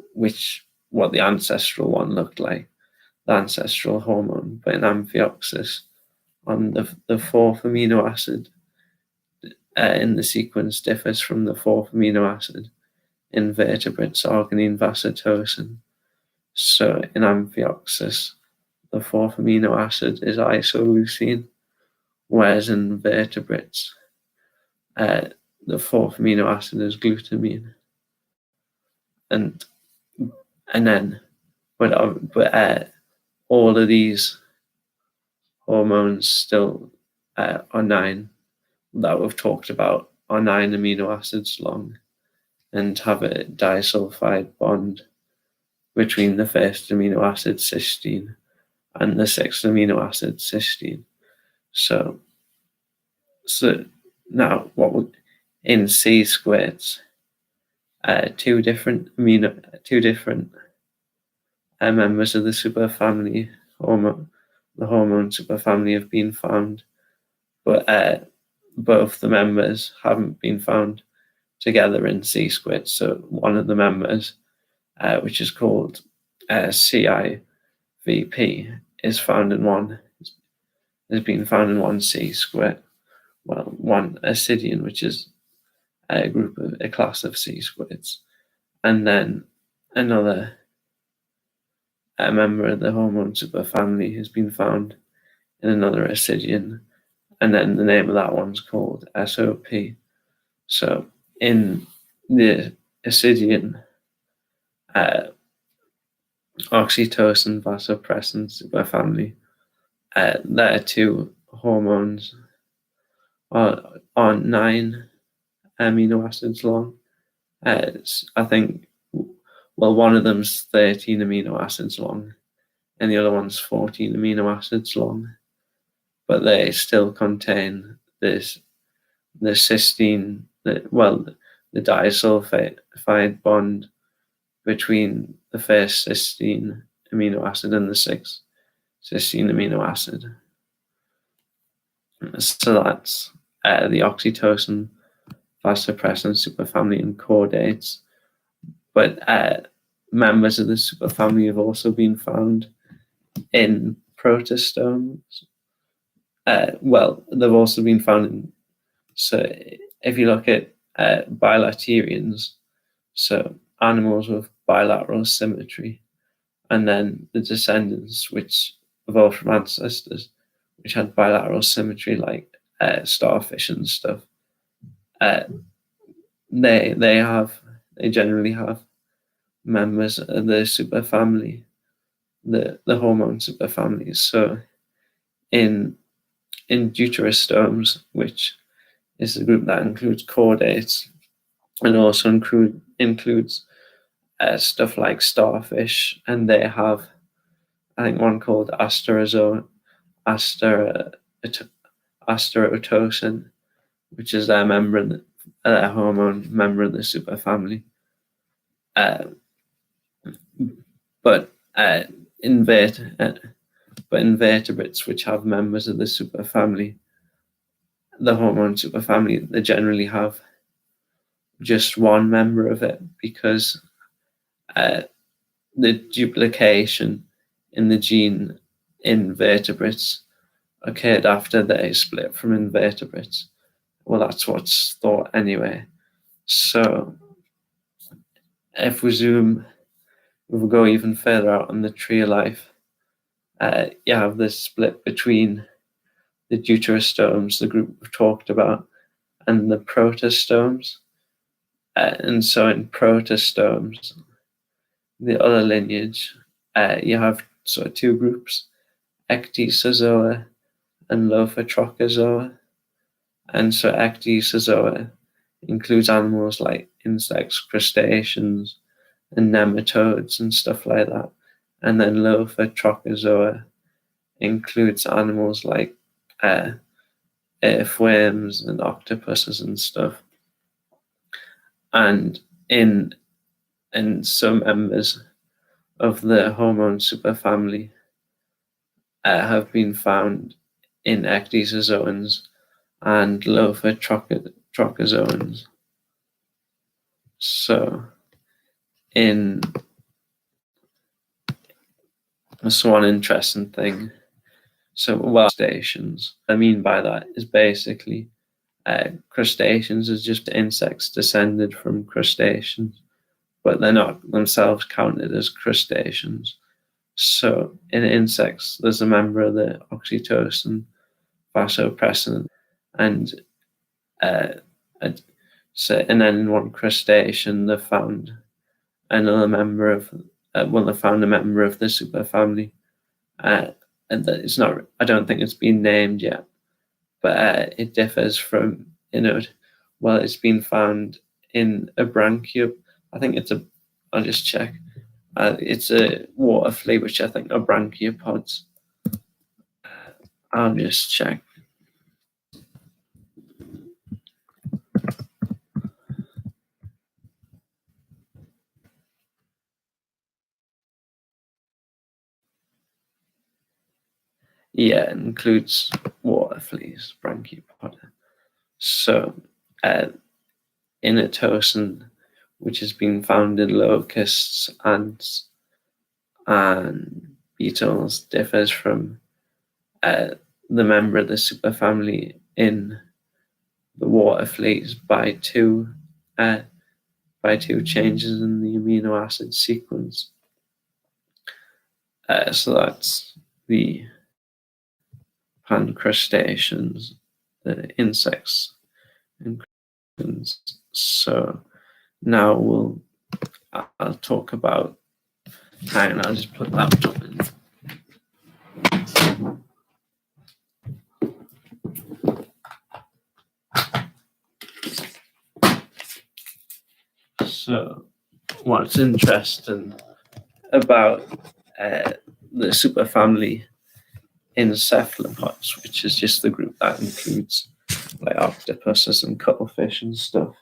what the ancestral one looked like, the ancestral hormone, but in Amphioxus, on the fourth amino acid in the sequence differs from the fourth amino acid in vertebrates, arginine vasotocin. So in Amphioxus, the fourth amino acid is isoleucine, whereas in vertebrates, the fourth amino acid is glutamine. And then, all of these hormones still are 9 that we've talked about are 9 amino acids long and have a disulfide bond between the first amino acid cysteine and the sixth amino acid cysteine. So now in sea squids, two different members of the superfamily, the hormone superfamily, have been found, but both the members haven't been found together in sea squid. So one of the members, which is called CIVP, has been found in one sea squid. Well, one ascidian, which is a class of sea squids, and then another member of the hormone superfamily has been found in another ascidian, and then the name of that one's called SOP. So in the ascidian oxytocin vasopressin superfamily, there are two hormones are 9 amino acids long. I think, well, one of them's 13 amino acids long, and the other one's 14 amino acids long, but they still contain the cysteine, the disulfide bond between the first cysteine amino acid and the sixth cysteine amino acid. So that's the oxytocin vasopressin superfamily and chordates. But members of the superfamily have also been found in protostomes. Well, they've also been found in, so if you look at bilaterians, so animals with bilateral symmetry, and then the descendants which evolved from ancestors which had bilateral symmetry, like starfish and stuff, they generally have members of the superfamily, the hormone superfamilies. So in deuterostomes, which is the group that includes chordates and also includes stuff like starfish, and they have, I think, one called asterotosin, which is their hormone member of the superfamily. But in vertebrates which have members of the superfamily, the hormone superfamily, they generally have just one member of it, because the duplication in the gene in vertebrates occurred after they split from invertebrates. Well, that's what's thought anyway. So if we go even further out on the tree of life, you have this split between the deuterostomes, the group we've talked about, and the protostomes. And so in protostomes, the other lineage, you have sort of two groups, ecdysozoa and lophotrochozoa. And so ecdysozoa includes animals like insects, crustaceans, and nematodes and stuff like that. And then lophotrochozoa includes animals like earthworms and octopuses and stuff. And in some members of the hormone superfamily have been found in ecdysozoans and lophotrochozoans. So that's one interesting thing. So, well, crustaceans. What I mean by that is basically crustaceans is just insects descended from crustaceans, but they're not themselves counted as crustaceans. So in insects, there's a member of the oxytocin vasopressin, and then in one crustacean they found another member of they found a member of the superfamily, and it's not. I don't think it's been named yet, but it differs from it's been found in a branchiop. I think I'll just check. It's a water flea, which I think are brachiopods. I'll just check. Yeah, it includes water fleas, brachiopoda. So, inatosin, which has been found in locusts, ants, and beetles, differs from the member of the superfamily in the water fleas by two changes in the amino acid sequence. So that's the pancrustaceans, the insects, and crustaceans. So now I'll talk about. Hang on, I'll just put that one in. So, what's interesting about the superfamily in cephalopods, which is just the group that includes like octopuses and cuttlefish and stuff,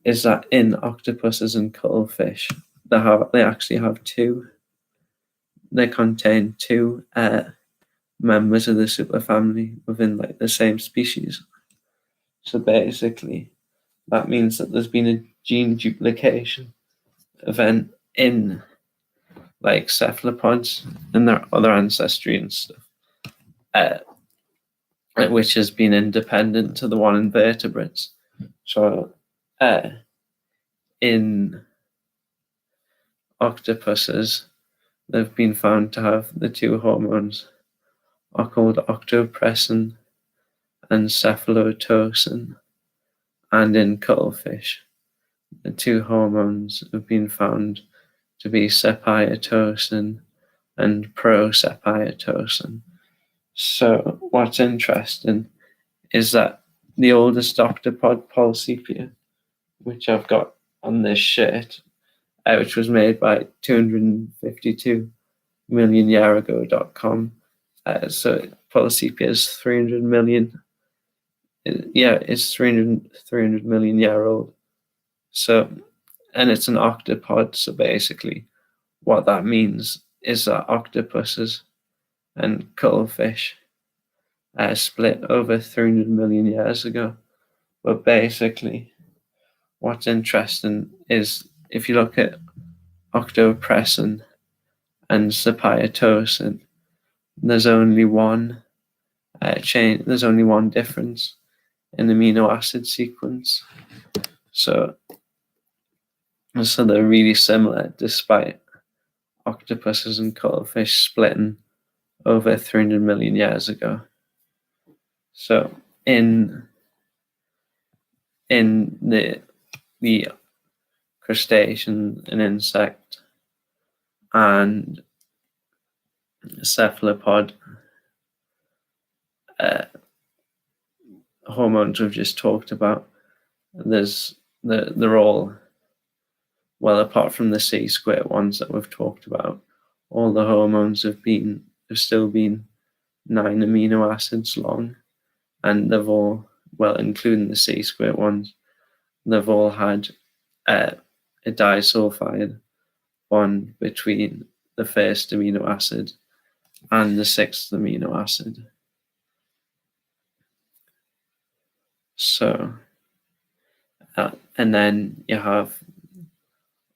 is that in octopuses and cuttlefish, they actually have two. They contain two members of the superfamily within like the same species. So basically, that means that there's been a gene duplication event in like cephalopods and their other ancestry and stuff, which has been independent to the one in vertebrates. So in octopuses, they've been found to have the two hormones are called octopressin and cephalotocin. And in cuttlefish, the two hormones have been found to be sepiotocin and prosepiotocin. So what's interesting is that the oldest octopod, Pulsepia, which I've got on this shirt, which was made by 252 million year ago.com. So Pulsepia is 300 million. It's 300 million year old. So, and it's an octopod. So basically, what that means is that octopuses and cuttlefish split over 300 million years ago. But basically, what's interesting is if you look at octopressin and sepiotocin, there's only one chain. There's only one difference in amino acid sequence. So they're really similar, despite octopuses and cuttlefish splitting over 300 million years ago. So in the crustacean and insect and cephalopod hormones we've just talked about, they're all, well, apart from the C-square ones that we've talked about, all the hormones have still been 9 amino acids long, and they've all, well, including the C-square ones, they've all had a disulfide bond between the first amino acid and the 6th amino acid. So, and then you have,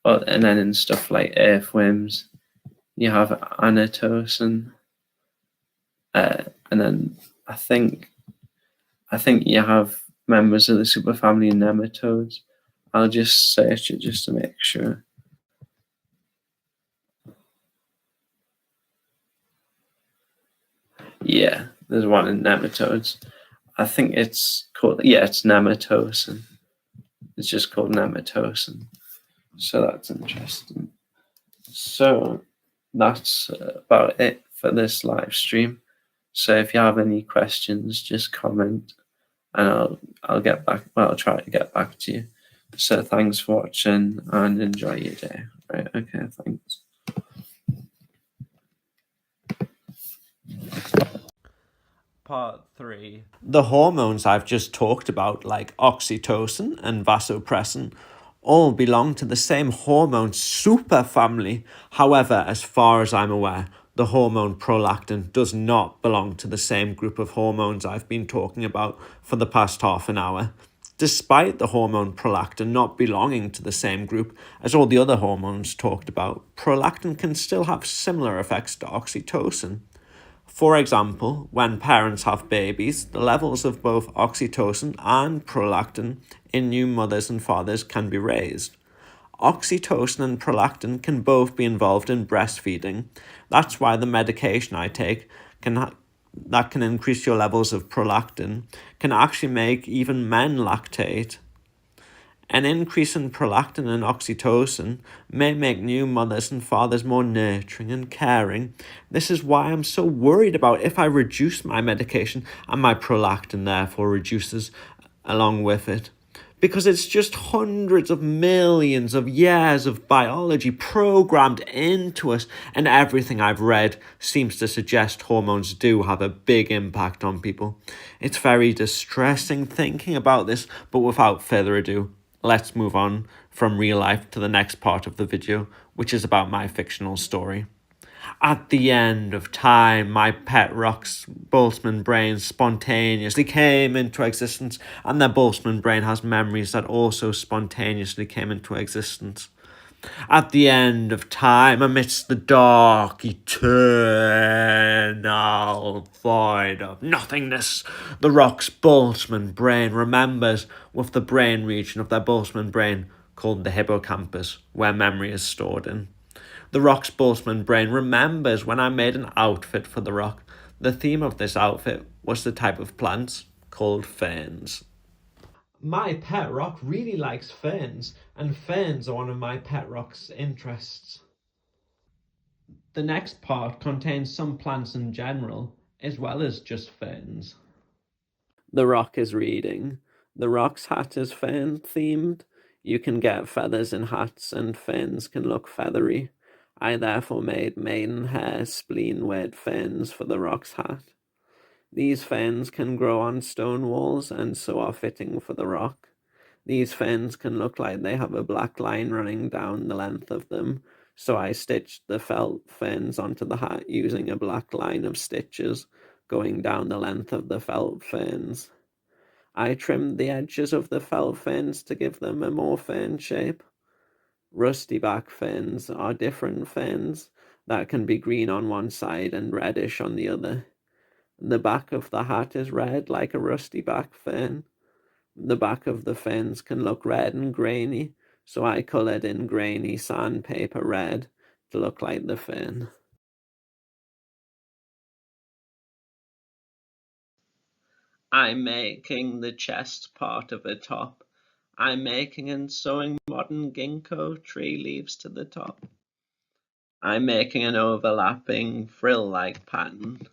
and then in stuff like earthworms, you have anatosin, and then I think you have members of the superfamily nematodes. I'll just search it just to make sure. Yeah, there's one in nematodes. I think it's called, it's nematosin. It's just called nematosin. So that's interesting. So that's about it for this live stream. So if you have any questions, just comment and I'll get back. Well, I'll try to get back to you. So thanks for watching and enjoy your day. Right, okay, thanks. Part 3. The hormones I've just talked about, like oxytocin and vasopressin, all belong to the same hormone superfamily. However, as far as I'm aware, The hormone prolactin does not belong to the same group of hormones I've been talking about for the past half an hour. Despite the hormone prolactin not belonging to the same group as all the other hormones talked about, prolactin can still have similar effects to oxytocin. For example, when parents have babies, the levels of both oxytocin and prolactin in new mothers and fathers can be raised. Oxytocin and prolactin can both be involved in breastfeeding. That's why the medication I take that can increase your levels of prolactin can actually make even men lactate. An increase in prolactin and oxytocin may make new mothers and fathers more nurturing and caring. This is why I'm so worried about if I reduce my medication and my prolactin therefore reduces along with it. Because it's just hundreds of millions of years of biology programmed into us, and everything I've read seems to suggest hormones do have a big impact on people. It's very distressing thinking about this, but without further ado, let's move on from real life to the next part of the video, which is about my fictional story. At the end of time, my pet rock's Boltzmann brain spontaneously came into existence, and the Boltzmann brain has memories that also spontaneously came into existence. At the end of time, amidst the dark, eternal void of nothingness, the rock's Boltzmann brain remembers with the brain region of their Boltzmann brain called the hippocampus, where memory is stored in. The rock's Boltzmann brain remembers when I made an outfit for the rock. The theme of this outfit was the type of plants called ferns. My pet rock really likes ferns, and ferns are one of my pet rock's interests. The next part contains some plants in general, as well as just ferns. The rock is reading. The rock's hat is fern themed. You can get feathers in hats, and ferns can look feathery. I therefore made maidenhair spleen-weight ferns for the rock's hat. These ferns can grow on stone walls and so are fitting for the rock. These ferns can look like they have a black line running down the length of them, so I stitched the felt ferns onto the hat using a black line of stitches going down the length of the felt ferns. I trimmed the edges of the felt ferns to give them a more fern shape. Rusty back ferns are different ferns that can be green on one side and reddish on the other. The back of the hat is red like a rusty back fern. The back of the ferns can look red and grainy, so I coloured in grainy sandpaper red to look like the fern. I'm making the chest part of a top. I'm making and sewing modern ginkgo tree leaves to the top. I'm making an overlapping frill-like pattern.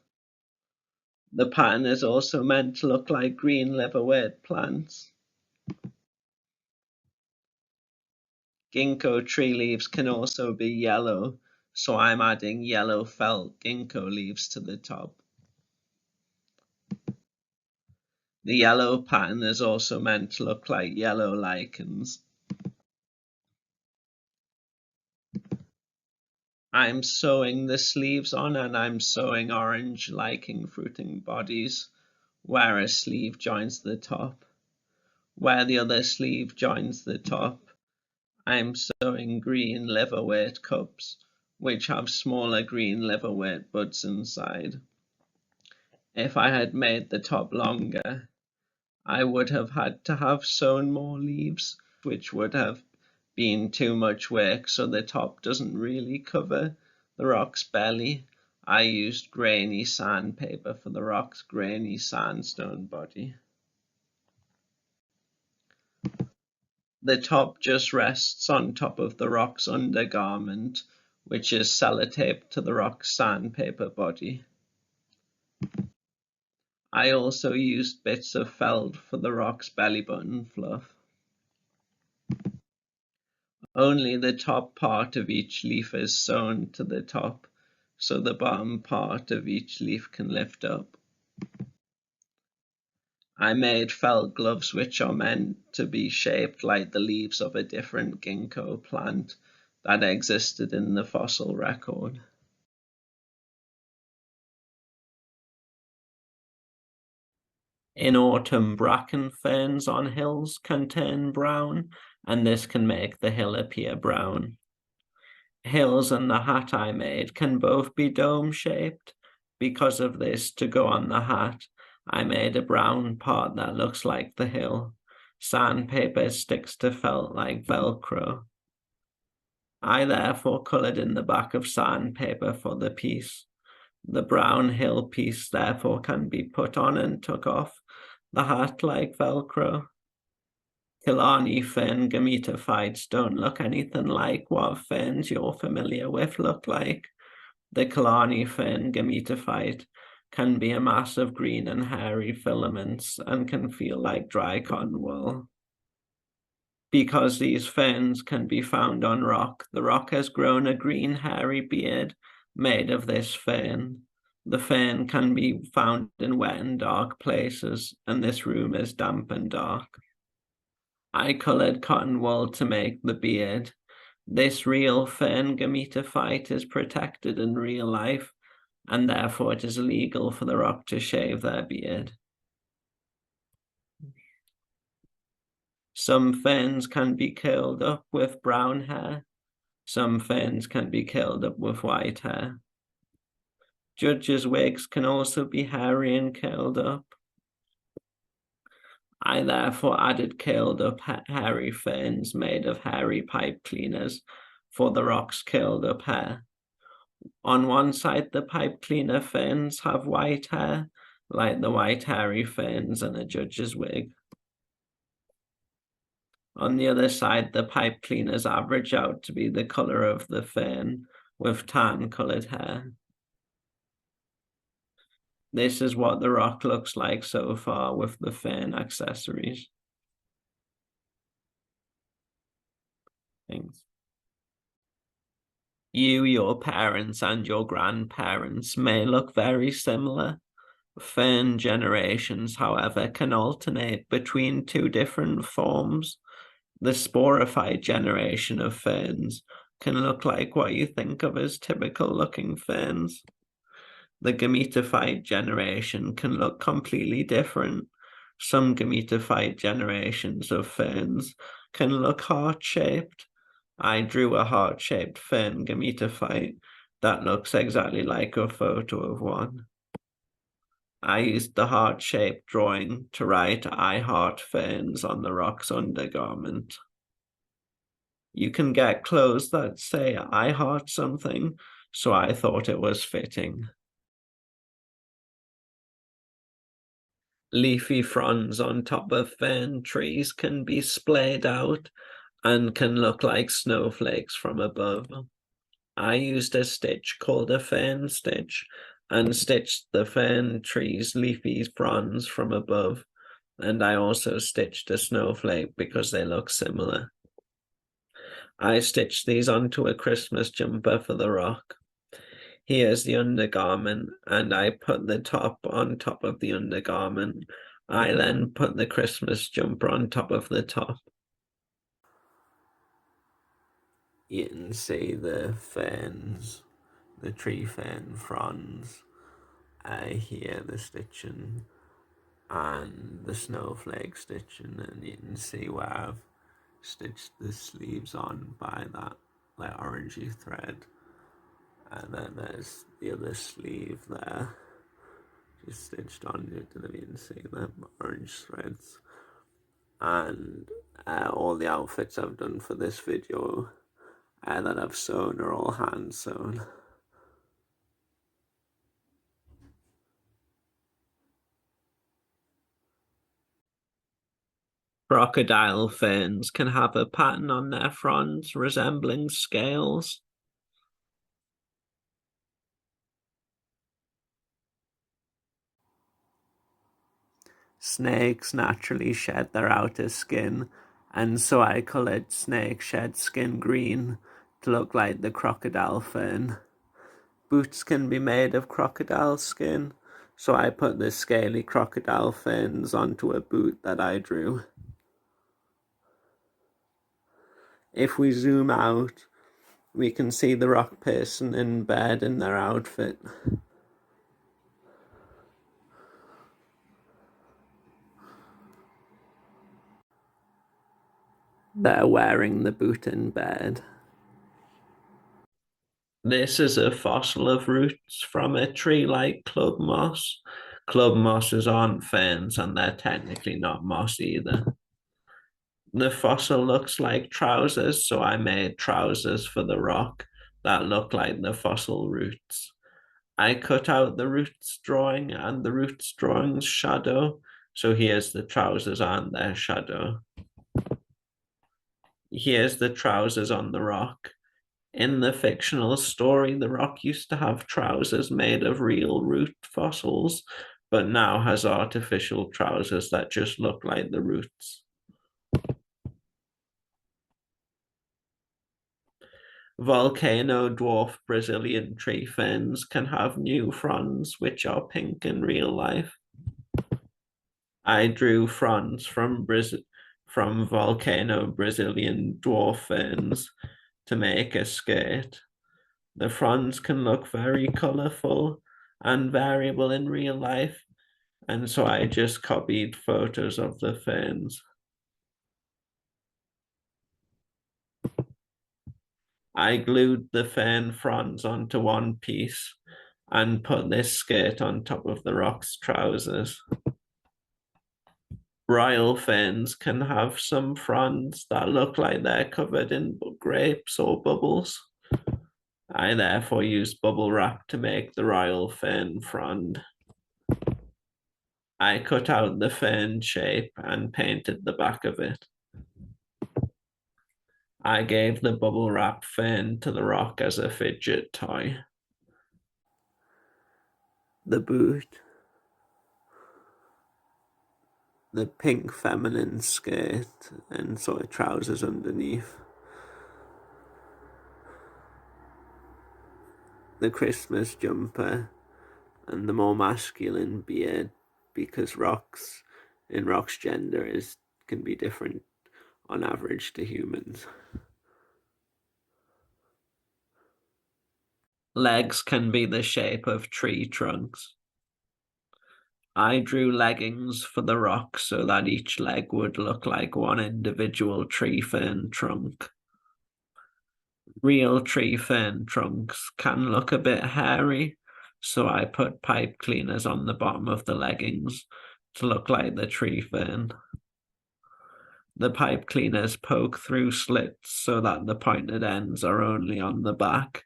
The pattern is also meant to look like green liverwort plants. Ginkgo tree leaves can also be yellow, so I'm adding yellow felt ginkgo leaves to the top. The yellow pattern is also meant to look like yellow lichens. I'm sewing the sleeves on, and I'm sewing orange lichen fruiting bodies where a sleeve joins the top. Where the other sleeve joins the top, I'm sewing green liverwort cups, which have smaller green liverwort buds inside. If I had made the top longer, I would have had to have sewn more leaves, which would have been too much work, so the top doesn't really cover the rock's belly. I used grainy sandpaper for the rock's grainy sandstone body. The top just rests on top of the rock's undergarment, which is sellotaped to the rock's sandpaper body. I also used bits of felt for the rock's belly button fluff. Only the top part of each leaf is sewn to the top, so the bottom part of each leaf can lift up. I made felt gloves which are meant to be shaped like the leaves of a different ginkgo plant that existed in the fossil record. In autumn, bracken ferns on hills can turn brown, and this can make the hill appear brown. Hills and the hat I made can both be dome-shaped. Because of this, to go on the hat, I made a brown part that looks like the hill. Sandpaper sticks to felt like Velcro. I therefore coloured in the back of sandpaper for the piece. The brown hill piece therefore can be put on and took off the hat like Velcro. Killarney fern gametophytes don't look anything like what ferns you're familiar with look like. The Killarney fern gametophyte can be a mass of green and hairy filaments and can feel like dry cotton wool. Because these ferns can be found on rock, the rock has grown a green hairy beard made of this fern. The fern can be found in wet and dark places, and this room is damp and dark. I coloured cotton wool to make the beard. This real fern gametophyte is protected in real life, and therefore it is illegal for the rock to shave their beard. Some ferns can be curled up with brown hair. Some ferns can be curled up with white hair. Judges' wigs can also be hairy and curled up. I therefore added curled up hairy ferns made of hairy pipe cleaners for the rock's curled up hair. On one side, the pipe cleaner ferns have white hair, like the white hairy ferns in a judge's wig. On the other side, the pipe cleaners average out to be the colour of the fern with tan-coloured hair. This is what the rock looks like so far with the fern accessories. Thanks. You, your parents, and your grandparents may look very similar. Fern generations, however, can alternate between two different forms. The sporophyte generation of ferns can look like what you think of as typical looking ferns. The gametophyte generation can look completely different. Some gametophyte generations of ferns can look heart-shaped. I drew a heart-shaped fern gametophyte that looks exactly like a photo of one. I used the heart-shaped drawing to write "I heart ferns" on the rock's undergarment. You can get clothes that say "I heart something," so I thought it was fitting. Leafy fronds on top of fern trees can be splayed out and can look like snowflakes from above. I used a stitch called a fern stitch and stitched the fern tree's leafy fronds from above, and I also stitched a snowflake because they look similar. I stitched these onto a Christmas jumper for the rock. Here's the undergarment, and I put the top on top of the undergarment. I then put the Christmas jumper on top of the top. You can see the ferns, the tree fern fronds. Here the stitching and the snowflake stitching, and you can see where I've stitched the sleeves on by that like orangey thread. And then there's the other sleeve there, just stitched on it, and you can see the orange threads. And all the outfits I've done for this video that I've sewn are all hand sewn. Crocodile ferns can have a pattern on their fronds resembling scales. Snakes naturally shed their outer skin, and so I coloured snake shed skin green to look like the crocodile fern. Boots can be made of crocodile skin, so I put the scaly crocodile ferns onto a boot that I drew. If we zoom out, we can see the rock person in bed in their outfit. They're wearing the boot in bed. This is a fossil of roots from a tree like club moss. Club mosses aren't ferns and they're technically not moss either. The fossil looks like trousers, so I made trousers for the rock that look like the fossil roots. I cut out the roots drawing and the roots drawing's shadow, so here's the trousers and their shadow. Here's the trousers on the rock. In the fictional story, the rock used to have trousers made of real root fossils, but now has artificial trousers that just look like the roots. Volcano dwarf Brazilian tree ferns can have new fronds which are pink in real life. I drew fronds from volcano Brazilian dwarf ferns to make a skirt. The fronds can look very colourful and variable in real life, and so I just copied photos of the ferns. I glued the fern fronds onto one piece and put this skirt on top of the rock's trousers. Royal ferns can have some fronds that look like they're covered in grapes or bubbles. I therefore used bubble wrap to make the royal fern frond. I cut out the fern shape and painted the back of it. I gave the bubble wrap fern to the rock as a fidget toy. The boot. The pink feminine skirt and sort of trousers underneath. The Christmas jumper and the more masculine beard, because Rock's gender can be different on average to humans. Legs can be the shape of tree trunks. I drew leggings for the rock so that each leg would look like one individual tree fern trunk. Real tree fern trunks can look a bit hairy, so I put pipe cleaners on the bottom of the leggings to look like the tree fern. The pipe cleaners poke through slits so that the pointed ends are only on the back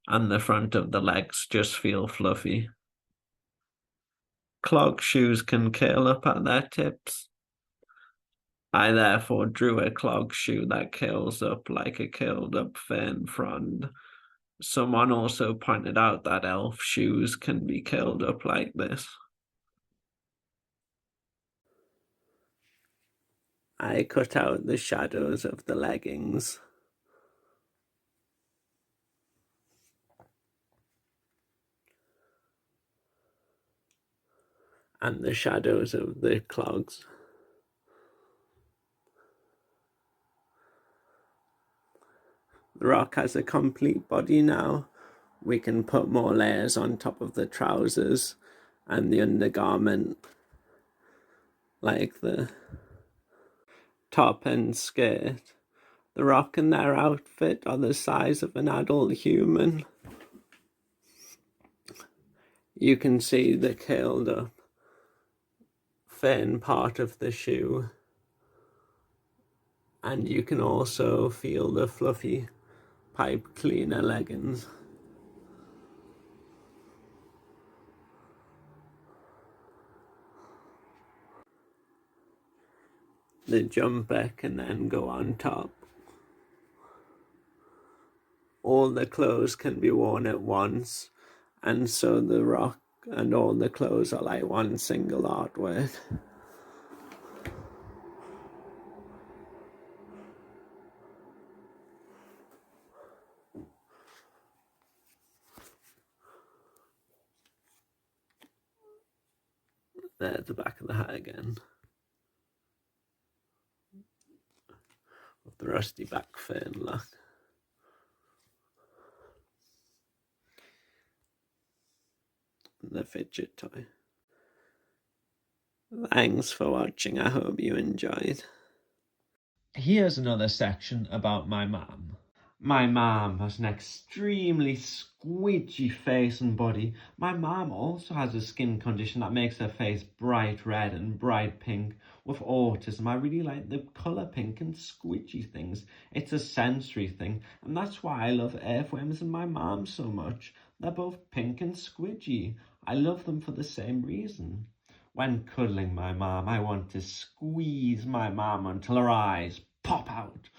and the front of the legs just feel fluffy. Clog shoes can curl up at their tips. I therefore drew a clog shoe that curls up like a curled up fern frond. Someone also pointed out that elf shoes can be curled up like this. I cut out the shadows of the leggings. And the shadows of the clogs. The rock has a complete body now. We can put more layers on top of the trousers and the undergarment, like the top and skirt. The rock and their outfit are the size of an adult human. You can see the curled up fin part of the shoe, and you can also feel the fluffy pipe cleaner leggings. The jumper can then go on top. All the clothes can be worn at once, and so the rock and all the clothes are like one single artwork. There's the back of the hat again. With the rusty back fern lock. The fidget toy. Thanks for watching. I hope you enjoyed. Here's another section about my mum. My mum has an extremely squidgy face and body. My mum also has a skin condition that makes her face bright red and bright pink. With autism, I really like the colour pink and squidgy things. It's a sensory thing, and that's why I love earthworms and my mum so much. They're both pink and squidgy. I love them for the same reason. When cuddling my mum, I want to squeeze my mum until her eyes pop out.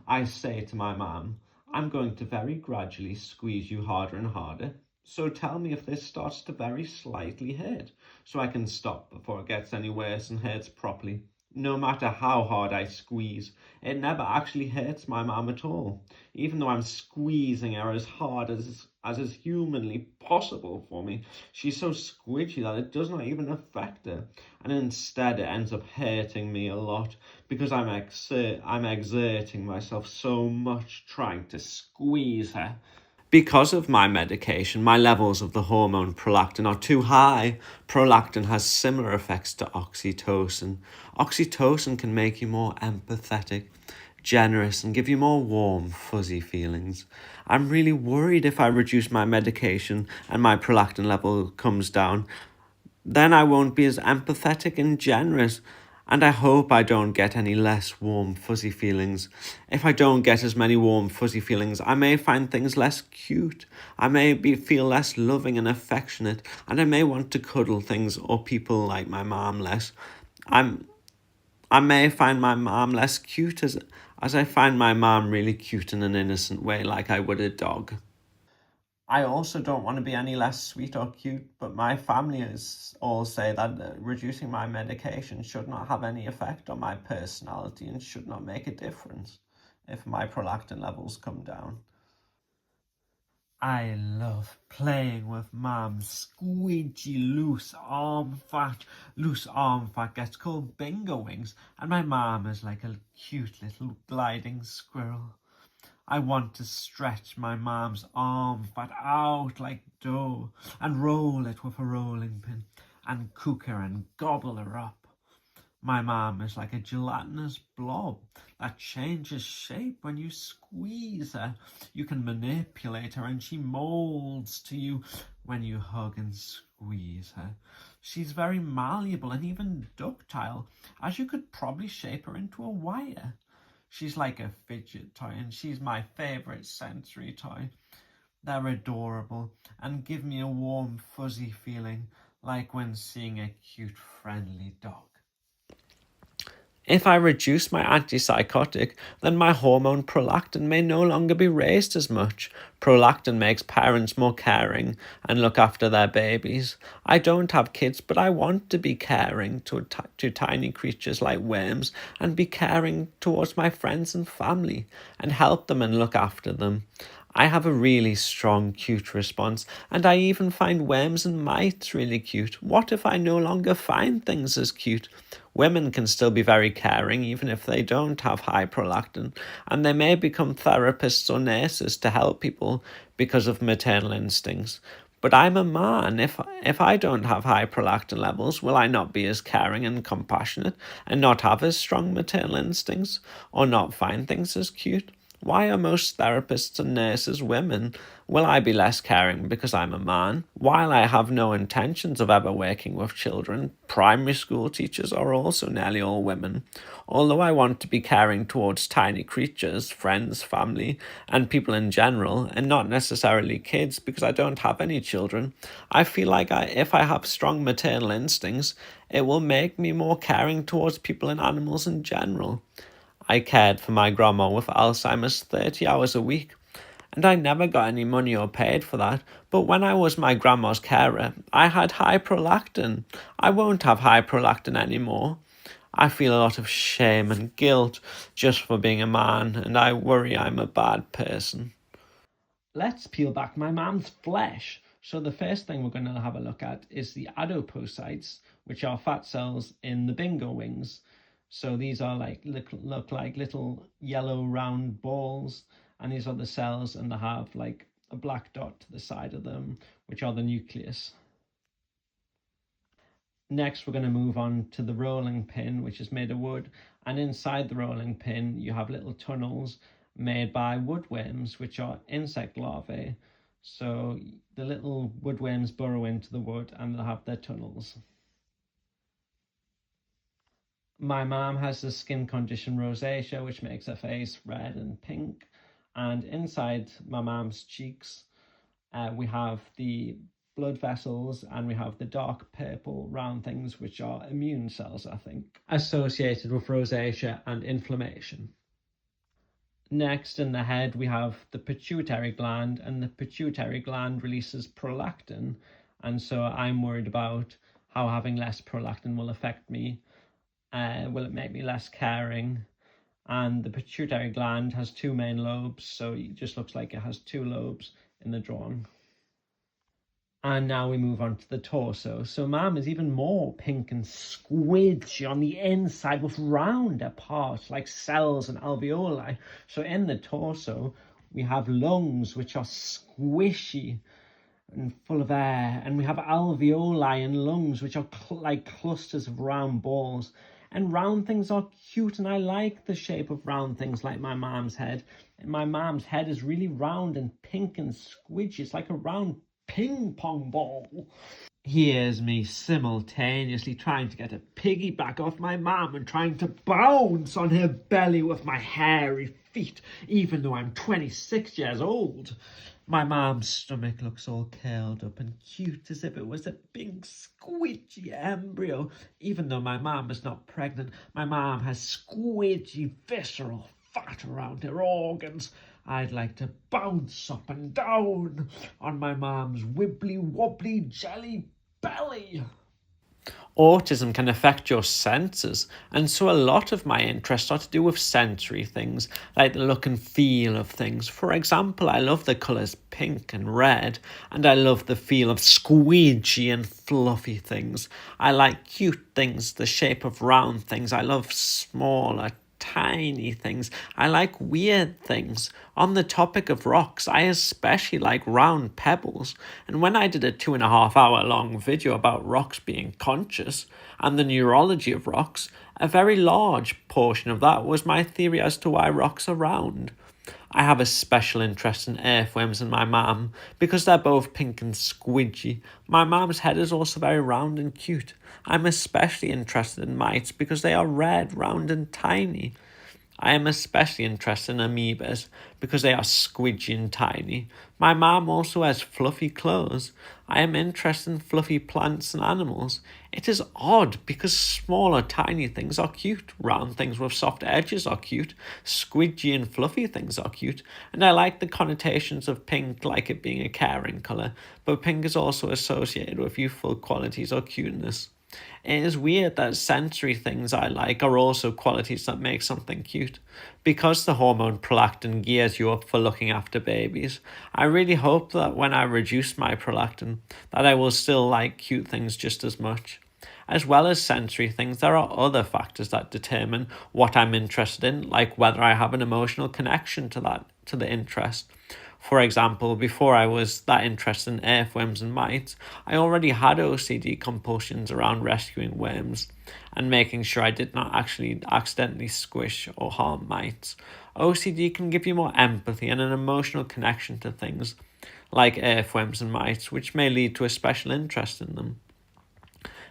I say to my mum, I'm going to very gradually squeeze you harder and harder. So tell me if this starts to very slightly hurt, so I can stop before it gets any worse and hurts properly. No matter how hard I squeeze, it never actually hurts my mum at all, even though I'm squeezing her as hard as is humanly possible for me. She's so squidgy that it does not even affect her, and instead it ends up hurting me a lot because I'm exerting myself so much trying to squeeze her. Because of my medication, my levels of the hormone prolactin are too high. Prolactin has similar effects to oxytocin. Oxytocin can make you more empathetic, generous, and give you more warm, fuzzy feelings. I'm really worried if I reduce my medication and my prolactin level comes down, then I won't be as empathetic and generous. And I hope I don't get any less warm, fuzzy feelings. If I don't get as many warm, fuzzy feelings, I may find things less cute. I may feel less loving and affectionate, and I may want to cuddle things or people like my mom less. I may find my mom less cute as I find my mom really cute in an innocent way, like I would a dog. I also don't want to be any less sweet or cute, but my family all say that reducing my medication should not have any effect on my personality and should not make a difference if my prolactin levels come down. I love playing with Mum's squidgy loose arm fat gets called bingo wings, and my mum is like a cute little gliding squirrel. I want to stretch my mum's arm fat out like dough and roll it with a rolling pin and cook her and gobble her up. My mum is like a gelatinous blob that changes shape when you squeeze her. You can manipulate her and she molds to you when you hug and squeeze her. She's very malleable and even ductile, as you could probably shape her into a wire. She's like a fidget toy, and she's my favourite sensory toy. They're adorable and give me a warm, fuzzy feeling, like when seeing a cute, friendly dog. If I reduce my antipsychotic, then my hormone prolactin may no longer be raised as much. Prolactin makes parents more caring and look after their babies. I don't have kids, but I want to be caring to tiny creatures like worms and be caring towards my friends and family and help them and look after them. I have a really strong, cute response, and I even find worms and mites really cute. What if I no longer find things as cute? Women can still be very caring even if they don't have high prolactin, and they may become therapists or nurses to help people because of maternal instincts. But I'm a man. If I don't have high prolactin levels, will I not be as caring and compassionate and not have as strong maternal instincts or not find things as cute? Why are most therapists and nurses women? Will I be less caring because I'm a man? While I have no intentions of ever working with children, primary school teachers are also nearly all women. Although I want to be caring towards tiny creatures, friends, family, and people in general, and not necessarily kids because I don't have any children, I feel like if I have strong maternal instincts, it will make me more caring towards people and animals in general. I cared for my grandma with Alzheimer's 30 hours a week, and I never got any money or paid for that. But when I was my grandma's carer, I had high prolactin. I won't have high prolactin anymore. I feel a lot of shame and guilt just for being a man, and I worry I'm a bad person. Let's peel back my man's flesh. So the first thing we're going to have a look at is the adipocytes, which are fat cells in the bingo wings. So these are look like little yellow round balls, and these are the cells, and they have like a black dot to the side of them, which are the nucleus. Next, we're going to move on to the rolling pin, which is made of wood. And inside the rolling pin, you have little tunnels made by woodworms, which are insect larvae. So the little woodworms burrow into the wood and they'll have their tunnels. My mom has the skin condition rosacea, which makes her face red and pink. And inside my mom's cheeks, we have the blood vessels and we have the dark purple round things, which are immune cells, I think, associated with rosacea and inflammation. Next, in the head, we have the pituitary gland, and the pituitary gland releases prolactin. And so I'm worried about how having less prolactin will affect me. Will it make me less caring? And the pituitary gland has two main lobes, so it just looks like it has two lobes in the drawing. And now we move on to the torso. So Mum is even more pink and squidgy on the inside with rounder parts like cells and alveoli. So in the torso, we have lungs which are squishy and full of air, and we have alveoli and lungs which are like clusters of round balls. And round things are cute, and I like the shape of round things like my mom's head. And my mom's head is really round and pink and squidgy. It's like a round ping pong ball. Here's me simultaneously trying to get a piggyback off my mum and trying to bounce on her belly with my hairy feet, even though I'm 26 years old. My mum's stomach looks all curled up and cute as if it was a big squidgy embryo. Even though my mum is not pregnant, my mum has squidgy visceral fat around her organs. I'd like to bounce up and down on my mum's wibbly wobbly jelly belly. Autism can affect your senses, and so a lot of my interests are to do with sensory things, like the look and feel of things. For example, I love the colours pink and red, and I love the feel of squidgy and fluffy things. I like cute things, the shape of round things. I love smaller, tiny things. I like weird things. On the topic of rocks, I especially like round pebbles. And when I did a 2.5 hour long video about rocks being conscious and the neurology of rocks, a very large portion of that was my theory as to why rocks are round. I have a special interest in earthworms and my mum because they're both pink and squidgy. My mum's head is also very round and cute. I'm especially interested in mites because they are red, round and tiny. I am especially interested in amoebas because they are squidgy and tiny. My mum also has fluffy clothes. I am interested in fluffy plants and animals. It is odd because smaller tiny things are cute. Round things with soft edges are cute. Squidgy and fluffy things are cute. And I like the connotations of pink, like it being a caring colour. But pink is also associated with youthful qualities or cuteness. It is weird that sensory things I like are also qualities that make something cute. Because the hormone prolactin gears you up for looking after babies, I really hope that when I reduce my prolactin, that I will still like cute things just as much. As well as sensory things, there are other factors that determine what I'm interested in, like whether I have an emotional connection to the interest. For example, before I was that interested in earthworms and mites, I already had OCD compulsions around rescuing worms and making sure I did not actually accidentally squish or harm mites. OCD can give you more empathy and an emotional connection to things like earthworms and mites, which may lead to a special interest in them.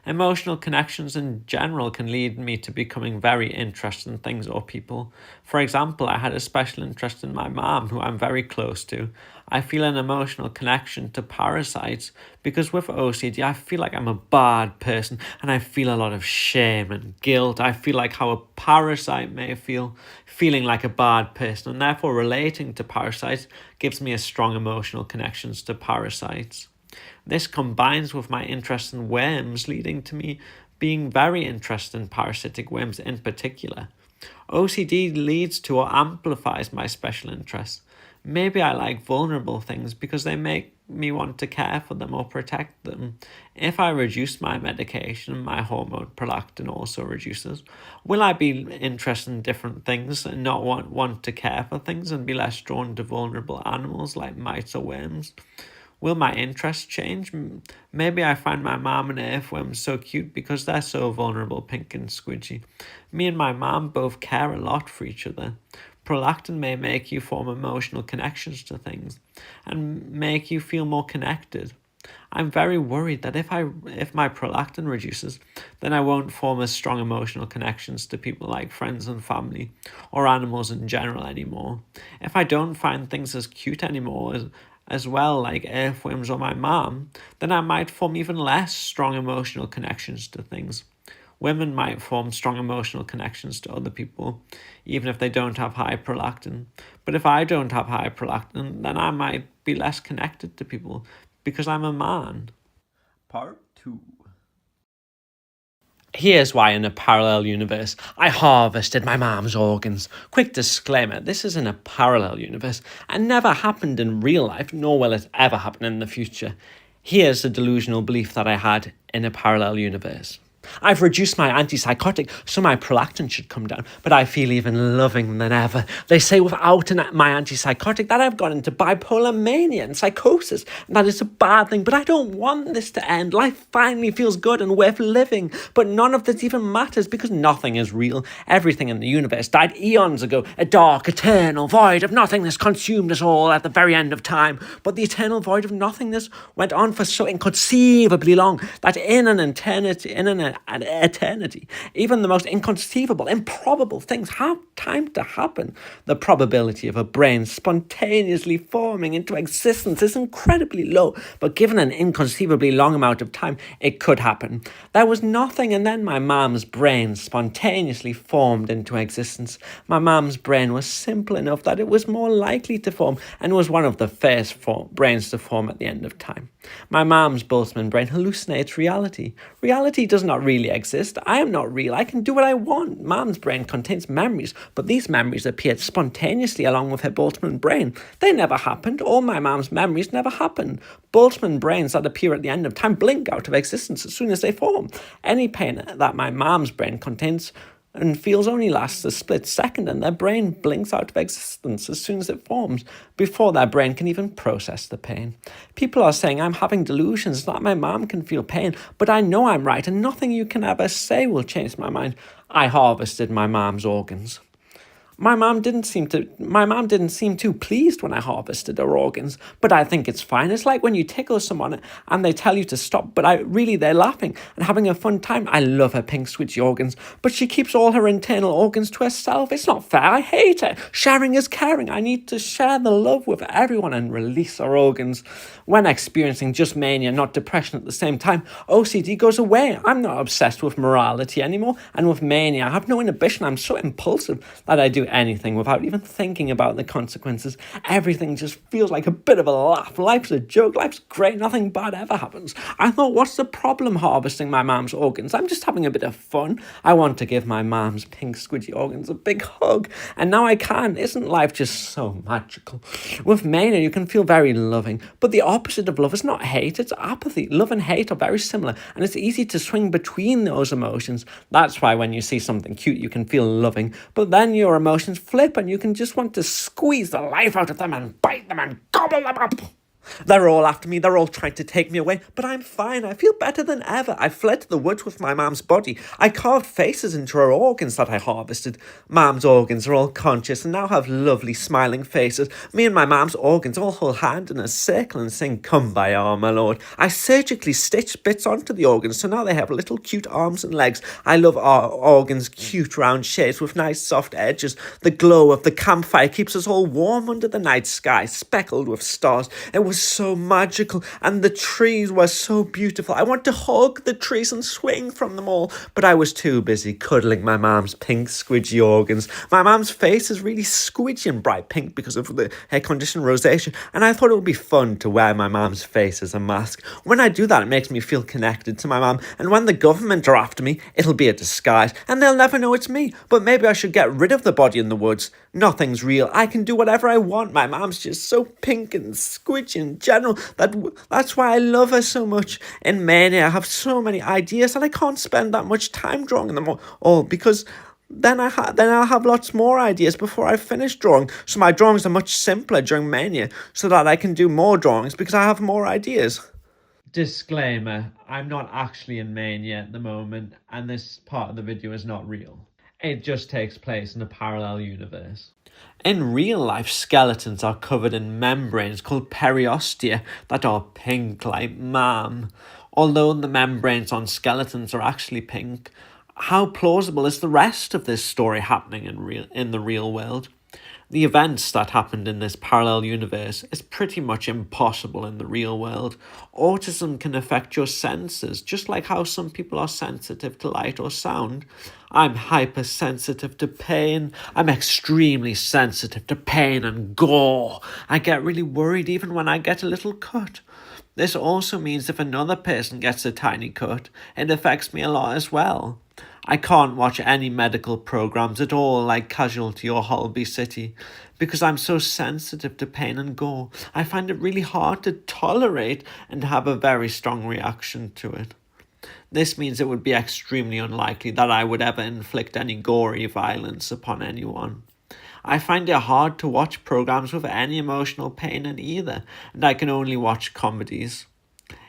Emotional connections in general can lead me to becoming very interested in things or people. For example, I had a special interest in my mom, who I'm very close to. I feel an emotional connection to parasites because with OCD, I feel like I'm a bad person and I feel a lot of shame and guilt. I feel like how a parasite may feel, feeling like a bad person, and therefore relating to parasites gives me a strong emotional connections to parasites. This combines with my interest in worms, leading to me being very interested in parasitic worms in particular. OCD leads to or amplifies my special interest. Maybe I like vulnerable things because they make me want to care for them or protect them. If I reduce my medication, my hormone prolactin also reduces. Will I be interested in different things and not want to care for things and be less drawn to vulnerable animals like mites or worms? Will my interests change? Maybe I find my mom and earthworms so cute because they're so vulnerable, pink and squidgy. Me and my mom both care a lot for each other. Prolactin may make you form emotional connections to things and make you feel more connected. I'm very worried that if my prolactin reduces, then I won't form as strong emotional connections to people like friends and family or animals in general anymore. If I don't find things as cute anymore as well, like earthworms or my mom, then I might form even less strong emotional connections to things. Women might form strong emotional connections to other people, even if they don't have high prolactin. But if I don't have high prolactin, then I might be less connected to people because I'm a man. Part 2. Here's why in a parallel universe I harvested my mom's organs. Quick disclaimer, this is in a parallel universe and never happened in real life, nor will it ever happen in the future. Here's the delusional belief that I had in a parallel universe. I've reduced my antipsychotic so my prolactin should come down, but I feel even loving than ever. They say without my antipsychotic that I've gone into bipolar mania and psychosis, and that is a bad thing, but I don't want this to end. Life finally feels good and worth living, but none of this even matters because nothing is real. Everything in the universe died eons ago. A dark, eternal void of nothingness consumed us all at the very end of time, but the eternal void of nothingness went on for so inconceivably long that in an eternity, even the most inconceivable, improbable things have time to happen. The probability of a brain spontaneously forming into existence is incredibly low, but given an inconceivably long amount of time, it could happen. There was nothing, and then my mom's brain spontaneously formed into existence. My mom's brain was simple enough that it was more likely to form, and was one of the first brains to form at the end of time. My mom's Boltzmann brain hallucinates reality. Reality does not really exist. I am not real. I can do what I want. Mom's brain contains memories, but these memories appeared spontaneously along with her Boltzmann brain. They never happened. All my mom's memories never happened. Boltzmann brains that appear at the end of time blink out of existence as soon as they form. Any pain that my mom's brain contains and feels only lasts a split second, and their brain blinks out of existence as soon as it forms, before their brain can even process the pain. People are saying I'm having delusions, that my mom can feel pain, but I know I'm right, and nothing you can ever say will change my mind. I harvested my mom's organs. My mom didn't seem too pleased when I harvested her organs, but I think it's fine. It's like when you tickle someone and they tell you to stop, but they're laughing and having a fun time. I love her pink switchy organs, but she keeps all her internal organs to herself. It's not fair. I hate her. Sharing is caring. I need to share the love with everyone and release her organs. When experiencing just mania, not depression at the same time, OCD goes away. I'm not obsessed with morality anymore, and with mania, I have no inhibition. I'm so impulsive that I do anything without even thinking about the consequences. Everything just feels like a bit of a laugh. Life's a joke. Life's great. Nothing bad ever happens. I thought, what's the problem harvesting my mom's organs? I'm just having a bit of fun. I want to give my mom's pink squidgy organs a big hug, and now I can. Isn't life just so magical? With mania, you can feel very loving, but the opposite of love is not hate, it's apathy. Love and hate are very similar, and it's easy to swing between those emotions. That's why when you see something cute, you can feel loving, but then your emotions flip and you can just want to squeeze the life out of them and bite them and gobble them up. They're all after me, they're all trying to take me away, but I'm fine, I feel better than ever. I fled to the woods with my mom's body. I carved faces into her organs that I harvested. Mom's organs are all conscious and now have lovely smiling faces. Me and my mom's organs all hold hand in a circle and sing, "Come by our my lord." I surgically stitched bits onto the organs, so now they have little cute arms and legs. I love our organs' cute round shapes with nice soft edges. The glow of the campfire keeps us all warm under the night sky, speckled with stars. It was so magical, and the trees were so beautiful. I want to hug the trees and swing from them all, but I was too busy cuddling my mom's pink squidgy organs. My mom's face is really squidgy and bright pink because of the hair condition rosacea, and I thought it would be fun to wear my mom's face as a mask. When I do that, it makes me feel connected to my mom, and when the government are after me, it'll be a disguise, and they'll never know it's me. But maybe I should get rid of the body in the woods. Nothing's real. I can do whatever I want. My mom's just so pink and squidgy in general. That's why I love her so much. In mania, I have so many ideas that I can't spend that much time drawing them all because then I'll have lots more ideas before I finish drawing. So my drawings are much simpler during mania, so that I can do more drawings because I have more ideas. Disclaimer, I'm not actually in mania at the moment, and this part of the video is not real. It just takes place in a parallel universe. In real life, skeletons are covered in membranes called periostea that are pink like mam. Although the membranes on skeletons are actually pink, how plausible is the rest of this story happening in the real world? The events that happened in this parallel universe is pretty much impossible in the real world. Autism can affect your senses, just like how some people are sensitive to light or sound. I'm hypersensitive to pain. I'm extremely sensitive to pain and gore. I get really worried even when I get a little cut. This also means if another person gets a tiny cut, it affects me a lot as well. I can't watch any medical programs at all like Casualty or Holby City because I'm so sensitive to pain and gore. I find it really hard to tolerate and have a very strong reaction to it. This means it would be extremely unlikely that I would ever inflict any gory violence upon anyone. I find it hard to watch programs with any emotional pain in either, and I can only watch comedies.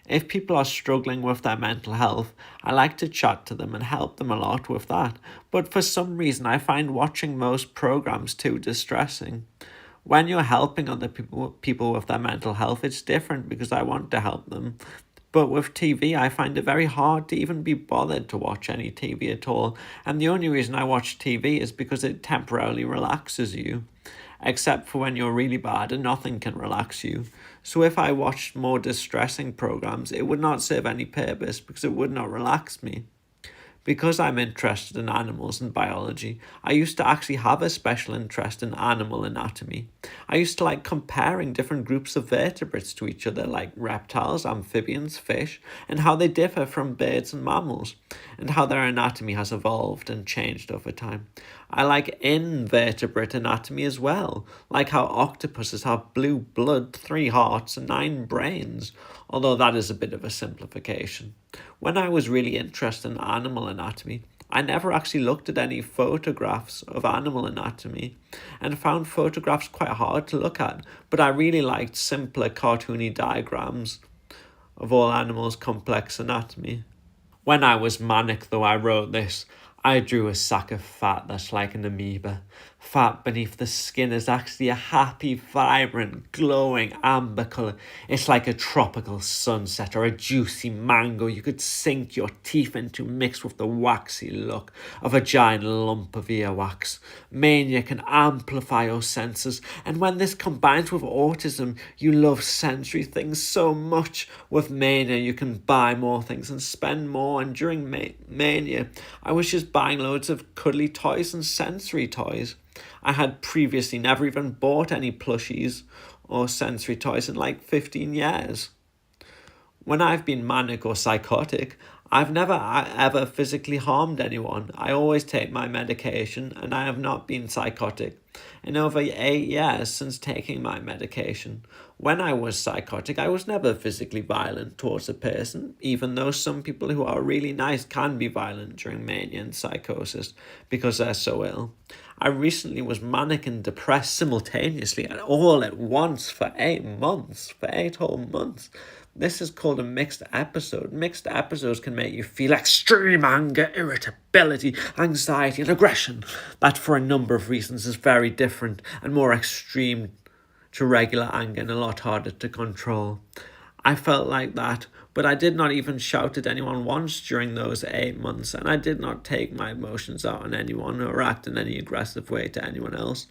If people are struggling with their mental health, I like to chat to them and help them a lot with that, but for some reason I find watching most programs too distressing. When you're helping other people with their mental health, it's different because I want to help them. But with TV, I find it very hard to even be bothered to watch any TV at all, and the only reason I watch TV is because it temporarily relaxes you. Except for when you're really bad and nothing can relax you. So if I watched more distressing programs, it would not serve any purpose because it would not relax me. Because I'm interested in animals and biology, I used to actually have a special interest in animal anatomy. I used to like comparing different groups of vertebrates to each other, like reptiles, amphibians, fish, and how they differ from birds and mammals, and how their anatomy has evolved and changed over time. I like invertebrate anatomy as well, like how octopuses have blue blood, 3 hearts, and 9 brains, although that is a bit of a simplification. When I was really interested in animal anatomy, I never actually looked at any photographs of animal anatomy and found photographs quite hard to look at, but I really liked simpler cartoony diagrams of all animals' complex anatomy. When I was manic, though, I wrote this. I drew a sack of fat that's like an amoeba. Fat beneath the skin is actually a happy, vibrant, glowing amber colour. It's like a tropical sunset or a juicy mango you could sink your teeth into mixed with the waxy look of a giant lump of earwax. Mania can amplify your senses, and when this combines with autism, you love sensory things so much. With mania, you can buy more things and spend more, and during mania, I was just buying loads of cuddly toys and sensory toys. I had previously never even bought any plushies or sensory toys in like 15 years. When I've been manic or psychotic, I've never ever physically harmed anyone. I always take my medication and I have not been psychotic in over 8 years since taking my medication. When I was psychotic, I was never physically violent towards a person, even though some people who are really nice can be violent during mania and psychosis because they're so ill. I recently was manic and depressed simultaneously and all at once for 8 months, for 8 whole months. This is called a mixed episode. Mixed episodes can make you feel extreme anger, irritability, anxiety, and aggression. That, for a number of reasons, is very different and more extreme to regular anger and a lot harder to control. I felt like that, but I did not even shout at anyone once during those 8 months, and I did not take my emotions out on anyone or act in any aggressive way to anyone else.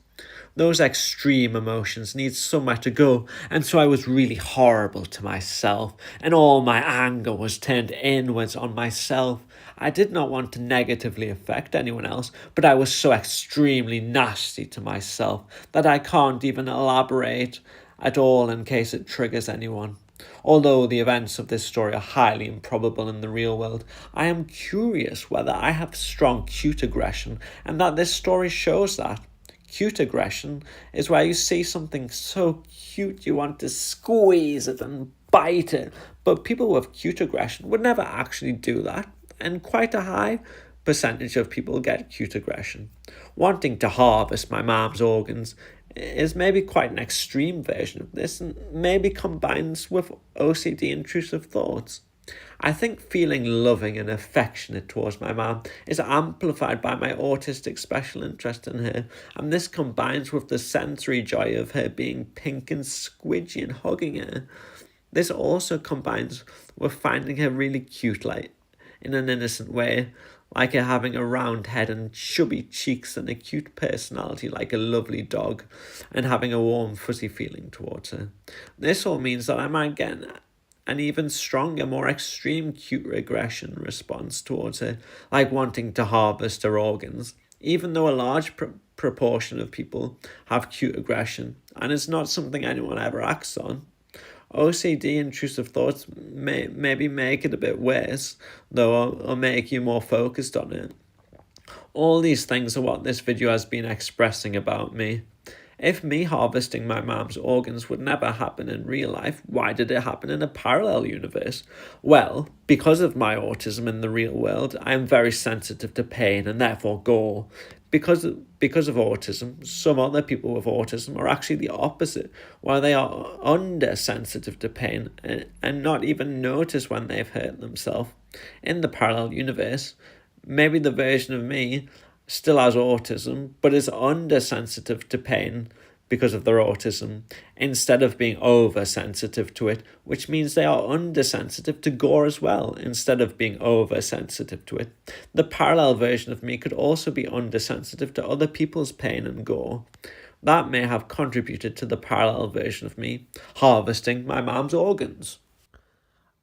Those extreme emotions need somewhere to go, and so I was really horrible to myself, and all my anger was turned inwards on myself. I did not want to negatively affect anyone else, but I was so extremely nasty to myself that I can't even elaborate at all in case it triggers anyone. Although the events of this story are highly improbable in the real world, I am curious whether I have strong cute aggression, and that this story shows that. Cute aggression is where you see something so cute you want to squeeze it and bite it, but people with cute aggression would never actually do that, and quite a high percentage of people get cute aggression. Wanting to harvest my mom's organs is maybe quite an extreme version of this, and maybe combines with OCD intrusive thoughts. I think feeling loving and affectionate towards my mom is amplified by my autistic special interest in her, and this combines with the sensory joy of her being pink and squidgy and hugging her. This also combines with finding her really cute, like in an innocent way, like her having a round head and chubby cheeks and a cute personality like a lovely dog, and having a warm fuzzy feeling towards her. This all means that I might get an even stronger, more extreme cute regression response towards her, like wanting to harvest her organs, even though a large proportion of people have cute aggression, and it's not something anyone ever acts on. OCD intrusive thoughts may maybe make it a bit worse, though, or make you more focused on it. All these things are what this video has been expressing about me. If me harvesting my mom's organs would never happen in real life, why did it happen in a parallel universe? Well, because of my autism in the real world, I am very sensitive to pain and therefore gore. Because of autism, some other people with autism are actually the opposite, where they are undersensitive to pain and not even notice when they've hurt themselves. In the parallel universe, maybe the version of me still has autism, but is undersensitive to pain because of their autism, instead of being oversensitive to it, which means they are undersensitive to gore as well, instead of being oversensitive to it. The parallel version of me could also be undersensitive to other people's pain and gore. That may have contributed to the parallel version of me harvesting my mom's organs.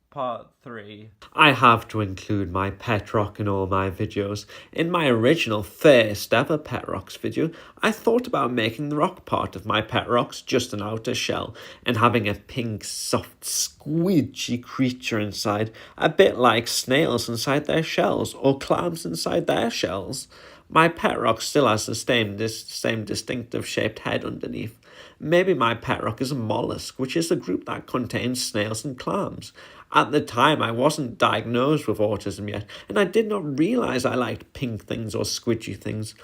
Part 3. I have to include my pet rock in all my videos. In my original first ever pet rocks video, I thought about making the rock part of my pet rocks just an outer shell and having a pink, soft, squidgy creature inside, a bit like snails inside their shells or clams inside their shells. My pet rock still has the same distinctive shaped head underneath. Maybe my pet rock is a mollusk, which is a group that contains snails and clams. At the time, I wasn't diagnosed with autism yet, and I did not realise I liked pink things or squidgy things.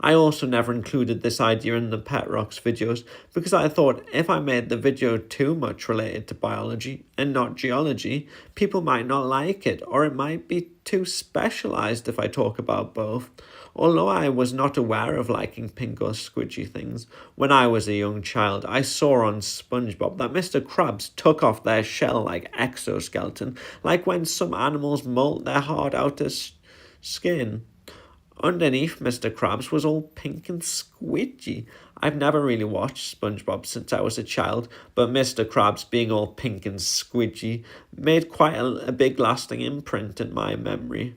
I also never included this idea in the Pet Rocks videos, because I thought if I made the video too much related to biology and not geology, people might not like it, or it might be too specialised if I talk about both. Although I was not aware of liking pink or squidgy things, when I was a young child, I saw on SpongeBob that Mr. Krabs took off their shell-like exoskeleton, like when some animals molt their hard outer skin. Underneath Mr. Krabs was all pink and squidgy. I've never really watched SpongeBob since I was a child, but Mr. Krabs being all pink and squidgy made quite a big lasting imprint in my memory.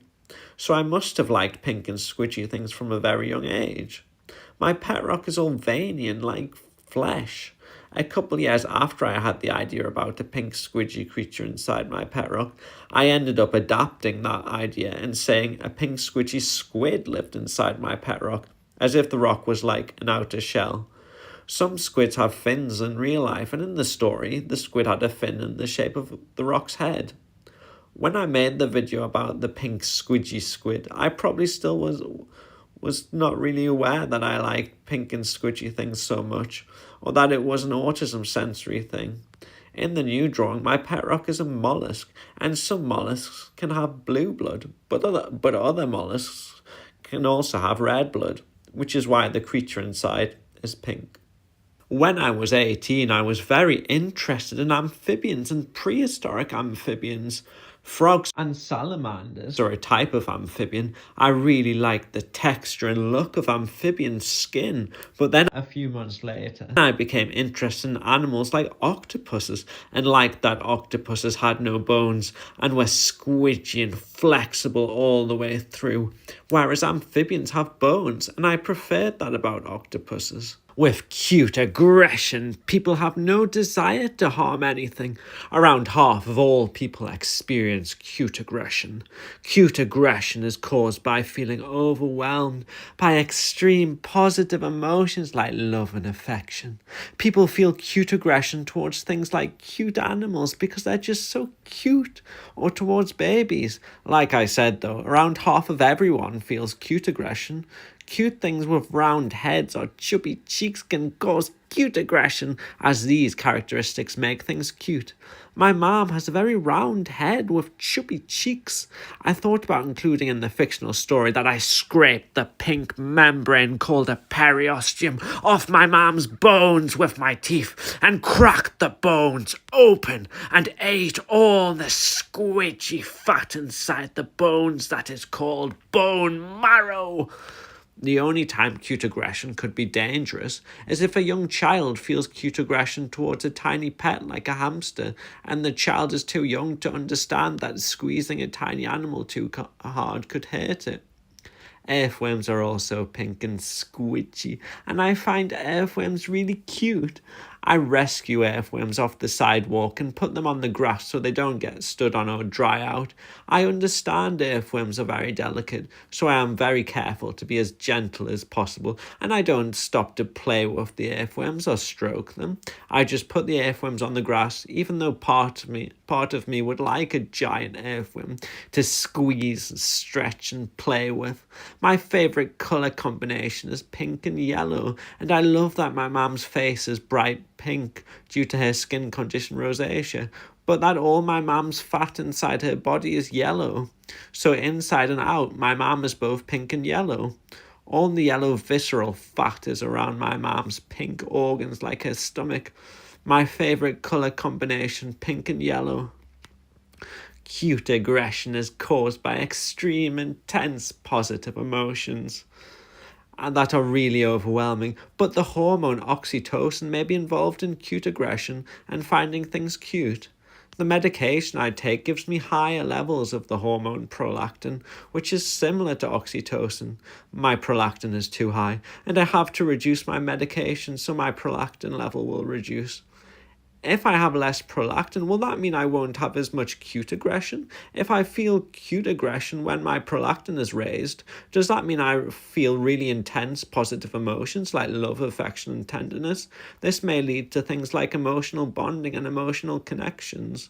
So I must have liked pink and squidgy things from a very young age. My pet rock is all veiny and like flesh. A couple years after I had the idea about a pink squidgy creature inside my pet rock, I ended up adapting that idea and saying a pink squidgy squid lived inside my pet rock, as if the rock was like an outer shell. Some squids have fins in real life, and in the story, the squid had a fin in the shape of the rock's head. When I made the video about the pink squidgy squid, I probably still was not really aware that I liked pink and squidgy things so much, or that it was an autism sensory thing. In the new drawing, my pet rock is a mollusk, and some mollusks can have blue blood, but other mollusks can also have red blood, which is why the creature inside is pink. When I was 18, I was very interested in amphibians and prehistoric amphibians. Frogs and salamanders are a type of amphibian. I really liked the texture and look of amphibian skin, but then a few months later, I became interested in animals like octopuses, and liked that octopuses had no bones and were squidgy and flexible all the way through, whereas amphibians have bones, and I preferred that about octopuses. With cute aggression, people have no desire to harm anything. Around half of all people experience cute aggression. Cute aggression is caused by feeling overwhelmed by extreme positive emotions like love and affection. People feel cute aggression towards things like cute animals because they're just so cute, or towards babies. Like I said though, around half of everyone everyone feels cute aggression. Cute things with round heads or chubby cheeks can cause cute aggression, as these characteristics make things cute. My mom has a very round head with chubby cheeks. I thought about including in the fictional story that I scraped the pink membrane called a periosteum off my mom's bones with my teeth and cracked the bones open and ate all the squidgy fat inside the bones that is called bone marrow. The only time cute aggression could be dangerous is if a young child feels cute aggression towards a tiny pet like a hamster, and the child is too young to understand that squeezing a tiny animal too hard could hurt it. Earthworms are also pink and squidgy, and I find earthworms really cute. I rescue earthworms off the sidewalk and put them on the grass so they don't get stood on or dry out. I understand earthworms are very delicate, so I am very careful to be as gentle as possible, and I don't stop to play with the earthworms or stroke them. I just put the earthworms on the grass, even though part of me would like a giant earthworm to squeeze, stretch and play with. My favourite colour combination is pink and yellow, and I love that my mum's face is bright pink due to her skin condition rosacea, but that all my mum's fat inside her body is yellow. So inside and out, my mum is both pink and yellow. All the yellow visceral fat is around my mum's pink organs like her stomach. My favourite colour combination, pink and yellow. Cute aggression is caused by extreme, intense, positive emotions and that are really overwhelming, but the hormone oxytocin may be involved in cute aggression and finding things cute. The medication I take gives me higher levels of the hormone prolactin, which is similar to oxytocin. My prolactin is too high, and I have to reduce my medication so my prolactin level will reduce. If I have less prolactin, will that mean I won't have as much cute aggression? If I feel cute aggression when my prolactin is raised, does that mean I feel really intense positive emotions like love, affection and tenderness? This may lead to things like emotional bonding and emotional connections.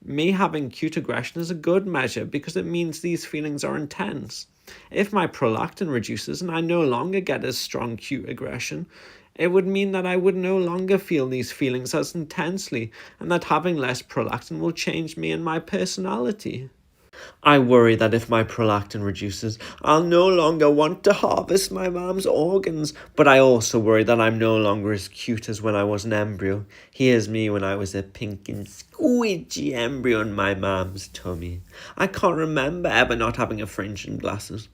Me having cute aggression is a good measure because it means these feelings are intense. If my prolactin reduces and I no longer get as strong cute aggression, it would mean that I would no longer feel these feelings as intensely, and that having less prolactin will change me and my personality. I worry that if my prolactin reduces, I'll no longer want to harvest my mom's organs, but I also worry that I'm no longer as cute as when I was an embryo. Here's me when I was a pink and squidgy embryo in my mom's tummy. I can't remember ever not having a fringe and glasses.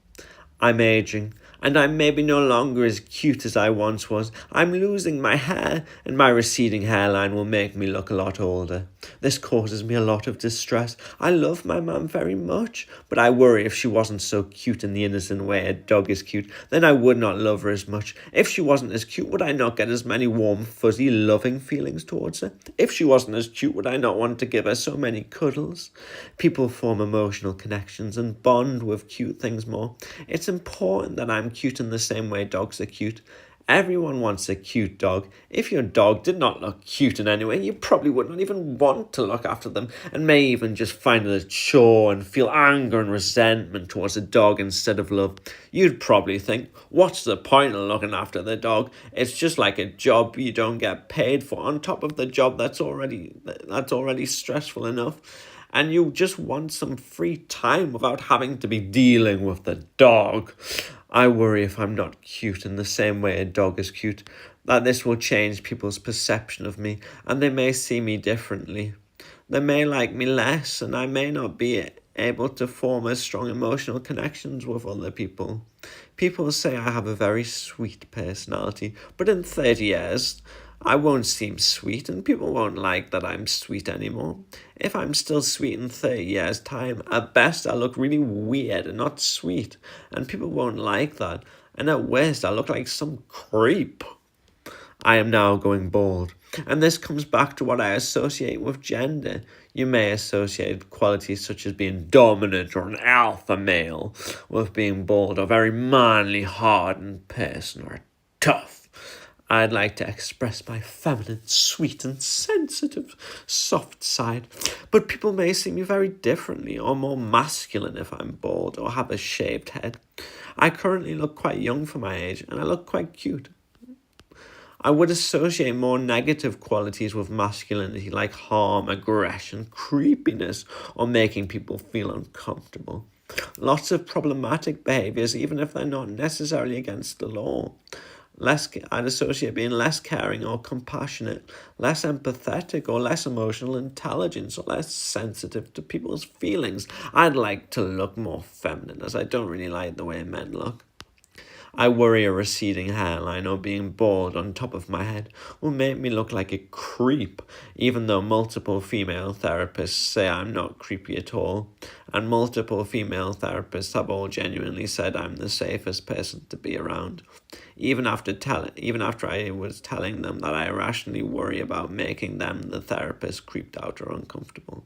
I'm aging, and I'm maybe no longer as cute as I once was. I'm losing my hair, and my receding hairline will make me look a lot older. This causes me a lot of distress. I love my mum very much, but I worry if she wasn't so cute in the innocent way a dog is cute, then I would not love her as much. If she wasn't as cute, would I not get as many warm, fuzzy, loving feelings towards her? If she wasn't as cute, would I not want to give her so many cuddles? People form emotional connections and bond with cute things more. It's important that I'm cute in the same way dogs are cute. Everyone wants a cute dog. If your dog did not look cute in any way, you probably would not even want to look after them and may even just find it a chore and feel anger and resentment towards a dog instead of love. You'd probably think, what's the point of looking after the dog? It's just like a job you don't get paid for on top of the job that's already stressful enough. And you just want some free time without having to be dealing with the dog. I worry if I'm not cute in the same way a dog is cute, that this will change people's perception of me and they may see me differently. They may like me less and I may not be able to form as strong emotional connections with other people. People say I have a very sweet personality, but in 30 years, I won't seem sweet and people won't like that I'm sweet anymore. If I'm still sweet in 30 years' time, at best I'll look really weird and not sweet, and people won't like that, and at worst I'll look like some creep. I am now going bald, and this comes back to what I associate with gender. You may associate qualities such as being dominant or an alpha male with being bald, or very manly, hardened person, or tough. I'd like to express my feminine, sweet and sensitive, soft side, but people may see me very differently or more masculine if I'm bald or have a shaved head. I currently look quite young for my age and I look quite cute. I would associate more negative qualities with masculinity like harm, aggression, creepiness, or making people feel uncomfortable. Lots of problematic behaviours, even if they're not necessarily against the law. I'd associate being less caring or compassionate, less empathetic or less emotional intelligence or less sensitive to people's feelings. I'd like to look more feminine, as I don't really like the way men look. I worry a receding hairline or being bald on top of my head will make me look like a creep, even though multiple female therapists say I'm not creepy at all, and multiple female therapists have all genuinely said I'm the safest person to be around, even after I was telling them that I irrationally worry about making them, the therapist, creeped out or uncomfortable.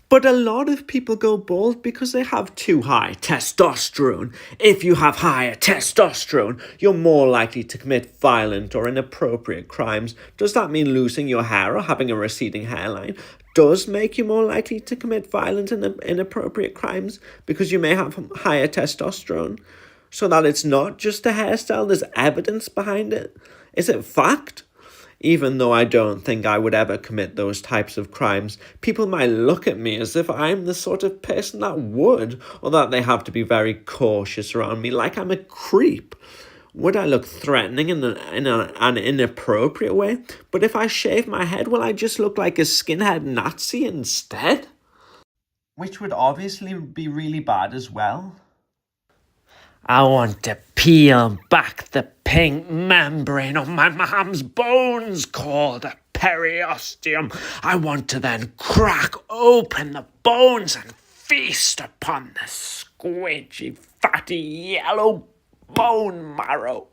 But a lot of people go bald because they have too high testosterone. If you have higher testosterone, you're more likely to commit violent or inappropriate crimes. Does that mean losing your hair or having a receding hairline does make you more likely to commit violent and inappropriate crimes because you may have higher testosterone? So that it's not just a hairstyle, there's evidence behind it? Is it fact? Even though I don't think I would ever commit those types of crimes, people might look at me as if I'm the sort of person that would, or that they have to be very cautious around me, like I'm a creep. Would I look threatening in an inappropriate way? But if I shave my head, will I just look like a skinhead Nazi instead? Which would obviously be really bad as well. I want to peel back the pink membrane of my mom's bones called a periosteum. I want to then crack open the bones and feast upon the squidgy, fatty, yellow bone marrow.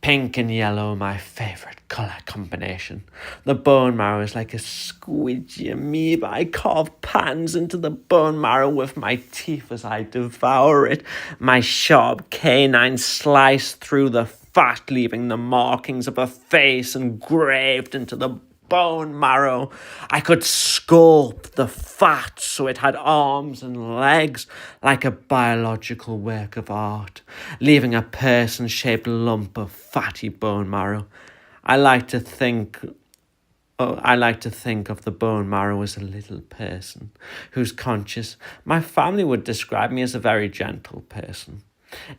Pink and yellow, my favourite colour combination. The bone marrow is like a squidgy amoeba. I carve patterns into the bone marrow with my teeth as I devour it. My sharp canines slice through the fat, leaving the markings of a face engraved into the bone marrow. I could sculpt the fat so it had arms and legs like a biological work of art, leaving a person-shaped lump of fatty bone marrow. I like to think of the bone marrow as a little person who's conscious. My family would describe me as a very gentle person.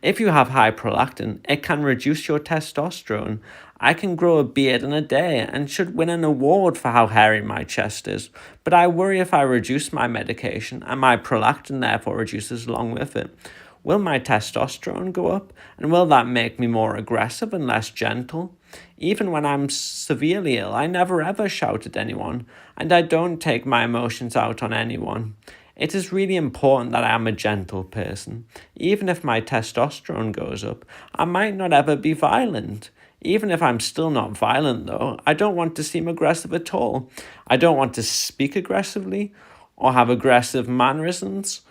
If you have high prolactin, it can reduce your testosterone. I can grow a beard in a day and should win an award for how hairy my chest is, but I worry if I reduce my medication and my prolactin therefore reduces along with it. Will my testosterone go up, and will that make me more aggressive and less gentle? Even when I'm severely ill, I never ever shout at anyone, and I don't take my emotions out on anyone. It is really important that I am a gentle person. Even if my testosterone goes up, I might not ever be violent. Even if I'm still not violent, though, I don't want to seem aggressive at all. I don't want to speak aggressively or have aggressive mannerisms.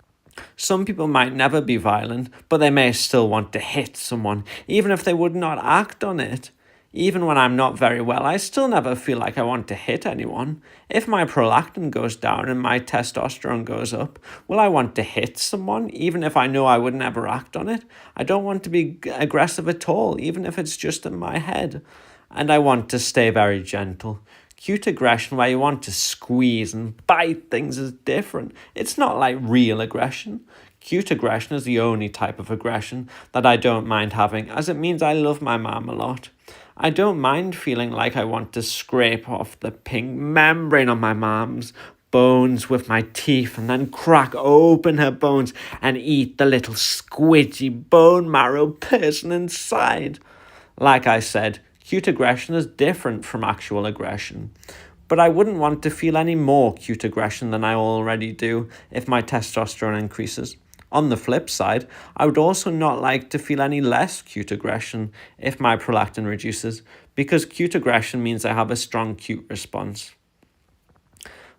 Some people might never be violent, but they may still want to hit someone, even if they would not act on it. Even when I'm not very well, I still never feel like I want to hit anyone. If my prolactin goes down and my testosterone goes up, will I want to hit someone, even if I know I would never act on it? I don't want to be aggressive at all, even if it's just in my head. And I want to stay very gentle. Cute aggression where you want to squeeze and bite things is different. It's not like real aggression. Cute aggression is the only type of aggression that I don't mind having, as it means I love my mum a lot. I don't mind feeling like I want to scrape off the pink membrane on my mum's bones with my teeth and then crack open her bones and eat the little squidgy bone marrow person inside. Like I said, cute aggression is different from actual aggression. But I wouldn't want to feel any more cute aggression than I already do if my testosterone increases. On the flip side, I would also not like to feel any less cute aggression if my prolactin reduces, because cute aggression means I have a strong cute response.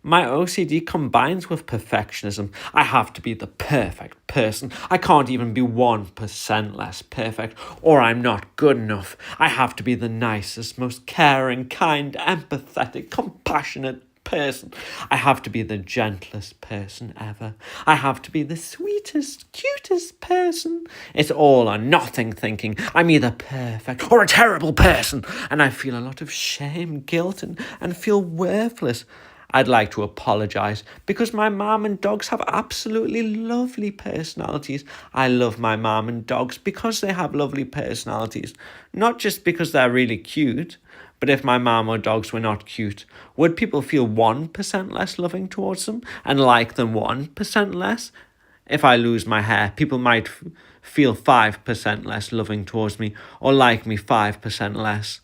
My OCD combines with perfectionism. I have to be the perfect person. I can't even be 1% less perfect, or I'm not good enough. I have to be the nicest, most caring, kind, empathetic, compassionate person. I have to be the gentlest person ever. I have to be the sweetest, cutest person. It's all or nothing thinking. I'm either perfect or a terrible person, and I feel a lot of shame, guilt, and feel worthless. I'd like to apologise because my mum and dogs have absolutely lovely personalities. I love my mum and dogs because they have lovely personalities, not just because they're really cute. But if my mum or dogs were not cute, would people feel 1% less loving towards them and like them 1% less? If I lose my hair, people might feel 5% less loving towards me or like me 5% less.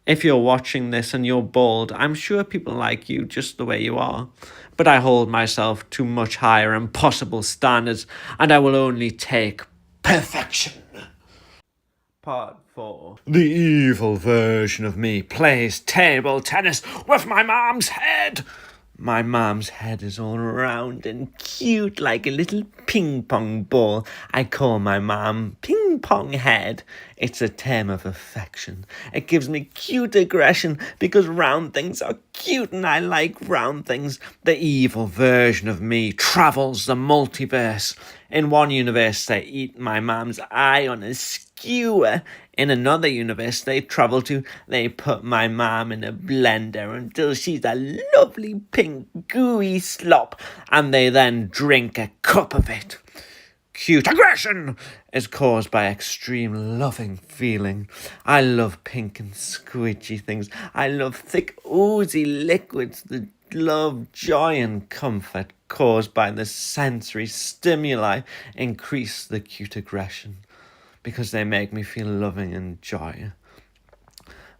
If you're watching this and you're bald, I'm sure people like you just the way you are. But I hold myself to much higher impossible standards, and I will only take perfection. Part 4. The evil version of me plays table tennis with my mom's head. My mom's head is all round and cute like a little ping pong ball. I call my mom Ping Pong Head. It's a term of affection. It gives me cute aggression because round things are cute and I like round things. The evil version of me travels the multiverse. In one universe, they eat my mom's eye on a skewer. In another universe they put my mom in a blender until she's a lovely pink gooey slop, and they then drink a cup of it. Cute aggression is caused by extreme loving feeling. I love pink and squidgy things. I love thick, oozy liquids that love, joy and comfort caused by the sensory stimuli increase the cute aggression because they make me feel loving and joy.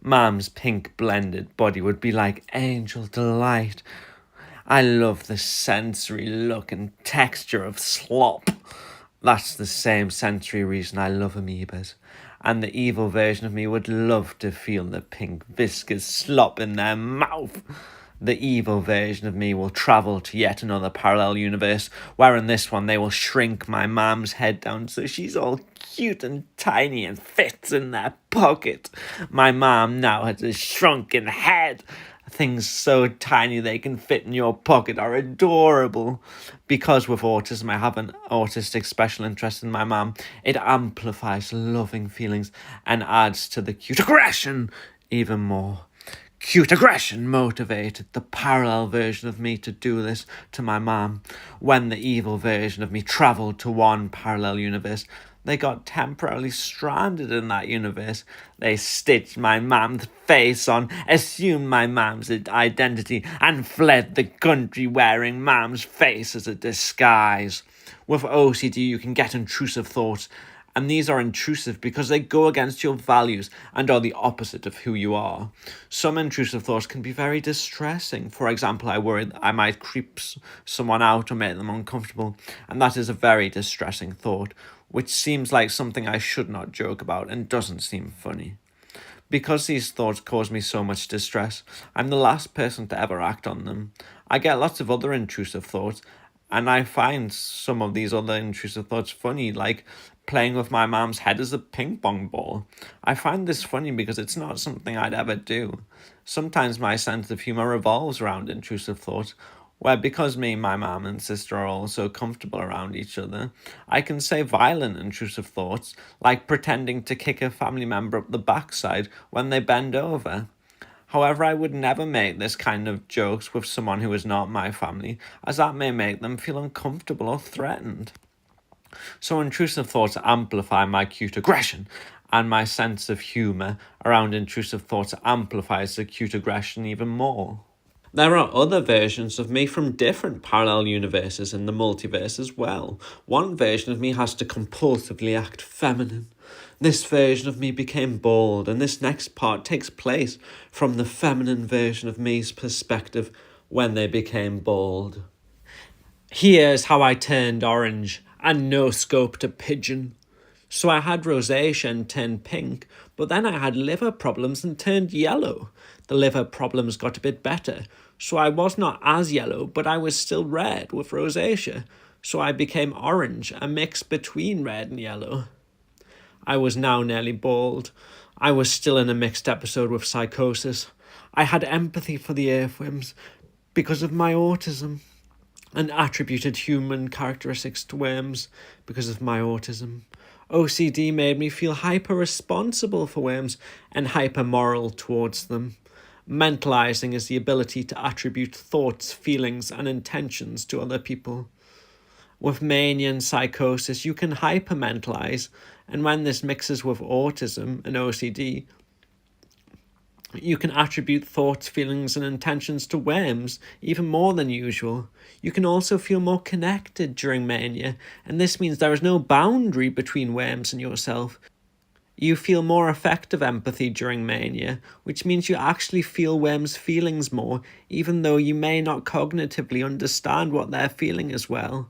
Mom's pink blended body would be like angel delight. I love the sensory look and texture of slop. That's the same sensory reason I love amoebas. And the evil version of me would love to feel the pink viscous slop in their mouth. The evil version of me will travel to yet another parallel universe, where in this one they will shrink my mom's head down so she's all cute and tiny and fits in their pocket. My mom now has a shrunken head. Things so tiny they can fit in your pocket are adorable. Because with autism I have an autistic special interest in my mom, it amplifies loving feelings and adds to the cute aggression even more. Cute aggression motivated the parallel version of me to do this to my mom. When the evil version of me travelled to one parallel universe, they got temporarily stranded in that universe. They stitched my mom's face on, assumed my mom's identity, and fled the country wearing mom's face as a disguise. With OCD, you can get intrusive thoughts, and these are intrusive because they go against your values and are the opposite of who you are. Some intrusive thoughts can be very distressing. For example, I worry that I might creep someone out or make them uncomfortable, and that is a very distressing thought, which seems like something I should not joke about and doesn't seem funny. Because these thoughts cause me so much distress, I'm the last person to ever act on them. I get lots of other intrusive thoughts, and I find some of these other intrusive thoughts funny, like playing with my mom's head as a ping pong ball. I find this funny because it's not something I'd ever do. Sometimes my sense of humour revolves around intrusive thoughts, where because me, my mom and sister are all so comfortable around each other, I can say violent intrusive thoughts, like pretending to kick a family member up the backside when they bend over. However, I would never make this kind of jokes with someone who is not my family, as that may make them feel uncomfortable or threatened. So intrusive thoughts amplify my cute aggression, and my sense of humour around intrusive thoughts amplifies the cute aggression even more. There are other versions of me from different parallel universes in the multiverse as well. One version of me has to compulsively act feminine. This version of me became bald, and this next part takes place from the feminine version of me's perspective when they became bald. Here's how I turned orange and no-scoped a pigeon. So I had rosacea and turned pink, but then I had liver problems and turned yellow. The liver problems got a bit better, so I was not as yellow, but I was still red with rosacea. So I became orange, a mix between red and yellow. I was now nearly bald. I was still in a mixed episode with psychosis. I had empathy for the earthworms because of my autism, and attributed human characteristics to worms because of my autism. OCD made me feel hyper-responsible for worms and hyper-moral towards them. Mentalizing is the ability to attribute thoughts, feelings, and intentions to other people. With mania and psychosis, you can hypermentalize, and when this mixes with autism and OCD, you can attribute thoughts, feelings, and intentions to worms even more than usual. You can also feel more connected during mania, and this means there is no boundary between worms and yourself. You feel more effective empathy during mania, which means you actually feel worms' feelings more, even though you may not cognitively understand what they're feeling as well.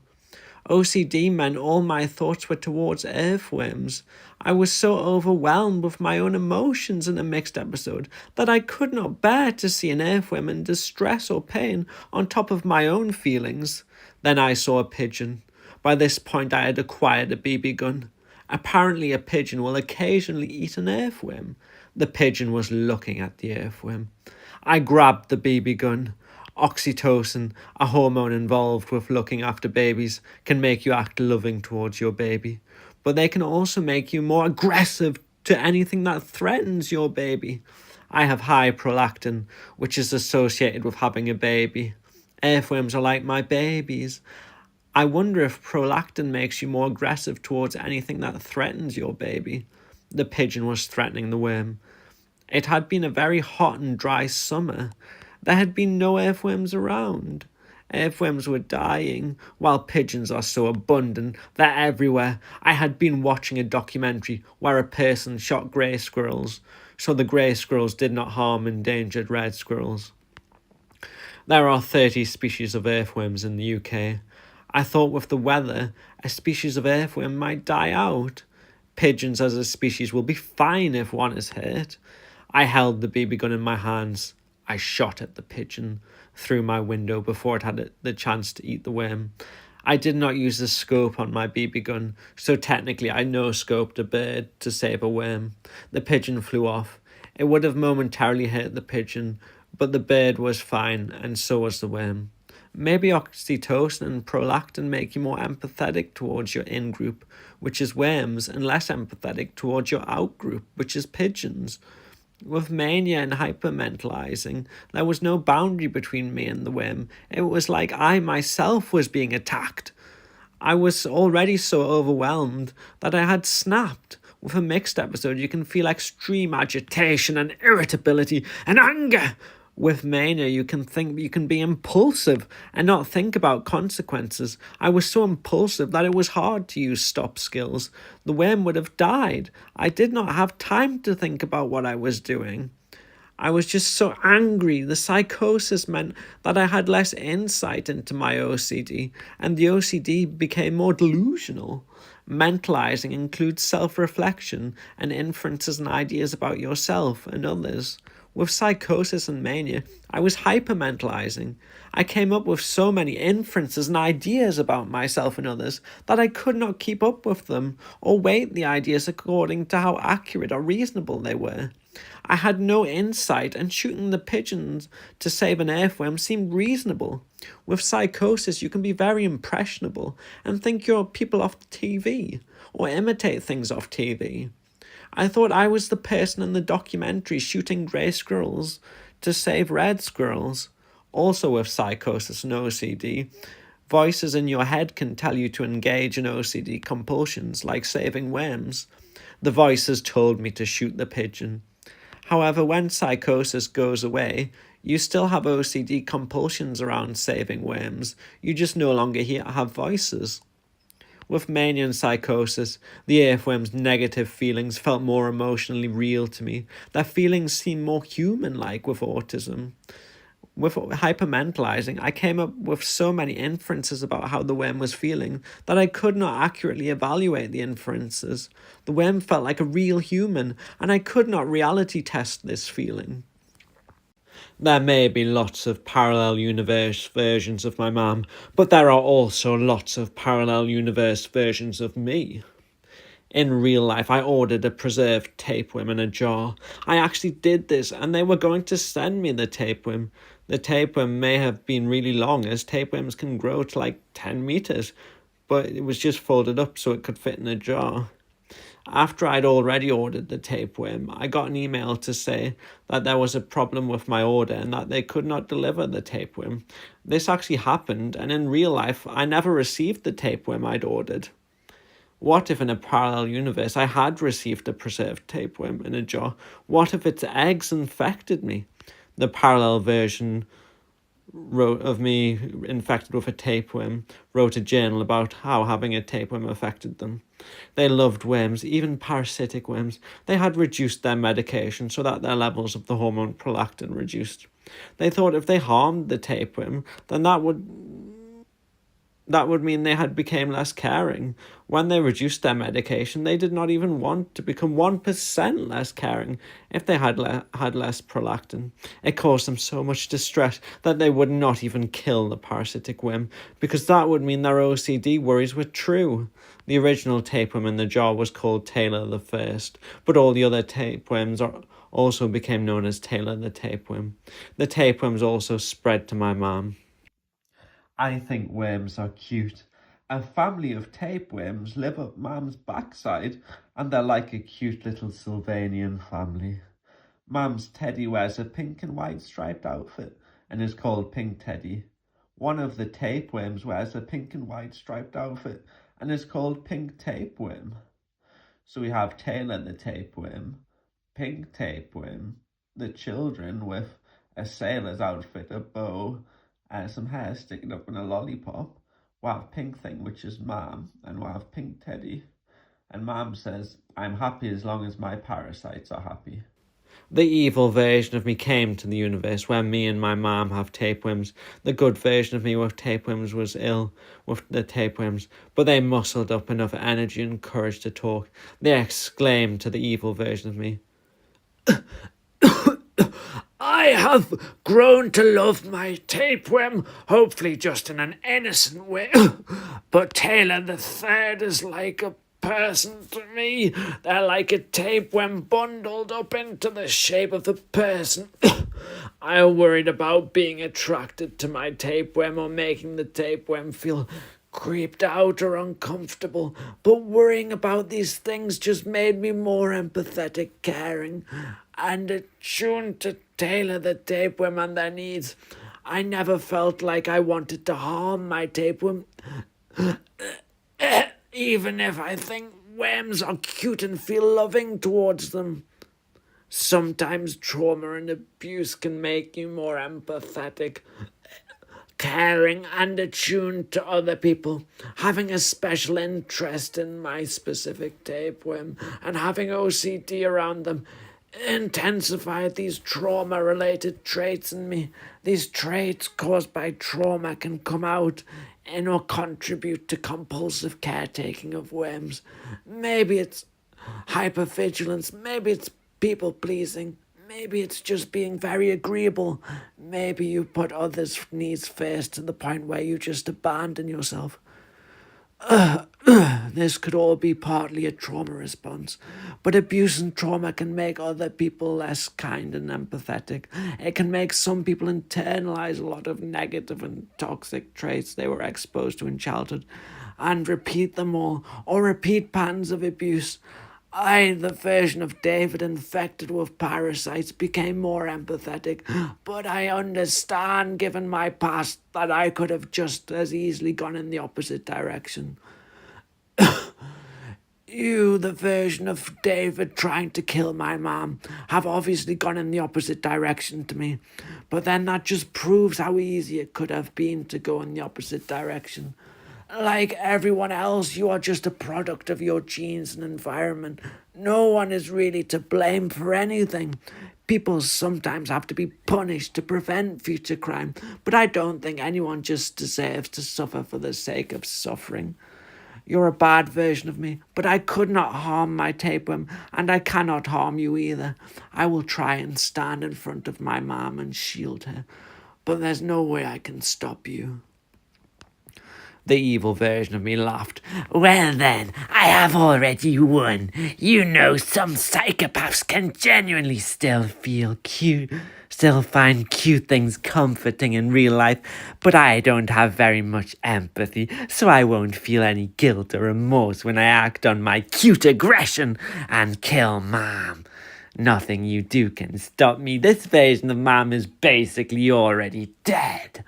OCD meant all my thoughts were towards earthworms. I was so overwhelmed with my own emotions in a mixed episode that I could not bear to see an earthworm in distress or pain on top of my own feelings. Then I saw a pigeon. By this point I had acquired a BB gun. Apparently a pigeon will occasionally eat an earthworm. The pigeon was looking at the earthworm. I grabbed the BB gun. Oxytocin, a hormone involved with looking after babies, can make you act loving towards your baby, but they can also make you more aggressive to anything that threatens your baby. I have high prolactin, which is associated with having a baby. Earthworms are like my babies. I wonder if prolactin makes you more aggressive towards anything that threatens your baby. The pigeon was threatening the worm. It had been a very hot and dry summer. There had been no earthworms around. Earthworms were dying, while pigeons are so abundant. They're everywhere. I had been watching a documentary where a person shot grey squirrels, so the grey squirrels did not harm endangered red squirrels. There are 30 species of earthworms in the UK. I thought with the weather, a species of earthworm might die out. Pigeons as a species will be fine if one is hurt. I held the BB gun in my hands. I shot at the pigeon through my window before it had the chance to eat the worm. I did not use the scope on my BB gun, so technically I no-scoped a bird to save a worm. The pigeon flew off. It would have momentarily hurt the pigeon, but the bird was fine, and so was the worm. Maybe oxytocin and prolactin make you more empathetic towards your in-group, which is worms, and less empathetic towards your out-group, which is pigeons. With mania and hypermentalizing, there was no boundary between me and the worm. It was like I myself was being attacked. I was already so overwhelmed that I had snapped. With a mixed episode, you can feel extreme agitation and irritability and anger. With mania, you can be impulsive and not think about consequences. I was so impulsive that it was hard to use stop skills. The worm would have died. I did not have time to think about what I was doing. I was just so angry. The psychosis meant that I had less insight into my OCD, and the OCD became more delusional. Mentalizing includes self-reflection and inferences and ideas about yourself and others. With psychosis and mania, I was hypermentalizing. I came up with so many inferences and ideas about myself and others that I could not keep up with them or weight the ideas according to how accurate or reasonable they were. I had no insight, and shooting the pigeons to save an earthworm seemed reasonable. With psychosis, you can be very impressionable and think you're people off TV or imitate things off TV. I thought I was the person in the documentary shooting grey squirrels to save red squirrels. Also with psychosis and OCD, voices in your head can tell you to engage in OCD compulsions like saving worms. The voices told me to shoot the pigeon. However, when psychosis goes away, you still have OCD compulsions around saving worms. You just no longer have voices. With mania and psychosis, the earthworm's negative feelings felt more emotionally real to me. Their feelings seemed more human-like with autism. With hypermentalizing, I came up with so many inferences about how the worm was feeling that I could not accurately evaluate the inferences. The worm felt like a real human, and I could not reality test this feeling. There may be lots of parallel universe versions of my mum, but there are also lots of parallel universe versions of me. In real life, I ordered a preserved tapeworm in a jar. I actually did this, and they were going to send me the tapeworm. The tapeworm may have been really long, as tapeworms can grow to like 10 meters, but it was just folded up so it could fit in a jar. After I'd already ordered the tapeworm, I got an email to say that there was a problem with my order and that they could not deliver the tapeworm. This actually happened, and in real life, I never received the tapeworm I'd ordered. What if in a parallel universe I had received a preserved tapeworm in a jar? What if its eggs infected me? The parallel version of me infected with a tapeworm wrote a journal about how having a tapeworm affected them. They loved worms, even parasitic worms. They had reduced their medication so that their levels of the hormone prolactin reduced. They thought if they harmed the tapeworm, then that would mean they had become less caring. When they reduced their medication, they did not even want to become 1% less caring if they had less prolactin. It caused them so much distress that they would not even kill the parasitic worm, because that would mean their OCD worries were true. The original tapeworm in the jar was called Taylor the First, but all the other tapeworms also became known as Taylor the Tapeworm. The tapeworms also spread to my mum. I think worms are cute. A family of tapeworms live up Mum's backside, and they're like a cute little Sylvanian family. Mum's Teddy wears a pink and white striped outfit and is called Pink Teddy. One of the tapeworms wears a pink and white striped outfit and is called Pink Tapeworm. So we have Taylor the Tapeworm, Pink Tapeworm, the children with a sailor's outfit, a bow, some hair sticking up in a lollipop. We'll have Pink Thing, which is Mom, and we'll have Pink Teddy. And Mom says, I'm happy as long as my parasites are happy. The evil version of me came to the universe where me and my mom have tapeworms. The good version of me with tapeworms was ill with the tapeworms, but they muscled up enough energy and courage to talk. They exclaimed to the evil version of me, I have grown to love my tapeworm, hopefully just in an innocent way. But Taylor the Third is like a person to me. They're like a tapeworm bundled up into the shape of a person. I'm worried about being attracted to my tapeworm or making the tapeworm feel creeped out or uncomfortable, but worrying about these things just made me more empathetic, caring, and attuned to Taylor the tapeworm and their needs. I never felt like I wanted to harm my tapeworm, even if I think worms are cute and feel loving towards them. Sometimes trauma and abuse can make you more empathetic, caring and attuned to other people. Having a special interest in my specific tapeworm and having OCD around them intensified these trauma-related traits in me. These traits caused by trauma can come out and or contribute to compulsive caretaking of worms. Maybe it's hypervigilance, maybe it's people-pleasing, maybe it's just being very agreeable. Maybe you put others' needs first to the point where you just abandon yourself. This could all be partly a trauma response, but abuse and trauma can make other people less kind and empathetic. It can make some people internalize a lot of negative and toxic traits they were exposed to in childhood and repeat them all, or repeat patterns of abuse. I, the version of David infected with parasites, became more empathetic, but I understand, given my past, that I could have just as easily gone in the opposite direction. You, the version of David trying to kill my mom, have obviously gone in the opposite direction to me, but then that just proves how easy it could have been to go in the opposite direction. Like everyone else, you are just a product of your genes and environment. No one is really to blame for anything. People sometimes have to be punished to prevent future crime, but I don't think anyone just deserves to suffer for the sake of suffering. You're a bad version of me, but I could not harm my tapeworm, and I cannot harm you either. I will try and stand in front of my mom and shield her, but there's no way I can stop you. The evil version of me laughed. Well then, I have already won. You know, some psychopaths can genuinely still find cute things comforting in real life, but I don't have very much empathy, so I won't feel any guilt or remorse when I act on my cute aggression and kill Mom. Nothing you do can stop me. This version of Mom is basically already dead.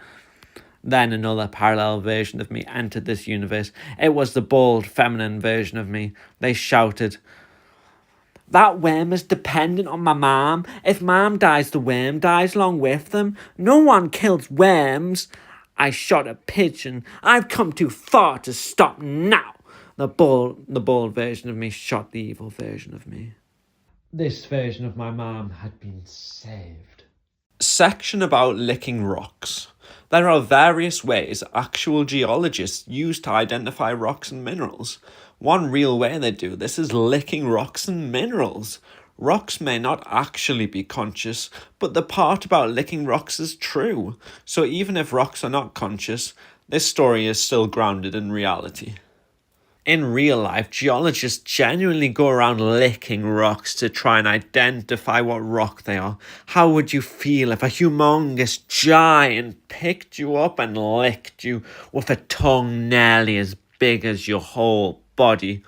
Then another parallel version of me entered this universe. It was the bold, feminine version of me. They shouted, "That worm is dependent on my mom. If mom dies, the worm dies along with them. No one kills worms." I shot a pigeon. "I've come too far to stop now." The bold version of me shot the evil version of me. This version of my mom had been saved. Section about licking rocks. There are various ways actual geologists use to identify rocks and minerals. One real way they do this is licking rocks and minerals. Rocks may not actually be conscious, but the part about licking rocks is true. So even if rocks are not conscious, this story is still grounded in reality. In real life, geologists genuinely go around licking rocks to try and identify what rock they are. How would you feel if a humongous giant picked you up and licked you with a tongue nearly as big as your whole body?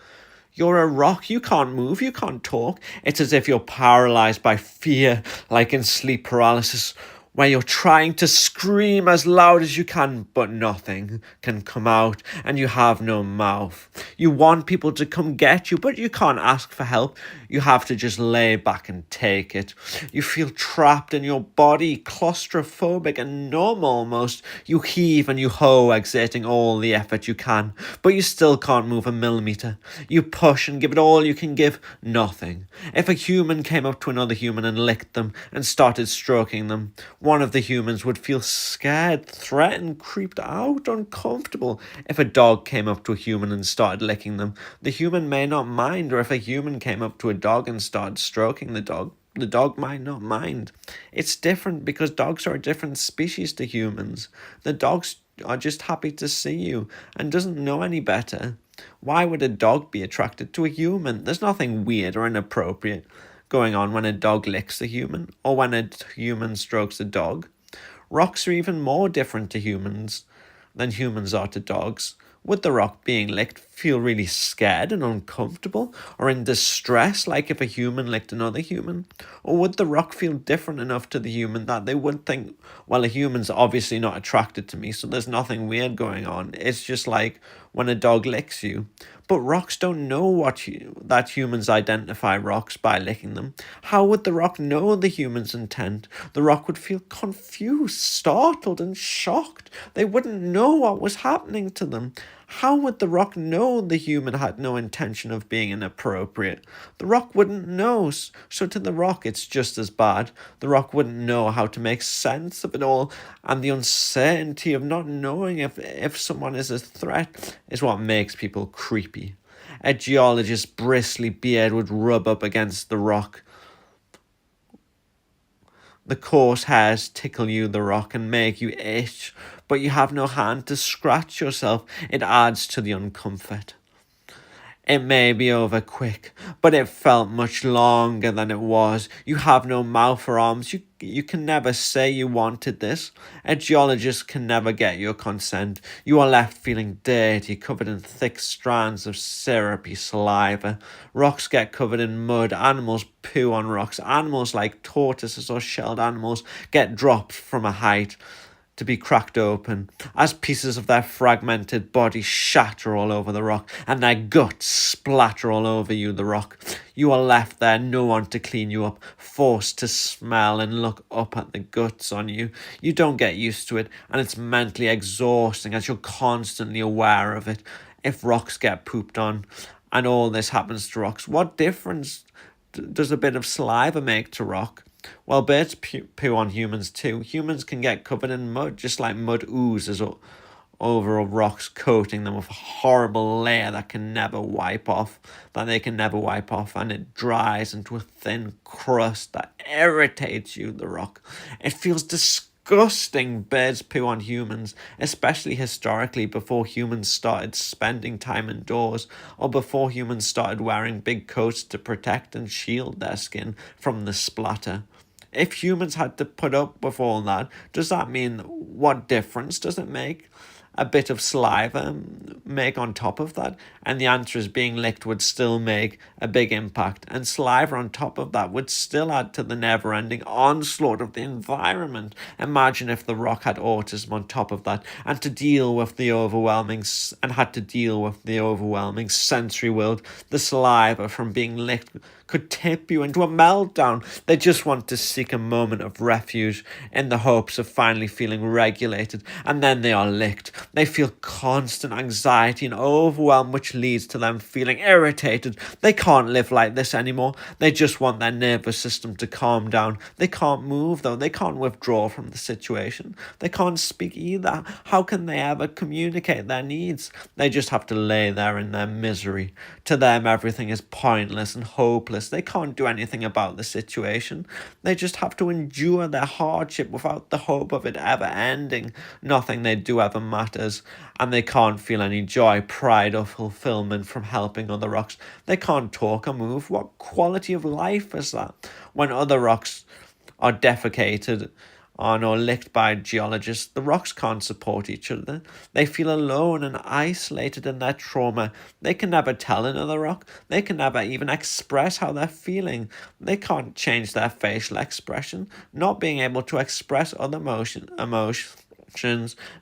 You're a rock, you can't move, you can't talk. It's as if you're paralyzed by fear, like in sleep paralysis, where you're trying to scream as loud as you can, but nothing can come out, and you have no mouth. You want people to come get you, but you can't ask for help. You have to just lay back and take it. You feel trapped in your body, claustrophobic and numb almost. You heave and you hoe, exerting all the effort you can, but you still can't move a millimeter. You push and give it all you can give, nothing. If a human came up to another human and licked them and started stroking them, one of the humans would feel scared, threatened, creeped out, uncomfortable. If a dog came up to a human and started licking them, the human may not mind, or if a human came up to a dog and started stroking the dog might not mind. It's different because dogs are a different species to humans. The dogs are just happy to see you and doesn't know any better. Why would a dog be attracted to a human? There's nothing weird or inappropriate going on when a dog licks a human or when a human strokes a dog. Rocks are even more different to humans than humans are to dogs. Would the rock being licked feel really scared and uncomfortable or in distress like if a human licked another human? Or would the rock feel different enough to the human that they would think, well, a human's obviously not attracted to me, so there's nothing weird going on. It's just like when a dog licks you. But rocks don't know that humans identify rocks by licking them. How would the rock know the human's intent? The rock would feel confused, startled, and shocked. They wouldn't know what was happening to them. How would the rock know the human had no intention of being inappropriate? The rock wouldn't know, so to the rock it's just as bad. The rock wouldn't know how to make sense of it all, and the uncertainty of not knowing if someone is a threat is what makes people creepy. A geologist's bristly beard would rub up against the rock. The coarse hairs tickle you, the rock, and make you itch, but you have no hand to scratch yourself. It adds to the uncomfort. It may be over quick, but it felt much longer than it was. You have no mouth or arms. You can never say you wanted this. A geologist can never get your consent. You are left feeling dirty, covered in thick strands of syrupy saliva. Rocks get covered in mud. Animals poo on rocks. Animals like tortoises or shelled animals get dropped from a height to be cracked open as pieces of their fragmented body shatter all over the rock and their guts splatter all over you, the rock. You are left there, no one to clean you up, forced to smell and look up at the guts on you. You don't get used to it, and it's mentally exhausting as you're constantly aware of it. If rocks get pooped on and all this happens to rocks, what difference does a bit of saliva make to rock? Well, birds poo on humans too. Humans can get covered in mud, just like mud oozes over rocks, coating them with a horrible layer that they can never wipe off, and it dries into a thin crust that irritates you, the rock. It feels disgusting. Birds poo on humans, especially historically before humans started spending time indoors, or before humans started wearing big coats to protect and shield their skin from the splatter. If humans had to put up with all that, does that mean what difference does it make? A bit of saliva make on top of that? And the answer is being licked would still make a big impact. And saliva on top of that would still add to the never ending onslaught of the environment. Imagine if the rock had autism on top of that and had to deal with the overwhelming sensory world. The saliva from being licked could tip you into a meltdown. They just want to seek a moment of refuge in the hopes of finally feeling regulated, and then they are licked. They feel constant anxiety and overwhelm, which leads to them feeling irritated. They can't live like this anymore. They just want their nervous system to calm down. They can't move, though. They can't withdraw from the situation. They can't speak either. How can they ever communicate their needs? They just have to lay there in their misery. To them, everything is pointless and hopeless. They can't do anything about the situation. They just have to endure their hardship without the hope of it ever ending. Nothing they do ever matters, and they can't feel any joy, pride, or fulfillment from helping other rocks. They can't talk or move. What quality of life is that? When other rocks are defecated on or licked by geologists, the rocks can't support each other. They feel alone and isolated in their trauma. They can never tell another rock. They can never even express how they're feeling. They can't change their facial expression. Not being able to express other emotions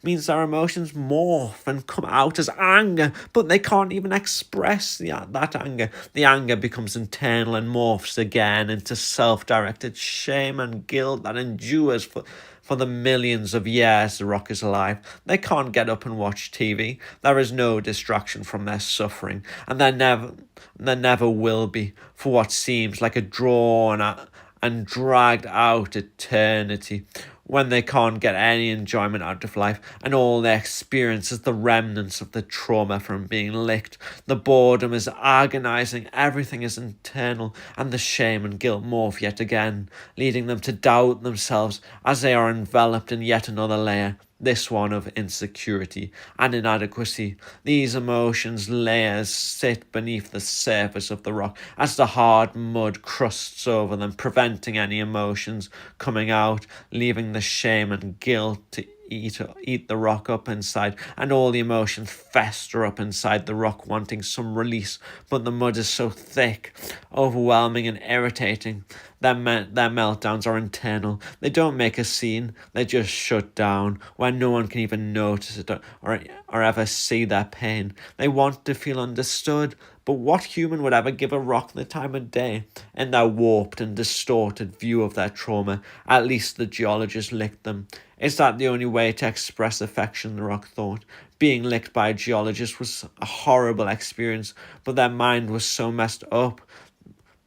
means their emotions morph and come out as anger, but they can't even express that anger. The anger becomes internal and morphs again into self-directed shame and guilt that endures for the millions of years the rock is alive. They can't get up and watch TV. There is no distraction from their suffering, and there never will be, for what seems like a drawn out and dragged out eternity, when they can't get any enjoyment out of life, and all they experience is the remnants of the trauma from being licked. The boredom is agonizing, everything is internal, and the shame and guilt morph yet again, leading them to doubt themselves as they are enveloped in yet another layer, this one of insecurity and inadequacy. These emotions layers sit beneath the surface of the rock as the hard mud crusts over them, preventing any emotions coming out, leaving the shame and guilt to eat the rock up inside, and all the emotions fester up inside the rock, wanting some release. But the mud is so thick, overwhelming, and irritating. Their meltdowns are internal. They don't make a scene, they just shut down, where no one can even notice it or ever see their pain. They want to feel understood, but what human would ever give a rock the time of day? In their warped and distorted view of their trauma, at least the geologists licked them. Is that the only way to express affection, the rock thought? Being licked by a geologist was a horrible experience, but their mind was so messed up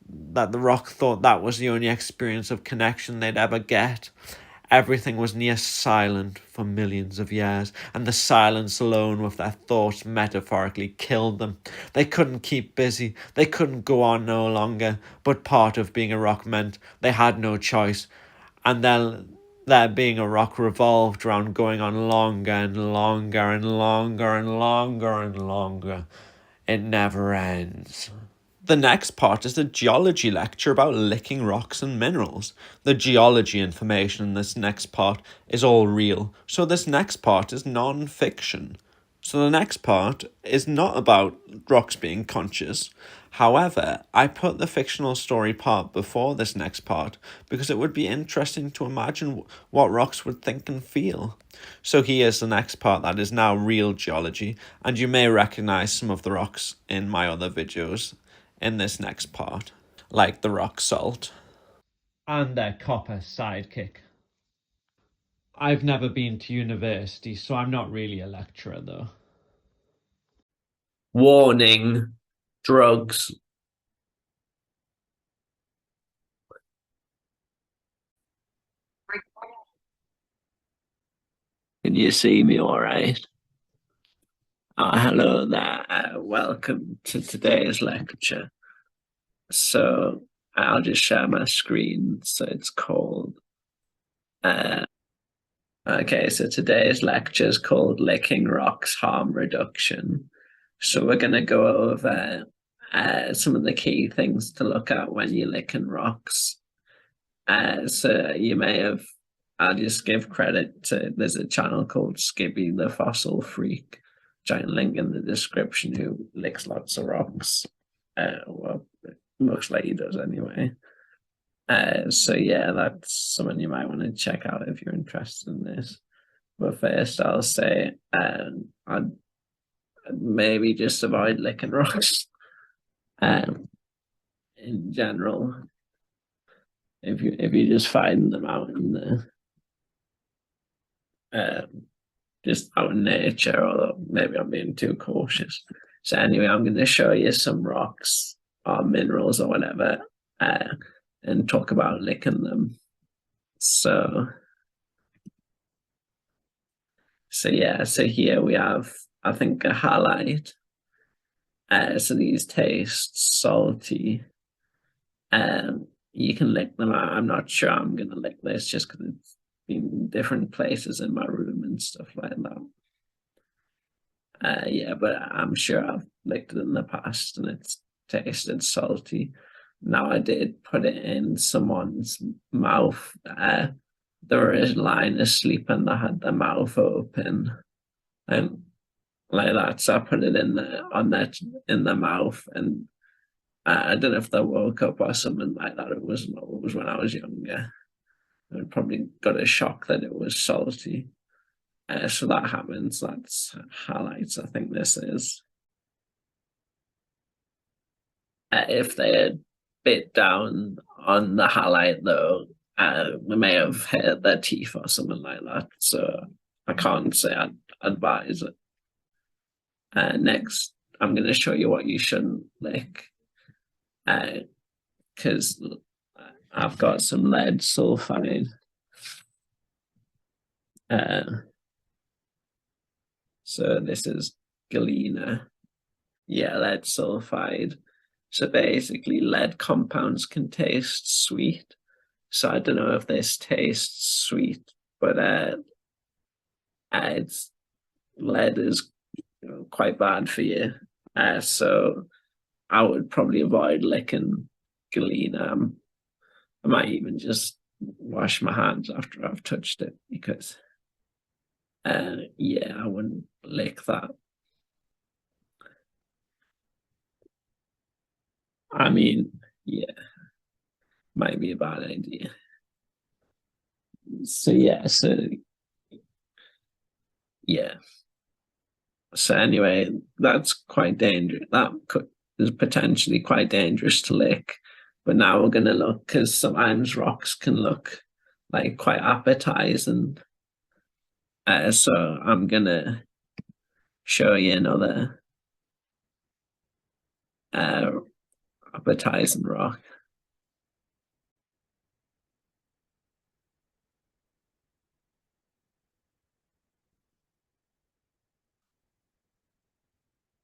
that the rock thought that was the only experience of connection they'd ever get. Everything was near silent for millions of years, and the silence alone with their thoughts metaphorically killed them. They couldn't keep busy, they couldn't go on no longer, but part of being a rock meant they had no choice, and their being a rock revolved around going on longer and longer and longer and longer and longer. It never ends. The next part is the geology lecture about licking rocks and minerals. The geology information in this next part is all real, so this next part is non-fiction. So the next part is not about rocks being conscious. However, I put the fictional story part before this next part because it would be interesting to imagine what rocks would think and feel. So here's the next part that is now real geology, and you may recognize some of the rocks in my other videos in this next part, like the rock salt and their copper sidekick. I've never been to university, so I'm not really a lecturer though. Warning, drugs. you see me all right? Hello there. Welcome to today's lecture. So I'll just share my screen. So it's called, okay, so today's lecture is called Licking Rocks Harm Reduction. So we're going to go over some of the key things to look at when you're licking rocks. So you may have, I'll just give credit to, there's a channel called Skibby the Fossil Freak, giant link in the description, who licks lots of rocks. Well, it looks like he does anyway. So yeah, that's someone you might want to check out if you're interested in this. But first I'll say I'd maybe just avoid licking rocks. In general, if you just find them out in the just out in nature, although maybe I'm being too cautious. So anyway, I'm going to show you some rocks or minerals or whatever, and talk about licking them. So yeah, so here we have, I think, a halite. So these taste salty. You can lick them. I'm not sure I'm going to lick this just because it's been different places in my room and stuff like that. Yeah, but I'm sure I've licked it in the past and it's tasted salty. Now I did put it in someone's mouth. They were lying asleep and they had their mouth open and like that. So I put it in the mouth, and I don't know if they woke up or something like that. It was when I was younger. I probably got a shock that it was salty. So that happens. That's highlights. I think this is. If they had bit down on the halite, though, they may have hurt their teeth or something like that. So I can't say I'd advise it. Next, I'm going to show you what you shouldn't lick, because I've got some lead sulfide. So this is galena. Yeah, lead sulfide. So basically, lead compounds can taste sweet. So I don't know if this tastes sweet, but it's lead is quite bad for you. So I would probably avoid licking galena. I might even just wash my hands after I've touched it, because yeah, I wouldn't lick that. I mean, yeah, might be a bad idea. So yeah, so anyway, that's quite dangerous. That is potentially quite dangerous to lick. But now we're going to look, because sometimes rocks can look like quite appetizing. So I'm going to show you another appetizing rock.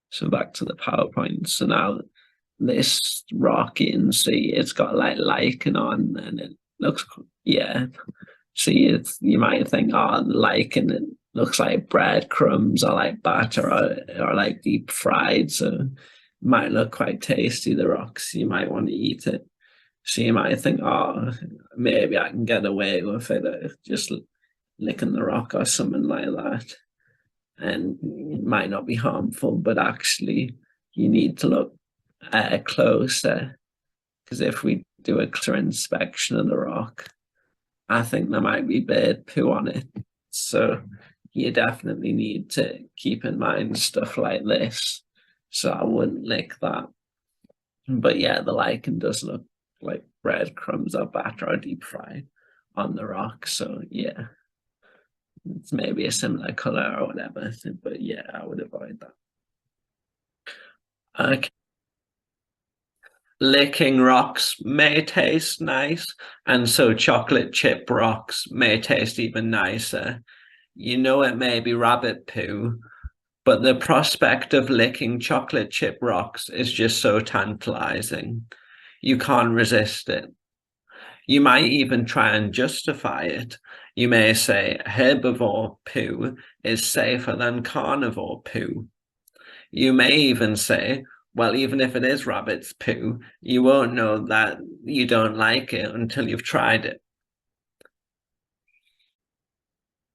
So back to the PowerPoint. So now this rock, you can see it's got like lichen on, and it looks, yeah. See, you might think, oh, lichen, it looks like breadcrumbs or like batter or like deep fried. So it might look quite tasty, the rocks. You might want to eat it. So you might think, oh, maybe I can get away with it, just licking the rock or something like that. And it might not be harmful, but actually you need to look closer, because if we do a closer inspection of the rock, I think there might be bird poo on it. So you definitely need to keep in mind stuff like this. So I wouldn't lick that. But yeah, the lichen does look like breadcrumbs or batter or deep fried on the rock. So yeah, it's maybe a similar color or whatever. But yeah, I would avoid that. Okay. Licking rocks may taste nice, and so chocolate chip rocks may taste even nicer. You know it may be rabbit poo, but the prospect of licking chocolate chip rocks is just so tantalizing. You can't resist it. You might even try and justify it. You may say herbivore poo is safer than carnivore poo. You may even say, well, even if it is rabbit's poo, you won't know that you don't like it until you've tried it.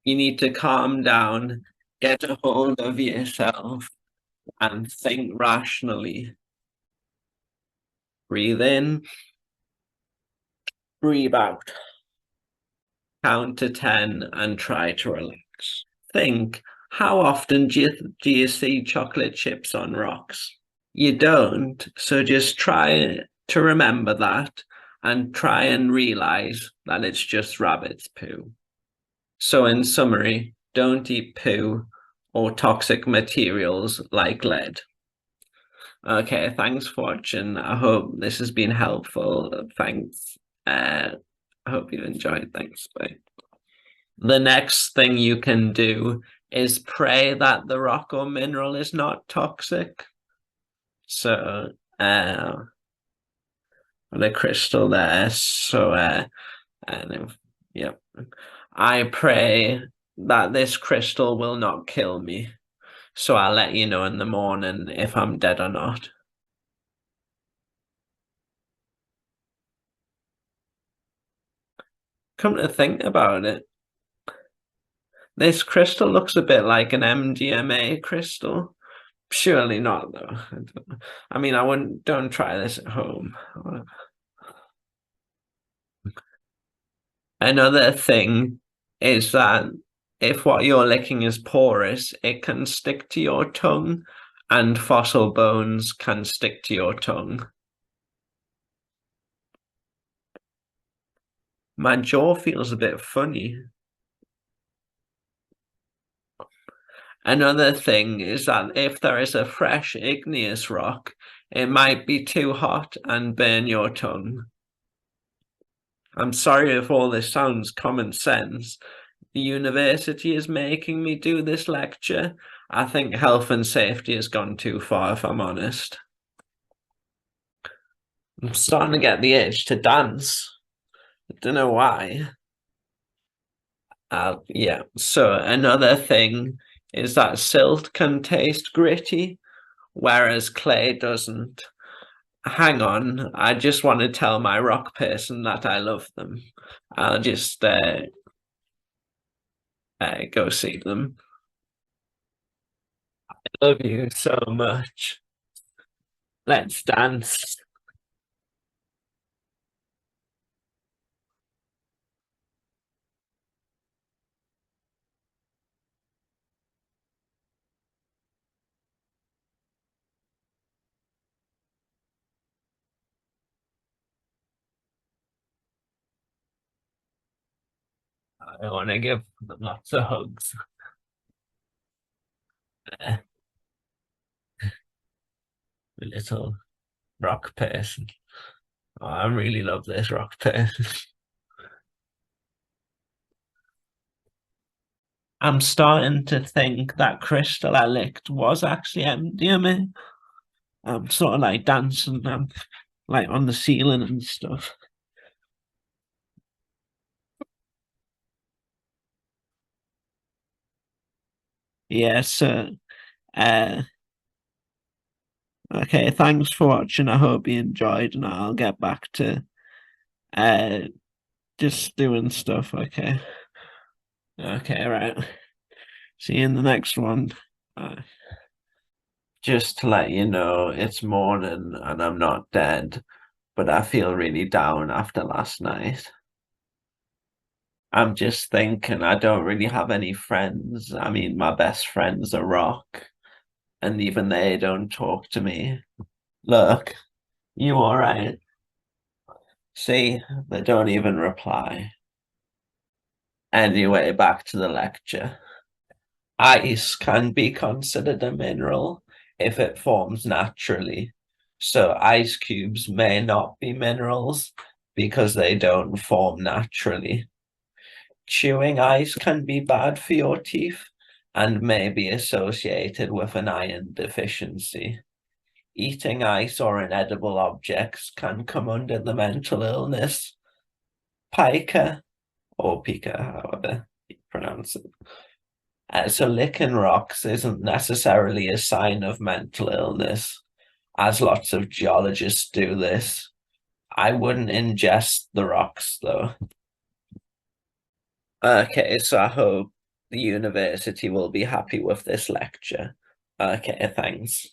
You need to calm down, get a hold of yourself, and think rationally. Breathe in, breathe out. Count to 10 and try to relax. Think, how often do you see chocolate chips on rocks? You don't, so just try to remember that and try and realize that it's just rabbit's poo. So in summary, don't eat poo or toxic materials like lead. Okay, thanks for watching. I hope this has been helpful. Thanks. I hope you enjoyed. Thanks. Bye. The next thing you can do is pray that the rock or mineral is not toxic. So, the crystal there. So, yep. I pray that this crystal will not kill me. So I'll let you know in the morning if I'm dead or not. Come to think about it, this crystal looks a bit like an MDMA crystal. Surely not, though. I mean, don't try this at home. Another thing is that if what you're licking is porous, it can stick to your tongue, and fossil bones can stick to your tongue. My jaw feels a bit funny. Another thing is that if there is a fresh igneous rock, it might be too hot and burn your tongue. I'm sorry if all this sounds common sense. The university is making me do this lecture. I think health and safety has gone too far, if I'm honest. I'm starting to get the itch to dance. I don't know why. Yeah, so another thing is that silt can taste gritty, whereas clay doesn't. Hang on, I just want to tell my rock person that I love them. I'll just go see them. I love you so much. Let's dance. I want to give them lots of hugs. Little rock person. Oh, I really love this rock person. I'm starting to think that crystal I licked was actually MDMA. I'm sort of like dancing, I'm like on the ceiling and stuff. Yeah, so okay, thanks for watching. I hope you enjoyed, and I'll get back to uh just doing stuff, okay. Okay, right. See you in the next one. Just to let you know, it's morning and I'm not dead, but I feel really down after last night. I'm just thinking I don't really have any friends. I mean, my best friend's a rock, and even they don't talk to me. Look, you all right? See, they don't even reply. Anyway, back to the lecture. Ice can be considered a mineral if it forms naturally. So ice cubes may not be minerals because they don't form naturally. Chewing ice can be bad for your teeth and may be associated with an iron deficiency. Eating ice or inedible objects can come under the mental illness. Pica, or pica, however you pronounce it. So licking rocks isn't necessarily a sign of mental illness, as lots of geologists do this. I wouldn't ingest the rocks, though. Okay, so I hope the university will be happy with this lecture. Okay, thanks.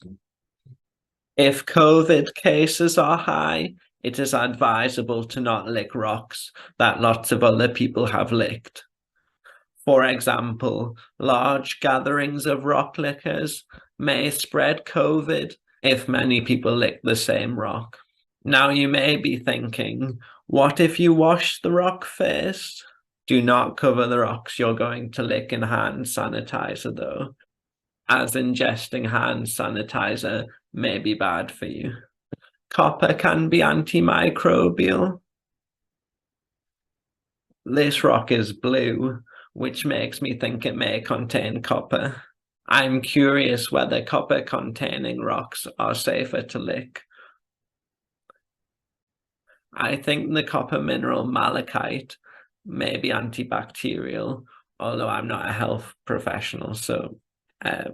If COVID cases are high, it is advisable to not lick rocks that lots of other people have licked. For example, large gatherings of rock lickers may spread COVID if many people lick the same rock. Now you may be thinking, what if you wash the rock first? Do not cover the rocks you're going to lick in hand sanitizer, though, as ingesting hand sanitizer may be bad for you. Copper can be antimicrobial. This rock is blue, which makes me think it may contain copper. I'm curious whether copper-containing rocks are safer to lick. I think the copper mineral malachite may be antibacterial, although I'm not a health professional, so bear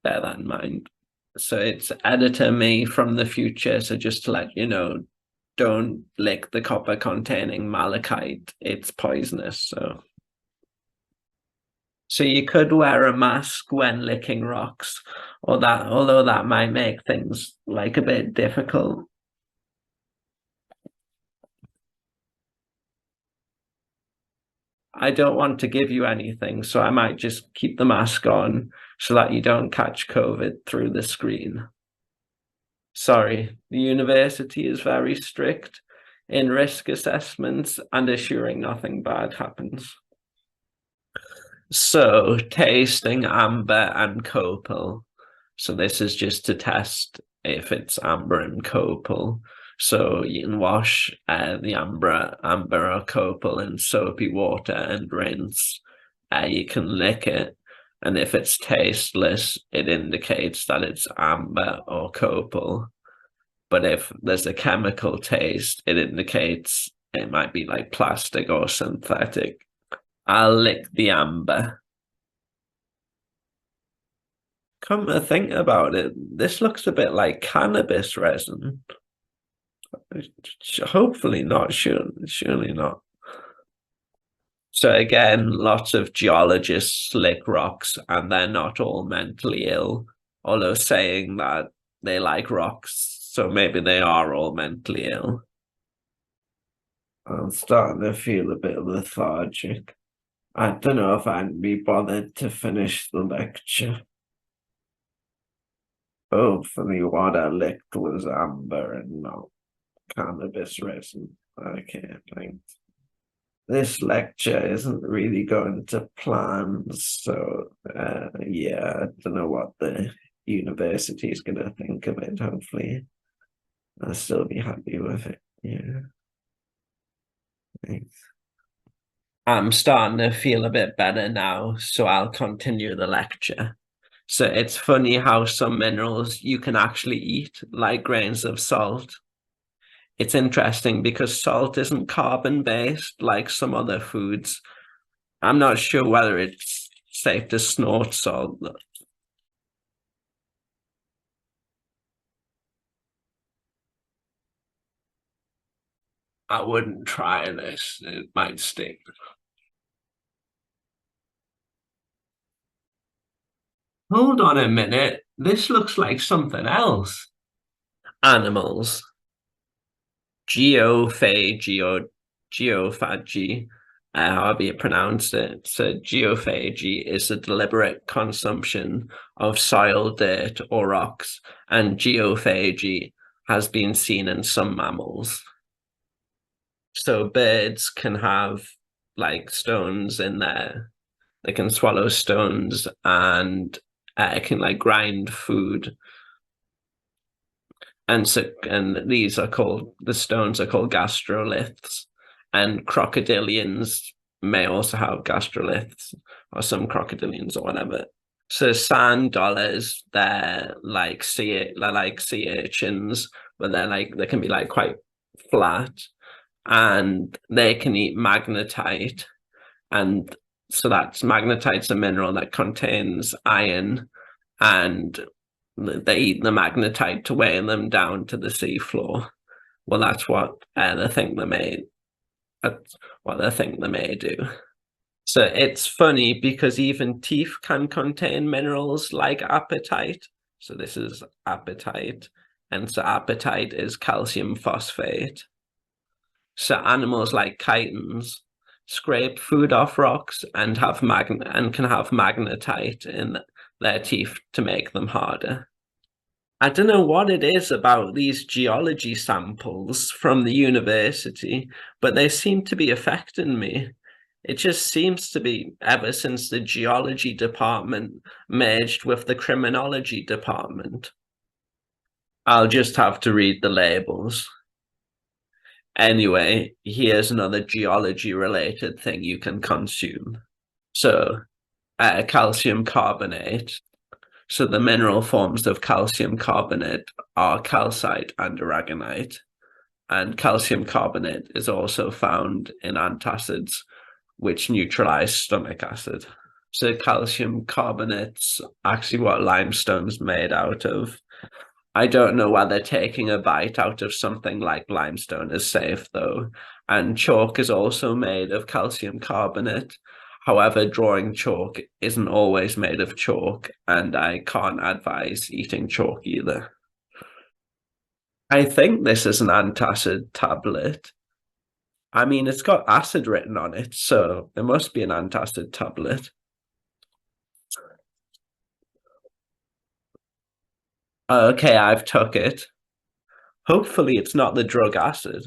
that in mind. So it's editor me from the future, so just to let you know, don't lick the copper-containing malachite, it's poisonous, so you could wear a mask when licking rocks, although that might make things like a bit difficult. I don't want to give you anything, so I might just keep the mask on so that you don't catch COVID through the screen. Sorry, the university is very strict in risk assessments and assuring nothing bad happens. So, tasting amber and copal. So this is just to test if it's amber and copal. So you can wash the amber or copal in soapy water and rinse. You can lick it, and if it's tasteless, it indicates that it's amber or copal. But if there's a chemical taste, it indicates it might be like plastic or synthetic. I'll lick the amber. Come to think about it, this looks a bit like cannabis resin. Hopefully not, surely not. So again, lots of geologists lick rocks and they're not all mentally ill, although saying that they like rocks, so maybe they are all mentally ill. I'm starting to feel a bit lethargic. I don't know if I'd be bothered to finish the lecture. Hopefully what I licked was amber and not cannabis resin. Okay, thanks. This lecture isn't really going to plan, so yeah, I don't know what the university is going to think of it. Hopefully I'll still be happy with it. Yeah. Thanks. I'm starting to feel a bit better now, so I'll continue the lecture. So it's funny how some minerals you can actually eat, like grains of salt. It's interesting because salt isn't carbon-based like some other foods. I'm not sure whether it's safe to snort salt. I wouldn't try this, it might sting. Hold on a minute, this looks like something else. Animals. Geophagy or geophagy, however you pronounce it. So geophagy is the deliberate consumption of soil, dirt, or rocks, and geophagy has been seen in some mammals. So birds can have like stones in there. They can swallow stones and can like grind food. And these are called, the stones are called gastroliths, and crocodilians may also have gastroliths, or some crocodilians or whatever. So sand dollars, they're like sea urchins, but they can be like quite flat, and they can eat magnetite, and so that's magnetite's a mineral that contains iron, and they eat the magnetite to weigh them down to the seafloor. Well, that's what they think they may. That's what they think they may do. So it's funny because even teeth can contain minerals like apatite. So this is apatite, and so apatite is calcium phosphate. So animals like chitons scrape food off rocks and can have magnetite in their teeth to make them harder. I don't know what it is about these geology samples from the university, but they seem to be affecting me. It just seems to be ever since the geology department merged with the criminology department. I'll just have to read the labels. Anyway, here's another geology related thing you can consume. So, calcium carbonate. So the mineral forms of calcium carbonate are calcite and aragonite. And calcium carbonate is also found in antacids, which neutralize stomach acid. So calcium carbonate's actually what limestone's made out of. I don't know whether taking a bite out of something like limestone is safe, though. And chalk is also made of calcium carbonate. However, drawing chalk isn't always made of chalk, and I can't advise eating chalk either. I think this is an antacid tablet. I mean, it's got acid written on it, so it must be an antacid tablet. Okay, I've took it. Hopefully it's not the drug acid.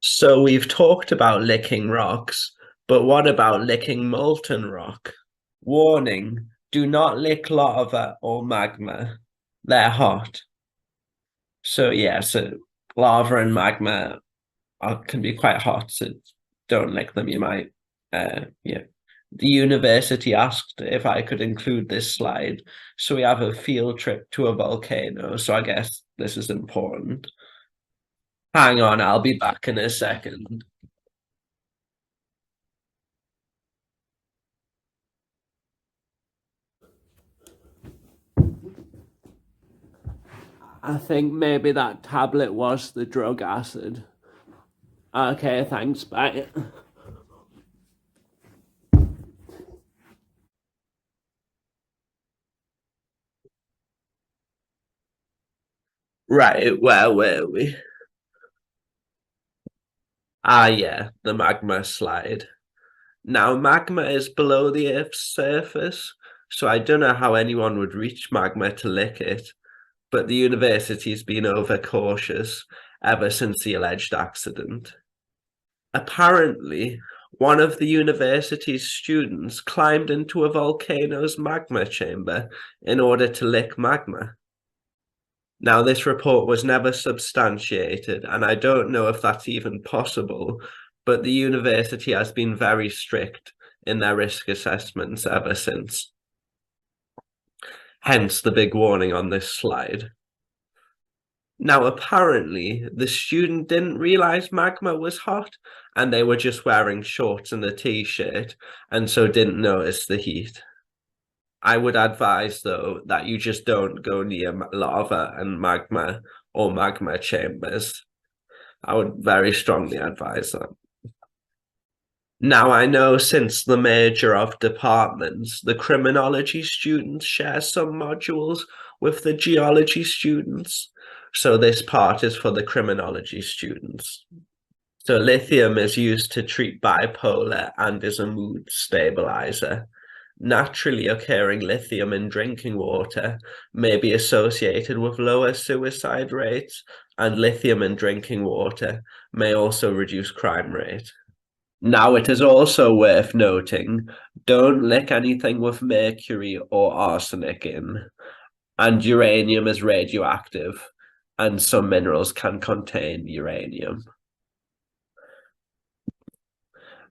So we've talked about licking rocks, but what about licking molten rock? Warning, do not lick lava or magma. They're hot. So yeah, so lava and magma can be quite hot, so don't lick them, you might. Yeah. The university asked if I could include this slide, so we have a field trip to a volcano, so I guess this is important. Hang on, I'll be back in a second. I think maybe that tablet was the drug acid. Okay, thanks, bye. Right, where were we? Ah, yeah, the magma slide. Now, magma is below the Earth's surface, so I don't know how anyone would reach magma to lick it, but the university's been overcautious ever since the alleged accident. Apparently, one of the university's students climbed into a volcano's magma chamber in order to lick magma. Now, this report was never substantiated, and I don't know if that's even possible, but the university has been very strict in their risk assessments ever since. Hence the big warning on this slide. Now, apparently, the student didn't realize magma was hot, and they were just wearing shorts and a t-shirt, and so didn't notice the heat. I would advise, though, that you just don't go near lava and magma or magma chambers. I would very strongly advise that. Now, I know since the merger of departments, the criminology students share some modules with the geology students. So this part is for the criminology students. So lithium is used to treat bipolar and is a mood stabilizer. Naturally occurring lithium in drinking water may be associated with lower suicide rates, and lithium in drinking water may also reduce crime rate. Now, it is also worth noting, don't lick anything with mercury or arsenic in, and uranium is radioactive, and some minerals can contain uranium.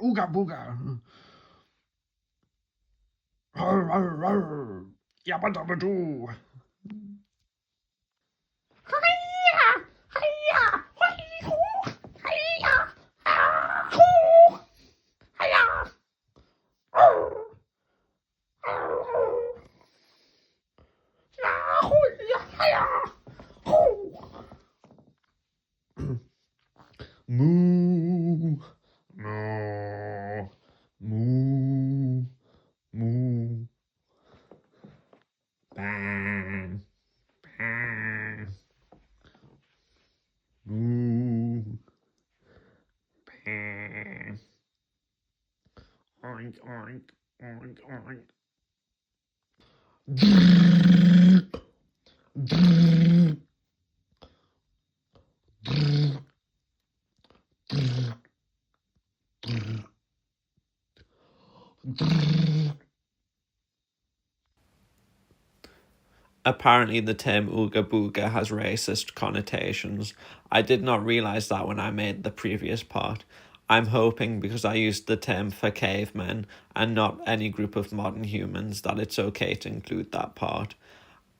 Ooga booga. Yabba dabba doo. Moo, moo, moo, moo. Bang, bang. Moo, bang. Oink, oink, oink, oink. Apparently, the term ooga booga has racist connotations. I did not realize that when I made the previous part. I'm hoping because I used the term for cavemen and not any group of modern humans that it's okay to include that part.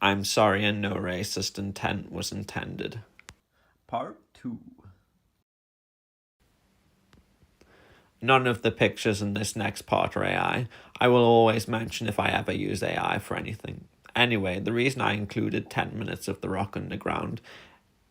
I'm sorry and no racist intent was intended. Part 2. None of the pictures in this next part are AI. I will always mention if I ever use AI for anything. Anyway, the reason I included 10 minutes of The Rock Underground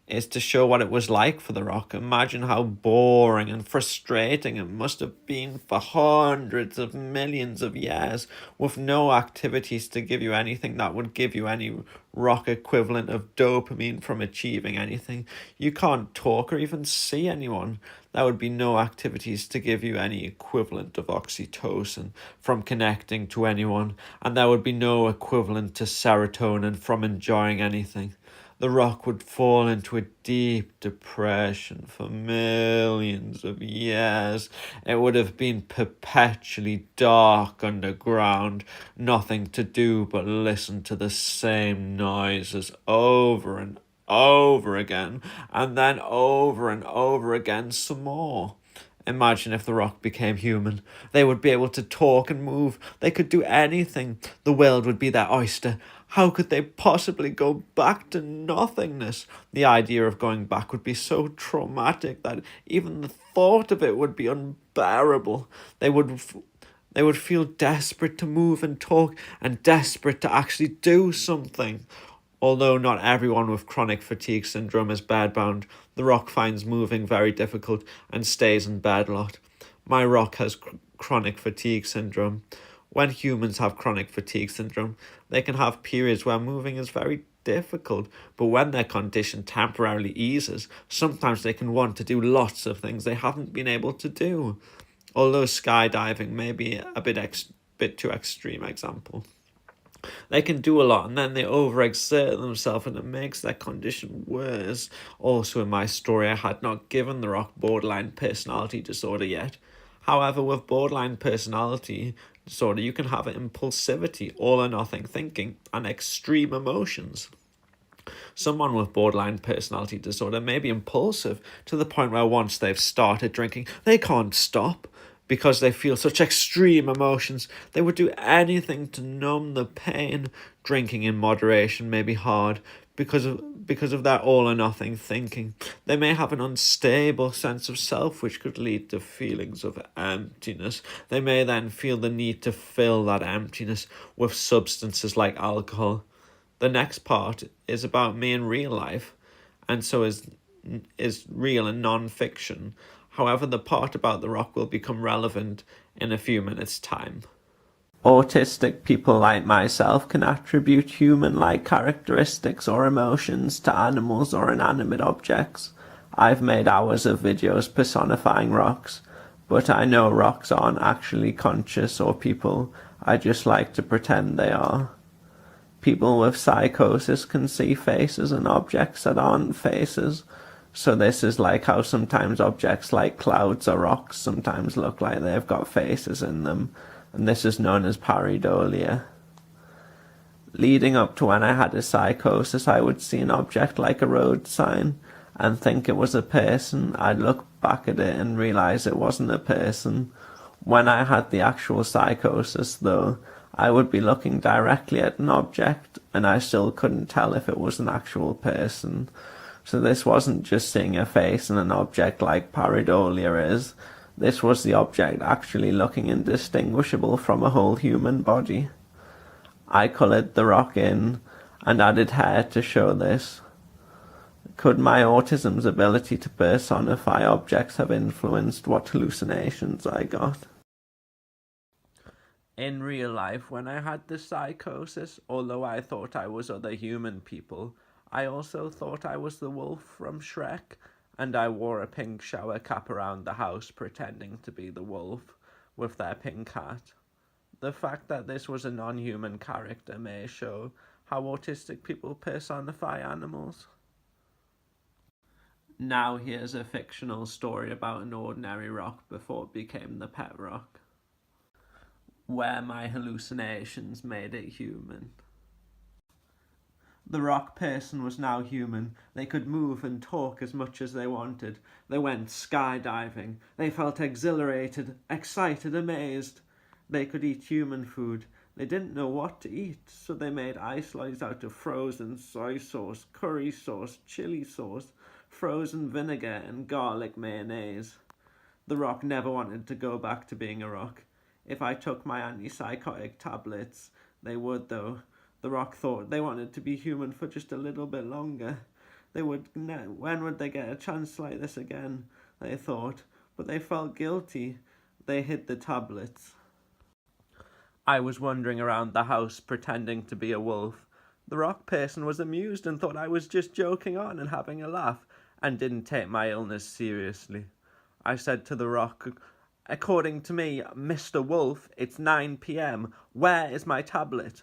is to show what it was like for The Rock. Imagine how boring and frustrating it must have been for hundreds of millions of years with no activities to give you anything that would give you any Rock equivalent of dopamine from achieving anything. You can't talk or even see anyone. There would be no activities to give you any equivalent of oxytocin from connecting to anyone, and there would be no equivalent to serotonin from enjoying anything. The Rock would fall into a deep depression for millions of years. It would have been perpetually dark underground, nothing to do but listen to the same noises over and over again, and then over and over again some more. Imagine if The Rock became human. They would be able to talk and move. They could do anything. The world would be their oyster. How could they possibly go back to nothingness? The idea of going back would be so traumatic that even the thought of it would be unbearable. They would feel desperate to move and talk and desperate to actually do something. Although not everyone with chronic fatigue syndrome is bedbound, The Rock finds moving very difficult and stays in bed a lot. My Rock has chronic fatigue syndrome. When humans have chronic fatigue syndrome, they can have periods where moving is very difficult, but when their condition temporarily eases, sometimes they can want to do lots of things they haven't been able to do. Although skydiving may be a bit too extreme example. They can do a lot and then they overexert themselves and it makes their condition worse. Also in my story, I had not given The Rock borderline personality disorder yet. However, with borderline personality disorder, you can have impulsivity, all or nothing thinking, and extreme emotions. Someone with borderline personality disorder may be impulsive to the point where once they've started drinking, they can't stop. Because they feel such extreme emotions, they would do anything to numb the pain. Drinking in moderation may be hard because of that all or nothing thinking. They may have an unstable sense of self which could lead to feelings of emptiness. They may then feel the need to fill that emptiness with substances like alcohol. The next part is about me in real life, and so is real and non-fiction. However, the part about The Rock will become relevant in a few minutes' time. Autistic people like myself can attribute human-like characteristics or emotions to animals or inanimate objects. I've made hours of videos personifying rocks, but I know rocks aren't actually conscious or people. I just like to pretend they are. People with psychosis can see faces and objects that aren't faces. So this is like how sometimes objects like clouds or rocks sometimes look like they've got faces in them, and this is known as pareidolia. Leading up to when I had a psychosis, I would see an object like a road sign, and think it was a person, I'd look back at it and realise it wasn't a person. When I had the actual psychosis, though, I would be looking directly at an object, and I still couldn't tell if it was an actual person. So this wasn't just seeing a face and an object like pareidolia is. This was the object actually looking indistinguishable from a whole human body. I coloured the rock in and added hair to show this. Could my autism's ability to personify objects have influenced what hallucinations I got? In real life, when I had the psychosis, although I thought I was other human people, I also thought I was the wolf from Shrek, and I wore a pink shower cap around the house pretending to be the wolf with their pink hat. The fact that this was a non-human character may show how autistic people personify animals. Now here's a fictional story about an ordinary rock before it became the pet rock, where my hallucinations made it human. The rock person was now human. They could move and talk as much as they wanted. They went skydiving. They felt exhilarated, excited, amazed. They could eat human food. They didn't know what to eat, so they made ice lollies out of frozen soy sauce, curry sauce, chili sauce, frozen vinegar, and garlic mayonnaise. The rock never wanted to go back to being a rock. If I took my antipsychotic tablets, they would, though. The rock thought they wanted to be human for just a little bit longer. When would they get a chance like this again? They thought, but they felt guilty. They hid the tablets. I was wandering around the house pretending to be a wolf. The rock person was amused and thought I was just joking on and having a laugh, and didn't take my illness seriously. I said to the rock, "According to me, Mr. Wolf, it's 9 p.m. Where is my tablet?"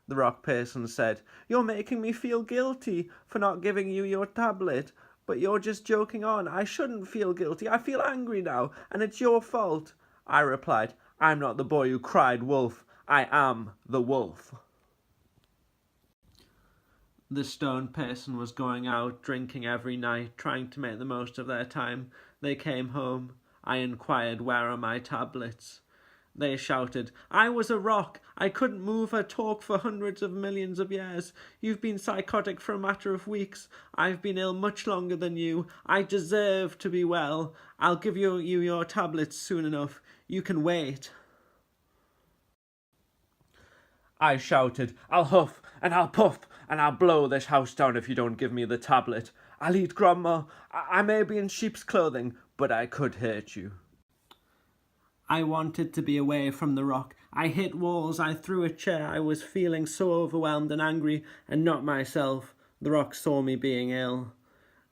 The rock person said, "You're making me feel guilty for not giving you your tablet, but you're just joking on. I shouldn't feel guilty. I feel angry now, and it's your fault." I replied, "I'm not the boy who cried wolf. I am the wolf." The stone person was going out, drinking every night, trying to make the most of their time. They came home. I inquired, "Where are my tablets?" They shouted, "I was a rock. I couldn't move or talk for hundreds of millions of years. You've been psychotic for a matter of weeks. I've been ill much longer than you. I deserve to be well. I'll give you your tablets soon enough. You can wait." I shouted, "I'll huff and I'll puff and I'll blow this house down if you don't give me the tablet. I'll eat grandma. I may be in sheep's clothing, but I could hurt you." I wanted to be away from the rock. I hit walls, I threw a chair. I was feeling so overwhelmed and angry and not myself. The rock saw me being ill.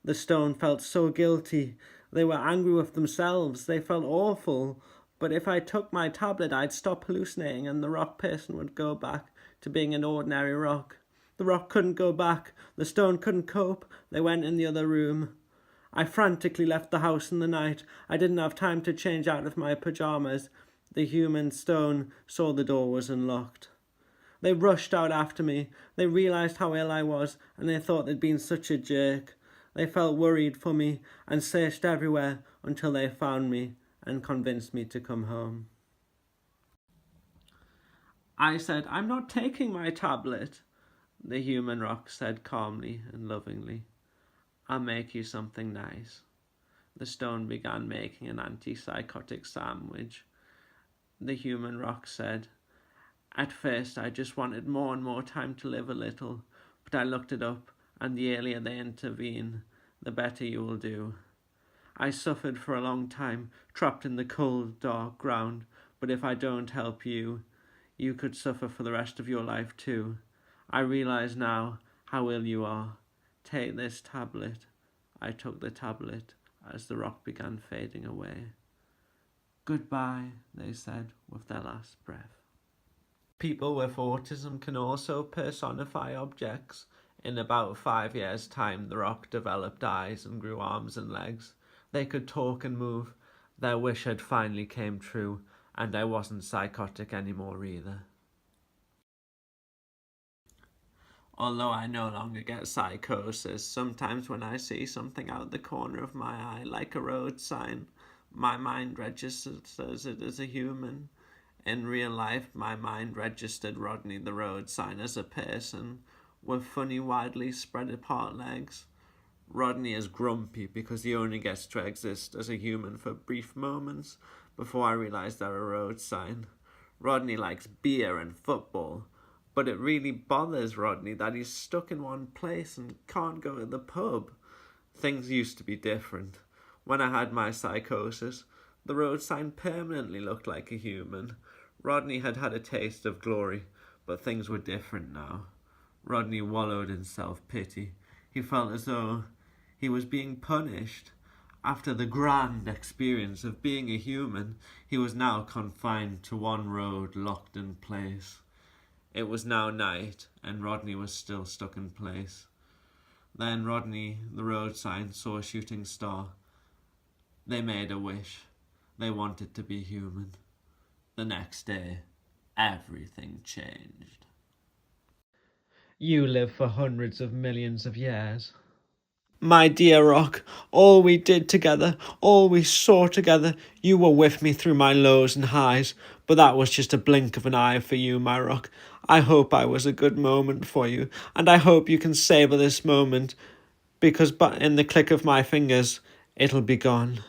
The stone felt so guilty. They were angry with themselves. They felt awful. But if I took my tablet, I'd stop hallucinating and the rock person would go back to being an ordinary rock. The rock couldn't go back. The stone couldn't cope. They went in the other room. I frantically left the house in the night. I didn't have time to change out of my pyjamas. The human stone saw the door was unlocked. They rushed out after me. They realised how ill I was, and they thought they'd been such a jerk. They felt worried for me and searched everywhere until they found me and convinced me to come home. I said, "I'm not taking my tablet." The human rock said calmly and lovingly, "I'll make you something nice." The stone began making an antipsychotic sandwich. The human rock said, "At first I just wanted more and more time to live a little, but I looked it up, and the earlier they intervene, the better you will do. I suffered for a long time, trapped in the cold, dark ground, but if I don't help you, you could suffer for the rest of your life too. I realize now how ill you are. Take this tablet." I took the tablet as the rock began fading away. "Goodbye," they said with their last breath. People with autism can also personify objects. In about 5 years' time, the rock developed eyes and grew arms and legs. They could talk and move. Their wish had finally came true, and I wasn't psychotic anymore either. Although I no longer get psychosis, sometimes when I see something out the corner of my eye, like a road sign, my mind registers it as a human. In real life, my mind registered Rodney the road sign as a person, with funny, widely spread apart legs. Rodney is grumpy because he only gets to exist as a human for brief moments before I realise they're a road sign. Rodney likes beer and football, but it really bothers Rodney that he's stuck in one place and can't go to the pub. Things used to be different. When I had my psychosis, the road sign permanently looked like a human. Rodney had had a taste of glory, but things were different now. Rodney wallowed in self-pity. He felt as though he was being punished. After the grand experience of being a human, he was now confined to one road locked in place. It was now night, and Rodney was still stuck in place. Then Rodney, the road sign, saw a shooting star. They made a wish. They wanted to be human. The next day, everything changed. You live for hundreds of millions of years. My dear Rock, all we did together, all we saw together, you were with me through my lows and highs, but that was just a blink of an eye for you, my Rock. I hope I was a good moment for you, and I hope you can savour this moment, because in the click of my fingers, it'll be gone.